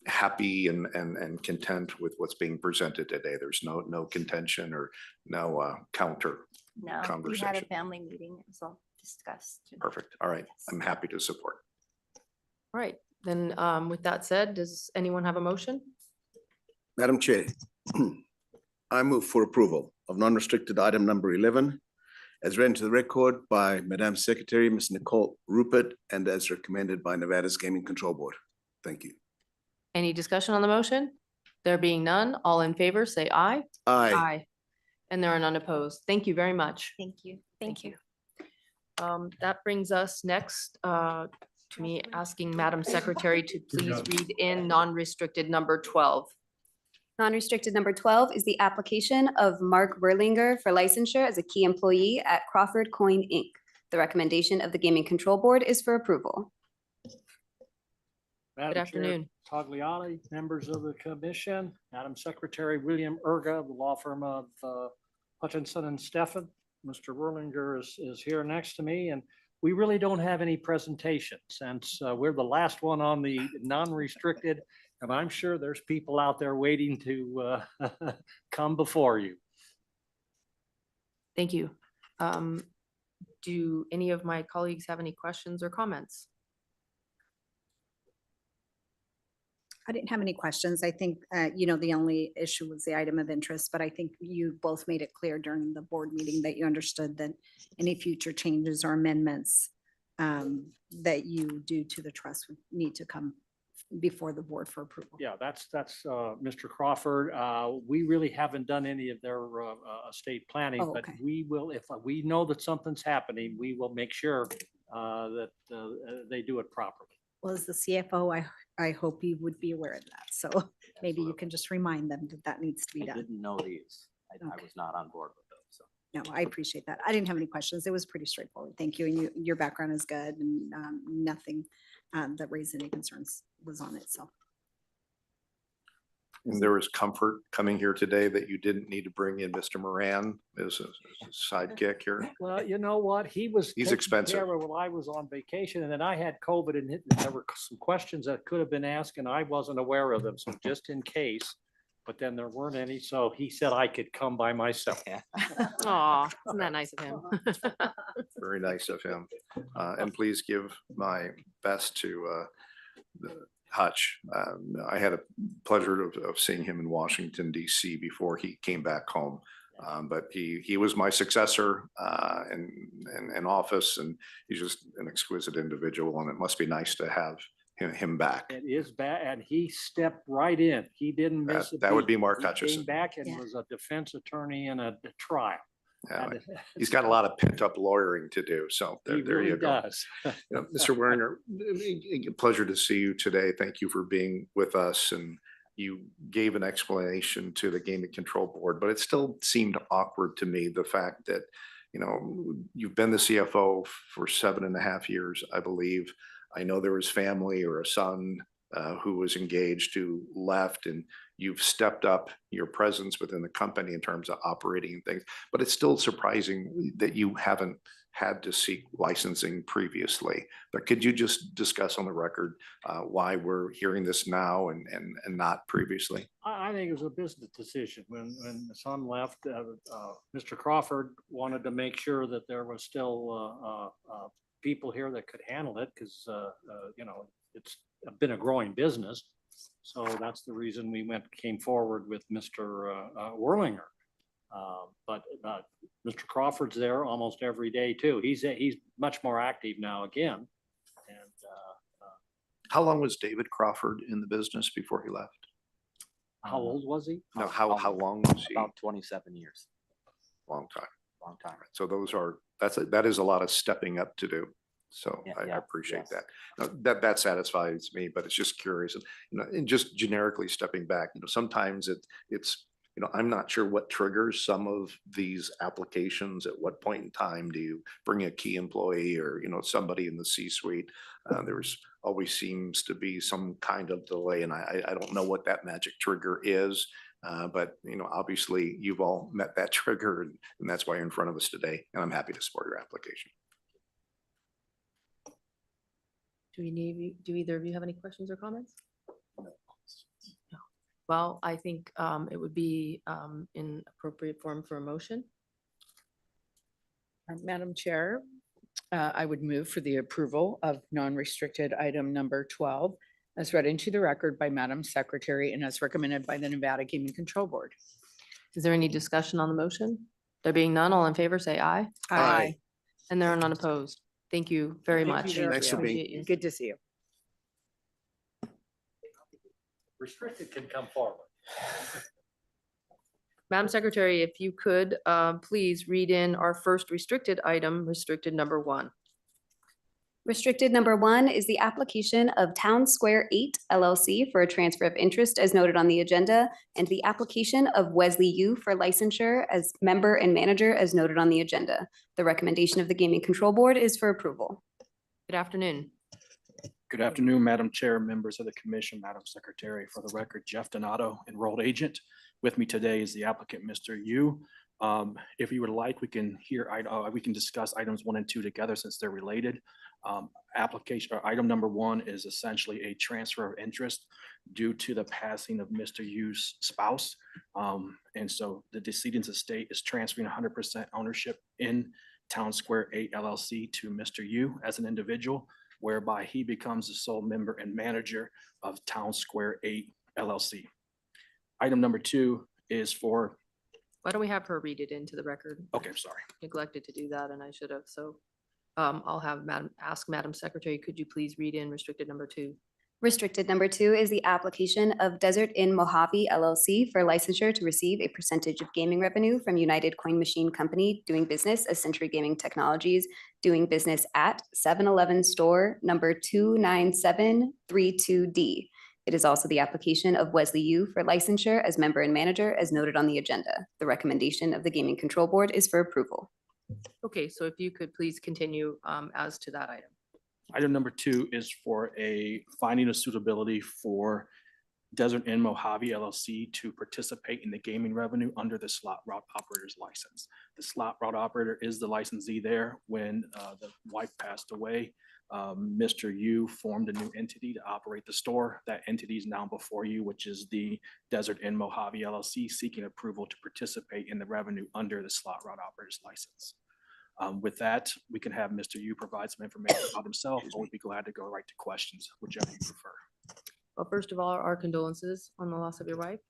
happy and content with what's being presented today. There's no contention or no counter No, we had a conversation. family meeting. It was all discussed. Perfect. All right. I'm happy to support. All right, then with that said, does anyone have a motion? Madam Chair, I move for approval of non-restricted item number 11 as read into the record by Madam Secretary, Ms. Nicole Rupert, and as recommended by Nevada's Gaming Control Board. Thank you. Any discussion on the motion? There being none, all in favor, say aye. Aye. And there are none opposed. Thank you very much. Thank you. Thank you. That brings us next to me asking Madam Secretary to please read in non-restricted number 12. Non-restricted number 12 is the application of Mark Berlinger for licensure as a key employee at Crawford Coin, Inc. The recommendation of the Gaming Control Board is for approval. Madam Chair afternoon. Tagliani, members of the commission, Madam Secretary William Erga of the law firm of Hutchinson and Steffen. Mr. Berlinger is here next to me, and we really don't have any presentation since we're the last one on the non-restricted. And I'm sure there's people out there waiting to come before you. Thank you. Do any of my colleagues have any questions or comments? I didn't have any questions. I think, the only issue was the item of interest, but I think you both made it clear during the board meeting that you understood that any future changes or amendments that you do to the trust would need to come before the board for approval. Yeah, that's Mr. Crawford. We really haven't done any of their estate planning, Oh, but okay. we will, if we know that something's happening, we will make sure that they do it properly. Well, as the CFO, I hope you would be aware of that. So maybe you can just remind them that that needs to be I done. didn't know these. I Okay. was not on board with those, so. No, I appreciate that. I didn't have any questions. It was pretty straightforward. Thank you. And your background is good and nothing that raised any concerns was on it. So. And there was comfort coming here today that you didn't need to bring in Mr. Moran as a sidekick here. Well, you know what? He's He's expensive. While I was on vacation, and then I had COVID, and there were some questions that could have been asked, and I wasn't aware of them. So just in case, but then there weren't any. So he said I could come by myself. Aw, isn't that nice of him? Very nice of him. And please give my best to Hutch. I had a pleasure of seeing him in Washington, DC before he came back home. But he was my successor in office, and he's just an exquisite individual, and it must be nice to have him back. It is bad, and he stepped right in. He didn't miss a That would beat. be Mark He Hutchison. Came back and was a defense attorney in a trial. Yeah, he's got a lot of pent up lawyering to do. So He there you really go. does. Mr. Werner, pleasure to see you today. Thank you for being with us. And you gave an explanation to the Gaming Control Board, but it still seemed awkward to me, the fact that, you've been the CFO for 7.5 years, I believe. I know there was family or a son who was engaged who left, and you've stepped up your presence within the company in terms of operating things, but it's still surprising that you haven't had to seek licensing previously. But could you just discuss on the record why we're hearing this now and not previously? I think it was a business decision. When the son left, Mr. Crawford wanted to make sure that there was still people here that could handle it, because it's been a growing business. So that's the reason we came forward with Mr. Werlinger. But Mr. Crawford's there almost every day too. He's much more active now again. And How long was David Crawford in the business before he left? how old was he? No, how long was he? About 27 years. Long time. Long time. So that is a lot of stepping up to do. So Yeah, I yeah, appreciate yes. that. That satisfies me, but it's just curious. And just generically stepping back, sometimes it's I'm not sure what triggers some of these applications. At what point in time do you bring a key employee or, somebody in the C-suite? There's always seems to be some kind of delay, and I don't know what that magic trigger is. But, obviously you've all met that trigger and that's why you're in front of us today. And I'm happy to support your application. Do either of you have any questions or comments? No. Well, I think it would be in appropriate form for a motion. Madam Chair, I would move for the approval of non-restricted item number 12 as read into the record by Madam Secretary and as recommended by the Nevada Gaming Control Board. Is there any discussion on the motion? There being none, all in favor, say aye. Aye. And there are none opposed. Thank you very Thank you much. very Thanks for being- Appreciate you. Good to see you. Restricted can come forward. Madam Secretary, if you could, please read in our first restricted item, restricted number 1. Restricted number 1 is the application of Town Square 8 LLC for a transfer of interest as noted on the agenda, and the application of Wesley Yu for licensure as member and manager as noted on the agenda. The recommendation of the Gaming Control Board is for approval. Good afternoon. Good afternoon, Madam Chair, members of the Commission, Madam Secretary. For the record, Jeff Donato, enrolled agent. With me today is the applicant, Mr. Yu. If you would like, we can discuss items 1 and 2 together since they're related. Item number 1 is essentially a transfer of interest due to the passing of Mr. Yu's spouse. And so the decedent's estate is transferring 100% ownership in Town Square 8 LLC to Mr. Yu as an individual, whereby he becomes the sole member and manager of Town Square 8 LLC. Item number 2 is for. Why don't we have her read it into the record? Okay, sorry. Neglected to do that and I should have. So I'll have ask Madam Secretary, could you please read in restricted number 2? Restricted number 2 is the application of Desert Inn Mojave LLC for licensure to receive a percentage of gaming revenue from United Coin Machine Company doing business as Century Gaming Technologies, doing business at 7-Eleven store number 29732D. It is also the application of Wesley Yu for licensure as member and manager as noted on the agenda. The recommendation of the Gaming Control Board is for approval. Okay, so if you could please continue as to that item. Item number 2 is for a finding of suitability for Desert Inn Mojave LLC to participate in the gaming revenue under the slot route operator's license. The slot route operator is the licensee there. When the wife passed away, Mr. Yu formed a new entity to operate the store. That entity is now before you, which is the Desert Inn Mojave LLC, seeking approval to participate in the revenue under the slot route operator's license. With that, we can have Mr. Yu provide some information about himself, or we'd be glad to go right to questions, whichever you prefer. Well, first of all, our condolences on the loss of your wife.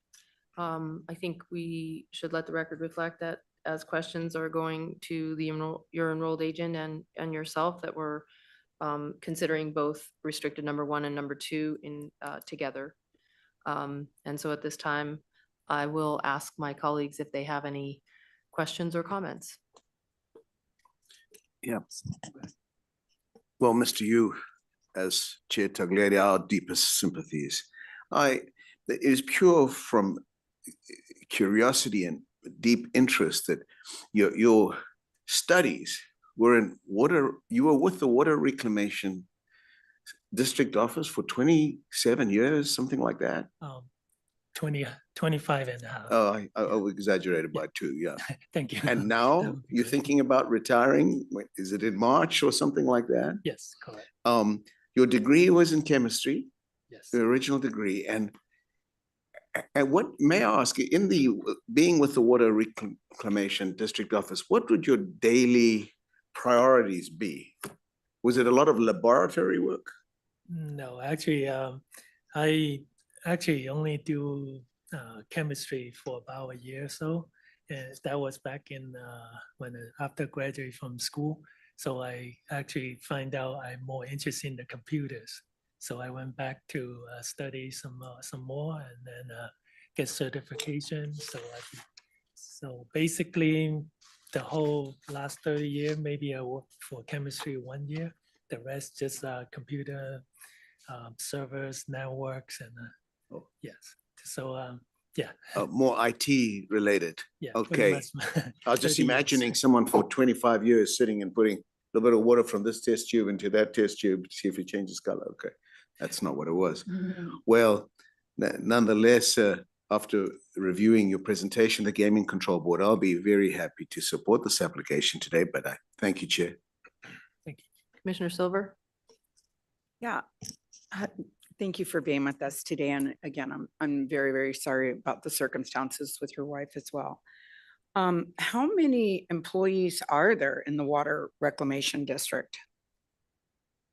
I think we should let the record reflect that as questions are going to your enrolled agent and yourself, that we're considering both restricted number 1 and number 2 in together. And so at this time, I will ask my colleagues if they have any questions or comments. Yeah. Well, Mr. Yu, as Chair Taglieri, our deepest sympathies. It is pure from curiosity and deep interest that your studies were in water. You were with the Water Reclamation District Office for 27 years, something like that. 25 and a half. Oh, I exaggerated by 2, yeah. Thank you. And now you're thinking about retiring? Is it in March or something like that? Yes, correct. Your degree was in chemistry? Yes. The original degree. And what, may I ask, in the being with the Water Reclamation District Office, what would your daily priorities be? Was it a lot of laboratory work? No, actually, I actually only do chemistry for about a year or so. And that was back in after graduating from school. So I actually find out I'm more interested in the computers. So I went back to study some more and then get certification. So basically the whole last 30 years, maybe I worked for chemistry 1 year. The rest just computer servers, networks, and yes. So yeah. More IT related. Yeah. Okay. I was just imagining someone for 25 years sitting and putting a little bit of water from this test tube into that test tube to see if it changes color. Okay. That's not what it was. Well, nonetheless, after reviewing your presentation, the Gaming Control Board, I'll be very happy to support this application today, but I thank you, Chair. Commissioner Silver? Yeah. Thank you for being with us today. And again, I'm very, very sorry about the circumstances with your wife as well. How many employees are there in the Water Reclamation District?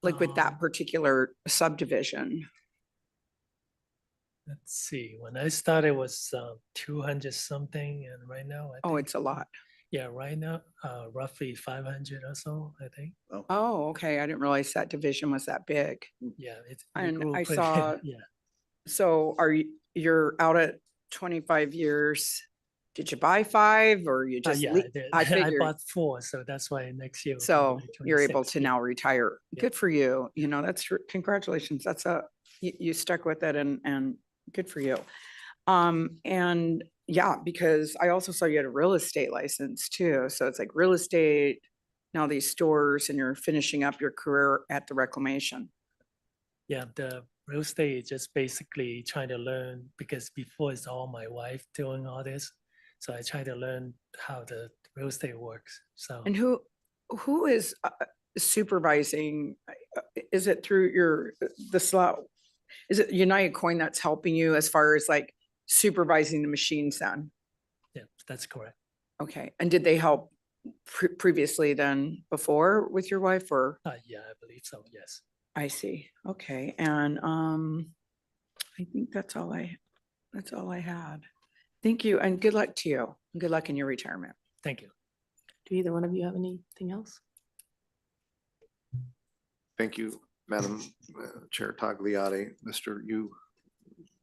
Like with that particular subdivision? Let's see, when I started it was 200 something, and right now, I Oh, think, it's a lot. yeah, right now, roughly 500 or so, I think. Oh, okay. I didn't realize that division was that big. Yeah, it's. And grew I pretty- saw, Yeah, so you're out at 25 years. Did you buy 5 or you just? yeah, le- I did. I I figured. bought 4, so that's why next year. will be So like you're able 26, to yeah. now retire. Yeah. Good for you. You know, congratulations. You stuck with it and good for you. And yeah, because I also saw you had a real estate license too. So it's like real estate, now these stores, and you're finishing up your career at the reclamation. Yeah, the real estate is just basically trying to learn, because before it's all my wife doing all this. So I try to learn how the real estate works, so. And who is supervising? Is it through the SLO? Is it United Coin that's helping you as far as like supervising the machines then? Yeah, that's correct. Okay, and did they help previously then before with your wife or? Yeah, I believe so, yes. I see, okay, and I think that's all I had. Thank you and good luck to you. And good luck in your retirement. Thank you. Do either one of you have anything else? Thank you, Madam Chair Tagliati. Mr. Yu,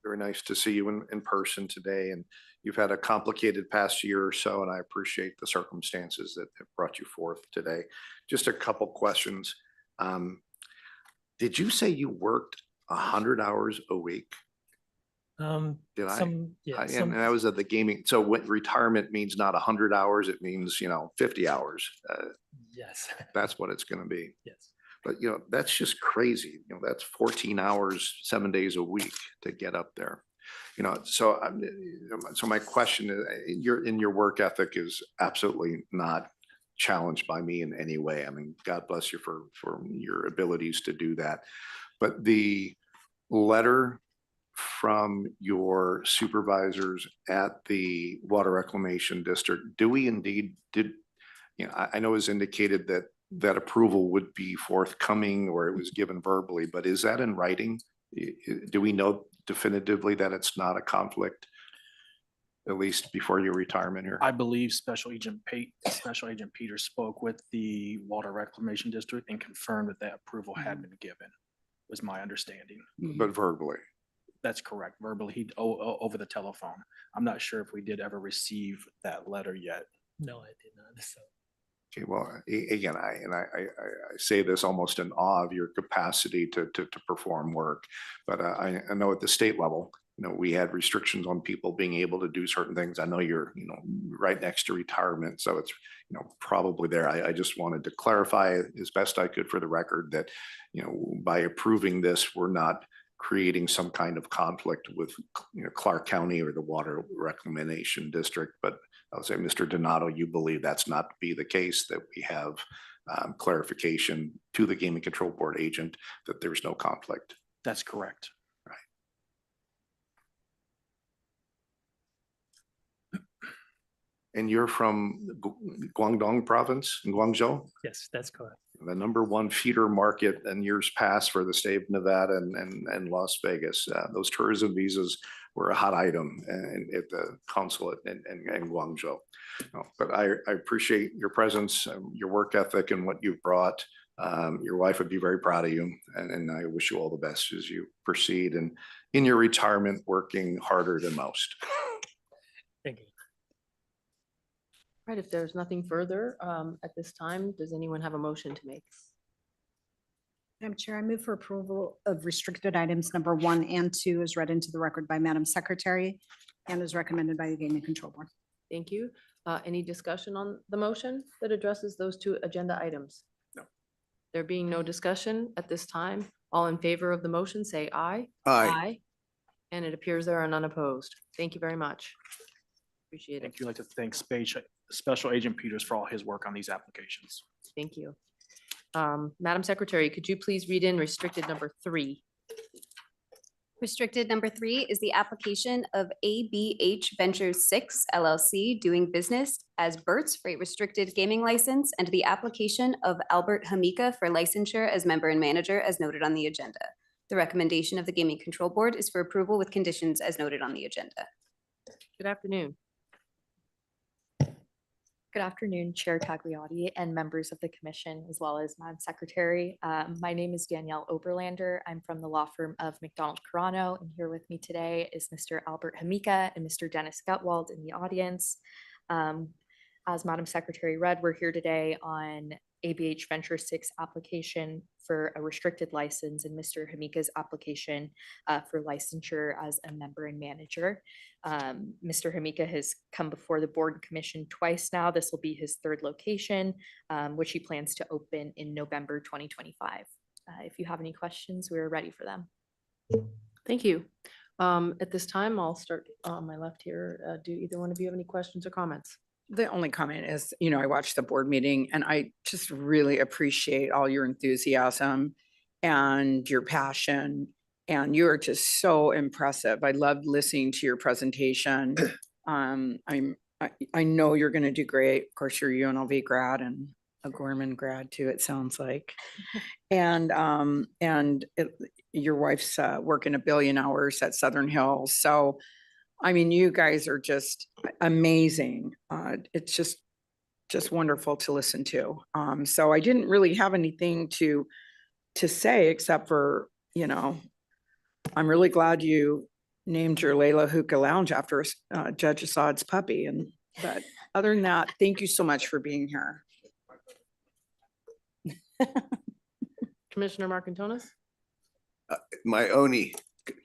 very nice to see you in person today, and you've had a complicated past year or so, and I appreciate the circumstances that have brought you forth today. Just a couple questions. Did you say you worked 100 hours a week? Did I? And I was at the gaming. So what retirement means not 100 hours, it means, 50 hours. Yes. That's what it's going to be. Yes. But, that's just crazy. That's 14 hours, 7 days a week to get up there. So my question is, your work ethic is absolutely not challenged by me in any way. I mean, God bless you for your abilities to do that. But the letter from your supervisors at the Water Reclamation District, I know it was indicated that approval would be forthcoming or it was given verbally, but is that in writing? Do we know definitively that it's not a conflict, at least before your retirement here? I believe Special Agent Peter spoke with the Water Reclamation District and confirmed that approval had been given, was my understanding. But verbally? That's correct. Verbally, over the telephone. I'm not sure if we did ever receive that letter yet. No, I did not. So. Okay, well, again, I say this almost in awe of your capacity to perform work, but I know at the state level, we had restrictions on people being able to do certain things. I know you're, right next to retirement, so it's, probably there. I just wanted to clarify as best I could for the record that, by approving this, we're not creating some kind of conflict with, Clark County or the Water Reclamation District, but I'll say, Mr. Donato, you believe that's not to be the case, that we have clarification to the Gaming Control Board agent that there's no conflict. That's correct. And you're from Guangdong province in Guangzhou? Yes, that's correct. The #1 feeder market in years past for the state of Nevada and Las Vegas. Those tourism visas were a hot item at the consulate in Guangzhou. But I appreciate your presence, your work ethic and what you've brought. Your wife would be very proud of you, and I wish you all the best as you proceed and in your retirement, working harder than most. Thank you. Right, if there's nothing further at this time, does anyone have a motion to make? Madam Chair, I move for approval of restricted items number 1 and 2 as read into the record by Madam Secretary and as recommended by the Gaming Control Board. Thank you. Any discussion on the motion that addresses those 2 agenda items? No. There being no discussion at this time, all in favor of the motion, say aye. Aye. And it appears there are none opposed. Thank you very much. Appreciate it. Thank you. I'd like to thank Special Agent Peters for all his work on these applications. Thank you. Madam Secretary, could you please read in restricted number 3? Restricted number 3 is the application of ABH Ventures 6 LLC doing business as Burt's for a restricted gaming license and the application of Albert Hamika for licensure as member and manager as noted on the agenda. The recommendation of the Gaming Control Board is for approval with conditions as noted on the agenda. Good afternoon. Good afternoon, Chair Tagliotti and members of the commission, as well as Madam Secretary. My name is Danielle Oberlander. I'm from the law firm of McDonald Carano, and here with me today is Mr. Albert Hamika and Mr. Dennis Gutwald in the audience. As Madam Secretary read, we're here today on ABH Venture 6 application for a restricted license and Mr. Hamika's application for licensure as a member and manager. Mr. Hamika has come before the board and commission twice now. This will be his 3rd location, which he plans to open in November 2025. If you have any questions, we're ready for them. Thank you. At this time, I'll start on my left here. Do either one of you have any questions or comments? The only comment is, I watched the board meeting and I just really appreciate all your enthusiasm and your passion. And you are just so impressive. I loved listening to your presentation. I know you're going to do great. Of course, you're UNLV grad and a Gorman grad too, it sounds like. And your wife's working 1 billion hours at Southern Hills. So you guys are just amazing. It's just wonderful to listen to. So I didn't really have anything to say except for, I'm really glad you named your Layla Hookah Lounge after Judge Assad's puppy. But other than that, thank you so much for being here. Commissioner Marcantonis? My only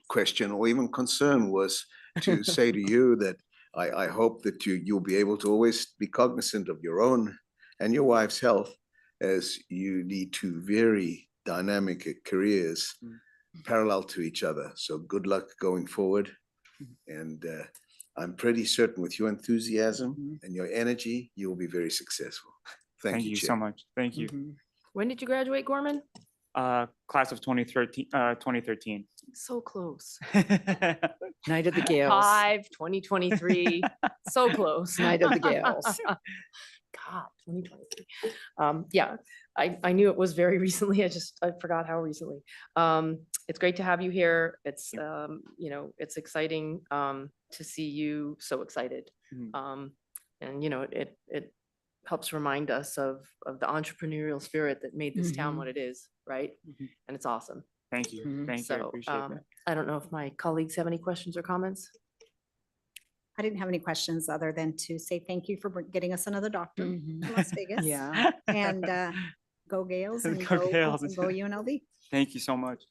question or even concern was to say to you that I hope that you'll be able to always be cognizant of your own and your wife's health as you lead 2 very dynamic careers parallel to each other. So good luck going forward. And I'm pretty certain with your enthusiasm and your energy, you will be very successful. Thank you so much. Thank you. When did you graduate, Gorman? Class of 2013. So close. Night of the Gales. 2023. So close. Night of the Gales. God, 2023. Yeah, I knew it was very recently. I forgot how recently. It's great to have you here. It's it's exciting to see you so excited. And it helps remind us of the entrepreneurial spirit that made this town what it is, right? And it's awesome. Thank you. Thank you. I appreciate that. I don't know if my colleagues have any questions or comments. I didn't have any questions other than to say thank you for getting us another doctor in Las Vegas. Yeah. And go Gales and Go go Gales. UNLV. Thank you so much.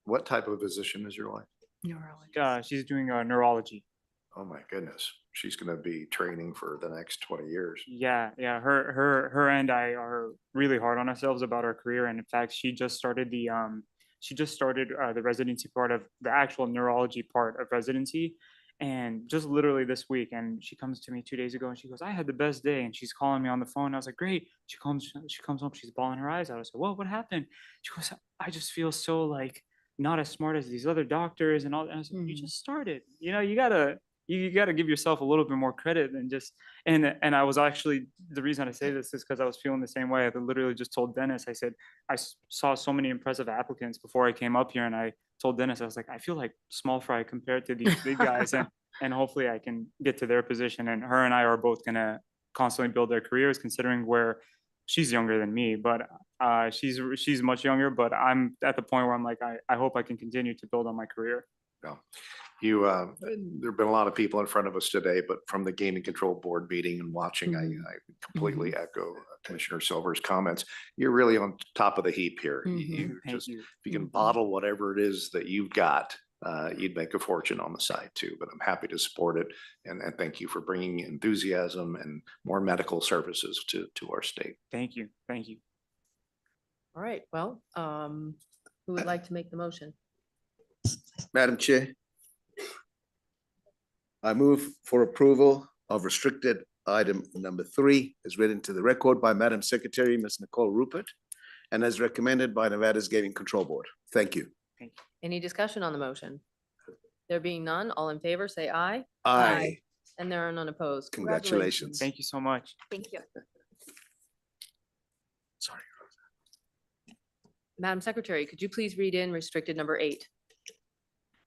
What type of physician is your wife? Neurology. She's doing neurology. Oh my goodness. She's going to be training for the next 20 years. Yeah. Her and I are really hard on ourselves about our career. And in fact, she just started the residency part of the actual neurology part of residency. And just literally this week, and she comes to me 2 days ago and she goes, I had the best day. And she's calling me on the phone. I was like, great. She comes home, she's bawling her eyes out. I was like, whoa, what happened? She goes, I just feel so like not as smart as these other doctors and all. And I was like, you just started, you gotta give yourself a little bit more credit than just, and I was actually, the reason I say this is because I was feeling the same way. I literally just told Dennis, I said, I saw so many impressive applicants before I came up here, and I told Dennis, I was like, I feel like small fry compared to these big guys, and hopefully I can get to their position. And her and I are both gonna constantly build their careers, considering where she's younger than me, but she's much younger, but I'm at the point where I'm like, I hope I can continue to build on my career. No. There've been a lot of people in front of us today, but from the Gaming Control Board meeting and watching, I completely echo Commissioner Silver's comments. You're really on top of the heap here. If you can bottle whatever it is that you've got, you'd make a fortune on the side too, but I'm happy to support it. And thank you for bringing enthusiasm and more medical services to our state. Thank you. Thank you. All right, well, who would like to make the motion? Madam Chair, I move for approval of restricted item number 3 as read into the record by Madam Secretary, Ms. Nicole Rupert, and as recommended by Nevada's Gaming Control Board. Thank you. Any discussion on the motion? There being none, all in favor, say aye. Aye. And there are none opposed. Congratulations. Thank you so much. Thank you. Sorry. Madam Secretary, could you please read in restricted number 8?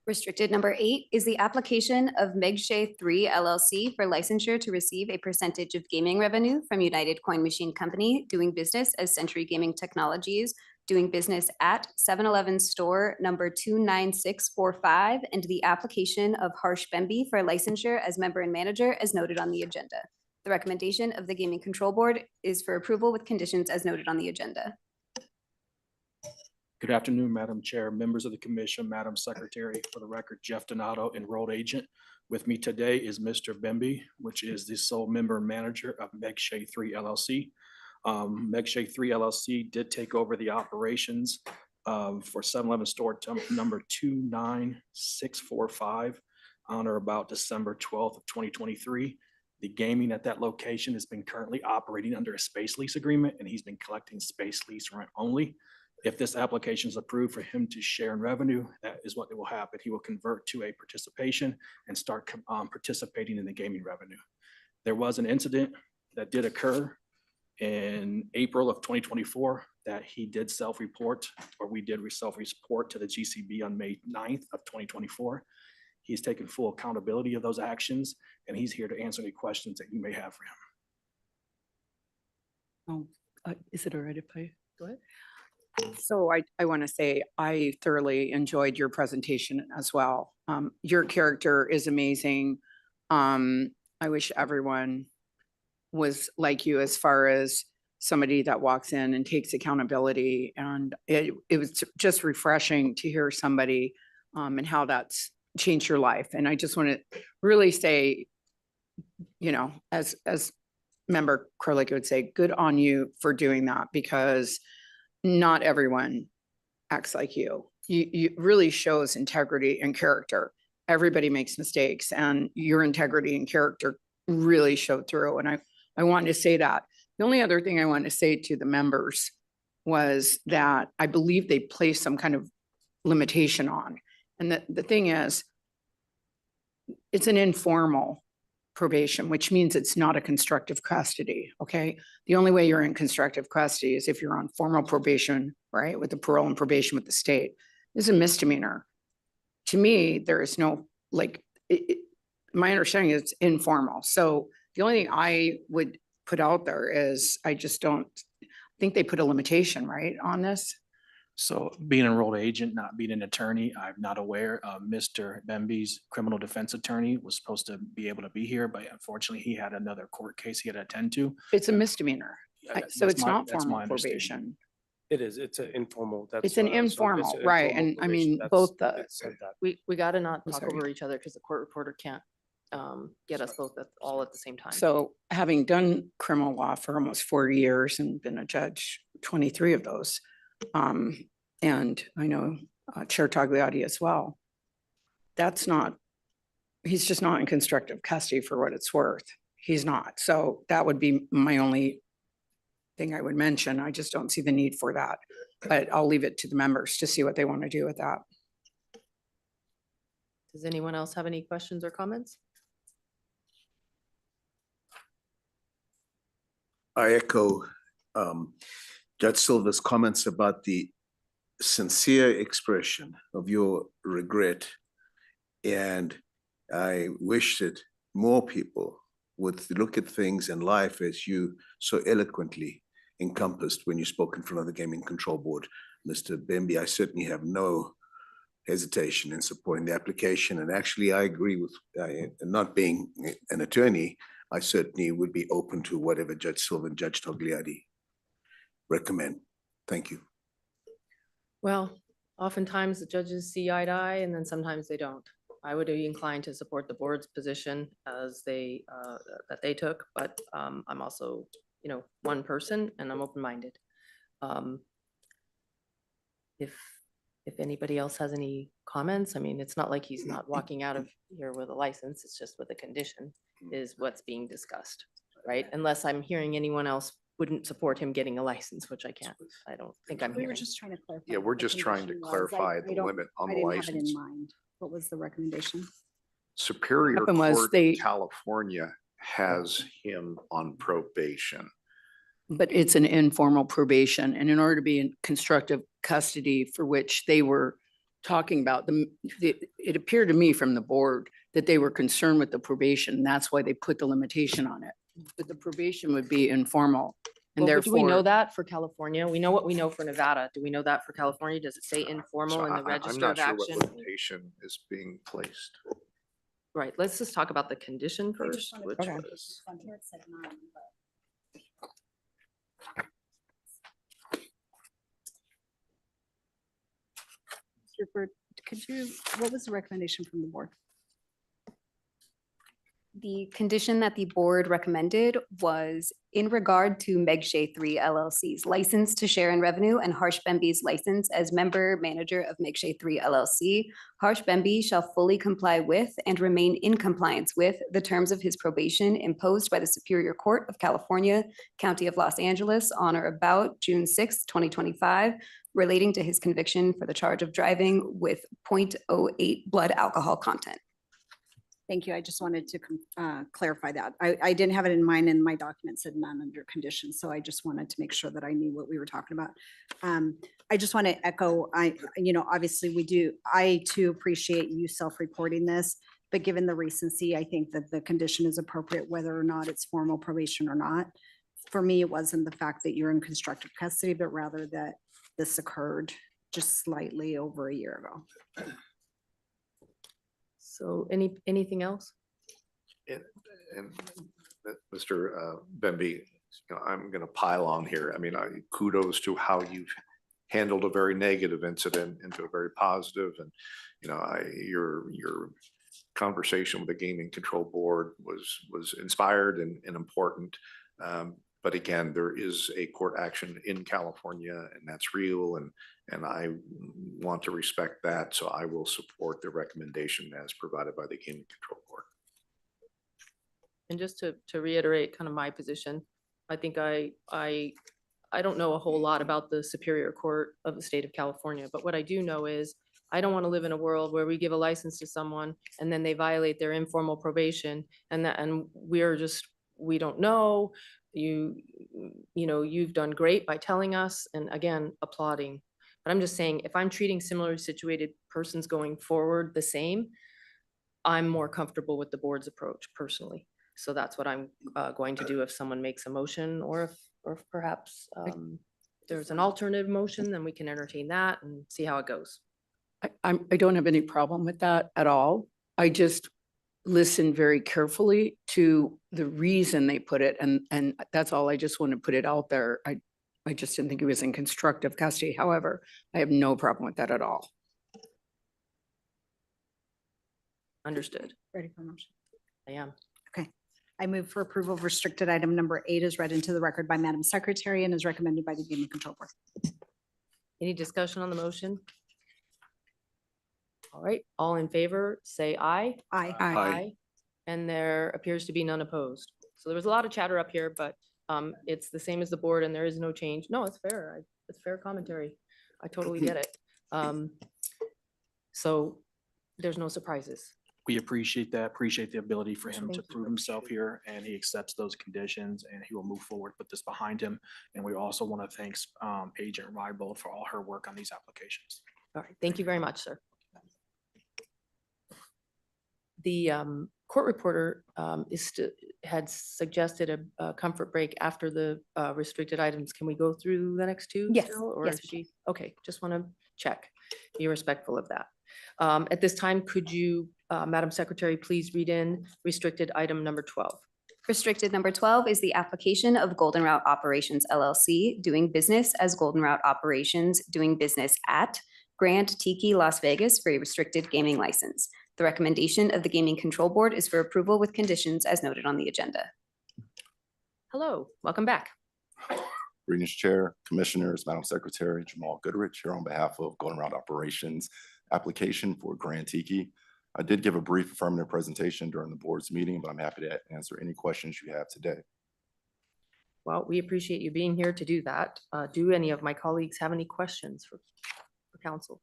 Restricted number 8 is the application of Meg Shea 3 LLC for licensure to receive a percentage of gaming revenue from United Coin Machine Company doing business as Century Gaming Technologies, doing business at 7-Eleven store number 29645, and the application of Harsh Bemby for licensure as member and manager as noted on the agenda. The recommendation of the Gaming Control Board is for approval with conditions as noted on the agenda. Good afternoon, Madam Chair, members of the commission, Madam Secretary. For the record, Jeff Donato, enrolled agent. With me today is Mr. Bemby, which is the sole member and manager of Meg Shea 3 LLC. Meg Shea 3 LLC did take over the operations for 7-Eleven store number 29645 on or about December 12th of 2023. The gaming at that location has been currently operating under a space lease agreement, and he's been collecting space lease rent only. If this application is approved for him to share in revenue, that is what will happen. He will convert to a participation and start participating in the gaming revenue. There was an incident that did occur in April of 2024 that he did self-report, or we did self-report to the GCB on May 9th of 2024. He's taken full accountability of those actions, and he's here to answer any questions that you may have for him. Is it all right if I? Go ahead. So I want to say I thoroughly enjoyed your presentation as well. Your character is amazing. I wish everyone was like you as far as somebody that walks in and takes accountability. And it was just refreshing to hear somebody and how that's changed your life. And I just want to really say, you know, as member Krolik would say, good on you for doing that, because not everyone acts like you. You really shows integrity and character. Everybody makes mistakes, and your integrity and character really showed through. And I wanted to say that. The only other thing I wanted to say to the members was that I believe they placed some kind of limitation on. And the thing is, it's an informal probation, which means it's not a constructive custody, okay? The only way you're in constructive custody is if you're on formal probation, right, with the parole and probation with the state. This is a misdemeanor. To me, there is no, like, my understanding is it's informal. So the only thing I would put out there is I just don't think they put a limitation, right, on this. So being an enrolled agent, not being an attorney, I'm not aware. Mr. Bemby's criminal defense attorney was supposed to be able to be here, but unfortunately he had another court case he had to attend to. It's a misdemeanor. So That's it's my- not that's my formal understanding. probation. It is, it's an informal. It's an informal, right? And I mean, both the, We got to not I'm talk sorry. over each other because the court reporter can't get us both all at the same time. so having done criminal law for almost 40 years and been a judge, 23 of those, and I know Chair Tagliati as well, that's not, he's just not in constructive custody for what it's worth. He's not. So that would be my only thing I would mention. I just don't see the need for that. But I'll leave it to the members to see what they want to do with that. Does anyone else have any questions or comments? I echo Judge Silva's comments about the sincere expression of your regret. And I wish that more people would look at things in life as you so eloquently encompassed when you spoke in front of the Gaming Control Board. Mr. Bemby, I certainly have no hesitation in supporting the application. And actually, I agree with not being an attorney, I certainly would be open to whatever Judge Silva and Judge Tagliati recommend. Thank you. Well, oftentimes the judges see eye to eye and then sometimes they don't. I would be inclined to support the board's position as they, that they took, but I'm also, you know, one person and I'm open-minded. If If anybody else has any comments, I mean, it's not like he's not walking out of here with a license, it's just with a condition is what's being discussed, right? Unless I'm hearing anyone else wouldn't support him getting a license, which I don't think I'm We were hearing. just trying to clarify. Yeah, what we're the just trying to condition was. clarify I the don't- limit on I the didn't have it license. in mind. What was the recommendation? Superior happened was Court they- of California has him on probation. But it's an informal probation, and in order to be in constructive custody, for which they were talking about, it appeared to me from the board that they were concerned with the probation, and that's why they put the limitation on it. But the probation would be informal, and Well, but do we know therefore, that for California? We know what we know for Nevada. Do we know that for California? Does it say informal So in the I'm register not of sure what action? limitation is being placed. Right, let's just talk about the condition I just first, wanted which to- was. On here it said 9, but- Mr. Bird, what was the recommendation from the board? The condition that the board recommended was in regard to Meg Shea 3 LLC's license to share in revenue and Harsh Bemby's license as member manager of Meg Shea 3 LLC. Harsh Bemby shall fully comply with and remain in compliance with the terms of his probation imposed by the Superior Court of California, County of Los Angeles on or about June 6, 2025, relating to his conviction for the charge of driving with 0.08 blood alcohol content. Thank you. I just wanted to clarify that. I didn't have it in mind and my document said none under conditions. So I just wanted to make sure that I knew what we were talking about. I just want to echo, obviously I too appreciate you self-reporting this, but given the recency, I think that the condition is appropriate whether or not it's formal probation or not. For me, it wasn't the fact that you're in constructive custody, but rather that this occurred just slightly over a year ago. So anything else? And Mr. Bemby, I'm going to pile on here. I mean, kudos to how you've handled a very negative incident into a very positive, and your conversation with the Gaming Control Board was inspired and important. But again, there is a court action in California, and that's real, and I want to respect that. So I will support the recommendation as provided by the Gaming Control Board. And just to reiterate kind of my position, I think I don't know a whole lot about the Superior Court of the state of California, but what I do know is I don't want to live in a world where we give a license to someone and then they violate their informal probation and we don't know. You've done great by telling us and again, applauding. But I'm just saying, if I'm treating similarly situated persons going forward the same, I'm more comfortable with the board's approach personally. So that's what I'm going to do if someone makes a motion or if perhaps there's an alternative motion, then we can entertain that and see how it goes. I don't have any problem with that at all. I just listened very carefully to the reason they put it, and that's all. I just want to put it out there. I just didn't think he was in constructive custody. However, I have no problem with that at all. Understood. Ready for motion? I am. Okay. I move for approval of restricted item number 8 is read into the record by Madam Secretary and is recommended by the Gaming Control Board. Any discussion on the motion? All right, all in favor, say aye. Aye. Aye. And there appears to be none opposed. So there was a lot of chatter up here, but it's the same as the board and there is no change. No, it's fair. It's fair commentary. I totally get it. So there's no surprises. We appreciate that, appreciate the ability for him to Thank you. prove himself here, and he accepts those conditions and he will move forward with this behind him. And we also want to thank Agent Rybold for all her work on these applications. All right, thank you very much, sir. The court reporter had suggested a comfort break after the restricted items. Can we go through the next two? Yes, still, or yes, is she? Okay, just want to check. Be respectful of that. At this time, could you, Madam Secretary, please read in restricted item number 12? Restricted number 12 is the application of Golden Route Operations LLC, doing business as Golden Route Operations, doing business at Grand Tiki Las Vegas for a restricted gaming license. The recommendation of the Gaming Control Board is for approval with conditions as noted on the agenda. Hello, welcome back. Greetings, Chair, Commissioners, Madam Secretary, Jamal Goodrich, here on behalf of Golden Round Operations application for Grand Tiki. I did give a brief affirmative presentation during the board's meeting, but I'm happy to answer any questions you have today. Well, we appreciate you being here to do that. Do any of my colleagues have any questions for council?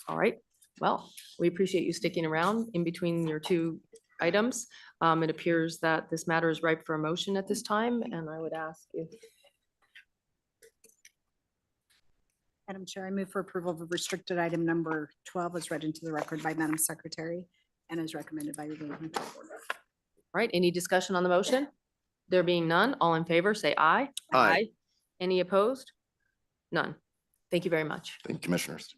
All right, well, we appreciate you sticking around in between your two items. It appears that this matter is ripe for a motion at this time, and I would ask if Madam Chair, I move for approval of restricted item number 12 as read into the record by Madam Secretary and as recommended by your Gaming Control Board. All right, any discussion on the motion? There being none, all in favor, say aye. Aye. Any opposed? None. Thank you very much. Thank you, Commissioners.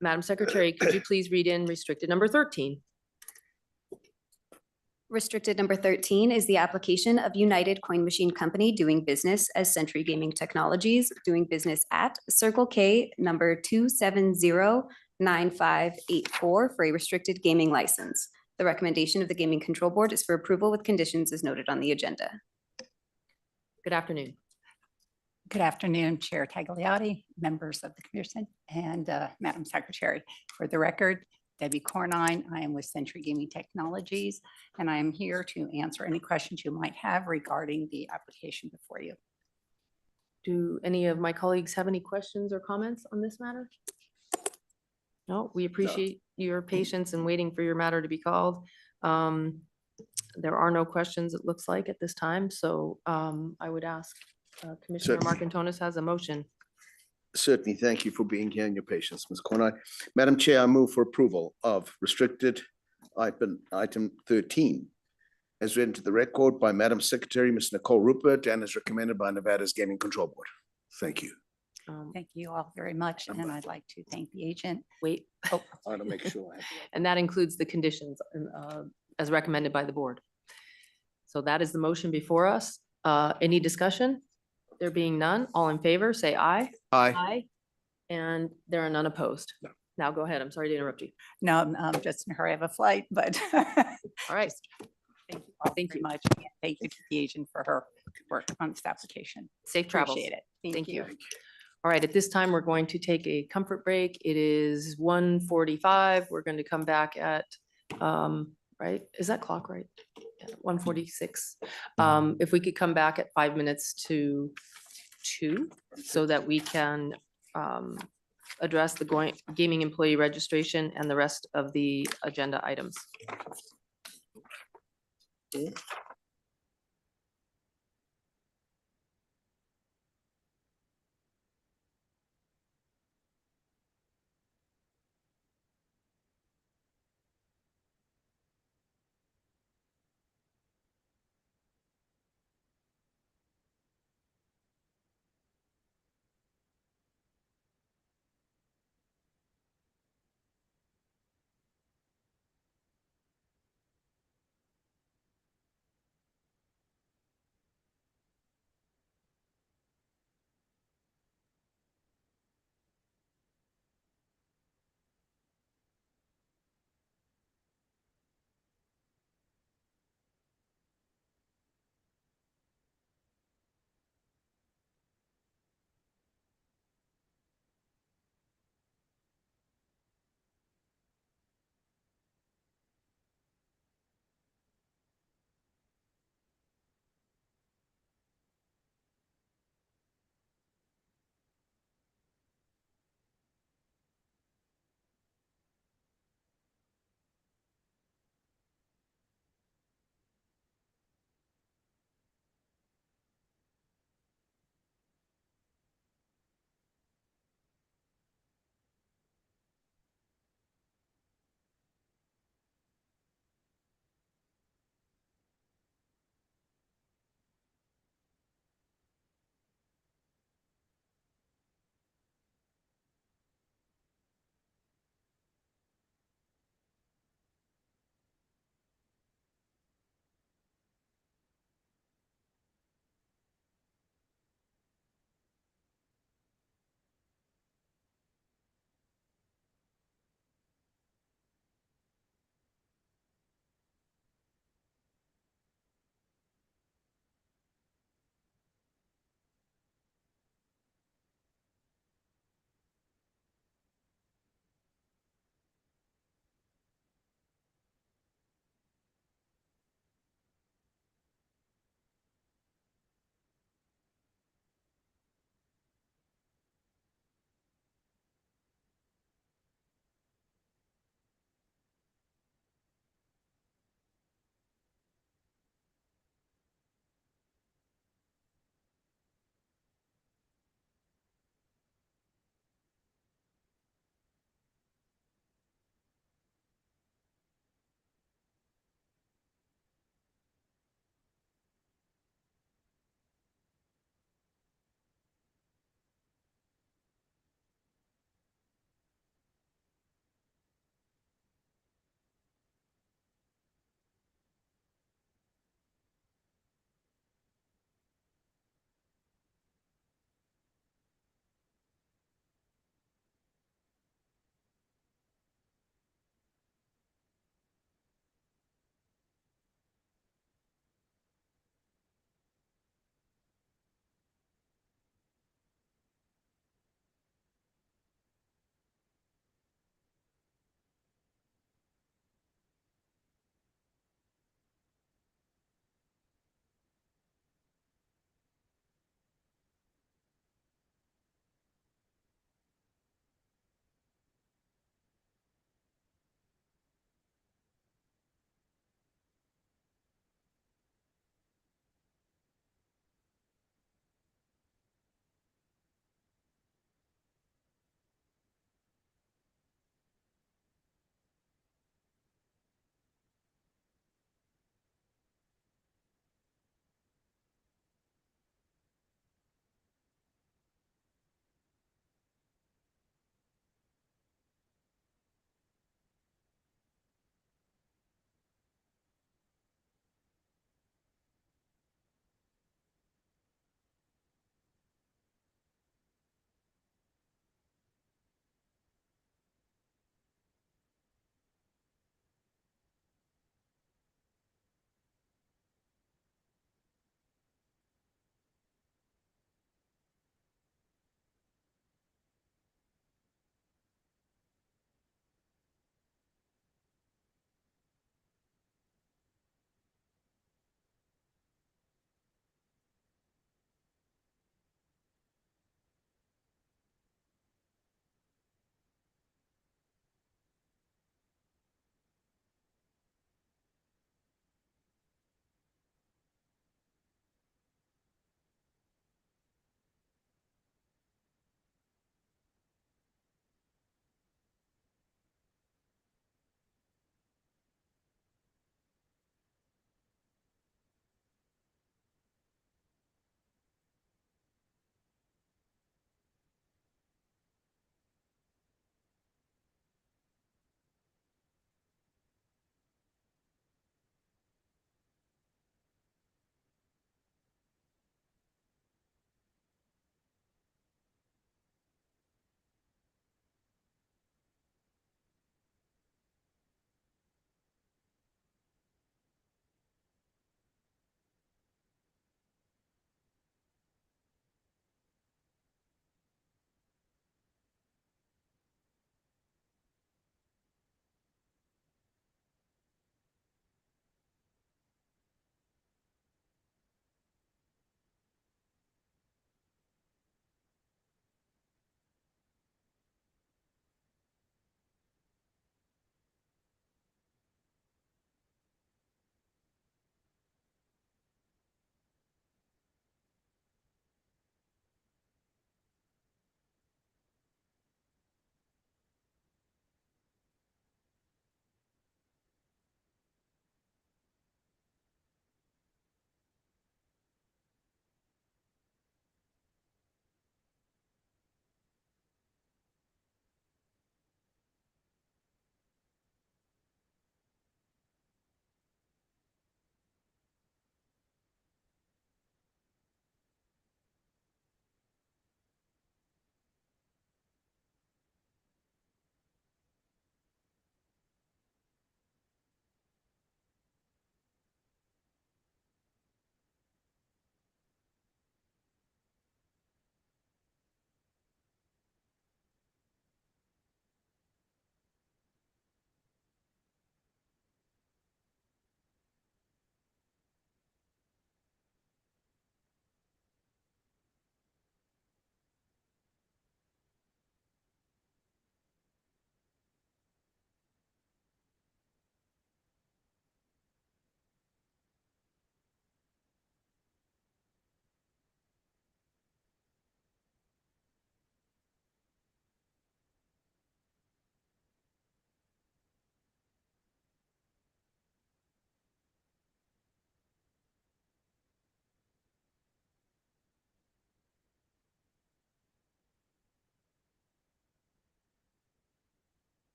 Madam Secretary, could you please read in restricted number 13? Restricted number 13 is the application of United Coin Machine Company doing business as Century Gaming Technologies, doing business at Circle K number 2709584 for a restricted gaming license. The recommendation of the Gaming Control Board is for approval with conditions as noted on the agenda. Good afternoon. Good afternoon, Chair Tagliati, members of the commission, and Madam Secretary. For the record, Debbie Cornine, I am with Century Gaming Technologies, and I am here to answer any questions you might have regarding the application before you. Do any of my colleagues have any questions or comments on this matter? No, we appreciate your patience in waiting for your matter to be called. There are no questions, it looks like, at this time, so I would ask Commissioner Marcantonis has a motion. Certainly. Thank you for being here and your patience, Ms. Cornine. Madam Chair, I move for approval of restricted item 13 as read into the record by Madam Secretary, Ms. Nicole Rupert, and as recommended by Nevada's Gaming Control Board. Thank you. Thank you all very much, and I'd like to thank the agent. Wait. Oh, I want to make sure. And that includes the conditions as recommended by the board. So that is the motion before us. Any discussion? There being none, all in favor, say aye. Aye. Aye. And there are none opposed. No. Now go ahead. I'm sorry to interrupt you. no, I'm just in a hurry. I have a flight, but All right. thank you all Thank very you. much. And thank you to the agent for her work on this application. Safe travels. Appreciate it. Thank you. All right, at this time, we're going to take a comfort break. It is 1:45. We're going to come back at, right, is that clock right? 1:46. If we could come back at 5 minutes to 2 so that we can address the gaming employee registration and the rest of the agenda items.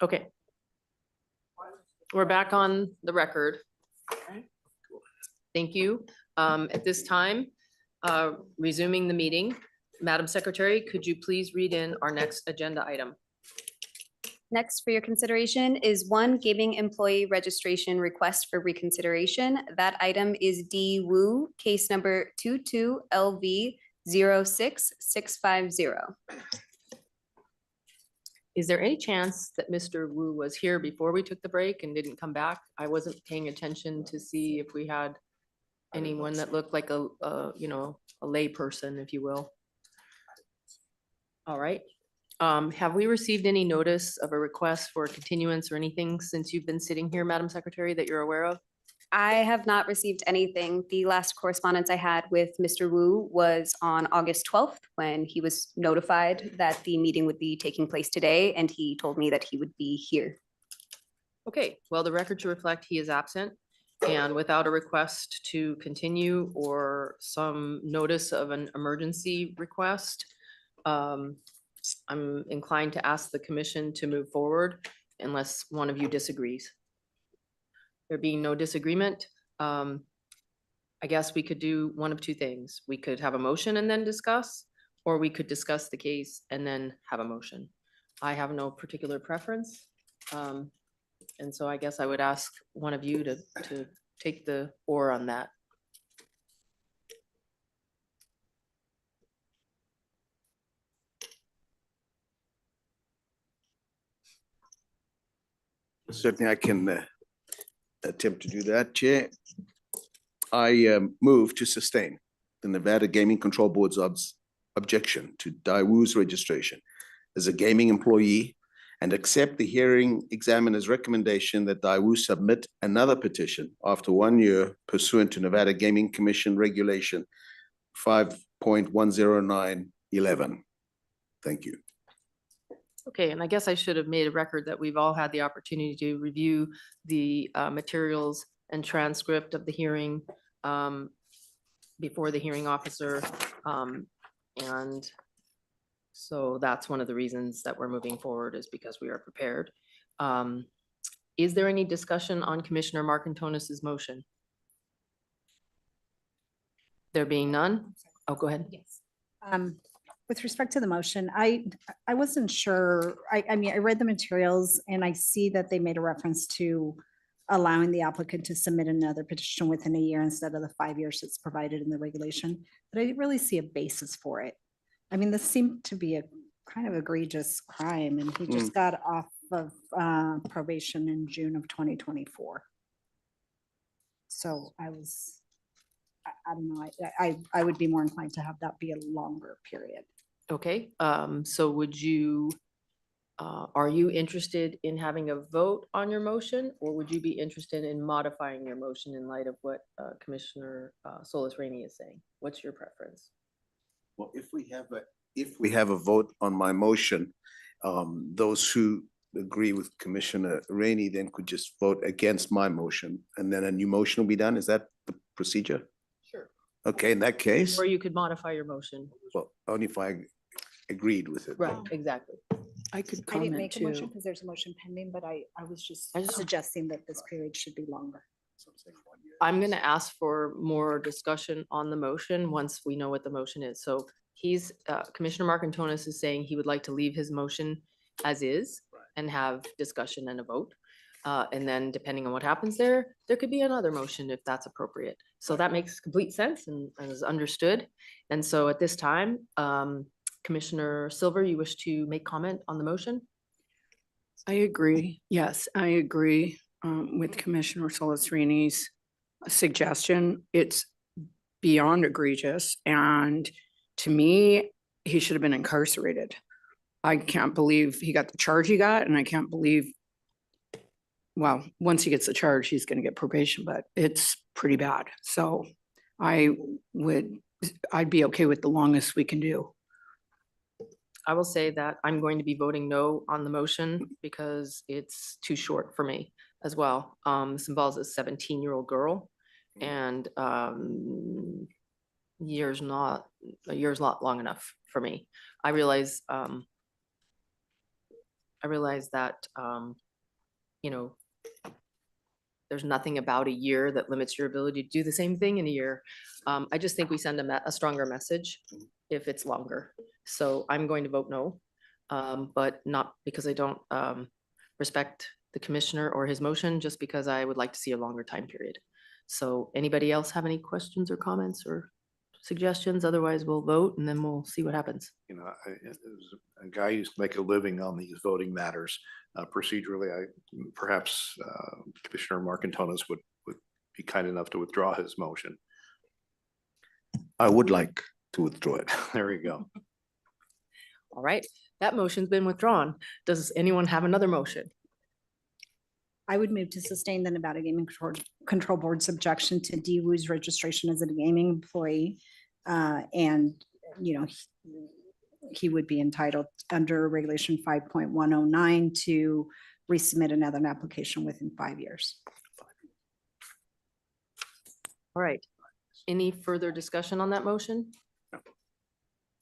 Okay. We're back on the record. Thank you. At this time, resuming the meeting, Madam Secretary, could you please read in our next agenda item? Next for your consideration is one gaming employee registration request for reconsideration. That item is D Wu, case number 22LV06650. Is there any chance that Mr. Wu was here before we took the break and didn't come back? I wasn't paying attention to see if we had anyone that looked like a lay person, if you will. All right. Have we received any notice of a request for a continuance or anything since you've been sitting here, Madam Secretary, that you're aware of? I have not received anything. The last correspondence I had with Mr. Wu was on August 12th when he was notified that the meeting would be taking place today, and he told me that he would be here. Okay, well, the record should reflect he is absent, and without a request to continue or some notice of an emergency request, I'm inclined to ask the commission to move forward unless one of you disagrees. There being no disagreement, I guess we could do one of two things. We could have a motion and then discuss, or we could discuss the case and then have a motion. I have no particular preference. And so I guess I would ask one of you to take the oar on that. Certainly I can attempt to do that, Chair. I move to sustain the Nevada Gaming Control Board's objection to Daewoo's registration as a gaming employee and accept the hearing examiner's recommendation that Daewoo submit another petition after 1 year pursuant to Nevada Gaming Commission Regulation 5.10911. Thank you. Okay, and I guess I should have made a record that we've all had the opportunity to review the materials and transcript of the hearing before the hearing officer. And so that's one of the reasons that we're moving forward, is because we are prepared. Is there any discussion on Commissioner Marcantonus's motion? There being none? Oh, go ahead. Yes. With respect to the motion, I wasn't sure. I mean, I read the materials and I see that they made a reference to allowing the applicant to submit another petition within a year instead of the 5 years that's provided in the regulation. But I didn't really see a basis for it. I mean, this seemed to be a kind of egregious crime, and he just got off of probation in June of 2024. So I don't know, I would be more inclined to have that be a longer period. Okay, so would you, are you interested in having a vote on your motion, or would you be interested in modifying your motion in light of what Commissioner Solis Rainey is saying? What's your preference? Well, if we have a vote on my motion, those who agree with Commissioner Rainey then could just vote against my motion, and then a new motion will be done. Is that the procedure? Sure. Okay, in that case, Or you could modify your motion. well, only if I agreed with it. Right, exactly. I could I didn't comment make a motion too. because there's a motion pending, but I was just I just- suggesting that this period should be longer. I'm gonna ask for more discussion on the motion once we know what the motion is. So he's, Commissioner Marcantonus is saying he would like to leave his motion as is and have discussion and a vote. And then depending on what happens there could be another motion if that's appropriate. So that makes complete sense and is understood. And so at this time, Commissioner Silver, you wish to make comment on the motion? I agree. Yes, I agree with Commissioner Solis Rainey's suggestion. It's beyond egregious, and to me, he should have been incarcerated. I can't believe he got the charge he got, and I can't believe, well, once he gets the charge, he's going to get probation, but it's pretty bad. So I'd be okay with the longest we can do. I will say that I'm going to be voting no on the motion because it's too short for me as well. This involves a 17-year-old girl, and a year's not long enough for me. I realize I realize that, you know, there's nothing about a year that limits your ability to do the same thing in a year. I just think we send a stronger message if it's longer. So I'm going to vote no, but not because I don't respect the commissioner or his motion, just because I would like to see a longer time period. So anybody else have any questions or comments or suggestions? Otherwise, we'll vote and then we'll see what happens. You know, as a guy who used to make a living on these voting matters, procedurally, perhaps Commissioner Marcantonis would be kind enough to withdraw his motion. I would like to withdraw it. There you go. All right, that motion's been withdrawn. Does anyone have another motion? I would move to sustain the Nevada Gaming Control Board's objection to Dee Woo's registration as a gaming employee. And, you know, he would be entitled under Regulation 5.109 to resubmit another application within 5 years. All right, any further discussion on that motion?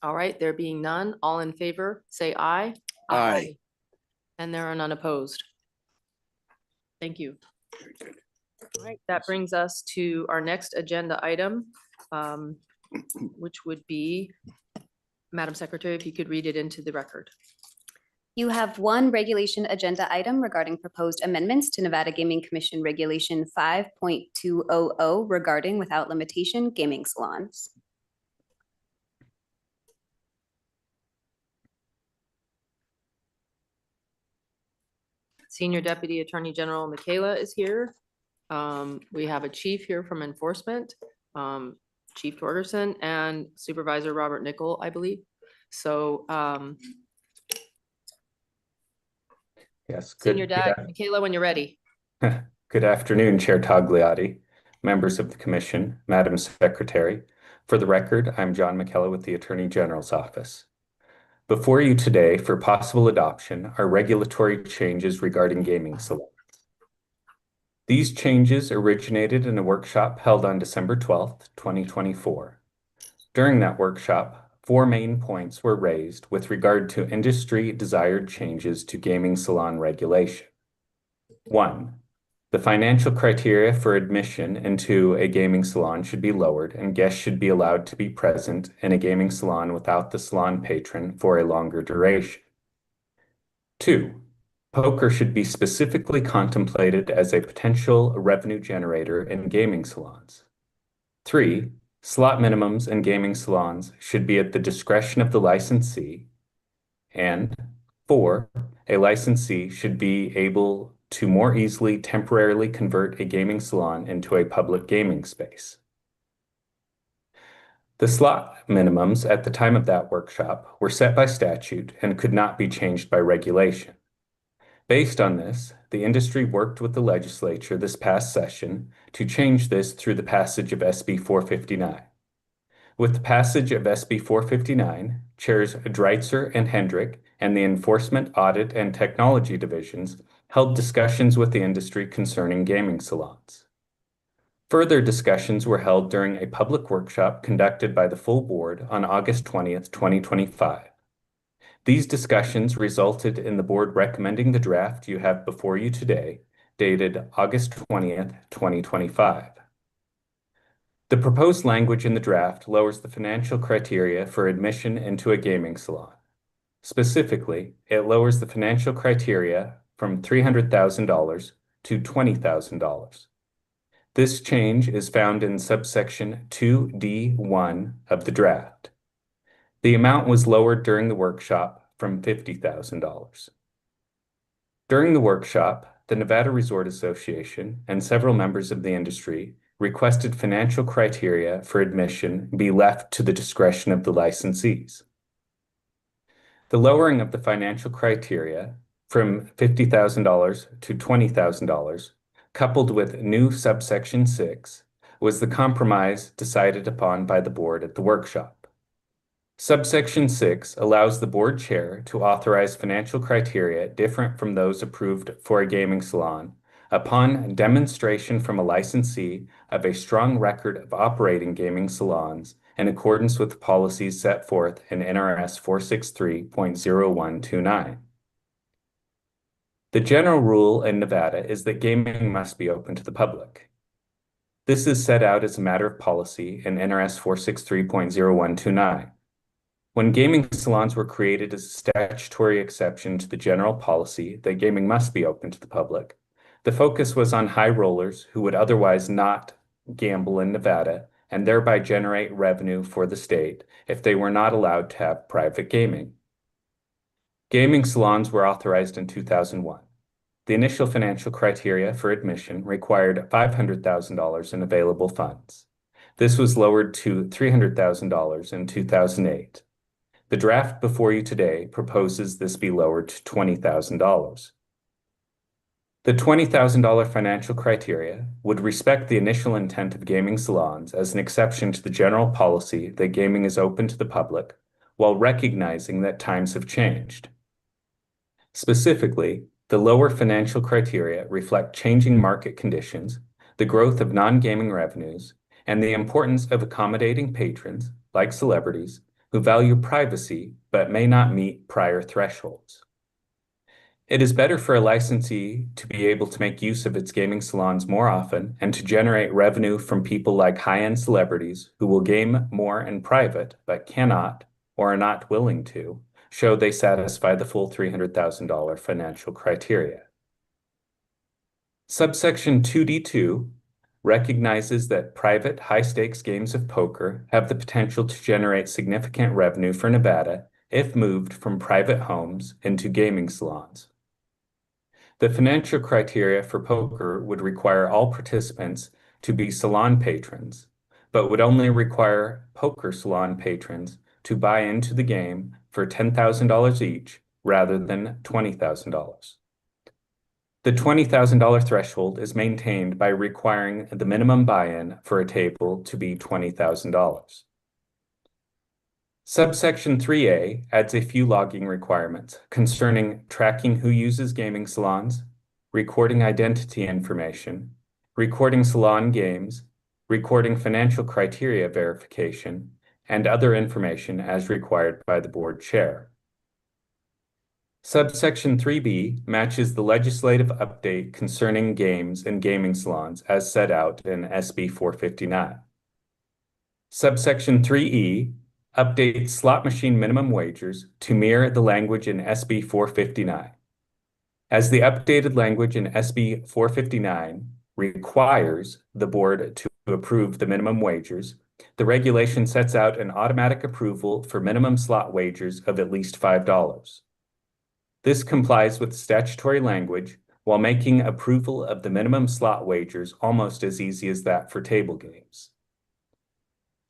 All right, there being none, all in favor, say aye. Aye. And there are none opposed. Thank you. All right, that brings us to our next agenda item, which would be, Madam Secretary, if you could read it into the record. You have one regulation agenda item regarding proposed amendments to Nevada Gaming Commission Regulation 5.200 regarding without limitation gaming salons. Senior Deputy Attorney General Michaela is here. We have a chief here from enforcement, Chief Torgerson, and Supervisor Robert Nickel, I believe. So Yes. Senior Michaela, when you're ready. Good afternoon, Chair Tagliati, members of the Commission, Madam Secretary. For the record, I'm John McKellar with the Attorney General's Office. Before you today for possible adoption are regulatory changes regarding gaming salons. These changes originated in a workshop held on December 12th, 2024. During that workshop, 4 main points were raised with regard to industry-desired changes to gaming salon regulation. 1. The financial criteria for admission into a gaming salon should be lowered, and guests should be allowed to be present in a gaming salon without the salon patron for a longer duration. 2. Poker should be specifically contemplated as a potential revenue generator in gaming salons. 3. Slot minimums in gaming salons should be at the discretion of the licensee. And 4. A licensee should be able to more easily temporarily convert a gaming salon into a public gaming space. The slot minimums at the time of that workshop were set by statute and could not be changed by regulation. Based on this, the industry worked with the legislature this past session to change this through the passage of SB 459. With the passage of SB 459, Chairs Dreitzer and Hendrick and the Enforcement, Audit, and Technology Divisions held discussions with the industry concerning gaming salons. Further discussions were held during a public workshop conducted by the full board on August 20th, 2025. These discussions resulted in the board recommending the draft you have before you today, dated August 20th, 2025. The proposed language in the draft lowers the financial criteria for admission into a gaming salon. Specifically, it lowers the financial criteria from $300,000 to $20,000. This change is found in subsection 2D1 of the draft. The amount was lowered during the workshop from $50,000. During the workshop, the Nevada Resort Association and several members of the industry requested financial criteria for admission be left to the discretion of the licensees. The lowering of the financial criteria from $50,000 to $20,000, coupled with new subsection 6, was the compromise decided upon by the board at the workshop. Subsection 6 allows the board chair to authorize financial criteria different from those approved for a gaming salon upon demonstration from a licensee of a strong record of operating gaming salons in accordance with policies set forth in NRS 463.0129. The general rule in Nevada is that gaming must be open to the public. This is set out as a matter of policy in NRS 463.0129. When gaming salons were created as a statutory exception to the general policy that gaming must be open to the public, the focus was on high rollers who would otherwise not gamble in Nevada and thereby generate revenue for the state if they were not allowed to have private gaming. Gaming salons were authorized in 2001. The initial financial criteria for admission required $500,000 in available funds. This was lowered to $300,000 in 2008. The draft before you today proposes this be lowered to $20,000. The $20,000 financial criteria would respect the initial intent of gaming salons as an exception to the general policy that gaming is open to the public, while recognizing that times have changed. Specifically, the lower financial criteria reflect changing market conditions, the growth of non-gaming revenues, and the importance of accommodating patrons, like celebrities, who value privacy but may not meet prior thresholds. It is better for a licensee to be able to make use of its gaming salons more often and to generate revenue from people like high-end celebrities who will game more in private but cannot or are not willing to show they satisfy the full $300,000 financial criteria. Subsection 2D2 recognizes that private high-stakes games of poker have the potential to generate significant revenue for Nevada if moved from private homes into gaming salons. The financial criteria for poker would require all participants to be salon patrons, but would only require poker salon patrons to buy into the game for $10,000 each rather than $20,000. The $20,000 threshold is maintained by requiring the minimum buy-in for a table to be $20,000. Subsection 3A adds a few logging requirements concerning tracking who uses gaming salons, recording identity information, recording salon games, recording financial criteria verification, and other information as required by the board chair. Subsection 3B matches the legislative update concerning games and gaming salons as set out in SB 459. Subsection 3E updates slot machine minimum wagers to mirror the language in SB 459. As the updated language in SB 459 requires the board to approve the minimum wagers, the regulation sets out an automatic approval for minimum slot wagers of at least $5. This complies with statutory language while making approval of the minimum slot wagers almost as easy as that for table games.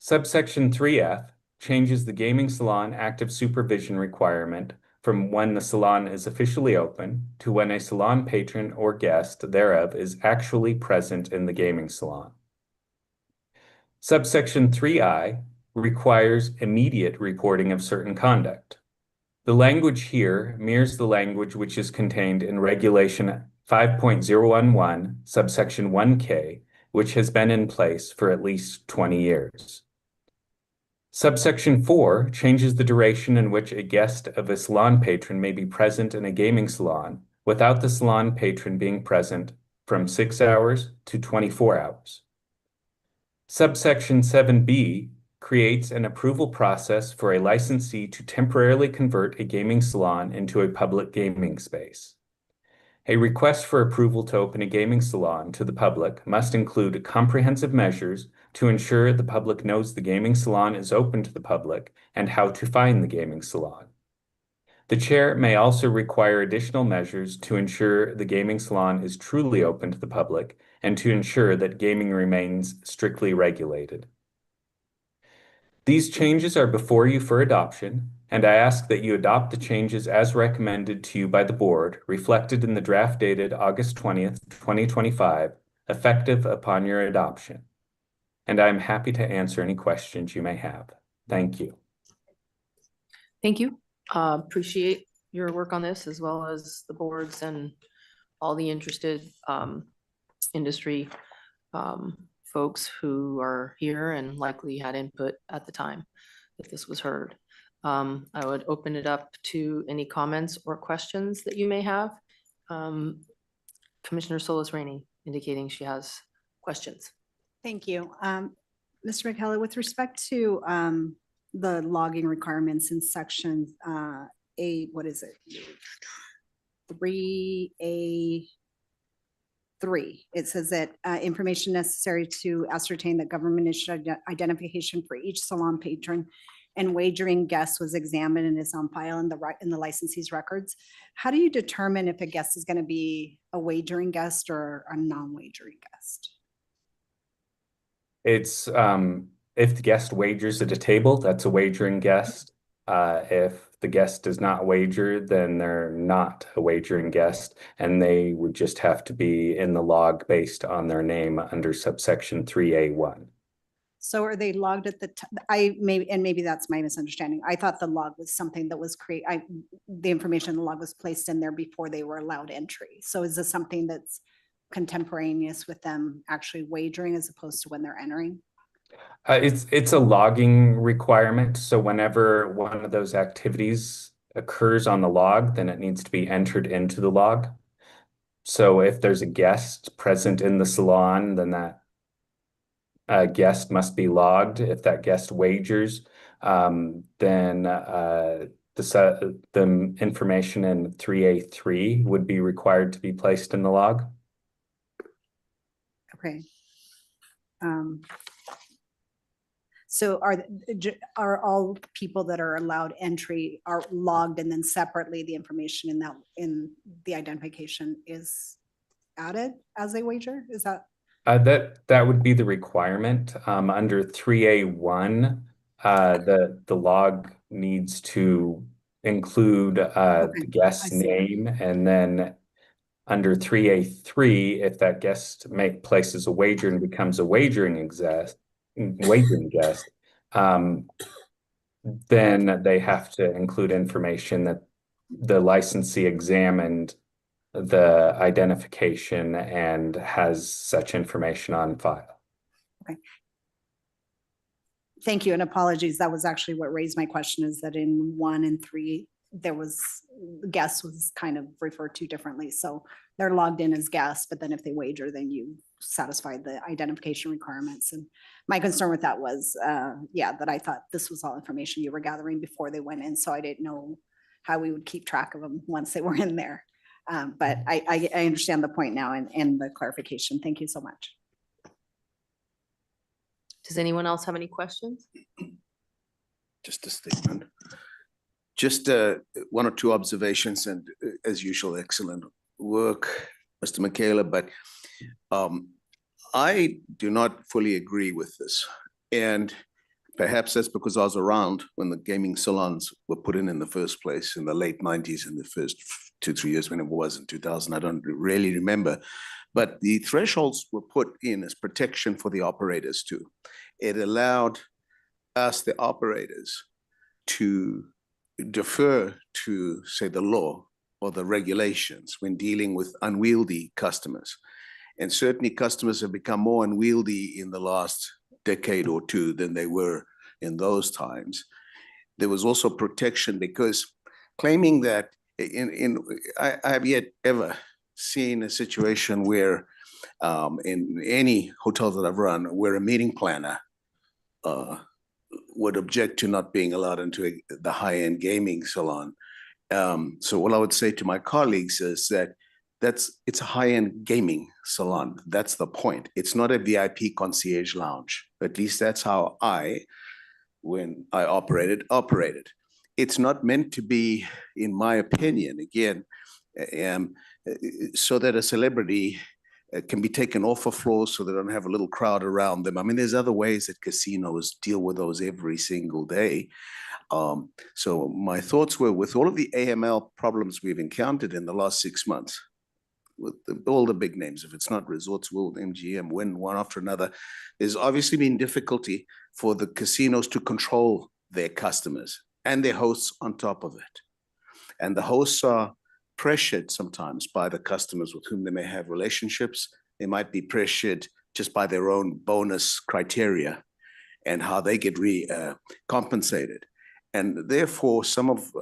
Subsection 3F changes the gaming salon active supervision requirement from when the salon is officially open to when a salon patron or guest thereof is actually present in the gaming salon. Subsection 3I requires immediate reporting of certain conduct. The language here mirrors the language which is contained in Regulation 5.011, subsection 1K, which has been in place for at least 20 years. Subsection 4 changes the duration in which a guest of a salon patron may be present in a gaming salon without the salon patron being present from 6 hours to 24 hours. Subsection 7B creates an approval process for a licensee to temporarily convert a gaming salon into a public gaming space. A request for approval to open a gaming salon to the public must include comprehensive measures to ensure the public knows the gaming salon is open to the public and how to find the gaming salon. The chair may also require additional measures to ensure the gaming salon is truly open to the public and to ensure that gaming remains strictly regulated. These changes are before you for adoption, and I ask that you adopt the changes as recommended to you by the board, reflected in the draft dated August 20th, 2025, effective upon your adoption. And I am happy to answer any questions you may have. Thank you. Thank you. Appreciate your work on this as well as the boards and all the interested industry folks who are here and likely had input at the time that this was heard. I would open it up to any comments or questions that you may have. Commissioner Solis Rainey indicating she has questions. Thank you. Mr. McKellar, with respect to the logging requirements in section what is it? 3A3. It says that information necessary to ascertain that government issued identification for each salon patron and wagering guest was examined and is on file in the licensee's records. How do you determine if a guest is going to be a wagering guest or a non-wagering guest? It's if the guest wagers at a table, that's a wagering guest. If the guest does not wager, then they're not a wagering guest, and they would just have to be in the log based on their name under subsection 3A1. So are they logged at the, maybe that's my misunderstanding. I thought the log was something that was the information in the log was placed in there before they were allowed entry. So is this something that's contemporaneous with them actually wagering as opposed to when they're entering? It's a logging requirement. So whenever one of those activities occurs on the log, then it needs to be entered into the log. So if there's a guest present in the salon, then that guest must be logged. If that guest wagers, then the information in 3A3 would be required to be placed in the log. Okay. So are all people that are allowed entry are logged, and then separately the information in the identification is added as they wager? Is that? That would be the requirement. Under 3A1, the log needs to include the guest's name, and then under 3A3, if that guest places a wager and becomes a wagering guest, then they have to include information that the licensee examined the identification and has such information on file. Okay. Thank you, and apologies. That was actually what raised my question, is that in 1 and 3, guest was kind of referred to differently. So they're logged in as guests, but then if they wager, then you satisfy the identification requirements. And my concern with that was, that I thought this was all information you were gathering before they went in. So I didn't know how we would keep track of them once they were in there. But I understand the point now and the clarification. Thank you so much. Does anyone else have any questions? Just a statement. Just one or two observations, and as usual, excellent work, Mr. Michaela, but I do not fully agree with this. And perhaps that's because I was around when the gaming salons were put in the first place in the late 90s, in the first 2-3 years when it was in 2000. I don't really remember. But the thresholds were put in as protection for the operators too. It allowed us, the operators, to defer to, say, the law or the regulations when dealing with unwieldy customers. And certainly customers have become more unwieldy in the last decade or two than they were in those times. There was also protection because claiming that I have yet ever seen a situation where in any hotel that I've run, where a meeting planner would object to not being allowed into the high-end gaming salon. So what I would say to my colleagues is that it's a high-end gaming salon. That's the point. It's not a VIP concierge lounge. At least that's how when I operated. It's not meant to be, in my opinion, again, so that a celebrity can be taken off a floor so they don't have a little crowd around them. I mean, there's other ways that casinos deal with those every single day. So my thoughts were, with all of the AML problems we've encountered in the last 6 months, with all the big names, if it's not Resorts World, MGM, Wynn, one after another, there's obviously been difficulty for the casinos to control their customers and their hosts on top of it. And the hosts are pressured sometimes by the customers with whom they may have relationships. They might be pressured just by their own bonus criteria and how they get compensated. And therefore, some of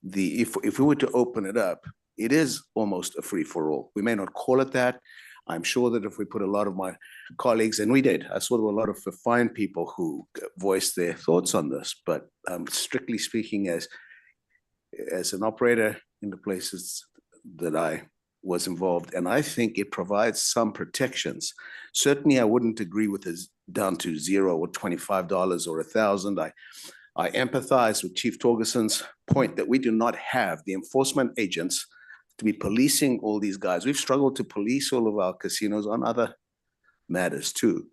if we were to open it up, it is almost a free-for-all. We may not call it that. I'm sure that if we put a lot of my colleagues, and we did, I saw there were a lot of fine people who voiced their thoughts on this, but strictly speaking, as an operator in the places that I was involved, and I think it provides some protections. Certainly, I wouldn't agree with this down to $0 or $25 or $1,000. I empathize with Chief Torgerson's point that we do not have the enforcement agents to be policing all these guys. We've struggled to police all of our casinos on other matters too.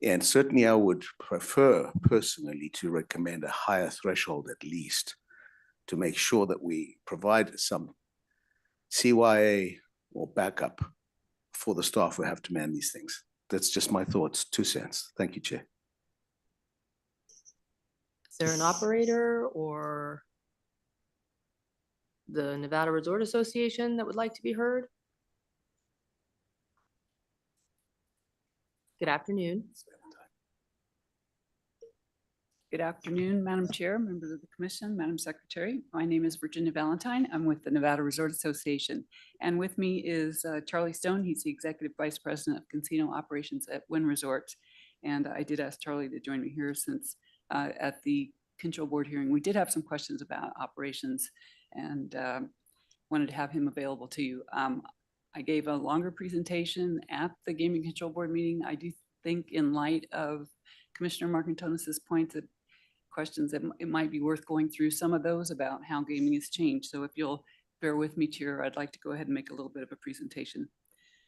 And certainly I would prefer personally to recommend a higher threshold at least to make sure that we provide some CYA or backup for the staff who have to man these things. That's just my thoughts, 2 cents. Thank you, Chair. Is there an operator or the Nevada Resort Association that would like to be heard? Good afternoon. Good afternoon, Madam Chair, members of the Commission, Madam Secretary. My name is Virginia Valentine. I'm with the Nevada Resort Association. And with me is Charlie Stone. He's the Executive Vice President of Casino Operations at Wynn Resorts. And I did ask Charlie to join me here since at the Control Board hearing, we did have some questions about operations and wanted to have him available to you. I gave a longer presentation at the Gaming Control Board meeting. I do think in light of Commissioner Marcantonas's point that questions that it might be worth going through some of those about how gaming has changed. So if you'll bear with me, Chair, I'd like to go ahead and make a little bit of a presentation.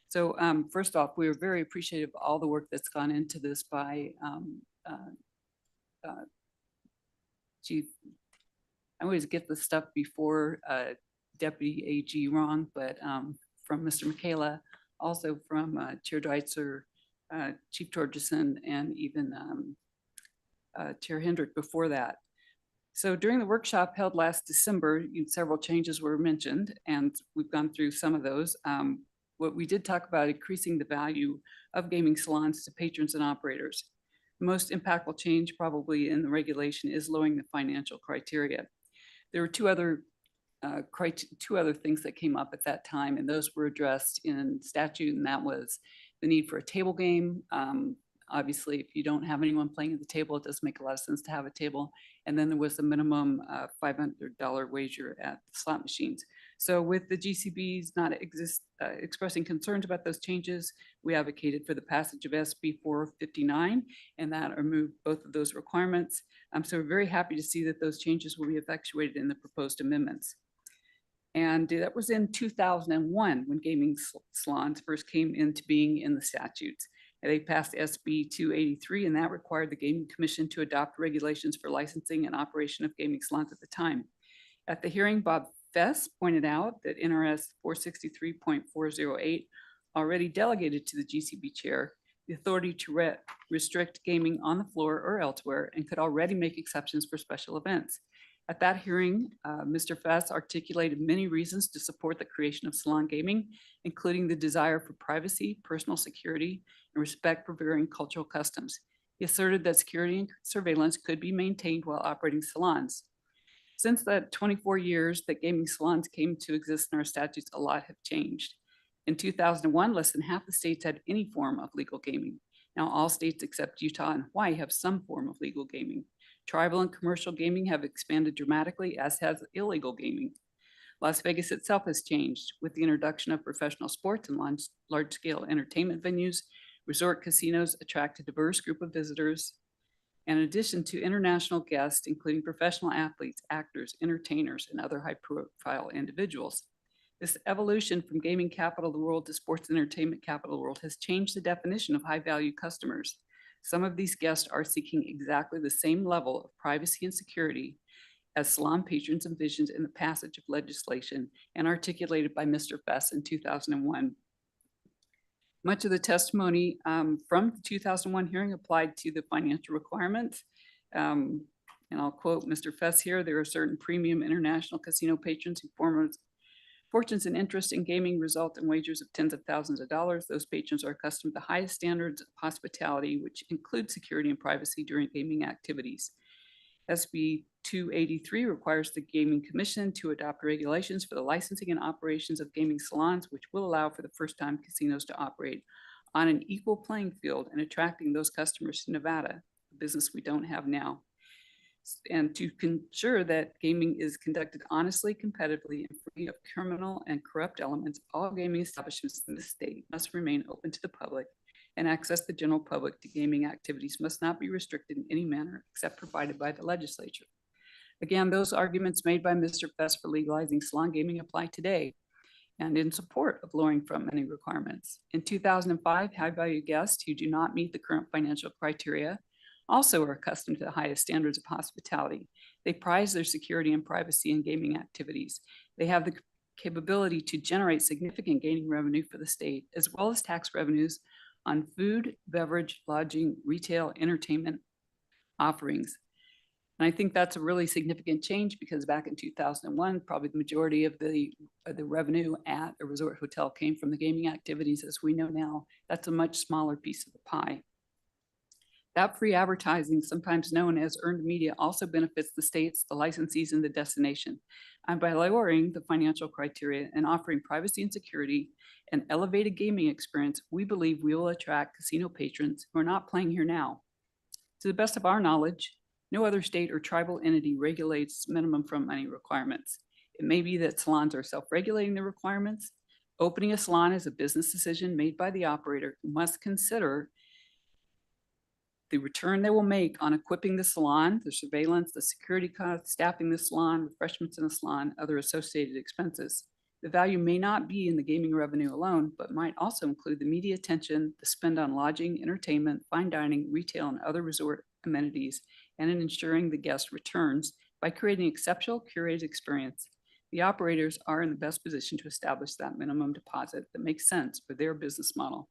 So first off, we are very appreciative of all the work that's gone into this by Chief. I always get the stuff before Deputy AG wrong, but from Mr. Michaela, also from Chair Deitzer, Chief Torgerson, and even Chair Hendrick before that. So during the workshop held last December, several changes were mentioned, and we've gone through some of those. What we did talk about increasing the value of gaming salons to patrons and operators. The most impactful change probably in the regulation is lowering the financial criteria. There were two other things that came up at that time, and those were addressed in statute, and that was the need for a table game. Obviously, if you don't have anyone playing at the table, it doesn't make a lot of sense to have a table. And then there was a minimum $500 wager at the slot machines. So with the GCBs not expressing concerns about those changes, we advocated for the passage of SB 459, and that removed both of those requirements. So we're very happy to see that those changes will be effectuated in the proposed amendments. And that was in 2001 when gaming salons first came into being in the statutes. And they passed SB 283, and that required the Gaming Commission to adopt regulations for licensing and operation of gaming salons at the time. At the hearing, Bob Fess pointed out that NRS 463.408 already delegated to the GCB chair the authority to restrict gaming on the floor or elsewhere and could already make exceptions for special events. At that hearing, Mr. Fess articulated many reasons to support the creation of salon gaming, including the desire for privacy, personal security, and respect for varying cultural customs. He asserted that security and surveillance could be maintained while operating salons. Since the 24 years that gaming salons came to exist in our statutes, a lot have changed. In 2001, less than half the states had any form of legal gaming. Now all states except Utah and Hawaii have some form of legal gaming. Tribal and commercial gaming have expanded dramatically, as has illegal gaming. Las Vegas itself has changed with the introduction of professional sports and large-scale entertainment venues. Resort casinos attract a diverse group of visitors. In addition to international guests, including professional athletes, actors, entertainers, and other high-profile individuals. This evolution from gaming capital of the world to sports entertainment capital of the world has changed the definition of high-value customers. Some of these guests are seeking exactly the same level of privacy and security as salon patrons envisioned in the passage of legislation and articulated by Mr. Fess in 2001. Much of the testimony from the 2001 hearing applied to the financial requirements. And I'll quote Mr. Fess here, there are certain premium international casino patrons who fortunes and interest in gaming result in wagers of tens of thousands of dollars. Those patrons are accustomed to the highest standards of hospitality, which include security and privacy during gaming activities. SB 283 requires the Gaming Commission to adopt regulations for the licensing and operations of gaming salons, which will allow for the first time casinos to operate on an equal playing field and attracting those customers to Nevada, a business we don't have now. And to ensure that gaming is conducted honestly, competitively, and free of criminal and corrupt elements, all gaming establishments in the state must remain open to the public, and access the general public to gaming activities must not be restricted in any manner except provided by the legislature. Again, those arguments made by Mr. Best for legalizing salon gaming apply today and in support of lowering front money requirements. In 2005, high-value guests who do not meet the current financial criteria also are accustomed to the highest standards of hospitality. They prize their security and privacy in gaming activities. They have the capability to generate significant gaming revenue for the state, as well as tax revenues on food, beverage, lodging, retail, entertainment offerings. And I think that's a really significant change because back in 2001, probably the majority of the revenue at a resort hotel came from the gaming activities. As we know now, that's a much smaller piece of the pie. That free advertising, sometimes known as earned media, also benefits the states, the licensees, and the destination. And by lowering the financial criteria and offering privacy and security and elevated gaming experience, we believe we will attract casino patrons who are not playing here now. To the best of our knowledge, no other state or tribal entity regulates minimum front money requirements. It may be that salons are self-regulating the requirements. Opening a salon is a business decision made by the operator who must consider the return they will make on equipping the salon, the surveillance, the security costs, staffing the salon, refreshments in the salon, other associated expenses. The value may not be in the gaming revenue alone, but might also include the media attention, the spend on lodging, entertainment, fine dining, retail, and other resort amenities, and in ensuring the guest returns by creating an exceptional curated experience. The operators are in the best position to establish that minimum deposit that makes sense for their business model.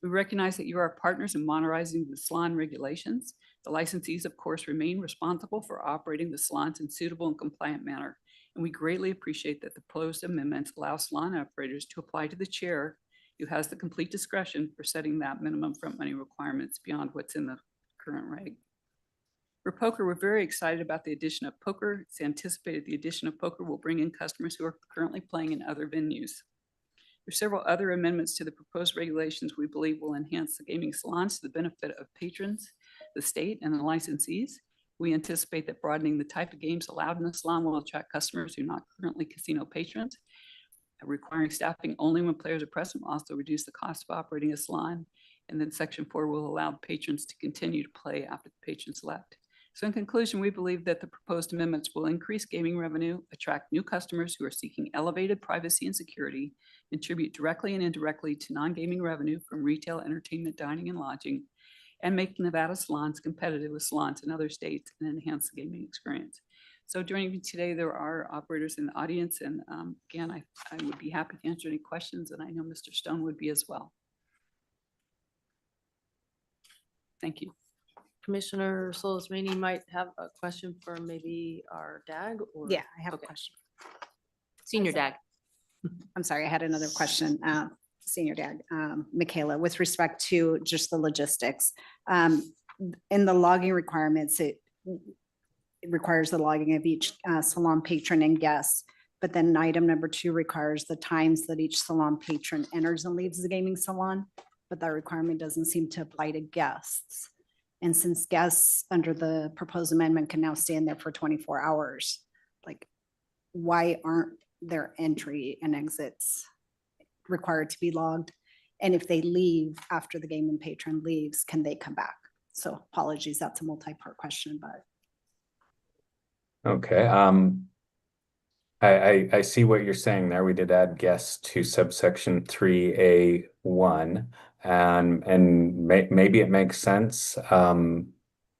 We recognize that you are partners in monitoring the salon regulations. The licensees, of course, remain responsible for operating the salons in suitable and compliant manner. And we greatly appreciate that the proposed amendments allow salon operators to apply to the chair who has the complete discretion for setting that minimum front money requirements beyond what's in the current reg. For poker, we're very excited about the addition of poker. It's anticipated the addition of poker will bring in customers who are currently playing in other venues. There are several other amendments to the proposed regulations we believe will enhance the gaming salons to the benefit of patrons, the state, and the licensees. We anticipate that broadening the type of games allowed in the salon will attract customers who are not currently casino patrons. Requiring staffing only when players are present will also reduce the cost of operating a salon. And then Section 4 will allow patrons to continue to play after the patrons left. So in conclusion, we believe that the proposed amendments will increase gaming revenue, attract new customers who are seeking elevated privacy and security, contribute directly and indirectly to non-gaming revenue from retail, entertainment, dining, and lodging, and make Nevada salons competitive with salons in other states and enhance the gaming experience. So joining me today, there are operators in the audience, and again, I would be happy to answer any questions, and I know Mr. Stone would be as well. Thank you. Commissioner Solis Rainey might have a question for maybe our DAG or? Yeah, I have a Okay. question. Senior DAG. I'm sorry, I had another question. Senior DAG, Michaela, with respect to just the logistics. In the logging requirements, it requires the logging of each salon patron and guest. But then item number 2 requires the times that each salon patron enters and leaves the gaming salon. But that requirement doesn't seem to apply to guests. And since guests under the proposed amendment can now stay in there for 24 hours, like, why aren't their entry and exits required to be logged? And if they leave after the gaming patron leaves, can they come back? So apologies, that's a multi-part question, but. Okay, I see what you're saying there. We did add guests to subsection 3A1, and maybe it makes sense.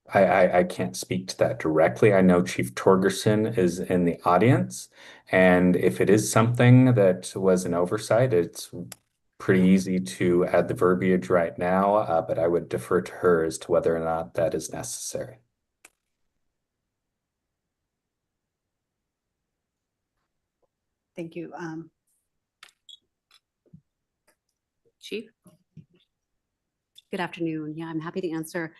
I can't speak to that directly. I know Chief Torgerson is in the audience, and if it is something that was an oversight, it's pretty easy to add the verbiage right now, but I would defer to her as to whether or not that is necessary. Thank you. Chief? Good afternoon. Yeah, I'm happy to answer.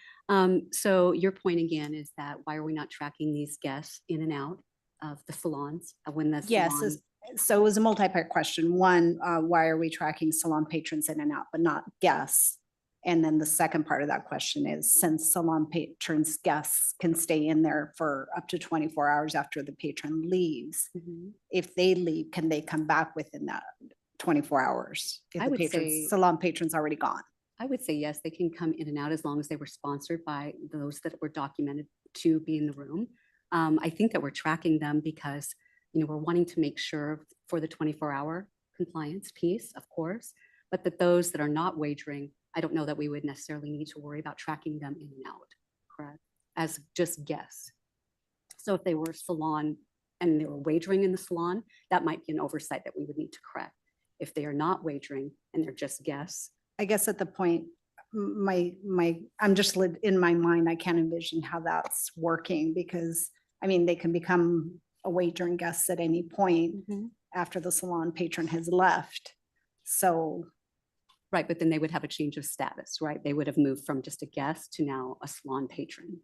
So your point again is that why are we not tracking these guests in and out of the salons when the Yes, salon? so it was a multi-part question. One, why are we tracking salon patrons in and out, but not guests? And then the second part of that question is, since salon patrons, guests can stay in there for up to 24 hours after the patron leaves. Mhm. If they leave, can they come back within that 24 hours? If I the would patrons, say- salon patron's already gone. I would say yes, they can come in and out as long as they were sponsored by those that were documented to be in the room. I think that we're tracking them because, we're wanting to make sure for the 24-hour compliance piece, of course, but that those that are not wagering, I don't know that we would necessarily need to worry about tracking them in and out, correct? As just guests. So if they were salon and they were wagering in the salon, that might be an oversight that we would need to correct. If they are not wagering and they're just guests, I guess at the point, I'm just in my mind, I can't envision how that's working because, they can become a wagering guest at any point after the salon patron has left. So. right, but then they would have a change of status, right? They would have moved from just a guest to now a salon patron.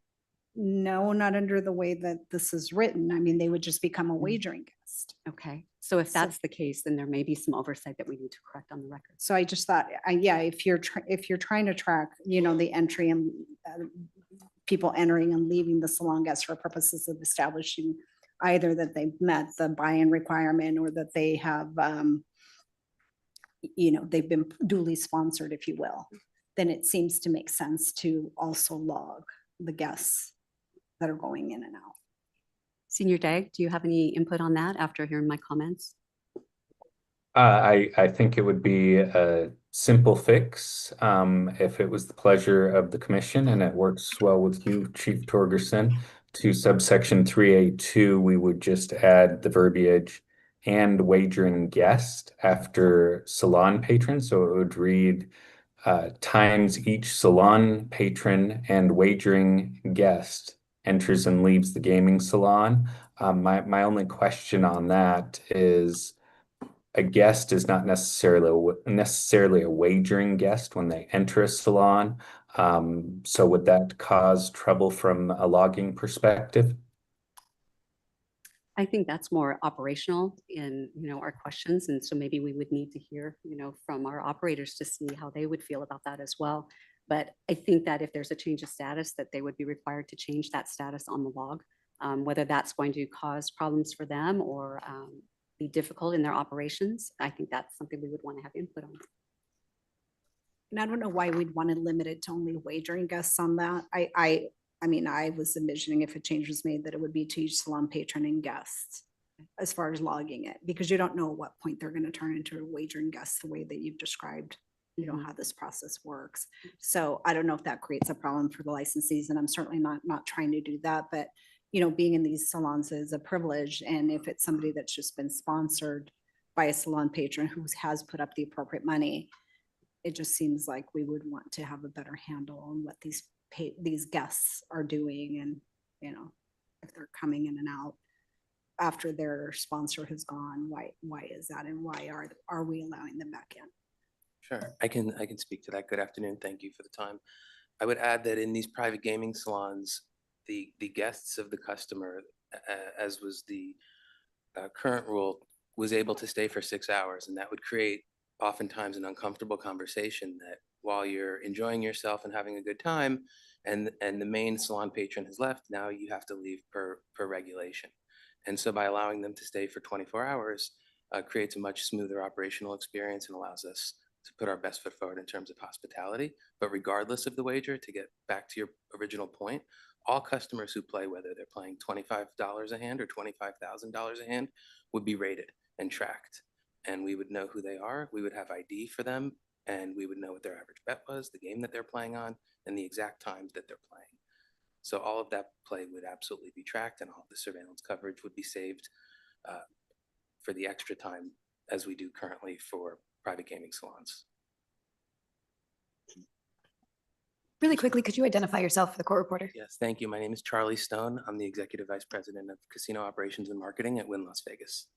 No, not under the way that this is written. They would just become a wagering guest. Okay, so if that's the case, then there may be some oversight that we need to correct on the record. So I just thought, yeah, if you're trying to track, the entry and people entering and leaving the salon guests for purposes of establishing either that they've met the buy-in requirement or that they have, they've been duly sponsored, if you will, then it seems to make sense to also log the guests that are going in and out. Senior Dag, do you have any input on that after hearing my comments? I think it would be a simple fix if it was the pleasure of the commission and it works well with you, Chief Torgerson. To subsection 3A2, we would just add the verbiage and wagering guest after salon patron. So it would read times each salon patron and wagering guest enters and leaves the gaming salon. My only question on that is a guest is not necessarily a wagering guest when they enter a salon. So would that cause trouble from a logging perspective? I think that's more operational in, our questions. And so maybe we would need to hear, from our operators to see how they would feel about that as well. But I think that if there's a change of status, that they would be required to change that status on the log, whether that's going to cause problems for them or be difficult in their operations. I think that's something we would want to have input on. And I don't know why we'd want to limit it to only wagering guests on that. I was envisioning if a change was made that it would be to each salon patron and guests as far as logging it, because you don't know at what point they're going to turn into a wagering guest the way that you've described, how this process works. So I don't know if that creates a problem for the licensees, and I'm certainly not trying to do that, but being in these salons is a privilege. And if it's somebody that's just been sponsored by a salon patron who has put up the appropriate money, it just seems like we would want to have a better handle on what these guests are doing. And, if they're coming in and out after their sponsor has gone, why is that? And why are we allowing them back in? Sure, I can speak to that. Good afternoon. Thank you for the time. I would add that in these private gaming salons, the guests of the customer, as was the current rule, was able to stay for 6 hours, and that would create oftentimes an uncomfortable conversation that while you're enjoying yourself and having a good time, and the main salon patron has left, now you have to leave per regulation. And so by allowing them to stay for 24 hours, creates a much smoother operational experience and allows us to put our best foot forward in terms of hospitality. But regardless of the wager, to get back to your original point, all customers who play, whether they're playing $25 a hand or $25,000 a hand, would be rated and tracked. And we would know who they are. We would have ID for them, and we would know what their average bet was, the game that they're playing on, and the exact times that they're playing. So all of that play would absolutely be tracked, and all of the surveillance coverage would be saved for the extra time, as we do currently for private gaming salons. Really quickly, could you identify yourself for the court reporter? Yes, thank you. My name is Charlie Stone. I'm the Executive Vice President of Casino Operations and Marketing at Wynn Las Vegas.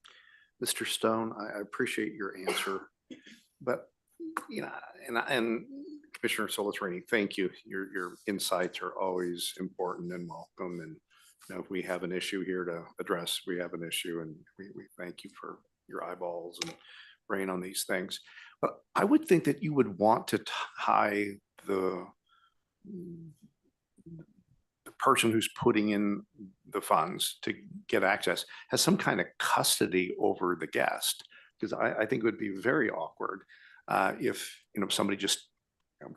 Mr. Stone, I appreciate your answer, but, and Commissioner Solitrini, thank you. Your insights are always important and welcome. And if we have an issue here to address, we have an issue, and we thank you for your eyeballs and brain on these things. But I would think that you would want to tie the person who's putting in the funds to get access has some kind of custody over the guest, because I think it would be very awkward if somebody just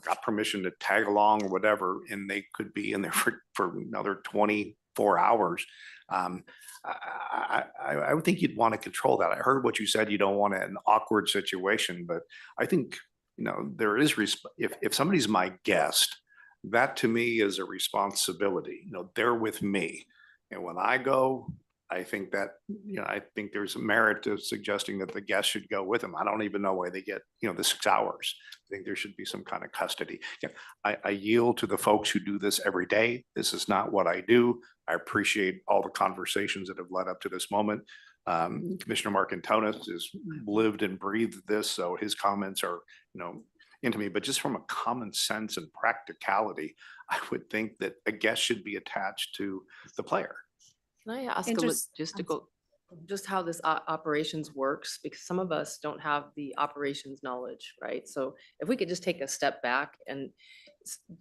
got permission to tag along or whatever, and they could be in there for another 24 hours. I would think you'd want to control that. I heard what you said. You don't want an awkward situation, but I think, there is, if somebody's my guest, that to me is a responsibility. They're with me. And when I go, I think that, I think there's a merit to suggesting that the guest should go with them. I don't even know why they get, the 6 hours. I think there should be some kind of custody. Yeah, I yield to the folks who do this every day. This is not what I do. I appreciate all the conversations that have led up to this moment. Commissioner Marcantonus has lived and breathed this, so his comments are, into me. But just from a common sense and practicality, I would think that a guest should be attached to the player. Can I ask just how this operations works? Because some of us don't have the operations knowledge, right? So if we could just take a step back and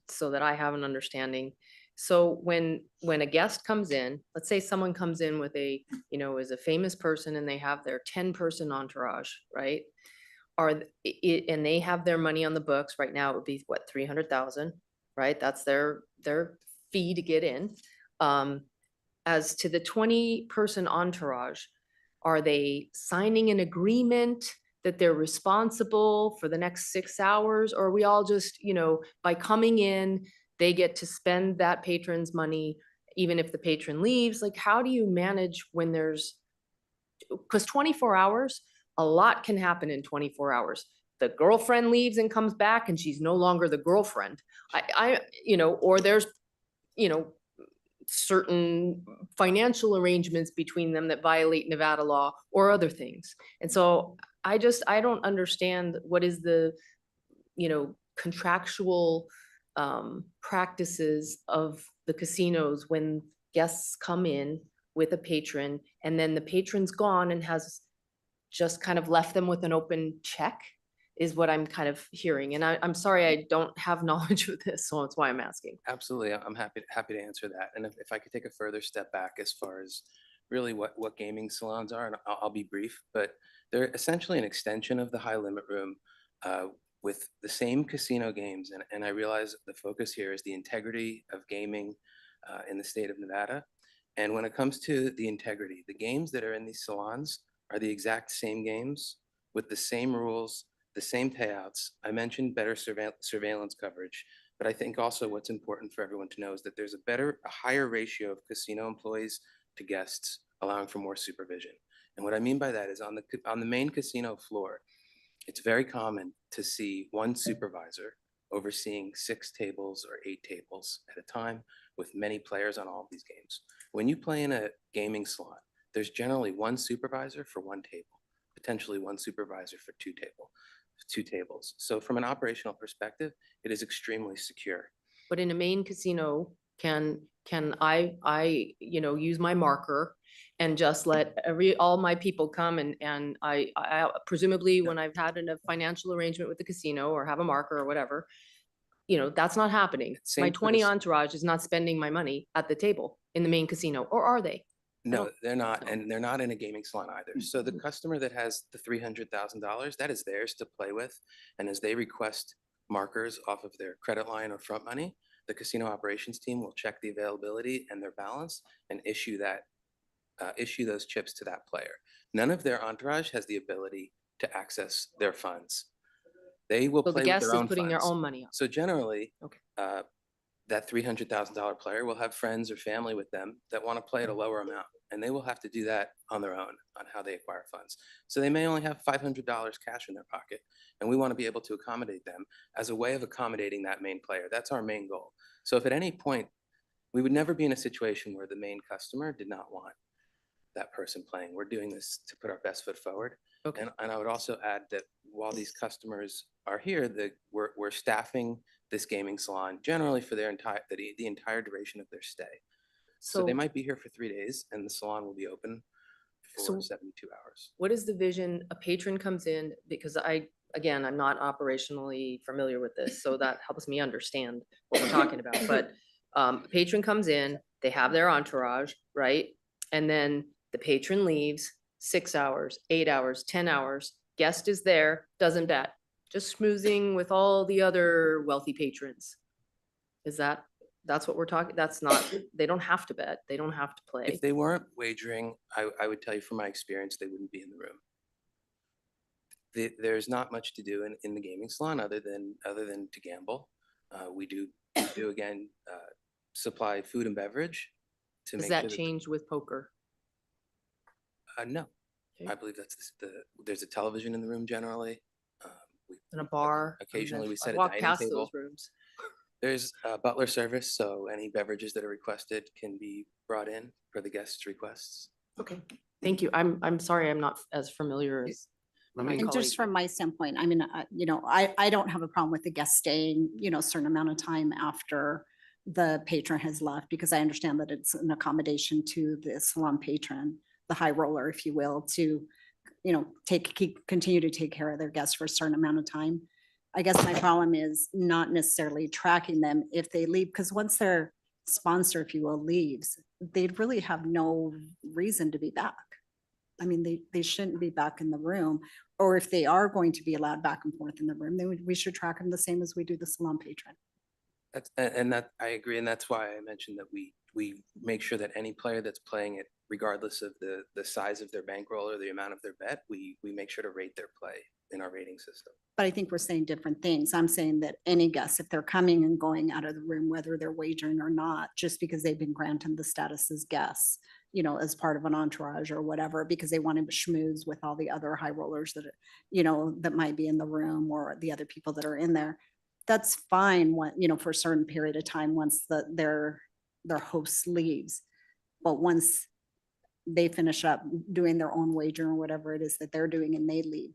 so that I have an understanding. So when a guest comes in, let's say someone comes in with is a famous person and they have their 10-person entourage, right? And they have their money on the books right now, it would be what, 300,000, right? That's their fee to get in. As to the 20-person entourage, are they signing an agreement that they're responsible for the next 6 hours? Or are we all just, by coming in, they get to spend that patron's money, even if the patron leaves? Like, how do you manage when because 24 hours, a lot can happen in 24 hours. The girlfriend leaves and comes back and she's no longer the girlfriend. Or there's, certain financial arrangements between them that violate Nevada law or other things. And so I don't understand what is the, contractual practices of the casinos when guests come in with a patron and then the patron's gone and has just kind of left them with an open check, is what I'm kind of hearing. And I'm sorry, I don't have knowledge of this, so that's why I'm asking. Absolutely, I'm happy to answer that. And if I could take a further step back as far as really what gaming salons are, and I'll be brief, but they're essentially an extension of the high limit room with the same casino games. And I realize the focus here is the integrity of gaming in the state of Nevada. And when it comes to the integrity, the games that are in these salons are the exact same games with the same rules, the same payouts. I mentioned better surveillance coverage, but I think also what's important for everyone to know is that there's a higher ratio of casino employees to guests, allowing for more supervision. And what I mean by that is on the main casino floor, it's very common to see one supervisor overseeing 6 tables or 8 tables at a time with many players on all of these games. When you play in a gaming salon, there's generally one supervisor for 1 table, potentially one supervisor for 2 tables. So from an operational perspective, it is extremely secure. But in a main casino, can I use my marker and just let all my people come and I presumably when I've had a financial arrangement with the casino or have a marker or whatever, that's not happening. My 20 entourage is not spending my money at the table in the main casino, or are they? No, they're not. And they're not in a gaming salon either. So the customer that has the $300,000, that is theirs to play with. And as they request markers off of their credit line or front money, the casino operations team will check the availability and their balance and issue those chips to that player. None of their entourage has the ability to access their funds. They will play with their own funds. So the guest is putting their own money up. So generally, that $300,000 player will have friends or family with them that want to play at a lower amount, and they will have to do that on their own on how they acquire funds. So they may only have $500 cash in their pocket, and we want to be able to accommodate them as a way of accommodating that main player. That's our main goal. So if at any point, we would never be in a situation where the main customer did not want that person playing. We're doing this to put our best foot forward. Okay. And I would also add that while these customers are here, we're staffing this gaming salon generally for their the entire duration of their stay. So they might be here for 3 days and the salon will be open for 72 hours. What is the vision? A patron comes in, because again, I'm not operationally familiar with this, so that helps me understand what we're talking about. But a patron comes in, they have their entourage, right? And then the patron leaves 6 hours, 8 hours, 10 hours. Guest is there, doesn't bet, just schmoozing with all the other wealthy patrons. That's what we're talking, that's not, they don't have to bet, they don't have to play. If they weren't wagering, I would tell you from my experience, they wouldn't be in the room. There's not much to do in the gaming salon other than to gamble. We do again supply food and beverage to Does make that sure change with poker? No, Okay. I believe that's there's a television in the room generally. In a bar? Occasionally we set I've a walked dining past table. those rooms. There's butler service, so any beverages that are requested can be brought in for the guests' requests. Okay, thank you. I'm sorry, I'm not as familiar as my And colleague. just from my standpoint, I mean, I don't have a problem with the guest staying, a certain amount of time after the patron has left, because I understand that it's an accommodation to the salon patron, the high roller, if you will, to, continue to take care of their guests for a certain amount of time. I guess my problem is not necessarily tracking them if they leave, because once their sponsor, if you will, leaves, they'd really have no reason to be back. I mean, they shouldn't be back in the room, or if they are going to be allowed back and forth in the room, then we should track them the same as we do the salon patron. That I agree, and that's why I mentioned that we make sure that any player that's playing it, regardless of the size of their bankroll or the amount of their bet, we make sure to rate their play in our rating system. But I think we're saying different things. I'm saying that any guests, if they're coming and going out of the room, whether they're wagering or not, just because they've been granted the status as guests, as part of an entourage or whatever, because they want to schmooze with all the other high rollers that, that might be in the room, or the other people that are in there. That's fine, for a certain period of time once their host leaves. But once they finish up doing their own wager or whatever it is that they're doing and they leave,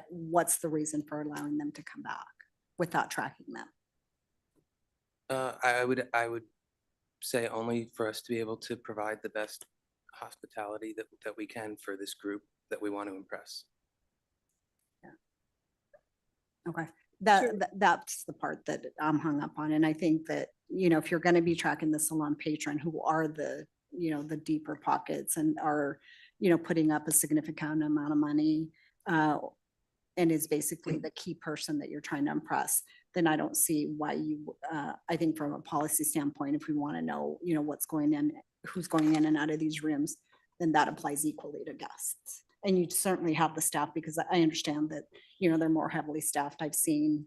what's the reason for allowing them to come back without tracking them? I would say only for us to be able to provide the best hospitality that we can for this group that we want to impress. Okay, that's the part that I'm hung up on. And I think that, if you're going to be tracking the salon patron, who are the deeper pockets and are, putting up a significant amount of money, and is basically the key person that you're trying to impress, then I don't see why you, I think from a policy standpoint, if we want to know, what's going in, who's going in and out of these rooms, then that applies equally to guests. And you certainly have the staff, because I understand that, they're more heavily staffed. I've seen,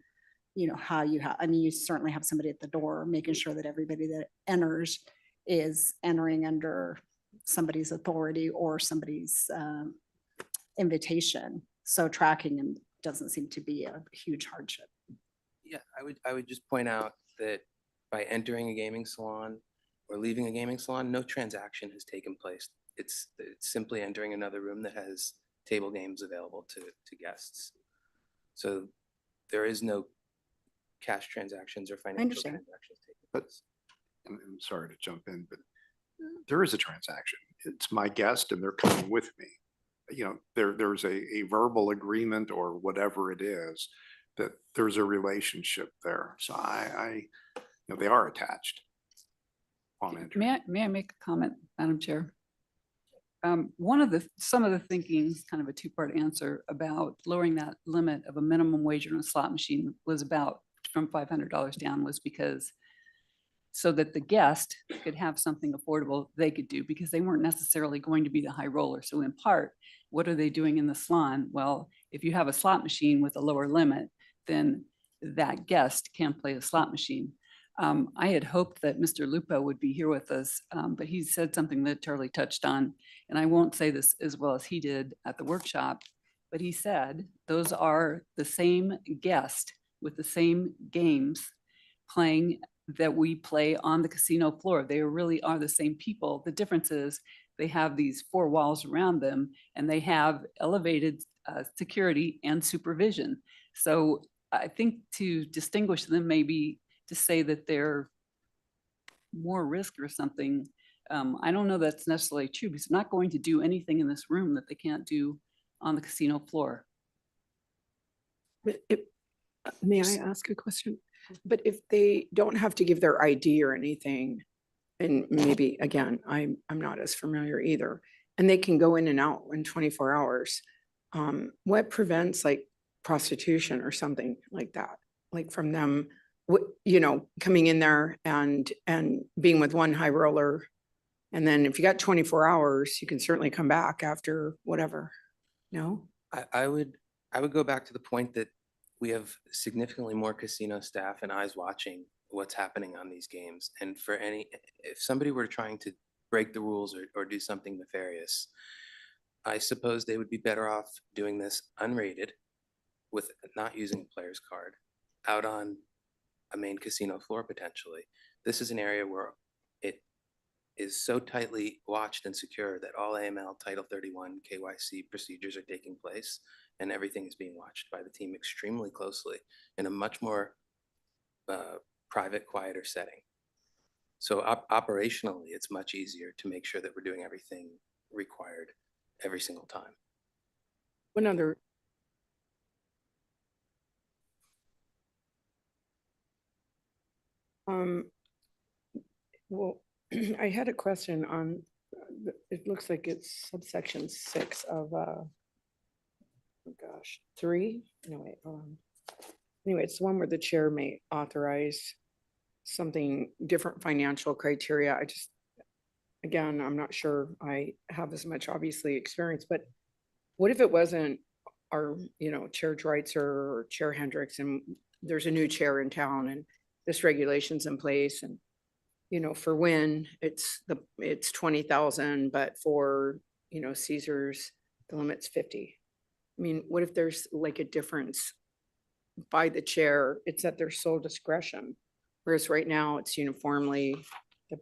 how you have, you certainly have somebody at the door making sure that everybody that enters is entering under somebody's authority or somebody's invitation. So tracking them doesn't seem to be a huge hardship. Yeah, I would just point out that by entering a gaming salon or leaving a gaming salon, no transaction has taken place. It's simply entering another room that has table games available to guests. So there is no cash transactions or financial transactions taking place. I'm sorry to jump in, but there is a transaction. It's my guest and they're coming with me. There's a verbal agreement or whatever it is, that there's a relationship there. So they are attached. May I make a comment, Madam Chair? Some of the thinking is kind of a two-part answer about lowering that limit of a minimum wager on a slot machine was about from $500 down, was because so that the guest could have something affordable they could do, because they weren't necessarily going to be the high roller. So in part, what are they doing in the salon? Well, if you have a slot machine with a lower limit, then that guest can play a slot machine. I had hoped that Mr. Lupo would be here with us, but he said something that Charlie touched on, and I won't say this as well as he did at the workshop, but he said those are the same guest with the same games playing that we play on the casino floor. They really are the same people. The difference is they have these four walls around them, and they have elevated security and supervision. So I think to distinguish them, maybe to say that they're more risk or something, I don't know that's necessarily true, because they're not going to do anything in this room that they can't do on the casino floor. May I ask a question? But if they don't have to give their ID or anything, and maybe, again, I'm not as familiar either, and they can go in and out in 24 hours, what prevents like prostitution or something like that? Like from them, coming in there and being with one high roller, and then if you got 24 hours, you can certainly come back after whatever. No? I would go back to the point that we have significantly more casino staff and eyes watching what's happening on these games. And if somebody were trying to break the rules or do something nefarious, I suppose they would be better off doing this unrated with not using a player's card out on a main casino floor potentially. This is an area where it is so tightly watched and secure that all AML Title 31 KYC procedures are taking place, and everything is being watched by the team extremely closely in a much more private, quieter setting. So operationally, it's much easier to make sure that we're doing everything required every single time. One other. Well, I had a question on, it looks like it's subsection 6 of, oh gosh, 3? No, wait, anyway, it's the one where the chair may authorize something different financial criteria. Again, I'm not sure I have as much obviously experience, but what if it wasn't our, Chair Dreitzer or Chair Hendricks, and there's a new chair in town and this regulation's in place, and for when it's 20,000, but for, Caesar's, the limit's 50. I mean, what if there's like a difference by the chair? It's at their sole discretion. Whereas right now it's uniformly, the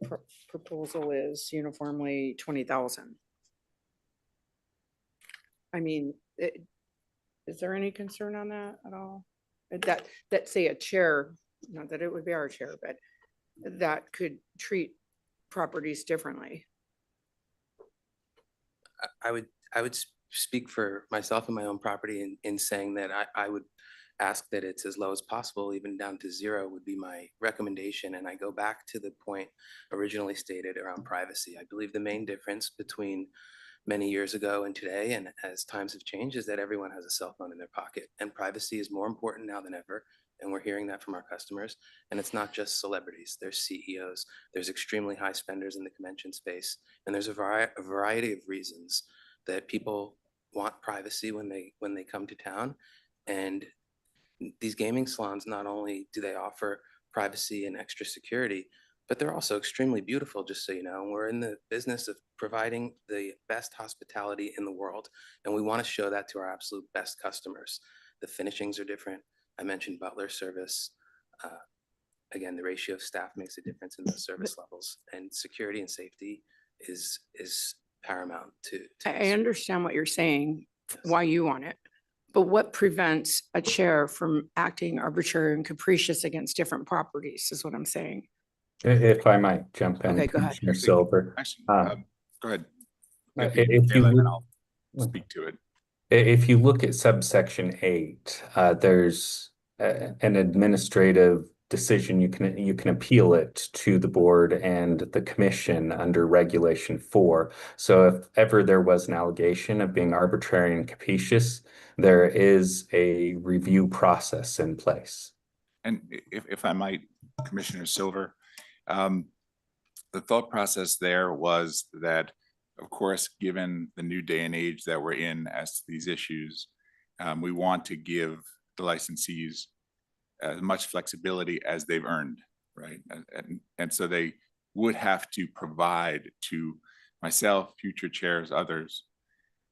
proposal is uniformly 20,000. I mean, is there any concern on that at all? That say a chair, not that it would be our chair, but that could treat properties differently. I would speak for myself and my own property in saying that I would ask that it's as low as possible, even down to 0 would be my recommendation. And I go back to the point originally stated around privacy. I believe the main difference between many years ago and today, and as times have changed, is that everyone has a cell phone in their pocket, and privacy is more important now than ever. And we're hearing that from our customers. And it's not just celebrities, there's CEOs, there's extremely high spenders in the convention space. And there's a variety of reasons that people want privacy when they come to town. And these gaming salons, not only do they offer privacy and extra security, but they're also extremely beautiful, just so you know. We're in the business of providing the best hospitality in the world, and we want to show that to our absolute best customers. The finishings are different. I mentioned butler service. Again, the ratio of staff makes a difference in those service levels, and security and safety is paramount to I understand what you're saying, why you want it, but what prevents a chair from acting arbitrary and capricious against different properties is what I'm saying. If I might jump in, Okay, go ahead. Commissioner Silver. Go ahead. If Speak to it. If you look at subsection 8, there's an administrative decision. You can appeal it to the board and the commission under regulation 4. So if ever there was an allegation of being arbitrary and capricious, there is a review process in place. And if I might, Commissioner Silver, the thought process there was that, of course, given the new day and age that we're in as to these issues, we want to give the licensees as much flexibility as they've earned, right? And so they would have to provide to myself, future chairs, others,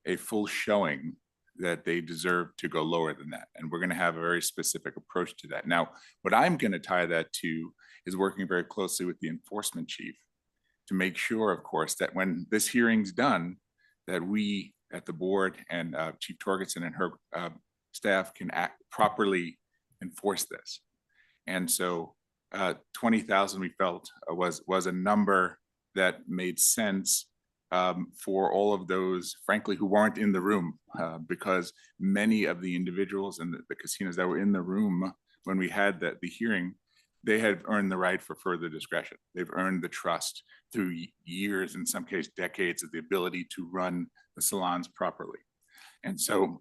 a full showing that they deserve to go lower than that. And we're going to have a very specific approach to that. Now, what I'm going to tie that to is working very closely with the enforcement chief to make sure, of course, that when this hearing's done, that we at the board and Chief Torgerson and her staff can act properly enforce this. And so 20,000 we felt was a number that made sense for all of those, frankly, who weren't in the room, because many of the individuals and the casinos that were in the room when we had the hearing, they had earned the right for further discretion. They've earned the trust through years, in some cases decades, of the ability to run the salons properly. And so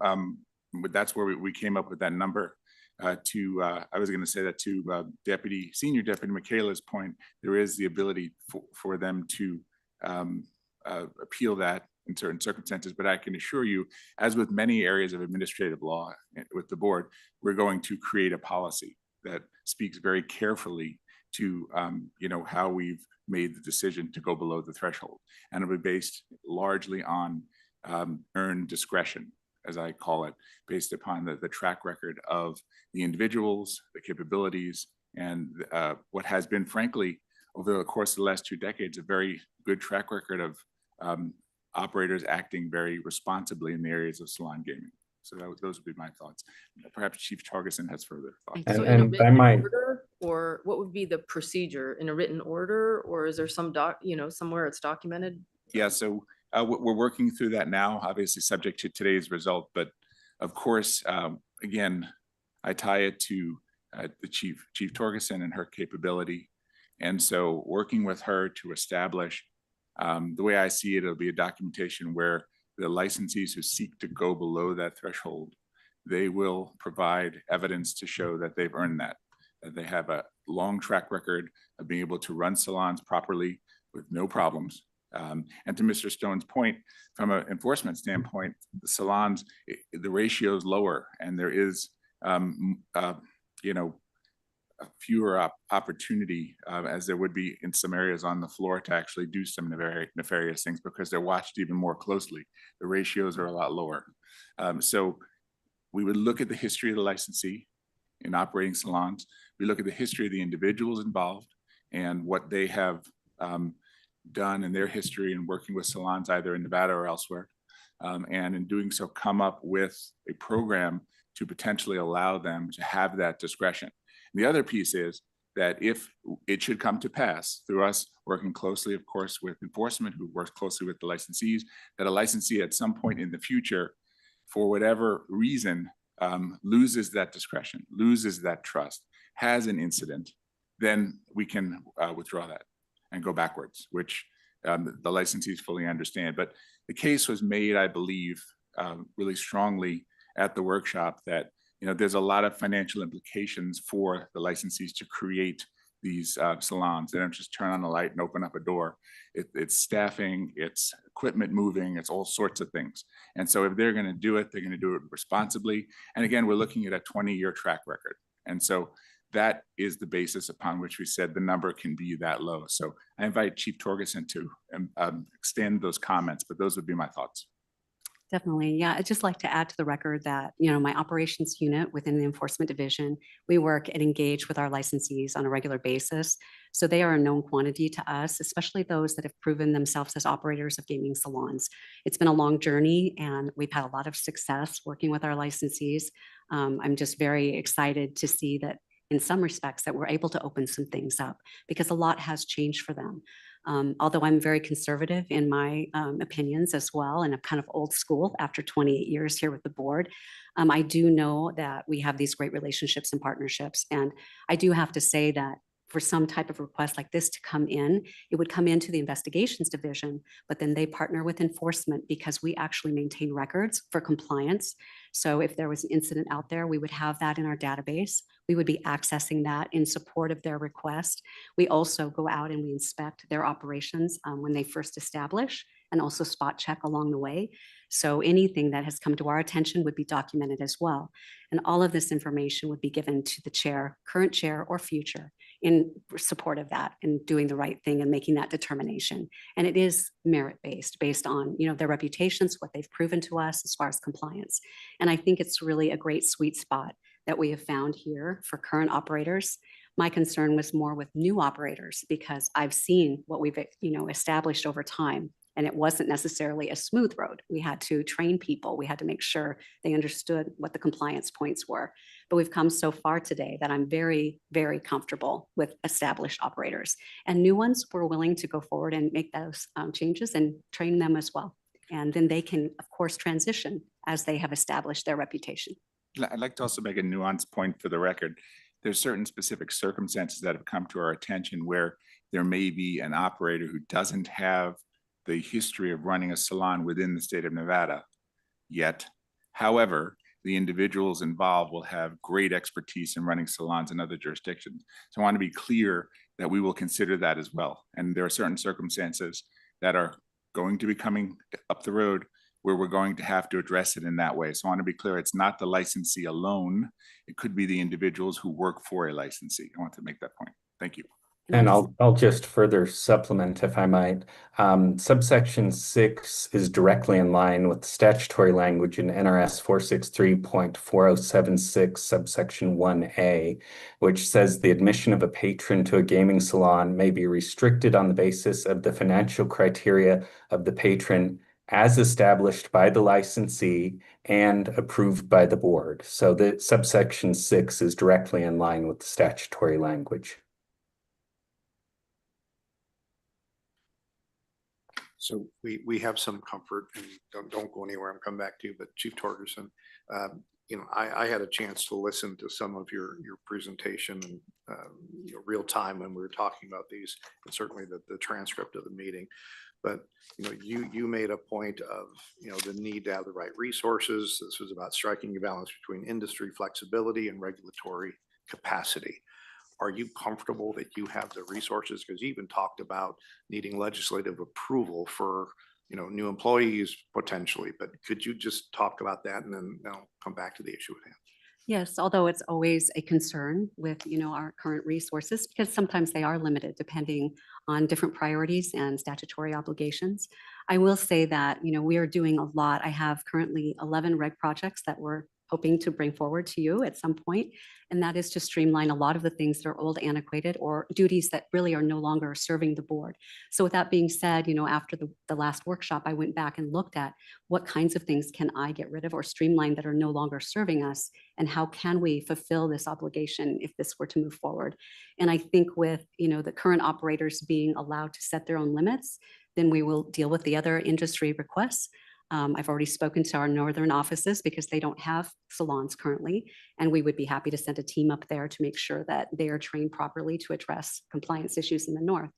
that's where we came up with that number. I was going to say that to Senior Deputy Michaela's point, there is the ability for them to appeal that in certain circumstances, but I can assure you, as with many areas of administrative law with the board, we're going to create a policy that speaks very carefully to how we've made the decision to go below the threshold, and it'll be based largely on earned discretion, as I call it, based upon the track record of the individuals, the capabilities, and what has been, frankly, over the course of the last 2 decades, a very good track record of operators acting very responsibly in the areas of salon gaming. So those would be my thoughts. Perhaps Chief Torgerson has further thoughts. So in a written order, or what would be the procedure in a written order, or is there some somewhere it's documented? Yeah, so we're working through that now, obviously subject to today's result, but of course, again, I tie it to the Chief Torgerson and her capability. And so working with her to establish, the way I see it, it'll be a documentation where the licensees who seek to go below that threshold, they will provide evidence to show that they've earned that they have a long track record of being able to run salons properly with no problems. And to Mr. Stone's point, from an enforcement standpoint, the salons, the ratio is lower, and there is, fewer opportunity as there would be in some areas on the floor to actually do some nefarious things because they're watched even more closely. The ratios are a lot lower. So we would look at the history of the licensee in operating salons. We look at the history of the individuals involved and what they have done in their history in working with salons either in Nevada or elsewhere. And in doing so, come up with a program to potentially allow them to have that discretion. The other piece is that if it should come to pass through us working closely, of course, with enforcement, who works closely with the licensees, that a licensee at some point in the future, for whatever reason, loses that discretion, loses that trust, has an incident, then we can withdraw that and go backwards, which the licensees fully understand. But the case was made, I believe, really strongly at the workshop that there's a lot of financial implications for the licensees to create these salons. They don't just turn on the light and open up a door. It's staffing, it's equipment moving, it's all sorts of things. And so if they're going to do it, they're going to do it responsibly. And again, we're looking at a 20-year track record. And so that is the basis upon which we said the number can be that low. So I invite Chief Torgerson to extend those comments, but those would be my thoughts. Definitely. Yeah, I'd just like to add to the record that, my operations unit within the enforcement division, we work and engage with our licensees on a regular basis. So they are a known quantity to us, especially those that have proven themselves as operators of gaming salons. It's been a long journey and we've had a lot of success working with our licensees. I'm just very excited to see that in some respects that we're able to open some things up because a lot has changed for them. Although I'm very conservative in my opinions as well, and I'm kind of old school after 28 years here with the board, I do know that we have these great relationships and partnerships. And I do have to say that for some type of request like this to come in, it would come into the investigations division, but then they partner with enforcement because we actually maintain records for compliance. So if there was an incident out there, we would have that in our database. We would be accessing that in support of their request. We also go out and we inspect their operations when they first establish and also spot check along the way. So anything that has come to our attention would be documented as well. And all of this information would be given to the chair, current chair or future, in support of that and doing the right thing and making that determination. And it is merit-based, based on their reputations, what they've proven to us as far as compliance. And I think it's really a great sweet spot that we have found here for current operators. My concern was more with new operators because I've seen what we've, established over time. And it wasn't necessarily a smooth road. We had to train people. We had to make sure they understood what the compliance points were. But we've come so far today that I'm very, very comfortable with established operators. And new ones, we're willing to go forward and make those changes and train them as well. And then they can, of course, transition as they have established their reputation. I'd like to also make a nuanced point for the record. There's certain specific circumstances that have come to our attention where there may be an operator who doesn't have the history of running a salon within the state of Nevada yet. However, the individuals involved will have great expertise in running salons in other jurisdictions. So I want to be clear that we will consider that as well. And there are certain circumstances that are going to be coming up the road where we're going to have to address it in that way. So I want to be clear, it's not the licensee alone. It could be the individuals who work for a licensee. I want to make that point. Thank you. And I'll just further supplement, if I might. Subsection 6 is directly in line with the statutory language in NRS 463.4076, subsection 1A, which says the admission of a patron to a gaming salon may be restricted on the basis of the financial criteria of the patron as established by the licensee and approved by the board. So the subsection 6 is directly in line with the statutory language. So we have some comfort, and don't go anywhere. I'm coming back to you, but Chief Torgerson, I had a chance to listen to some of your presentation and real time when we were talking about these, and certainly the transcript of the meeting. But you made a point of the need to have the right resources. This was about striking a balance between industry flexibility and regulatory capacity. Are you comfortable that you have the resources? Because you even talked about needing legislative approval for new employees potentially, but could you just talk about that and then I'll come back to the issue at hand? Yes, although it's always a concern with, our current resources, because sometimes they are limited depending on different priorities and statutory obligations. I will say that, we are doing a lot. I have currently 11 reg projects that we're hoping to bring forward to you at some point. And that is to streamline a lot of the things that are old, antiquated, or duties that really are no longer serving the board. So with that being said, after the last workshop, I went back and looked at what kinds of things can I get rid of or streamline that are no longer serving us, and how can we fulfill this obligation if this were to move forward. And I think with, the current operators being allowed to set their own limits, then we will deal with the other industry requests. I've already spoken to our northern offices because they don't have salons currently, and we would be happy to send a team up there to make sure that they are trained properly to address compliance issues in the north.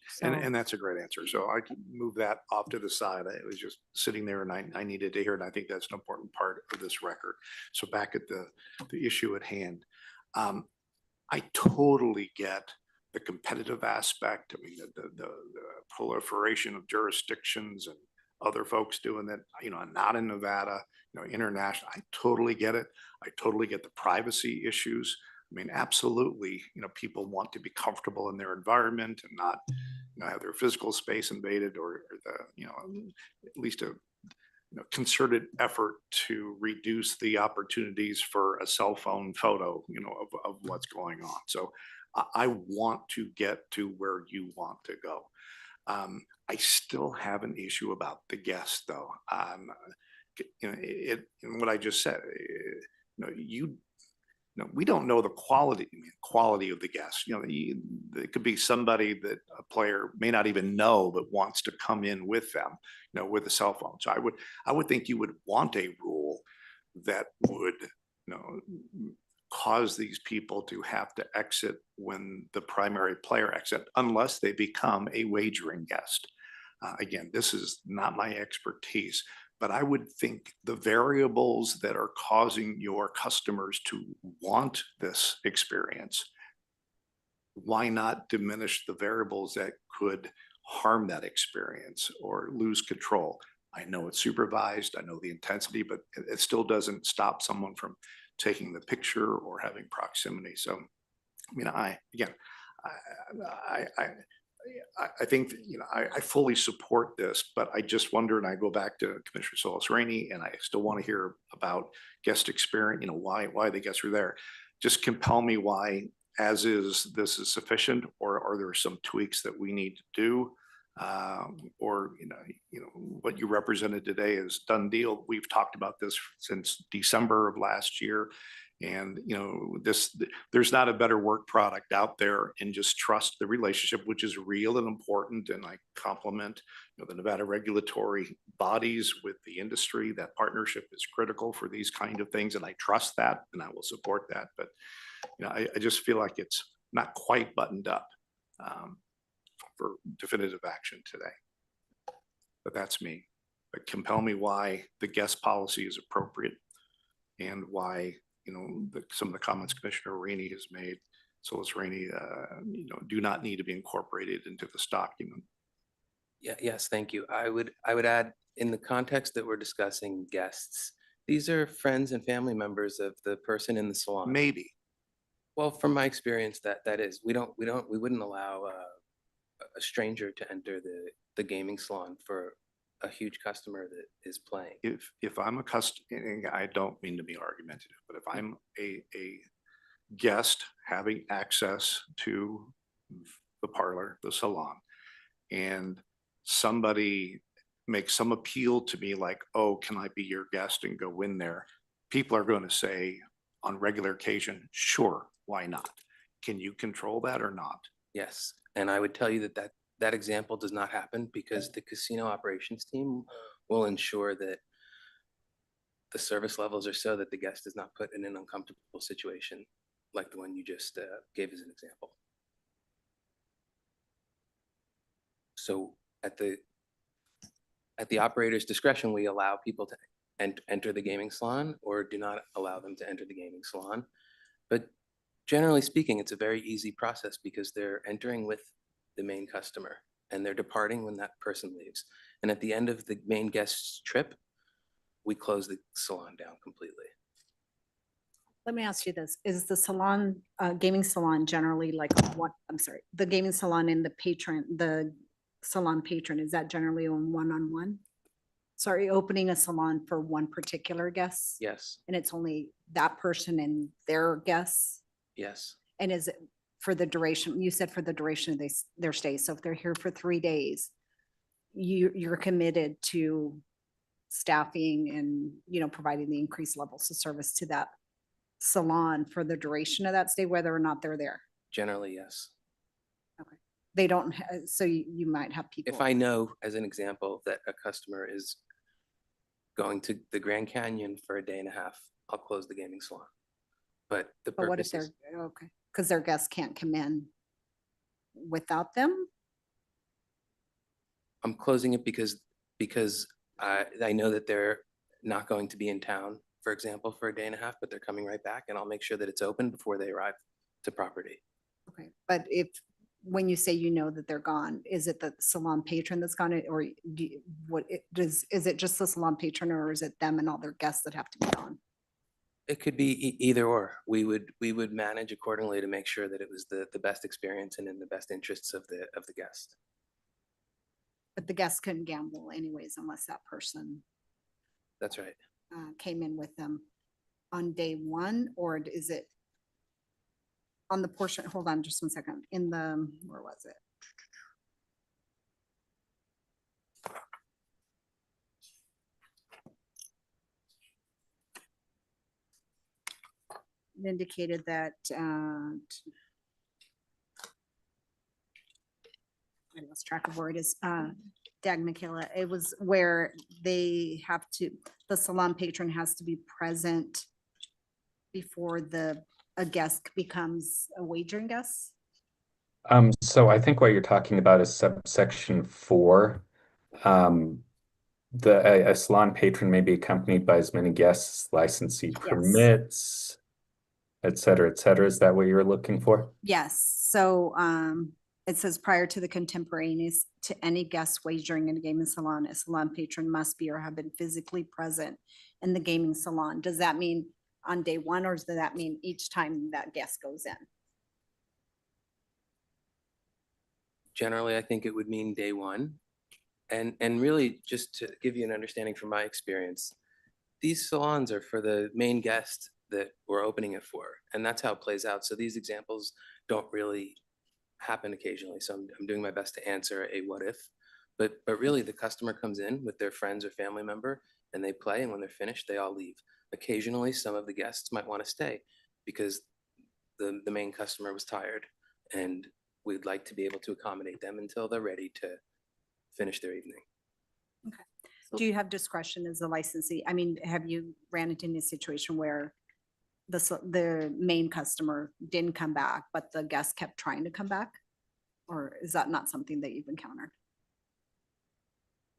So, and that's a great answer. So I can move that off to the side. It was just sitting there and I needed to hear it. And I think that's an important part of this record. So back at the issue at hand, I totally get the competitive aspect. I mean, the proliferation of jurisdictions and other folks doing that, not in Nevada, international. I totally get it. I totally get the privacy issues. I mean, absolutely, people want to be comfortable in their environment and not, have their physical space invaded or at least a concerted effort to reduce the opportunities for a cell phone photo, of what's going on. So I want to get to where you want to go. I still have an issue about the guests, though. What I just said, we don't know the quality of the guests. It could be somebody that a player may not even know, but wants to come in with them, with a cell phone. So I would think you would want a rule that would, cause these people to have to exit when the primary player exit, unless they become a wagering guest. Again, this is not my expertise, but I would think the variables that are causing your customers to want this experience, why not diminish the variables that could harm that experience or lose control? I know it's supervised, I know the intensity, but it still doesn't stop someone from taking the picture or having proximity. So, I think, I fully support this, but I just wonder, and I go back to Commissioner Solis-Rainey, and I still want to hear about guest experience, why the guests are there. Just compel me why as is, this is sufficient, or are there some tweaks that we need to do? Or, what you represented today is done deal. We've talked about this since December of last year. And, there's not a better work product out there, and just trust the relationship, which is real and important. And I compliment, the Nevada regulatory bodies with the industry. That partnership is critical for these kind of things. And I trust that, and I will support that. But, I just feel like it's not quite buttoned up for definitive action today. But that's me. But compel me why the guest policy is appropriate, and why, some of the comments Commissioner Rainey has made, Solus Rainey, do not need to be incorporated into this document. Yes, thank you. I would add, in the context that we're discussing guests, these are friends and family members of the person in the salon. Maybe. Well, from my experience, that is, we wouldn't allow a stranger to enter the gaming salon for a huge customer that is playing. If I'm a customer, I don't mean to be argumentative, but if I'm a guest having access to the parlor, the salon, and somebody makes some appeal to me like, oh, can I be your guest and go in there? People are going to say on regular occasion, sure, why not? Can you control that or not? Yes, and I would tell you that example does not happen, because the casino operations team will ensure that the service levels are so that the guest is not put in an uncomfortable situation like the one you just gave as an example. So at the operator's discretion, we allow people to enter the gaming salon, or do not allow them to enter the gaming salon. But generally speaking, it's a very easy process, because they're entering with the main customer and they're departing when that person leaves. And at the end of the main guest's trip, we close the salon down completely. Let me ask you this, is the salon, gaming salon generally like what, I'm sorry, the gaming salon and the salon patron, is that generally on one-on-one? Sorry, opening a salon for one particular guest? Yes, And it's only that person and their guests? yes, And is it for the duration, you said for the duration of their stay, so if they're here for 3 days, you're committed to staffing and, providing the increased levels of service to that salon for the duration of that stay, whether or not they're there? generally, yes. They don't, so you might have people. If I know, as an example, that a customer is going to the Grand Canyon for a day and a half, I'll close the gaming salon. But the But what if purpose they're, is, okay, because their guests can't come in without them? I'm closing it because I know that they're not going to be in town, for example, for a day and a half, but they're coming right back, and I'll make sure that it's open before they arrive to property. Okay, but when you say that they're gone, is it the salon patron that's gone, or is it just the salon patron, or is it them and all their guests that have to be gone? It could be either or. We would manage accordingly to make sure that it was the best experience and in the best interests of the guest. But the guests couldn't gamble anyways unless that person That's right. came in with them on day one, or is it on the portion, hold on just 1 second, where was it? It indicated that, I lost track of where it is, Dag Michaela, it was where the salon patron has to be present before a guest becomes a wagering guest? So I think what you're talking about is subsection 4. A salon patron may be accompanied by as many guests as licensee permits, et cetera, et cetera. Is that what you're looking for? Yes, so it says prior to the contemporaneous to any guest wagering in a gaming salon, a salon patron must be or have been physically present in the gaming salon. Does that mean on day one, or does that mean each time that guest goes in? Generally, I think it would mean day one. And really, just to give you an understanding from my experience, these salons are for the main guest that we're opening it for. And that's how it plays out. So these examples don't really happen occasionally. So I'm doing my best to answer a what if, but really the customer comes in with their friends or family member and they play, and when they're finished, they all leave. Occasionally, some of the guests might want to stay because the main customer was tired, and we'd like to be able to accommodate them until they're ready to finish their evening. Do you have discretion as a licensee? I mean, have you ran into any situation where the main customer didn't come back, but the guest kept trying to come back? Or is that not something that you've encountered?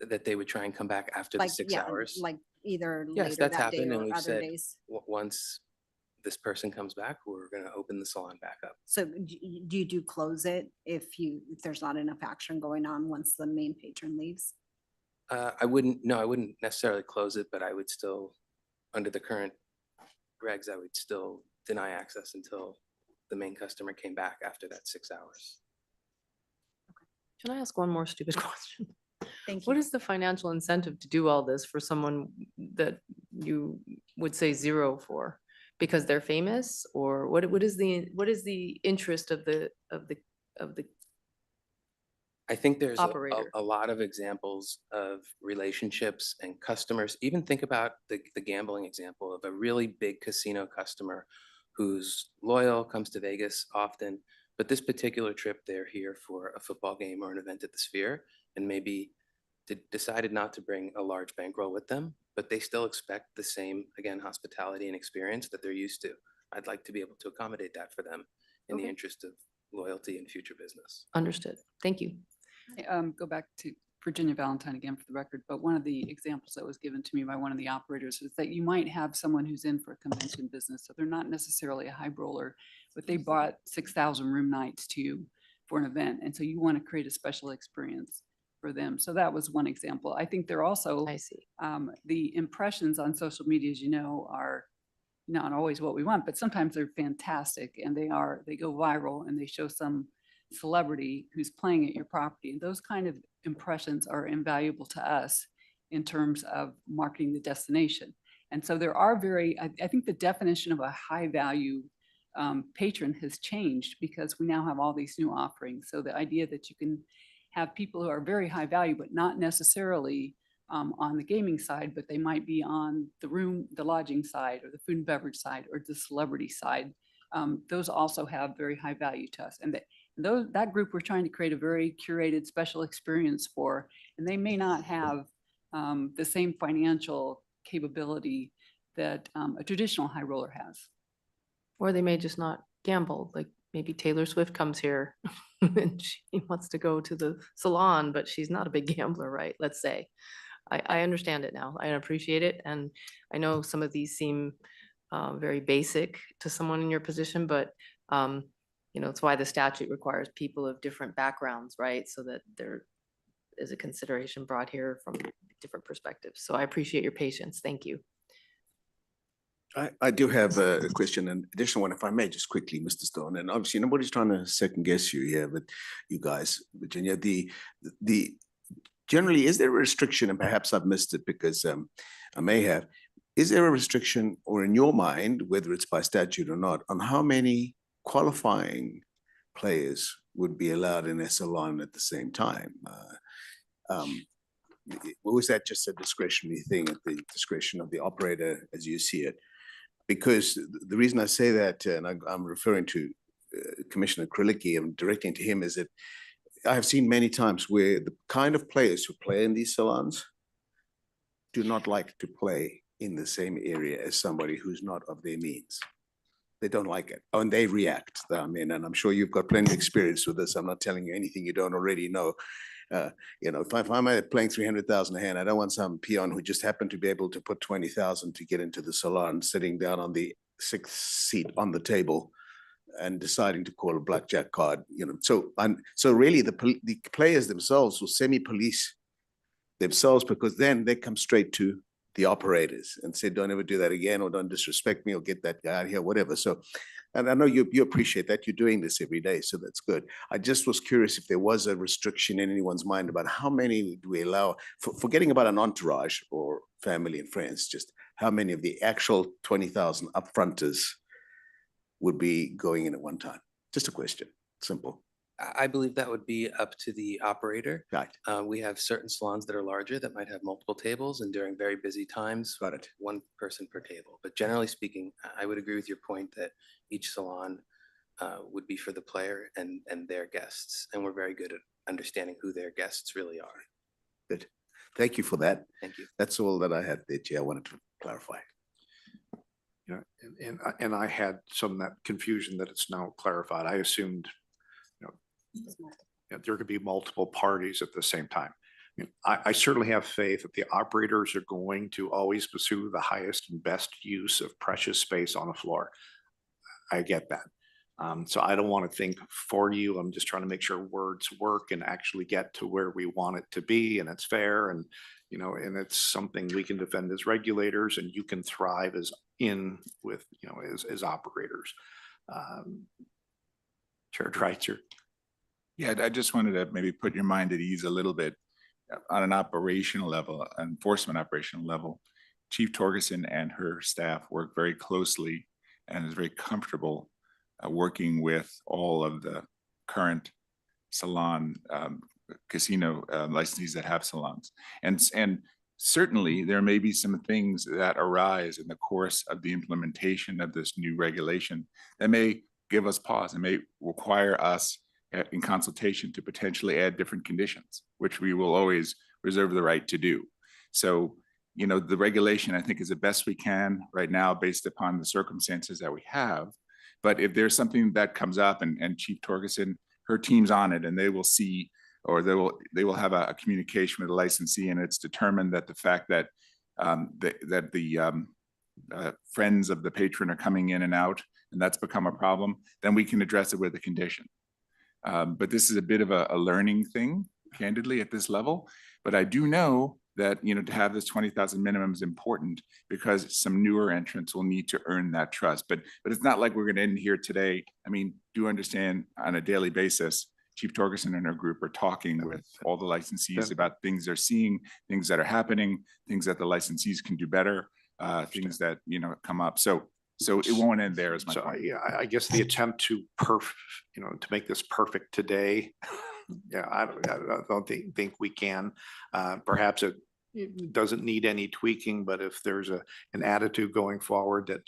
That they would try and come back after the Like, 6 yeah, hours? like either Yes, later that's that day happened, and or we've other said, days? once this person comes back, we're gonna open the salon back up. So do you do close it if there's not enough action going on once the main patron leaves? I wouldn't necessarily close it, but I would still, under the current regs, I would still deny access until the main customer came back after that 6 hours. Can I ask one more stupid question? Thank What is the financial incentive to do all this for someone that you would say zero for? Because they're famous, or what is the interest of the I think there's operator? a lot of examples of relationships and customers. Even think about the gambling example of a really big casino customer who's loyal, comes to Vegas often, but this particular trip, they're here for a football game or an event at the Sphere, and maybe decided not to bring a large bankroll with them, but they still expect the same, again, hospitality and experience that they're used to. I'd like to be able to accommodate that for them in the Okay. interest of loyalty and future business. Understood. Thank you. Go back to Virginia Valentine again for the record, but one of the examples that was given to me by one of the operators is that you might have someone who's in for a convention business, so they're not necessarily a high roller, but they bought 6,000 room nights to you for an event, and so you want to create a special experience for them. So that was one example. I think they're also, I see. The impressions on social media, as you know, are not always what we want, but sometimes they're fantastic, and they go viral, and they show some celebrity who's playing at your property. And those kind of impressions are invaluable to us in terms of marketing the destination. And so there are I think the definition of a high value patron has changed because we now have all these new offerings. So the idea that you can have people who are very high value, but not necessarily on the gaming side, but they might be on the lodging side, or the food and beverage side, or the celebrity side. Those also have very high value to us. And that group we're trying to create a very curated special experience for, and they may not have the same financial capability that a traditional high roller has. Or they may just not gamble, like maybe Taylor Swift comes here and she wants to go to the salon, but she's not a big gambler, right? Let's say. I understand it now. I appreciate it. And I know some of these seem very basic to someone in your position, but it's why the statute requires people of different backgrounds, right? So that there is a consideration brought here from different perspectives. So I appreciate your patience. Thank you. I do have a question, an additional one, if I may, just quickly, Mr. Stone. And obviously, nobody's trying to second guess you here, but you guys, Virginia, generally, is there a restriction, and perhaps I've missed it because I may have, is there a restriction, or in your mind, whether it's by statute or not, on how many qualifying players would be allowed in a salon at the same time? Or was that just a discretionary thing at the discretion of the operator as you see it? Because the reason I say that, and I'm referring to Commissioner Krylicki, I'm directing to him, is that I have seen many times where the kind of players who play in these salons do not like to play in the same area as somebody who's not of their means. They don't like it, and they react. I mean, and I'm sure you've got plenty of experience with this. I'm not telling you anything you don't already know. If I'm playing 300,000 a hand, I don't want some peon who just happened to be able to put 20,000 to get into the salon, sitting down on the 6th seat on the table and deciding to call a blackjack card. So really the players themselves will semi-police themselves, because then they come straight to the operators and say, don't ever do that again, or don't disrespect me, or get that guy out here, whatever. So, and I know you appreciate that. You're doing this every day, so that's good. I just was curious if there was a restriction in anyone's mind about how many do we allow, forgetting about an entourage or family and friends, just how many of the actual 20,000 upfronters would be going in at one time? Just a question, simple. I believe that would be up to the operator. Right. We have certain salons that are larger that might have multiple tables, and during very busy times, Got it. one person per table. But generally speaking, I would agree with your point that each salon would be for the player and their guests, and we're very good at understanding who their guests really are. Good. Thank you for that. Thank you. That's all that I had there, Chair. I wanted to clarify. You know, and I had some of that confusion that it's now clarified. I assumed, there could be multiple parties at the same time. I certainly have faith that the operators are going to always pursue the highest and best use of precious space on a floor. I get that. So I don't want to think for you. I'm just trying to make sure words work and actually get to where we want it to be, and it's fair, and and it's something we can defend as regulators, and you can thrive as as operators. Chair Dreitzer. Yeah, I just wanted to maybe put your mind at ease a little bit on an operational level, enforcement operational level. Chief Torgerson and her staff work very closely and is very comfortable working with all of the current salon casino licensees that have salons. And certainly there may be some things that arise in the course of the implementation of this new regulation that may give us pause and may require us in consultation to potentially add different conditions, which we will always reserve the right to do. So, the regulation, I think, is the best we can right now based upon the circumstances that we have. But if there's something that comes up and Chief Torgerson, her team's on it, and they will see, or they will have a communication with the licensee, and it's determined that the fact that the friends of the patron are coming in and out, and that's become a problem, then we can address it with a condition. But this is a bit of a learning thing, candidly, at this level. But I do know that, to have this 20,000 minimum is important because some newer entrants will need to earn that trust. But it's not like we're going to end here today. I mean, do understand on a daily basis, Chief Torgerson and her group are talking with all the licensees about things they're seeing, things that are happening, things that the licensees can do better, things that, come up. So it won't end there, is my point. Yeah, I guess the attempt to to make this perfect today, I don't think we can. Perhaps it doesn't need any tweaking, but if there's an attitude going forward that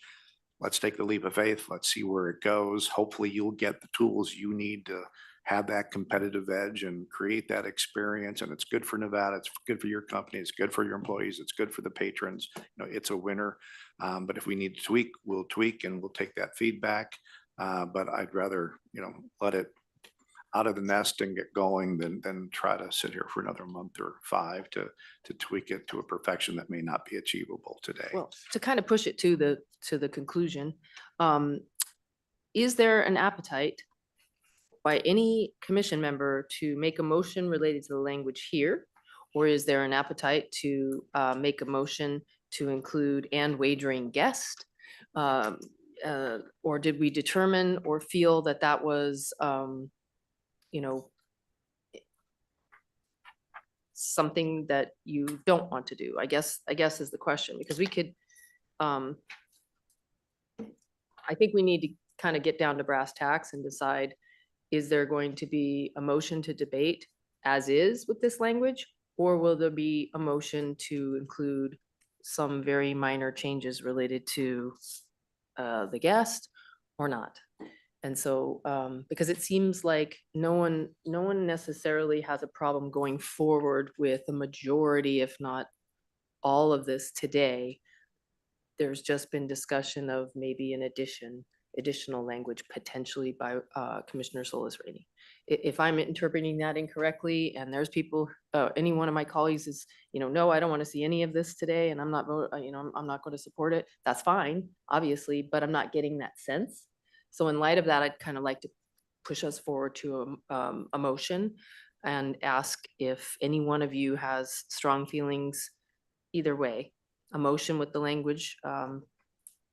let's take the leap of faith, let's see where it goes. Hopefully you'll get the tools you need to have that competitive edge and create that experience. And it's good for Nevada. It's good for your company. It's good for your employees. It's good for the patrons. It's a winner. But if we need to tweak, we'll tweak and we'll take that feedback. But I'd rather, let it out of the nest and get going than try to sit here for another month or 5 to tweak it to a perfection that may not be achievable today. Well, to kind of push it to the conclusion, is there an appetite by any commission member to make a motion related to the language here? Or is there an appetite to make a motion to include and wagering guest? Or did we determine or feel that was, something that you don't want to do? I guess is the question, because we could, I think we need to kind of get down to brass tacks and decide, is there going to be a motion to debate as is with this language? Or will there be a motion to include some very minor changes related to the guest or not? And so, because it seems like no one necessarily has a problem going forward with the majority, if not all of this today. There's just been discussion of maybe an additional language potentially by Commissioner Solis-Rainey. If I'm interpreting that incorrectly, and there's people, any one of my colleagues is, no, I don't want to see any of this today, and I'm not going to support it. That's fine, obviously, but I'm not getting that sense. So in light of that, I'd kind of like to push us forward to a motion and ask if any one of you has strong feelings either way. A motion with the language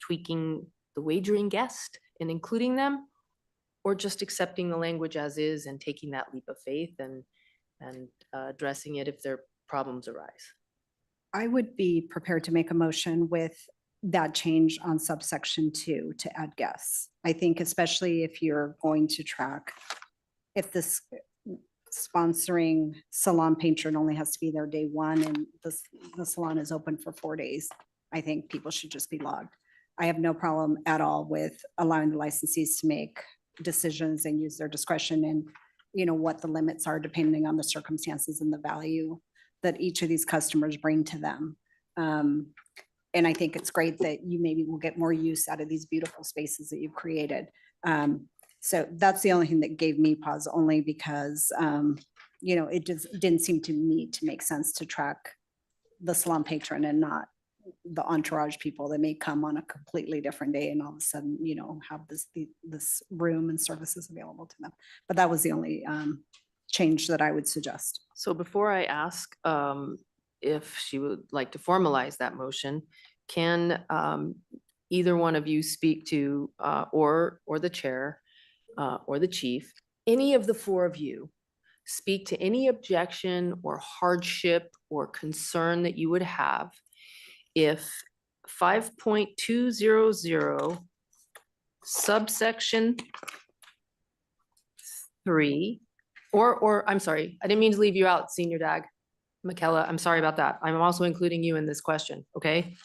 tweaking the wagering guest and including them, or just accepting the language as is and taking that leap of faith and addressing it if their problems arise. I would be prepared to make a motion with that change on subsection 2 to add guests. I think especially if you're going to track, if this sponsoring salon patron only has to be there day 1 and the salon is open for 4 days, I think people should just be logged. I have no problem at all with allowing the licensees to make decisions and use their discretion and, you know, what the limits are depending on the circumstances and the value that each of these customers bring to them. And I think it's great that you maybe will get more use out of these beautiful spaces that you've created. So that's the only thing that gave me pause, only because, you know, it just didn't seem to me to make sense to track the salon patron and not the entourage people that may come on a completely different day and all of a sudden, you know, have this room and services available to them. But that was the only change that I would suggest. So before I ask if she would like to formalize that motion, can either one of you speak to, or the chair, or the chief, any of the 4 of you, speak to any objection or hardship or concern that you would have if 5.200 subsection 3, or I'm sorry, I didn't mean to leave you out, Senior Dag. Michaela, I'm sorry about that. I'm also including you in this question, okay?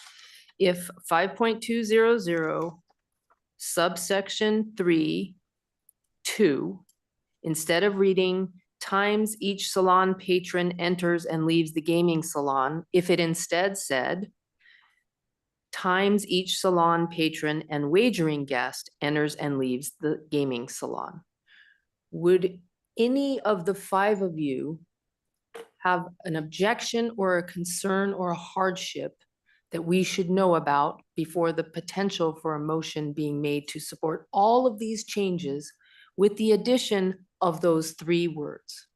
If 5.200 subsection 3(2), instead of reading times each salon patron enters and leaves the gaming salon, if it instead said times each salon patron and wagering guest enters and leaves the gaming salon, would any of the 5 of you have an objection or a concern or a hardship that we should know about before the potential for a motion being made to support all of these changes with the addition of those 3 words?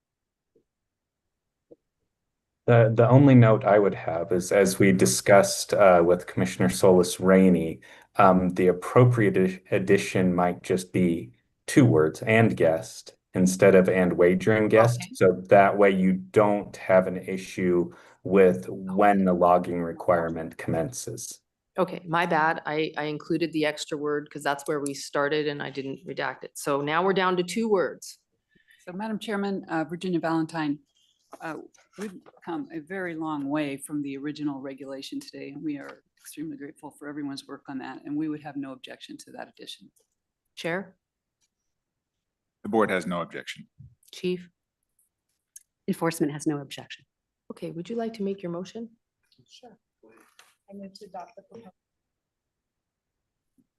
The only note I would have is, as we discussed with Commissioner Solis Rainey, the appropriate addition might just be 2 words, and guest, instead of and wagering guest. Okay. So that way you don't have an issue with when the logging requirement commences. Okay, my bad. I included the extra word because that's where we started and I didn't redact it. So now we're down to 2 words. So Madam Chairman, Virginia Valentine, we've come a very long way from the original regulation today, and we are extremely grateful for everyone's work on that, and we would have no objection to that addition. Chair, The board has no objection. chief. Enforcement has no objection. Okay, would you like to make your motion? Sure. I move to adopt the proposal.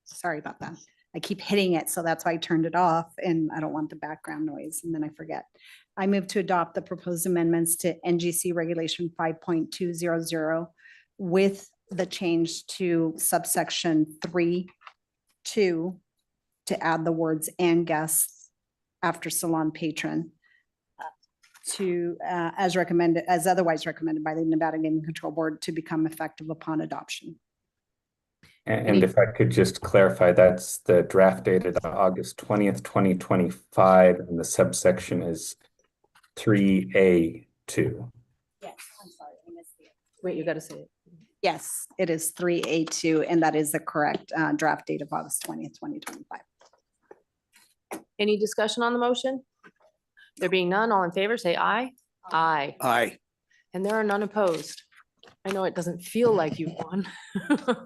Sorry about that. I keep hitting it, so that's why I turned it off, and I don't want the background noise, and then I forget. I move to adopt the proposed amendments to NGC Regulation 5.200 with the change to subsection 3(2) to add the words "and guests" after salon patron to, as recommended, as otherwise recommended by the Nevada Gaming Control Board, to become effective upon adoption. And if I could just clarify, that's the draft dated August 20th, 2025, and the subsection is 3A2. Yes, I'm sorry, I missed it. Wait, you got to say it. Yes, it is 3A2, and that is the correct draft date of August 20th, 2025. Any discussion on the motion? There being none, all in favor, say aye. Aye. Aye. And there are none opposed. I know it doesn't feel like you've won.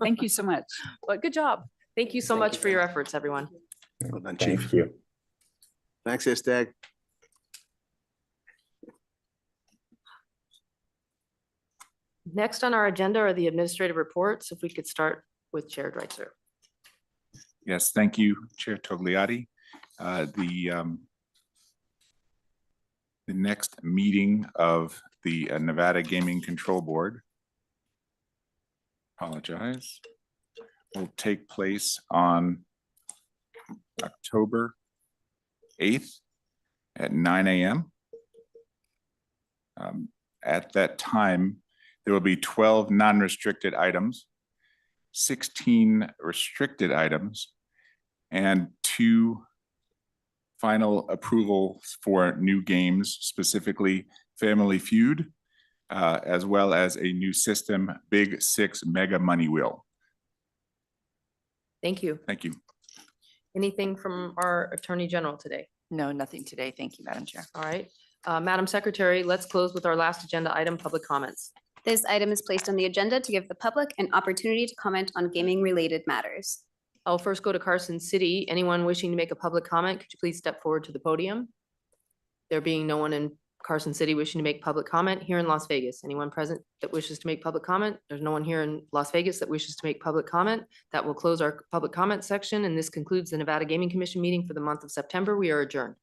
Thank you so much. But good job. Thank you so much for your efforts, everyone. Well done, Thank Chief. you. Thanks, Estag. Next on our agenda are the administrative reports. If we could start with Chair Dreitzer. Yes, thank you, Chair Togliatti. The next meeting of the Nevada Gaming Control Board, apologize, will take place on October 8th at 9 a.m. At that time, there will be 12 non-restricted items, 16 restricted items, and 2 final approvals for new games, specifically Family Feud, as well as a new system, Big Six Mega Money Wheel. Thank you. Thank you. Anything from our Attorney General today? No, nothing today. Thank you, Madam Chair. All right. Madam Secretary, let's close with our last agenda item, public comments. This item is placed on the agenda to give the public an opportunity to comment on gaming-related matters. I'll first go to Carson City. Anyone wishing to make a public comment, could you please step forward to the podium? There being no one in Carson City wishing to make public comment. Here in Las Vegas, anyone present that wishes to make public comment? There's no one here in Las Vegas that wishes to make public comment. That will close our public comment section, and this concludes the Nevada Gaming Commission meeting for the month of September. We are adjourned.